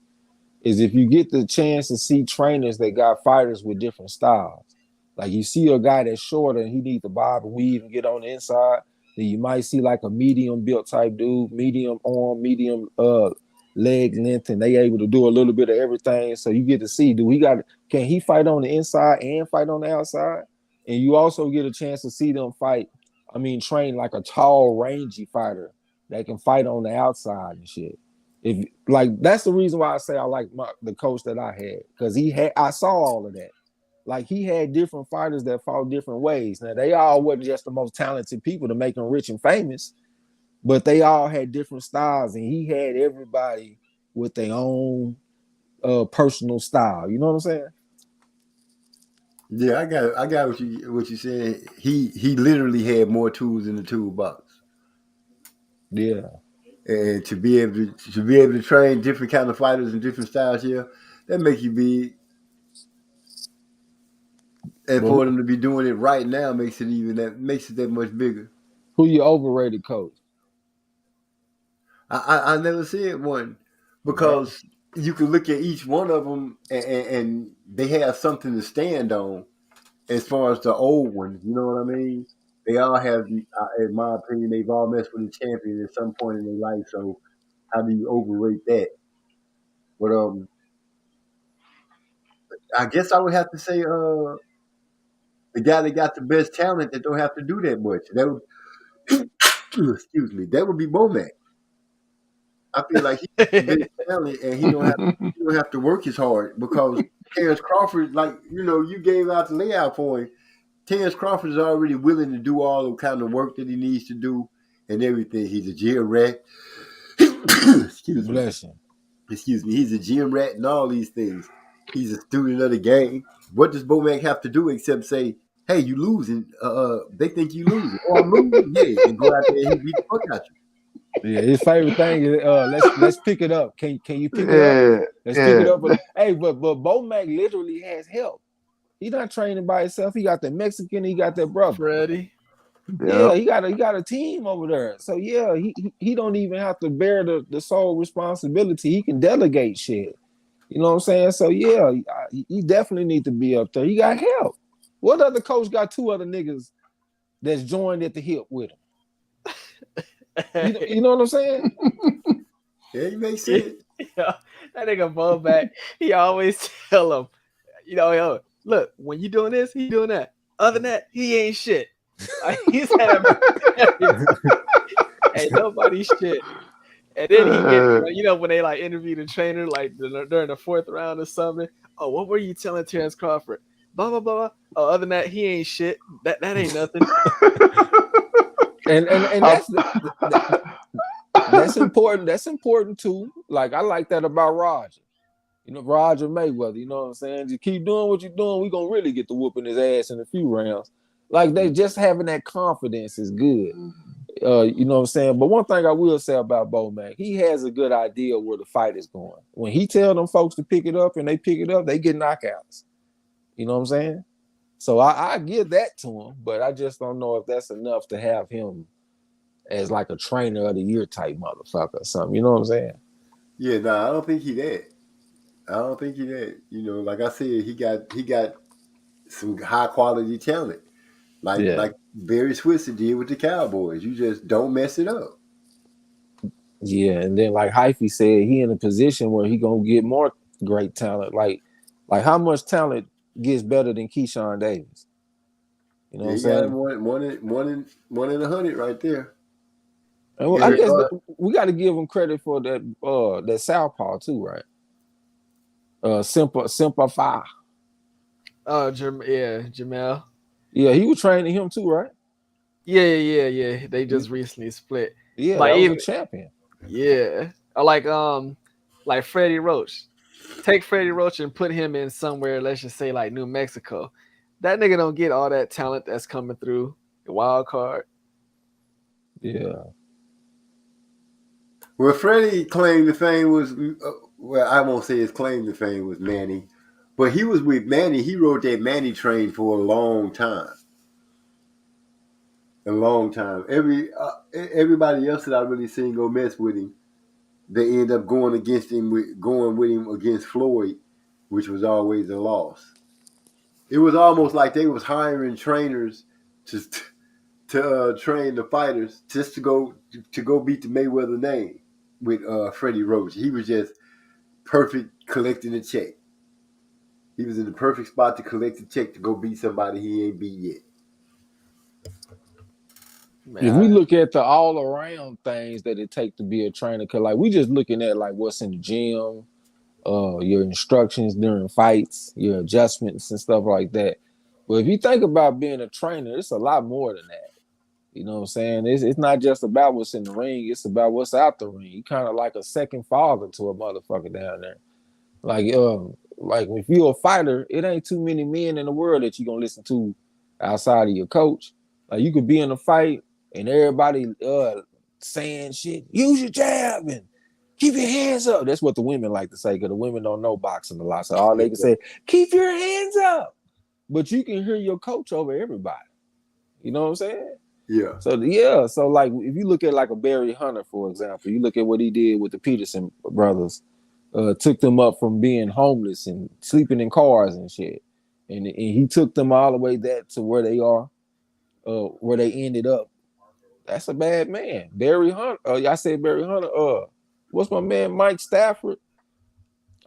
is if you get the chance to see trainers that got fighters with different styles. Like, you see a guy that's shorter and he needs to bob and weave and get on the inside, then you might see like a medium built type dude, medium arm, medium leg length, and they able to do a little bit of everything. So you get to see, can he fight on the inside and fight on the outside? And you also get a chance to see them train like a tall, rangy fighter that can fight on the outside and shit. If like, that's the reason why I say I like the coach that I had, because I saw all of that. Like, he had different fighters that fought different ways. Now, they all wasn't just the most talented people to make them rich and famous, but they all had different styles, and he had everybody with their own personal style. You know what I'm saying? Yeah, I got what you said. He literally had more tools in the toolbox. Yeah. And to be able to train different kind of fighters and different styles here, that make you big. And for them to be doing it right now makes it that much bigger. Who your overrated coach? I never said one, because you can look at each one of them and they have something to stand on. As far as the old ones, you know what I mean? They all have, in my opinion, they've all messed with a champion at some point in their life. So how do you overrate that? But I guess I would have to say the guy that got the best talent that don't have to do that much. That would excuse me. That would be Bomac. I feel like he's the best talent and he don't have to work as hard, because Terrence Crawford, like, you gave out the layout for him. Terrence Crawford is already willing to do all the kind of work that he needs to do and everything. He's a gym rat. Excuse me. He's a gym rat and all these things. He's a student of the game. What does Bomac have to do except say, hey, you losing? They think you losing. Oh, I'm losing? Yeah. And go out there and he beat the fuck out you. Yeah, his favorite thing is let's pick it up. Can you pick it up? Let's pick it up. Hey, but Bomac literally has help. He's not training by himself. He got the Mexican. He got that brother Freddie. Yeah, he got a team over there. So yeah, he don't even have to bear the sole responsibility. He can delegate shit. You know what I'm saying? So yeah, he definitely need to be up there. He got help. What other coach got two other niggas that's joined at the hip with him? You know what I'm saying? Yeah, you make sense. Yeah, that nigga Bomac, he always tell him, yo, look, when you doing this, he doing that. Other than that, he ain't shit. Like, he's had ain't nobody shit. And then he get, when they like interview the trainer, like during the fourth round or something. Oh, what were you telling Terrence Crawford? Blah blah blah. Oh, other than that, he ain't shit. That ain't nothing. and that's important. That's important too. Like, I like that about Roger. Roger Mayweather. You know what I'm saying? Just keep doing what you're doing. We're gonna really get the whooping his ass in a few rounds. Like they just having that confidence is good. You know what I'm saying? But one thing I will say about Bo Mac, he has a good idea where the fight is going. When he tell them folks to pick it up and they pick it up, they get knockouts. You know what I'm saying? So I give that to him, but I just don't know if that's enough to have him as like a trainer of the year type motherfucker or something. You know what I'm saying? Yeah, I don't think he that. I don't think he that. You know, like I said, he got some high quality talent. Like Barry Switzer did with the Cowboys. You just don't mess it up. Yeah, and then like Hyphy said, he in a position where he gonna get more great talent. Like how much talent gets better than Keyshawn Davis? You know what I'm saying? One in 100 right there. And I guess we got to give him credit for that southpaw too, right? Simplify. Jamel. Yeah, he was training him too, right? Yeah. They just recently split. Yeah, like that was a champion. Yeah, like Freddie Roach. Take Freddie Roach and put him in somewhere, let's just say like New Mexico. That nigga don't get all that talent that's coming through the wild card. Yeah. Well, Freddie claimed the fame was, well, I won't say his claim to fame was Manny, but he was with Manny. He rode that Manny train for a long time. A long time. Everybody else that I really seen go mess with him, they end up going with him against Floyd, which was always a loss. It was almost like they was hiring trainers to train the fighters just to go beat the Mayweather name with Freddie Roach. He was just perfect collecting a check. He was in the perfect spot to collect a check to go beat somebody he ain't beat yet. Man, if we look at the all around things that it take to be a trainer, because like we just looking at like what's in the gym, your instructions during fights, your adjustments and stuff like that. But if you think about being a trainer, it's a lot more than that. You know what I'm saying? It's not just about what's in the ring, it's about what's out the ring. You kind of like a second father to a motherfucker down there. Like if you're a fighter, it ain't too many men in the world that you're gonna listen to outside of your coach. Like you could be in a fight and everybody saying shit, use your jab and keep your hands up. That's what the women like to say, because the women don't know boxing a lot. So all they can say, keep your hands up. But you can hear your coach over everybody. You know what I'm saying? Yeah. So like if you look at like a Barry Hunter, for example, you look at what he did with the Peterson brothers, took them up from being homeless and sleeping in cars and shit. And he took them all the way to where they are, where they ended up. That's a bad man. Barry Hunter. I said Barry Hunter. What's my man Mike Stafford?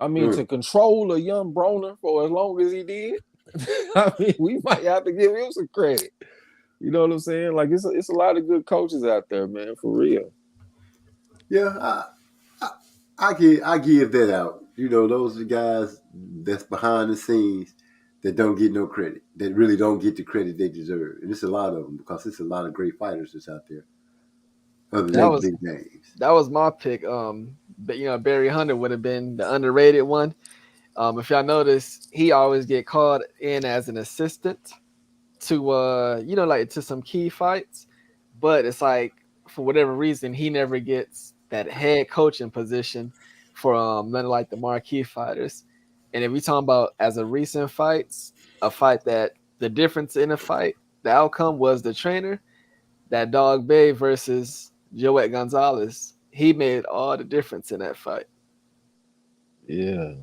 I mean, to control a young Broner for as long as he did, I mean, we might have to give him some credit. You know what I'm saying? Like it's a lot of good coaches out there, man, for real. Yeah, I give that out. You know, those are the guys that's behind the scenes that don't get no credit, that really don't get the credit they deserve. And it's a lot of them because it's a lot of great fighters that's out there. Other than big names. That was my pick. But Barry Hunter would have been the underrated one. If y'all notice, he always get called in as an assistant to to some key fights, but it's like for whatever reason he never gets that head coaching position for none of like the marquee fighters. And if we talking about as a recent fights, a fight that the difference in the fight, the outcome was the trainer, that Dog Bay versus Joet Gonzalez, he made all the difference in that fight. Yeah.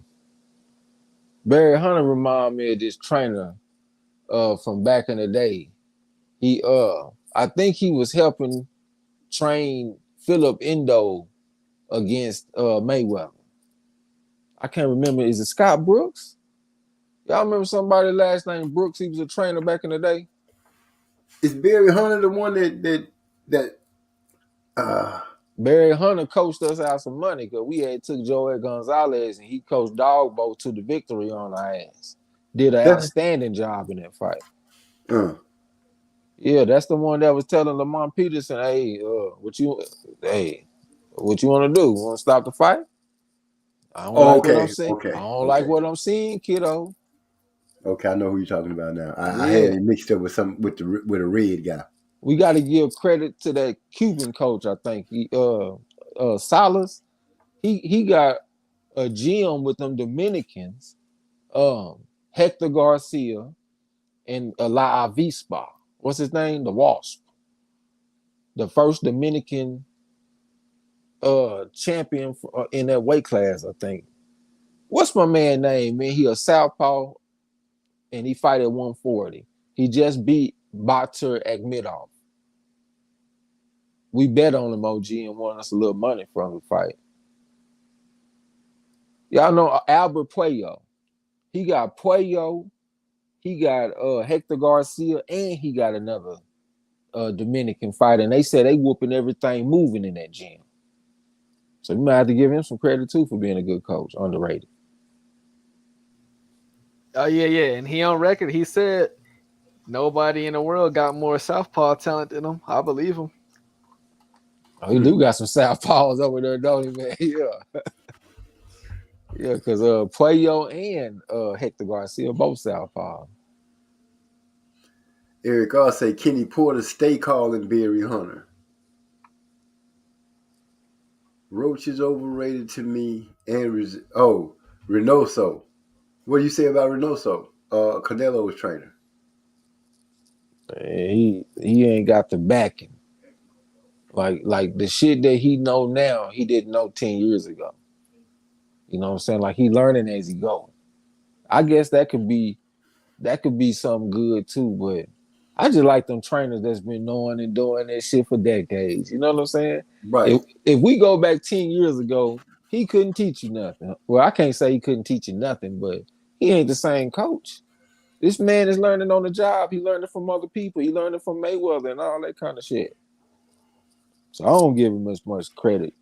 Barry Hunter remind me of this trainer from back in the day. He I think he was helping train Philip Endo against Mayweather. I can't remember. Is it Scott Brooks? Y'all remember somebody last name Brooks? He was a trainer back in the day. Is Barry Hunter the one that Barry Hunter coached us out some money because we had took Joel Gonzalez and he coached Dogbo to the victory on our ass. Did an outstanding job in that fight. Yeah, that's the one that was telling Lamont Peterson, hey, what you want to do? Want to stop the fight? I don't like what I'm seeing. I don't like what I'm seeing, kiddo. Okay, I know who you're talking about now. I Yeah. had it mixed up with a red guy. We got to give credit to that Cuban coach. I think Salas. He got a gym with them Dominicans, Hector Garcia and La Avispa. What's his name? The Wasp. The first Dominican champion in that weight class, I think. What's my man name, man? He a southpaw, and he fight at 140. He just beat Batur Akhmedov. We bet on him, OG, and won us a little money from the fight. Y'all know Albert Puello. He got Puello, he got Hector Garcia, and he got another Dominican fighter. And they said they whooping everything moving in that gym. So we might have to give him some credit too for being a good coach, underrated. Oh yeah. And he on record, he said nobody in the world got more southpaw talent than him. I believe him. Oh, he do got some southpaws over there, don't he, man? Yeah. Yeah, because Puello and Hector Garcia both southpaw. Eric R say Kenny Porter stay calling Barry Hunter. Roach is overrated to me. And Reynoso. What do you say about Reynoso? Canelo's trainer. He ain't got the backing. Like the shit that he know now, he didn't know 10 years ago. You know what I'm saying? Like he learning as he going. I guess that could be something good too, but I just like them trainers that's been knowing and doing that shit for decades. You know what I'm saying? Right. If we go back 10 years ago, he couldn't teach you nothing. Well, I can't say he couldn't teach you nothing, but he ain't the same coach. This man is learning on the job. He learned it from other people. He learned it from Mayweather and all that kind of shit. So I don't give him as much credit.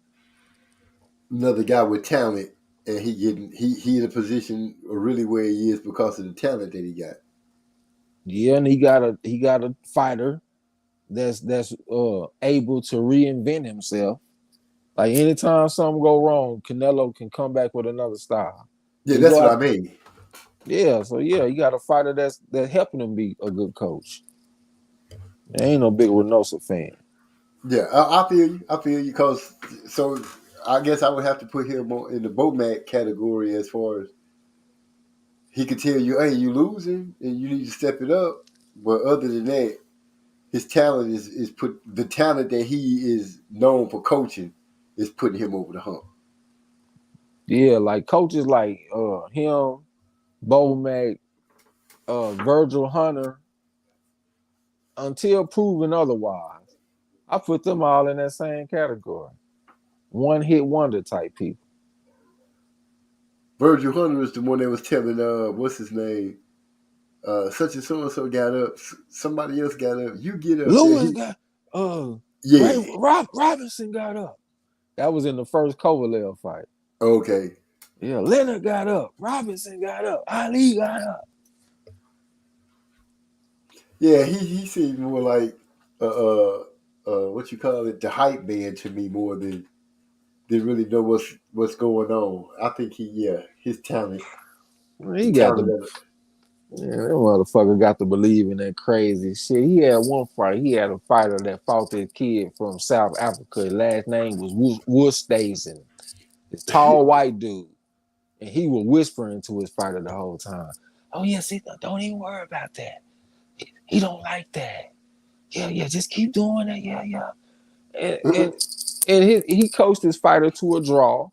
Another guy with talent, and he in a position really where he is because of the talent that he got. Yeah, and he got a fighter that's able to reinvent himself. Like anytime something go wrong, Canelo can come back with another style. Yeah, that's what I mean. Yeah, so yeah, you got a fighter that's helping him be a good coach. I ain't no big Reynoso fan. Yeah, I feel you. I feel you because so I guess I would have to put him in the Bomac category as far as he could tell you, hey, you losing and you need to step it up. But other than that, his talent is put the talent that he is known for coaching is putting him over the hump. Yeah, like coaches like him, Bomac, Virgil Hunter, until proven otherwise, I put them all in that same category. One hit wonder type people. Virgil Hunter is the one that was telling what's his name? Such and so got up. Somebody else got up. You get up. Lewis got yeah. Robinson got up. That was in the first Kovalev fight. Okay. Yeah, Leonard got up. Robinson got up. Ali got up. Yeah, he seemed more like what you call it, the hype man to me more than really know what's going on. I think his talent. He got that motherfucker got to believe in that crazy shit. He had one fight. He had a fighter that fought this kid from South Africa. His last name was Woodstazen. This tall white dude. And he was whispering to his fighter the whole time. Oh, yeah, see, don't even worry about that. He don't like that. Yeah, just keep doing it. Yeah. And he coached his fighter to a draw.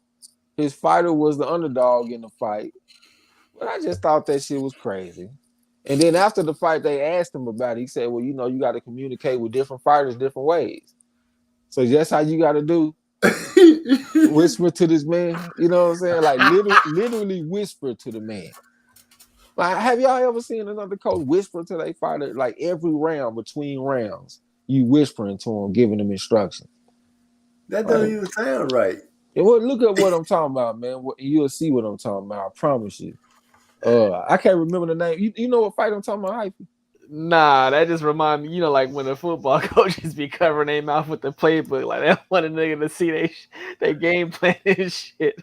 His fighter was the underdog in the fight. But I just thought that shit was crazy. And then after the fight, they asked him about it. He said, well, you got to communicate with different fighters different ways. So that's how you got to do. Whisper to this man. You know what I'm saying? Like literally whisper to the man. Like, have y'all ever seen another coach whisper to their fighter? Like every round, between rounds, you whispering to him, giving them instructions. That doesn't even sound right. And look at what I'm talking about, man. You'll see what I'm talking about. I promise you. I can't remember the name. You know what fight I'm talking about, Hyphy? Nah, that just remind me, like when the football coaches be covering their mouth with the playbook, like they want a nigga to see they game plan and shit.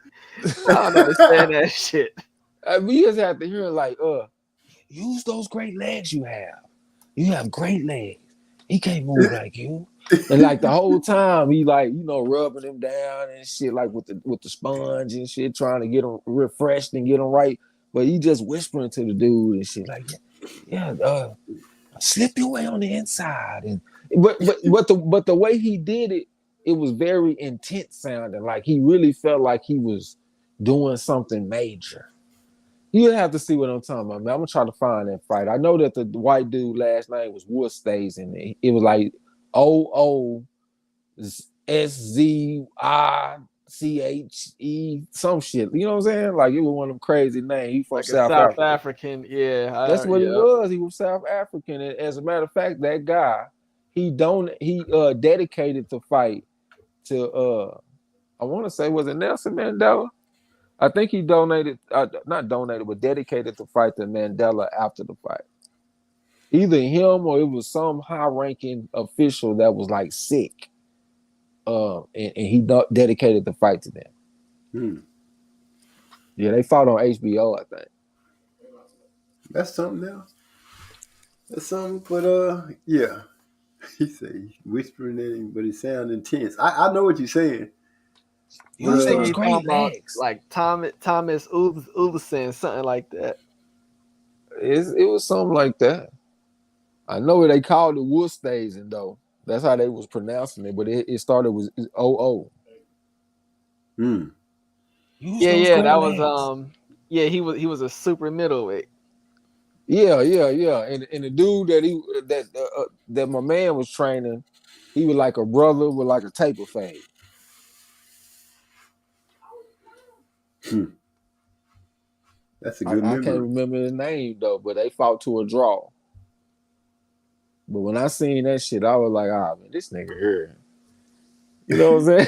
I don't understand that shit. We just have to hear like, use those great legs you have. You have great legs. He can't move like you. And like the whole time he like, you know, rubbing him down and shit, like with the sponge and shit, trying to get him refreshed and get him right. But he just whispering to the dude and shit like, slip your way on the inside. And but the way he did it, it was very intense sounding. Like he really felt like he was doing something major. You have to see what I'm talking about, man. I'm gonna try to find that fight. I know that the white dude last name was Woodstays, and it was like OOSZICHE, some shit. You know what I'm saying? Like it was one of them crazy names. He from like South African, yeah. That's what he was. He was South African. And as a matter of fact, that guy, he dedicated the fight to I want to say, was it Nelson Mandela? I think he dedicated the fight to Mandela after the fight. Either him or it was some high-ranking official that was like sick, and he dedicated the fight to them. Yeah, they fought on HBO, I think. That's something else. That's something, but yeah. He said he's whispering at him, but it sounds intense. I know what you're saying. You think he's talking about like Thomas Ullison, something like that. It was something like that. I know they called it Woodstays, and though that's how they was pronouncing it, but it started with OO. Yeah, that was he was a super middleweight. Yeah, and the dude that my man was training, he was like a brother with like a taper fade. That's a good memory. I can't remember his name though, but they fought to a draw. But when I seen that shit, I was like, man, this nigga here. You know what I'm saying?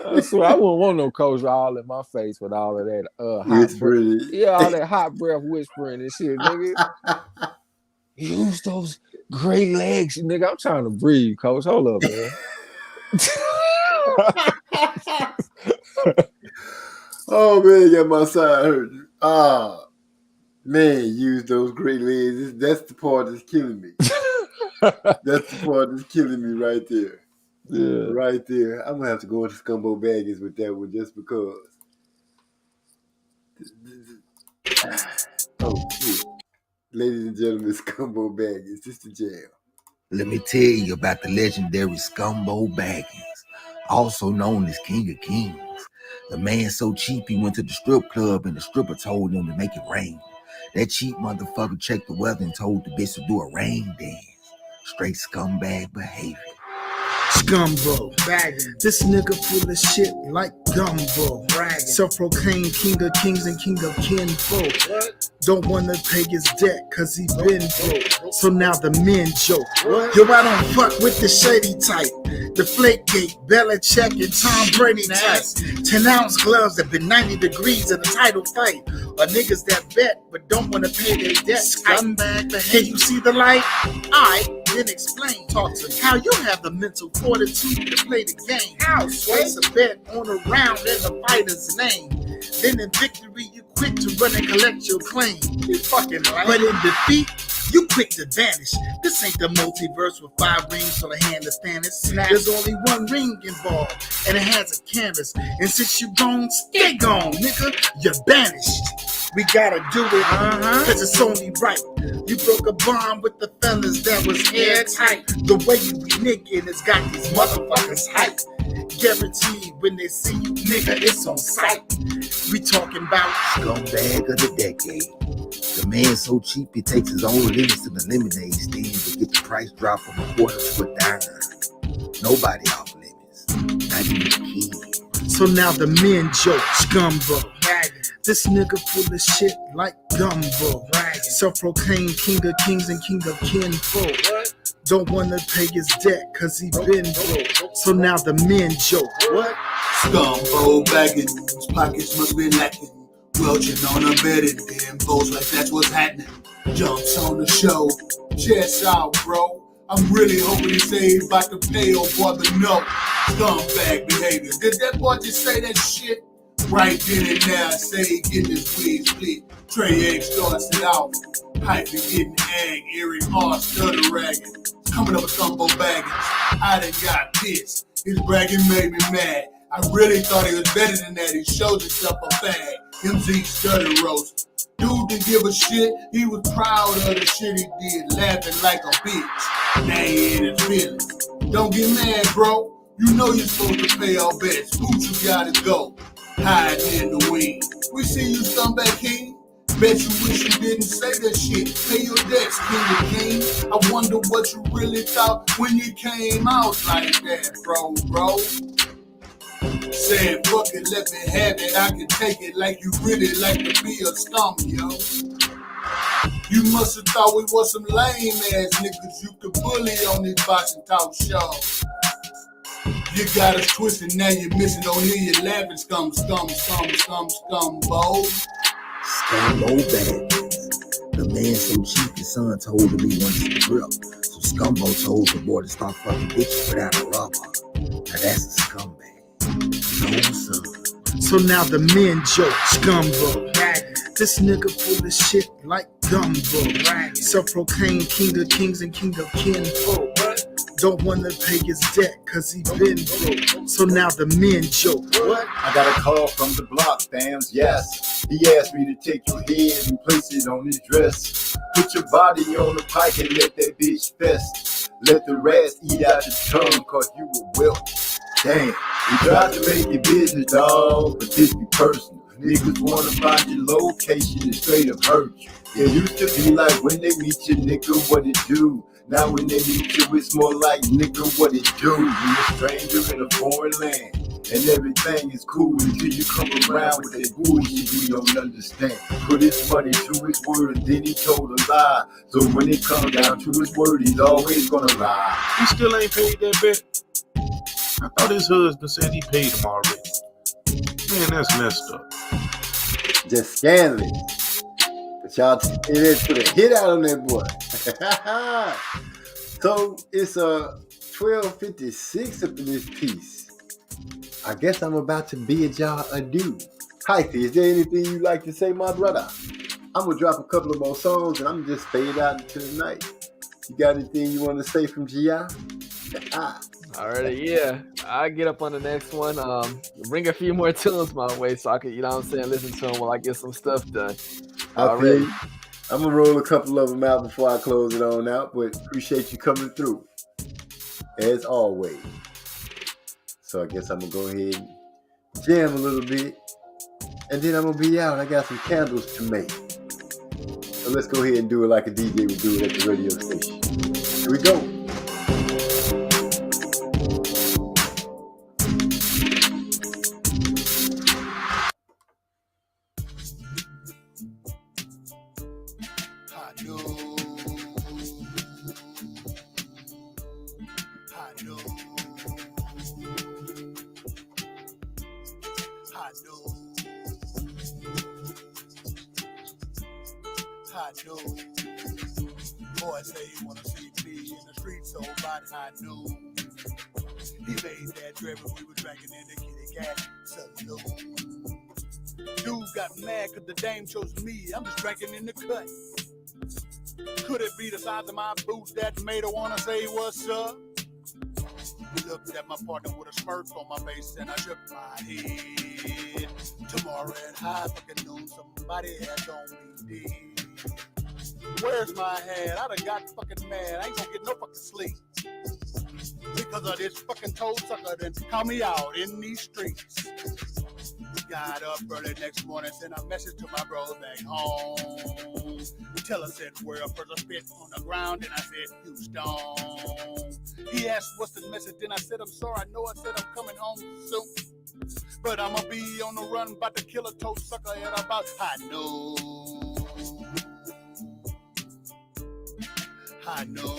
I swear, I wouldn't want no coach all in my face with all of that whispering. All that hot breath whispering and shit, nigga. Use those great legs, nigga. I'm trying to breathe, coach. Hold up, man. Oh man, got my side hurt. Man, use those great legs. That's the part that's killing me. That's the part that's killing me right there. Yeah. Right there. I'm gonna have to go into Scumbo Baggins with that one just because. Oh shit. Ladies and gentlemen, Scumbo Baggins. This the jam. Let me tell you about the legendary Scumbo Baggins, also known as King of Kings. The man so cheap he went to the strip club and the stripper told him to make it rain. That cheap motherfucker checked the weather and told the bitch to do a rain dance. Straight scumbag behavior. Scumbo, Baggins. This nigga full of shit like gumbo. Self-proclaimed king of kings and king of kinfolk. Don't wanna pay his debt cause he been broke. So now the men joke. Yo, I don't fuck with the shady type. The Flakegate, Belichick, and Tom Brady type. 10-ounce gloves that been 90 degrees in a title fight. Or niggas that bet but don't wanna pay their debt. Scumbag, can you see the light? I then explain. Talk to me. How you have the mental fortitude to play the game. How place a bet on a round in the fighter's name. Then in victory you quick to run and collect your claim. You fucking right. But in defeat, you quick to vanish. This ain't the multiverse with 5 rings on the hand of Thanos. There's only one ring involved, and it has a canvas. And since you gone, stay gone, nigga. You're banished. We gotta do it, cause it's only right. You broke a bond with the fellas that was airtight. The way you be nigga, it's got these motherfuckers hype. Guaranteed when they see you, nigga, it's on sight. We talking about scumbag of the decade. The man so cheap he takes his own limits to the lemonade stand to get the price drop from a quarter to a dime. Nobody off limits, not even the king. So now the men joke, Scumbo. This nigga full of shit like gumbo. Self-proclaimed king of kings and king of kinfolk. Don't wanna pay his debt cause he been broke. So now the men joke. What? Scumbo Baggins, pockets must be lacking. Welching on a bed and then bows like that's what's happening. Jumps on the show, chest out, bro. I'm really hoping he say he's about to pay or for the note. Scumbag behavior. Did that boy just say that shit? Right then and there, say get this wig split. Trey Egg starts it out. Hyphen getting egg, Eric R. stutter ragging. Coming up with Gumbo baggage. I done got pissed. His bragging made me mad. I really thought he was better than that. He showed himself a fag. MZ stutter roast. Dude didn't give a shit. He was proud of the shit he did, laughing like a bitch. Now he in his feelings. Don't get mad, bro. You know you're supposed to pay our bets. Who you gotta go? Hiding in the wing. We see you scumbag king. Bet you wish you didn't say that shit. Pay your debts, king. I wonder what you really thought when you came out like that, bro. Said, fuck it, let me have it. I can take it like you really like to be a scum, yo. You must have thought we was some lame ass niggas you could bully on this boxing talk show. You got us twisted, now you're missing. Don't hear you laughing, scum, bo. Scumbo bad. The man so cheap, his son told him he wanted to grip. So Scumbo told the boy to stop fucking bitches without a rubber. Now that's a scumbag. No son. So now the men joke, Scumbo. This nigga full of shit like gumbo. Self-proclaimed king of kings and king of kinfolk. Don't wanna pay his debt cause he been broke. So now the men joke. What? I got a call from the block, fams, yes. He asked me to take your head and place it on his dress. Put your body on the pike and let that bitch fest. Let the rats eat out your tongue cause you were wealthy. Damn, we tried to make it business, dog, but this be personal. Niggas wanna find your location and straight up hurt you. It used to be like when they meet you, nigga, what it do? Now when they meet you, it's more like, nigga, what it do? You a stranger in a foreign land, and everything is cool until you come around with that bullshit you don't understand. Put his money to his word, then he told a lie. So when it comes down to his word, he's always gonna lie. He still ain't paid that bet. I thought his husband said he paid him already. Man, that's messed up. Just scandalous. But y'all put a hit out on that boy. So it's 12:56 up in this piece. I guess I'm about to bid y'all adieu. Hyphy, is there anything you'd like to say, my brother? I'm gonna drop a couple of more songs and I'm just fade out into the night. You got anything you want to say from GI? Alright, yeah. I'll get up on the next one. Bring a few more tunes my way so I can, you know what I'm saying, listen to them while I get some stuff done. I feel you. I'm gonna roll a couple of them out before I close it on out, but appreciate you coming through as always. So I guess I'm gonna go ahead and jam a little bit, and then I'm gonna be out. I got some candles to make. So let's go ahead and do it like a DJ would do it at the radio station. Here we go. Boy say you wanna see me in the street so bad I knew. He made that drip when we was drinking in the kitty cat saloon. Dude got mad cause the dame chose me. I'm just drinking in the cut. Could it be the size of my boots that made her wanna say what's up? He looked at my partner with a smirk on my face and I shook my head. Tomorrow at high fucking noon, somebody had on me dead. Where's my head? I done got fucking mad. I ain't gonna get no fucking sleep. Because of this fucking toe sucker that caught me out in these streets. Got up early next morning, sent a message to my bros back home. Tell us said where a person spit on the ground, and I said, Houston. He asked what's the message, then I said, I'm sorry, I know I said I'm coming home soon. But I'ma be on the run, about to kill a toe sucker at about I know. I know.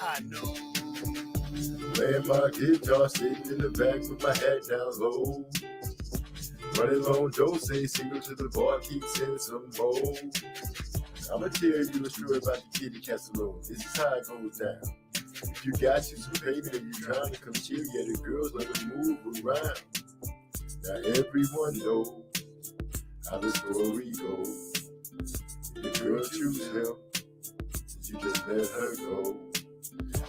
I know. Playing my guitar, sitting in the back with my head down low. Running long, Joe say single to the bar, keep sending some more. I'ma tell you a story about the kitty cat saloon. This is how it goes down. If you got you some baby and you trying to come chill, yeah, the girls let her move around. Now everyone knows how the story goes. If the girl choose him, you just let her go.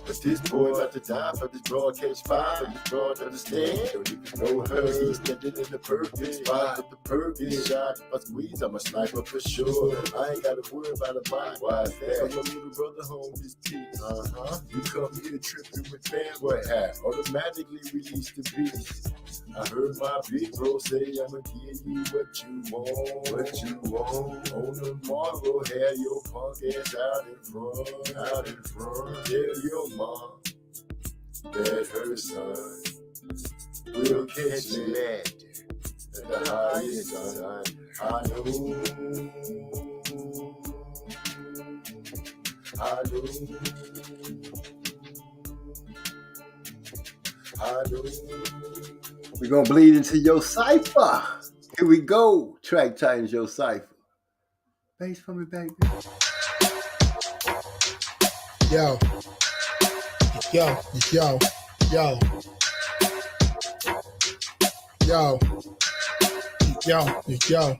But this boy about to die for this broad catch five, and this broad understand. Don't even know her. He's standing in the perfect spot with the perfect shot. If I squeeze, I'm a sniper for sure. I ain't gotta worry about a mind. Why is that? Cause my little brother home is teeth. You come here tripping with fans. What happened? Automatically release the beast. I heard my big bro say I'ma give you what you want. What you want. On tomorrow, have your punk ass out in front. Out in front. Tell your mom that her son will catch me at the highest sun. I know. We're gonna bleed into your cipher. Here we go. Track Titans, your cipher. Bass for me, baby. Yo. Yo. Yo. Yo. Yo. Yo. Yo.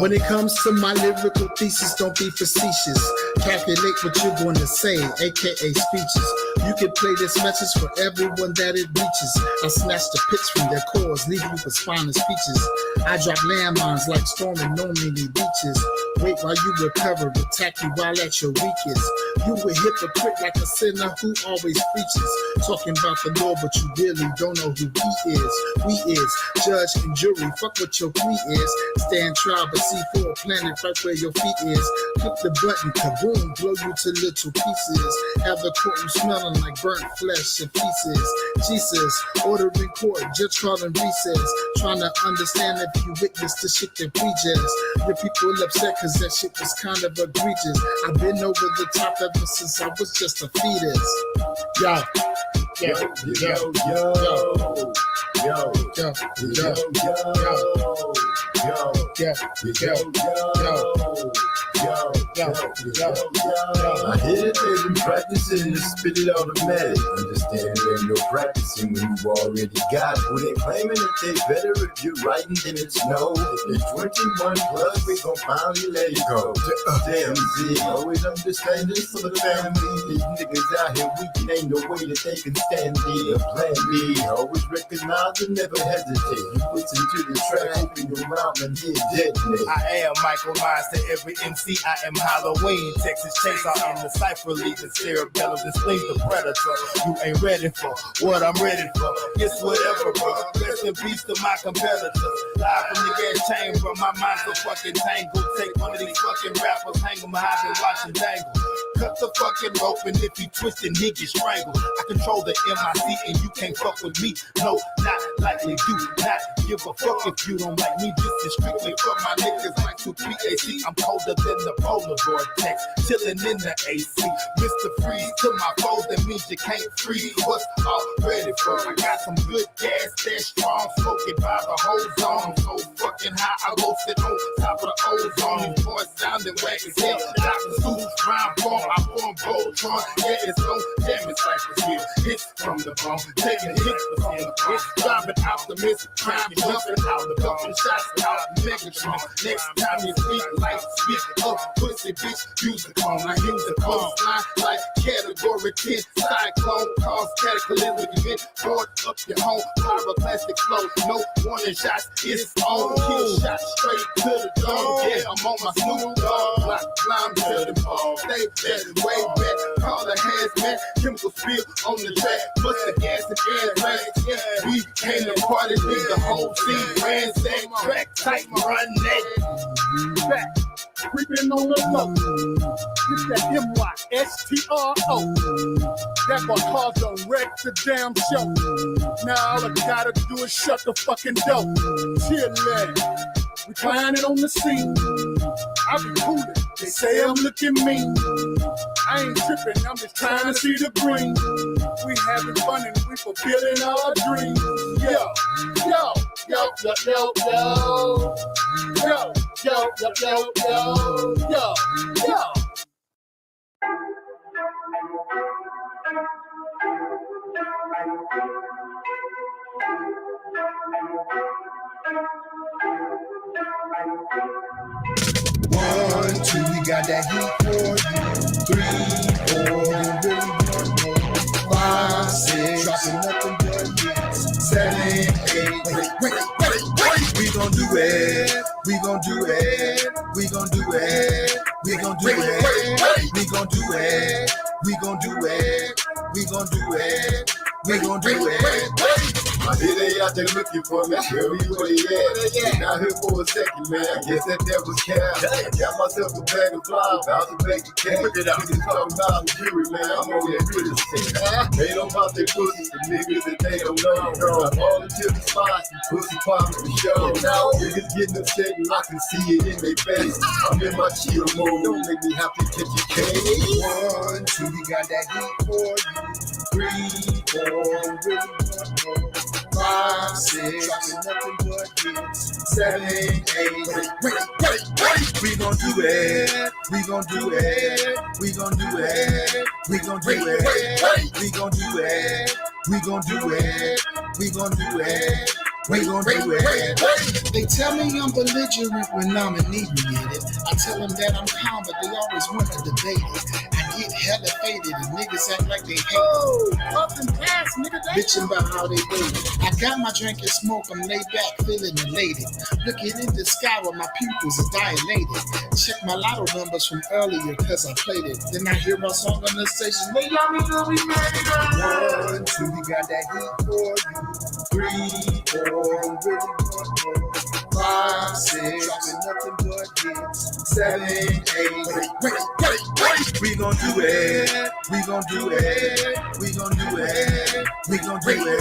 When it comes to my lyrical thesis, don't be facetious. Calculate what you're going to say, aka speeches. You can play this message for everyone that it reaches. I snatch the pits from their cores, leave you with spineless speeches. I drop landmines like storming Normandy beaches. Wait while you recover, attack you while at your weakest. You a hypocrite like a sinner who always preaches. Talking about the Lord, but you really don't know who he is. We is judge and jury, fuck what your plea is. Stand trial, but see for a planet right where your feet is. Click the button, kaboom, blow you to little pieces. Have the courtroom smelling like burnt flesh and pieces. Jesus, ordering court, judge calling recess. Trying to understand if you witness the shit that we just. The people upset cause that shit was kind of egregious. I've been over the top ever since I was just a fetus. Yo. Yo, yo, yo, yo, yo, yo, I hit it, they've been practicing to spit it automatic. Understand there ain't no practicing when you already got it. Who they claiming that they better if you're writing then it's no. If it's 21 plus, we gon' finally let it go. Damn Z, always understanding for the family. These niggas out here weak, ain't no way that they can stand it. Plan B, always recognize and never hesitate. You listen to the track, open your mouth and hit detonate. I am Michael Myers to every MC. I am Halloween. Texas Chainsaw in the cipher, leaving cerebellum displays the predator. You ain't ready for what I'm ready for. It's whatever, bro. Rest in peace to my competitors. Live from the gas chamber, my mind's so fucking tangled. Take one of these fucking rappers, hang them high and watch them dangle. Cut the fucking rope, and if he twist and he get strangled. I control the MIC and you can't fuck with me. No, not likely. Do not give a fuck if you don't like me. This is strictly for my niggas like 2PAC. I'm colder than the polar vortex, chilling in the AC. Mr. Freeze to my foes, that means you can't freeze what's already for. I got some good gas, that strong, smoking by the whole zone. So fucking high, I go sit on top of the ozone. These boys sounding whack as hell. Dr. Seuss, rhyme form, I form Voltron. Yeah, it's no damn it's like this here. Hits from the bone, taking hits from the bone. Driving optimist, trying jumping out the bumping shots out Megatron. Next time you speak, like speak up, pussy bitch, use a clone. I use a clone, line like category 10. Cyclone, cause cataclysmic event, board up your home, pyroclastic flow. No warning shots, it's on. Kill shot straight to the dome. Yeah, I'm on my Snoop Dogg, like climb to the ball. Stay back, way back, call the hands, man. Chemical spill on the track, bust the gas and air rain. Yeah, we came to party, leave the whole scene. Ransack, track tight, run neck. Back, creeping on the low. It's that MYSTRO. That one caused a wreck the damn show. Now all I gotta do is shut the fucking door. Chillin', reclining on the scene. I be coolin', they say I'm looking mean. I ain't trippin', I'm just trying to see the green. We having fun and we fulfilling our dreams. Yo, yo, yo, yo, yo, yo. Yo, yo, yo, yo, yo, yo, yo. One, two, we got that heat for you. 3, 4, you really want more. 5, 6, dropping nothing but hits. 7, 8, wait. We gon' do it. We gon' do it. We gon' do it. We gon' do it. We gon' do it. We gon' do it. We gon' do it. We gon' do it. I hear they out there looking for me. Tell me where they at. Not here for a second, man. I guess that was cap. I got myself a bag of flies, about to make a cash. Niggas talking about the jury, man. I'm on that real estate. They don't pop their pussies for niggas that they don't know. I'm all into the spots and pussy popping for show. Niggas getting upset and I can see it in their face. I'm in my chill mode. Don't make me have to catch a case. 1, 2, we got that heat for you. 3, 4, really want more. 5, 6, dropping nothing but hits. 7, 8, wait. We gon' do it. We gon' do it. We gon' do it. We gon' do it. We gon' do it. We gon' do it. We gon' do it. We gon' do it. They tell me I'm belligerent when I'm inebriated. I tell them that I'm calm, but they always want to debate it. I get hella faded and niggas act like they hate it. Up and pass, nigga. Bitching about how they wait. I got my drink and smoke, I'm laid back, feeling elated. Looking in the sky where my pupils are dilated. Check my lotto numbers from earlier, cause I played it. Then I hear my song on the station. They y'all me gonna be mad. 1, 2, we got that heat for you. 3, 4, really want more. 5, 6, dropping nothing but hits. 7, 8, wait. We gon' do it. We gon' do it. We gon' do it. We gon' do it.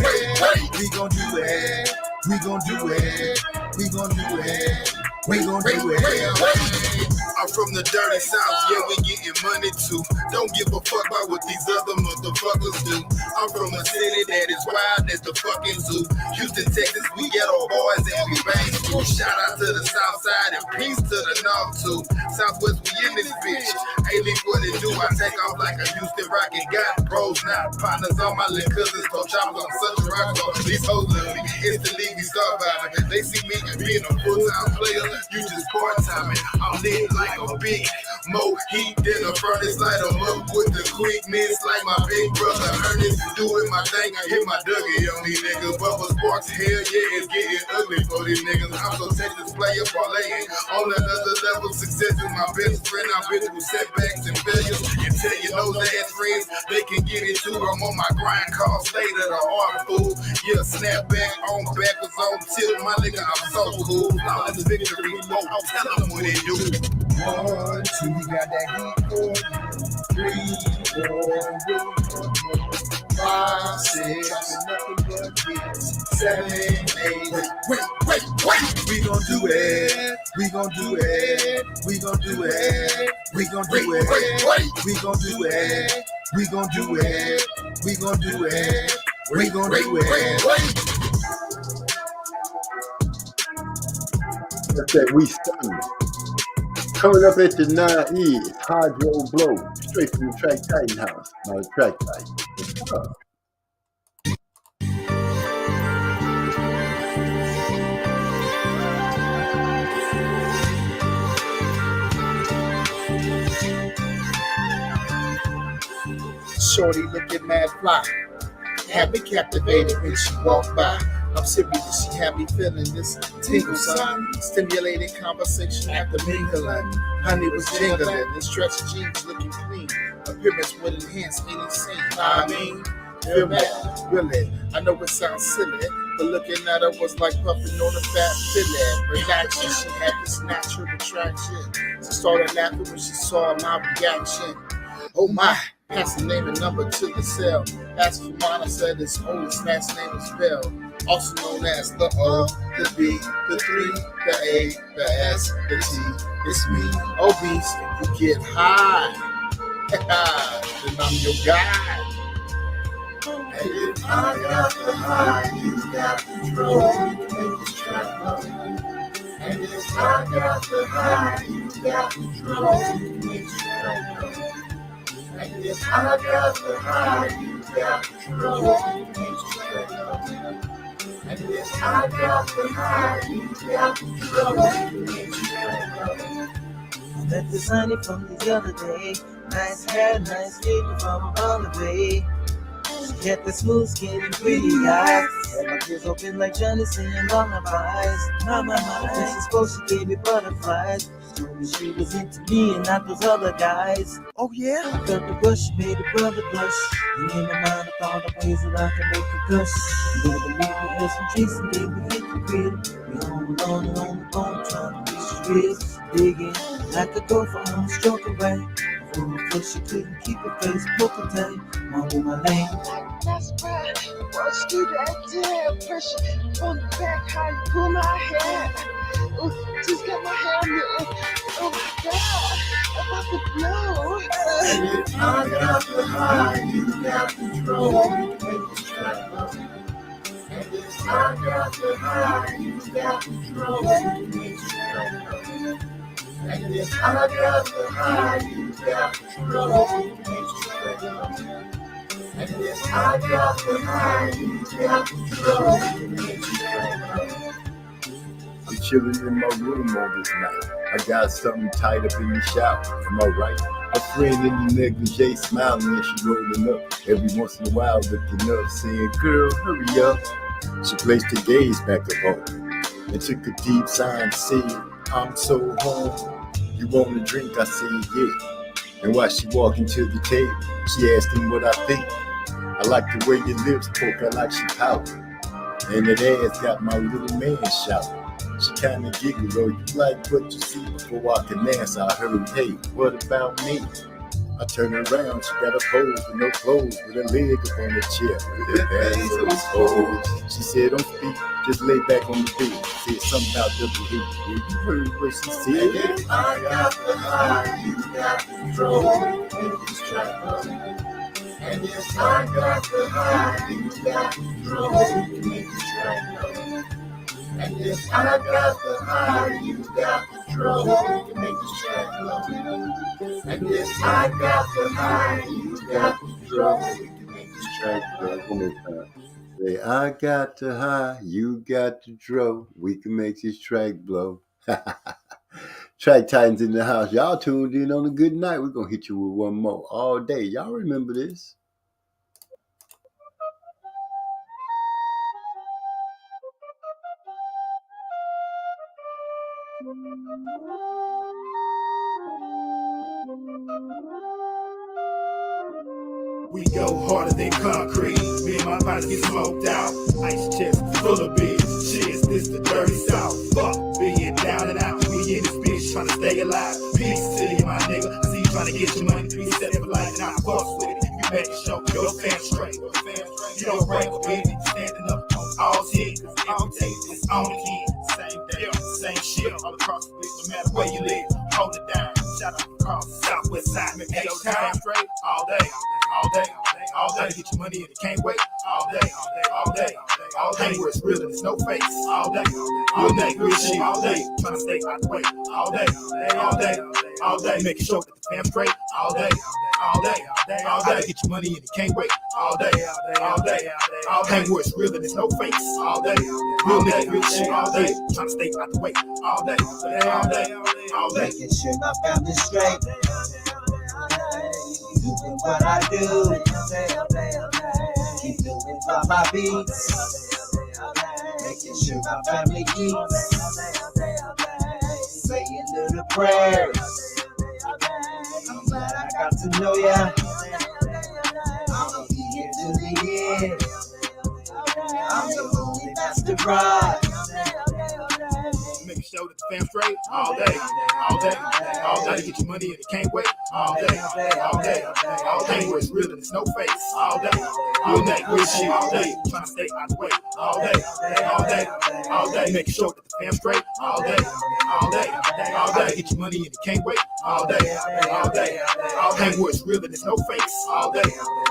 We gon' do it. We gon' do it. We gon' do it. We gon' do it. I'm from the dirty south, yeah, we getting money too. Don't give a fuck about what these other motherfuckers do. I'm from a city that is wild as the fucking zoo. Houston, Texas, we ghetto boys and we bang school. Shout out to the south side and peace to the north too. Southwest, we in this bitch. Hey, look what it do. I take off like a Houston Rocket. Got bros now, partners on my little cousins. Throw choppers on such a rock. These hoes love me. Instantly we start vibing. They see me being a full-time player. You just part-timing. I'm lit like a big mo heat than a furnace. Light 'em up with the quickness like my big brother Ernest. Doing my thing, I hit my Dougie on these niggas. Bubba Sparks, hell yeah, it's getting ugly for these niggas. I'm so Texas player parlaying on another level. Success is my best friend. I've been through setbacks and failures. And tell you those ass friends, they can get it too. I'm on my grind called state of the art, fool. Yeah, snap back on backwards on tilt. My nigga, I'm so cool. Flawless victory. Oh, tell them what it do. 1, 2, we got that heat for you. 3, 4, really want more. 5, 6, dropping nothing but hits. 7, 8, wait. We gon' do it. We gon' do it. We gon' do it. We gon' do it. We gon' do it. We gon' do it. We gon' do it. We gon' do it. That's that we stunning. Coming up at the 9 is Hydro Blow, straight from the Track Titan house. My Track Titan. What's up? Shorty looking mad fly. Had me captivated when she walked by. I'm serious, she had me feeling this tingle, son. Stimulating conversation after mingling. Honey was jingling, and stretched jeans looking clean. Appearance would enhance any scene. I mean, feel that, really. I know it sounds silly, but looking at her was like puffing on a fat fillet. Relaxing, she had this natural attraction. She started laughing when she saw my reaction. Oh my. Passed the name and number to the cell. Asked for mine, I said his oldest last name is Bell. Also known as the O, the B, the 3, the A, the S, the T. It's me, obese, if you get high. Then I'm your guy. And if I got the high, you got control. You can make this track love. And if I got the high, you got control. You can make this track love. And if I got the high, you got control. And if I got the high, you got control. Met this honey from the other day. Nice hair, nice lady from Bombay. She had the smooth skin and pretty eyes. And my ears open like Johnny singing lullabies. My, when she spoke, she gave me butterflies. She told me she was into me and not those other guys. Oh yeah? I felt the rush, made a brother blush. And in my mind, I thought of ways that I could make her gush. You better believe me, there's some drinks and then we hit the grill. We home alone and on the phone trying to reach the reels. Digging like a gopher on a stroke away. From the first, she couldn't keep her face poker tight. Mom in my lane. That's right. Watch through that damn pressure from the back, how you pull my hair. Ooh, just got my hair moving. Oh my God, I'm about to blow. And if I got the high, you got control. Make the track blow. And if I got the high, you got control. Make the track blow. And if I got the high, you got control. Make the track blow. And if I got the high, you got control. Make the track blow. I'm chilling in my room all this night. I got something tied up in the shower. Am I right? A friend in the negligee smiling as she rolling up. Every once in a while looking up, saying, "Girl, hurry up." She placed her gaze back up on and took a deep sigh and said, "I'm so home. You want a drink?" I said, "Yeah." And while she walked into the table, she asked him what I think. "I like the way your lips poke, I like she pouted. And that ass got my little man shouting." She kinda giggled, "Oh, you like what you see?" Before I can answer, I heard, "Hey, what about me?" I turned around, she got a pose with no clothes, with her leg up on the chair, with her hands on his toes. She said, "Don't speak, just lay back on the bed." Said something about double hit. Yeah, you heard what she said. And if I got the high, you got control. Make this track blow. And if I got the high, you got control. Make this track blow. And if I got the high, you got control. Make this track blow. And if I got the high, you got control. Make this track blow. One more time. Say, I got the high, you got the draw. We can make this track blow. Track Titans in the house. Y'all tuned in on a good night. We're going to hit you with one more all day. Y'all remember this? We go harder than concrete. Me and my bodies get smoked out. Ice chest full of beers. Cheers, this the dirty south. Fuck being down and out. We in this bitch trying to stay alive. Peace to you, my nigga. I see you trying to get your money. We set for life and I fuck with it. You better show your fam straight. You don't break a baby. Standing up on all 10. Cause every day is on again. Same day, same shit. All across the bitch, no matter where you live. Hold it down. Shout out across the southwest side. Make your time straight all day. All day, all day, get your money and it can't wait. All day, all day, all day, where it's real and it's no face. All day, real shit. All day, trying to stay out the way. All day, all day, making sure that the fam straight. All day, all day, all day, get your money and it can't wait. All day, all day, all day, where it's real and it's no face. All day, real shit. All day, trying to stay out the way. All day, all day, all day, making sure my family's straight. Doing what I do, keep doing by my beats, making sure my family eats, saying little prayers. I'm glad I got to know ya. I'ma be here till the end. I'm the only master ride. Making sure that the fam straight all day, all day, all day, get your money and it can't wait. All day, all day, all day, where it's real and it's no face. All day, real shit. All day, trying to stay out the way. All day, all day, all day, making sure that the fam straight. All day, all day, all day, get your money and it can't wait. All day, all day, all day, where it's real and it's no face. All day,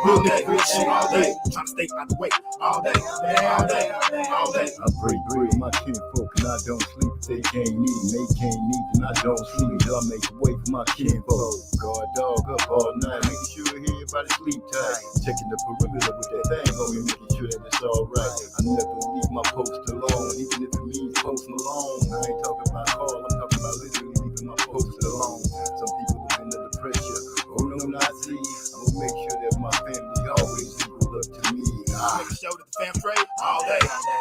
real shit. All day, trying to stay out the way. All day, all day, all day. I break bread with my kinfolk and I don't sleep. If they can't eat and they can't eat, then I don't sleep till I make a way for my kinfolk. Guard dog up all night, making sure everybody sleep tight. Checking the perimeter with that thing on me, making sure that it's alright. I never leave my post alone, even if it means posting alone. I ain't talking about call, I'm talking about literally leaving my post alone. Some people live under the pressure. Oh no, not see. I'm gonna make sure that my family always equal up to me. Make sure that the fam straight all day,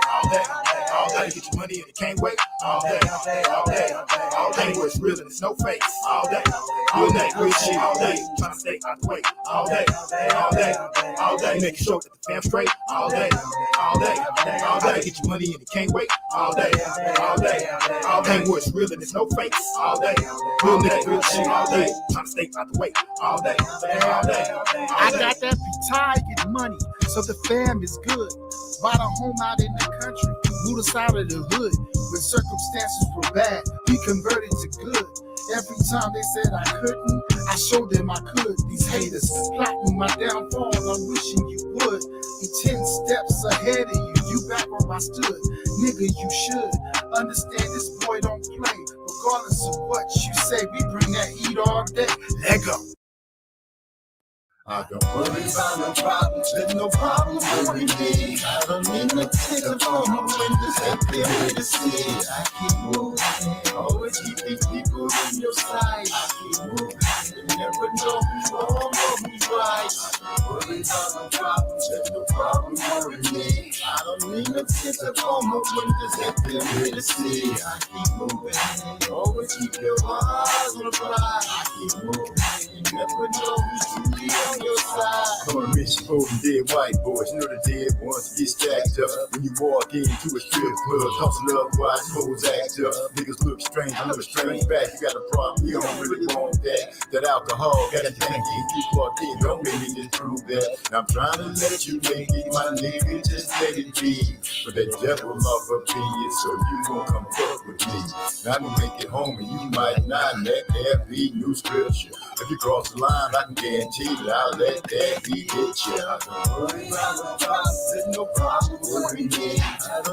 all day, all day. Get your money and it can't wait all day, all day, all day. Where it's real and it's no fake all day. Good night, good shit all day. Trying to stay out the way all day, all day, all day. Making sure that the fam straight all day, all day, all day. Get your money and it can't wait all day, all day, all day. Where it's real and it's no fake all day. Good night, good shit all day. Trying to stay out the way all day, all day. I got that retired money, so the fam is good. Bought a home out in the country, moved us out of the hood. When circumstances were bad, we converted to good. Every time they said I couldn't, I showed them I could. These haters plotting my downfall, I'm wishing you would. Be 10 steps ahead of you, you back where I stood. Nigga, you should understand this boy don't play. Regardless of what you say, we bring that heat all day. Let go. I don't worry about no problems, there's no problem worry me. I don't need no ticket for my windows, empty way to see. I keep moving, always keep these people in your sight. I keep moving, you never know who's wrong or who's right. I don't worry about no problems, there's no problem worry me. I don't need no ticket for my windows, empty way to see. I keep moving, always keep your eyes on the prize. I keep moving, you never know who's truly on your side. Going mission for them dead white boys. You know the dead ones get stacked up. When you walk into a strip club, tossing up white hoes act up. Niggas look strange, I look strange back. You got a problem, you don't really want that. That alcohol got you thinking. You walked in, don't make me just prove that. I'm trying to let you make it, my nigga, just let it be. But that devil off up in you, so you gon' come fuck with me. Now I'm gonna make it home and you might not let that be new scripture. If you cross the line, I can guarantee that I'll let that be hit you. I don't worry about no problems, there's no problem worry me. I don't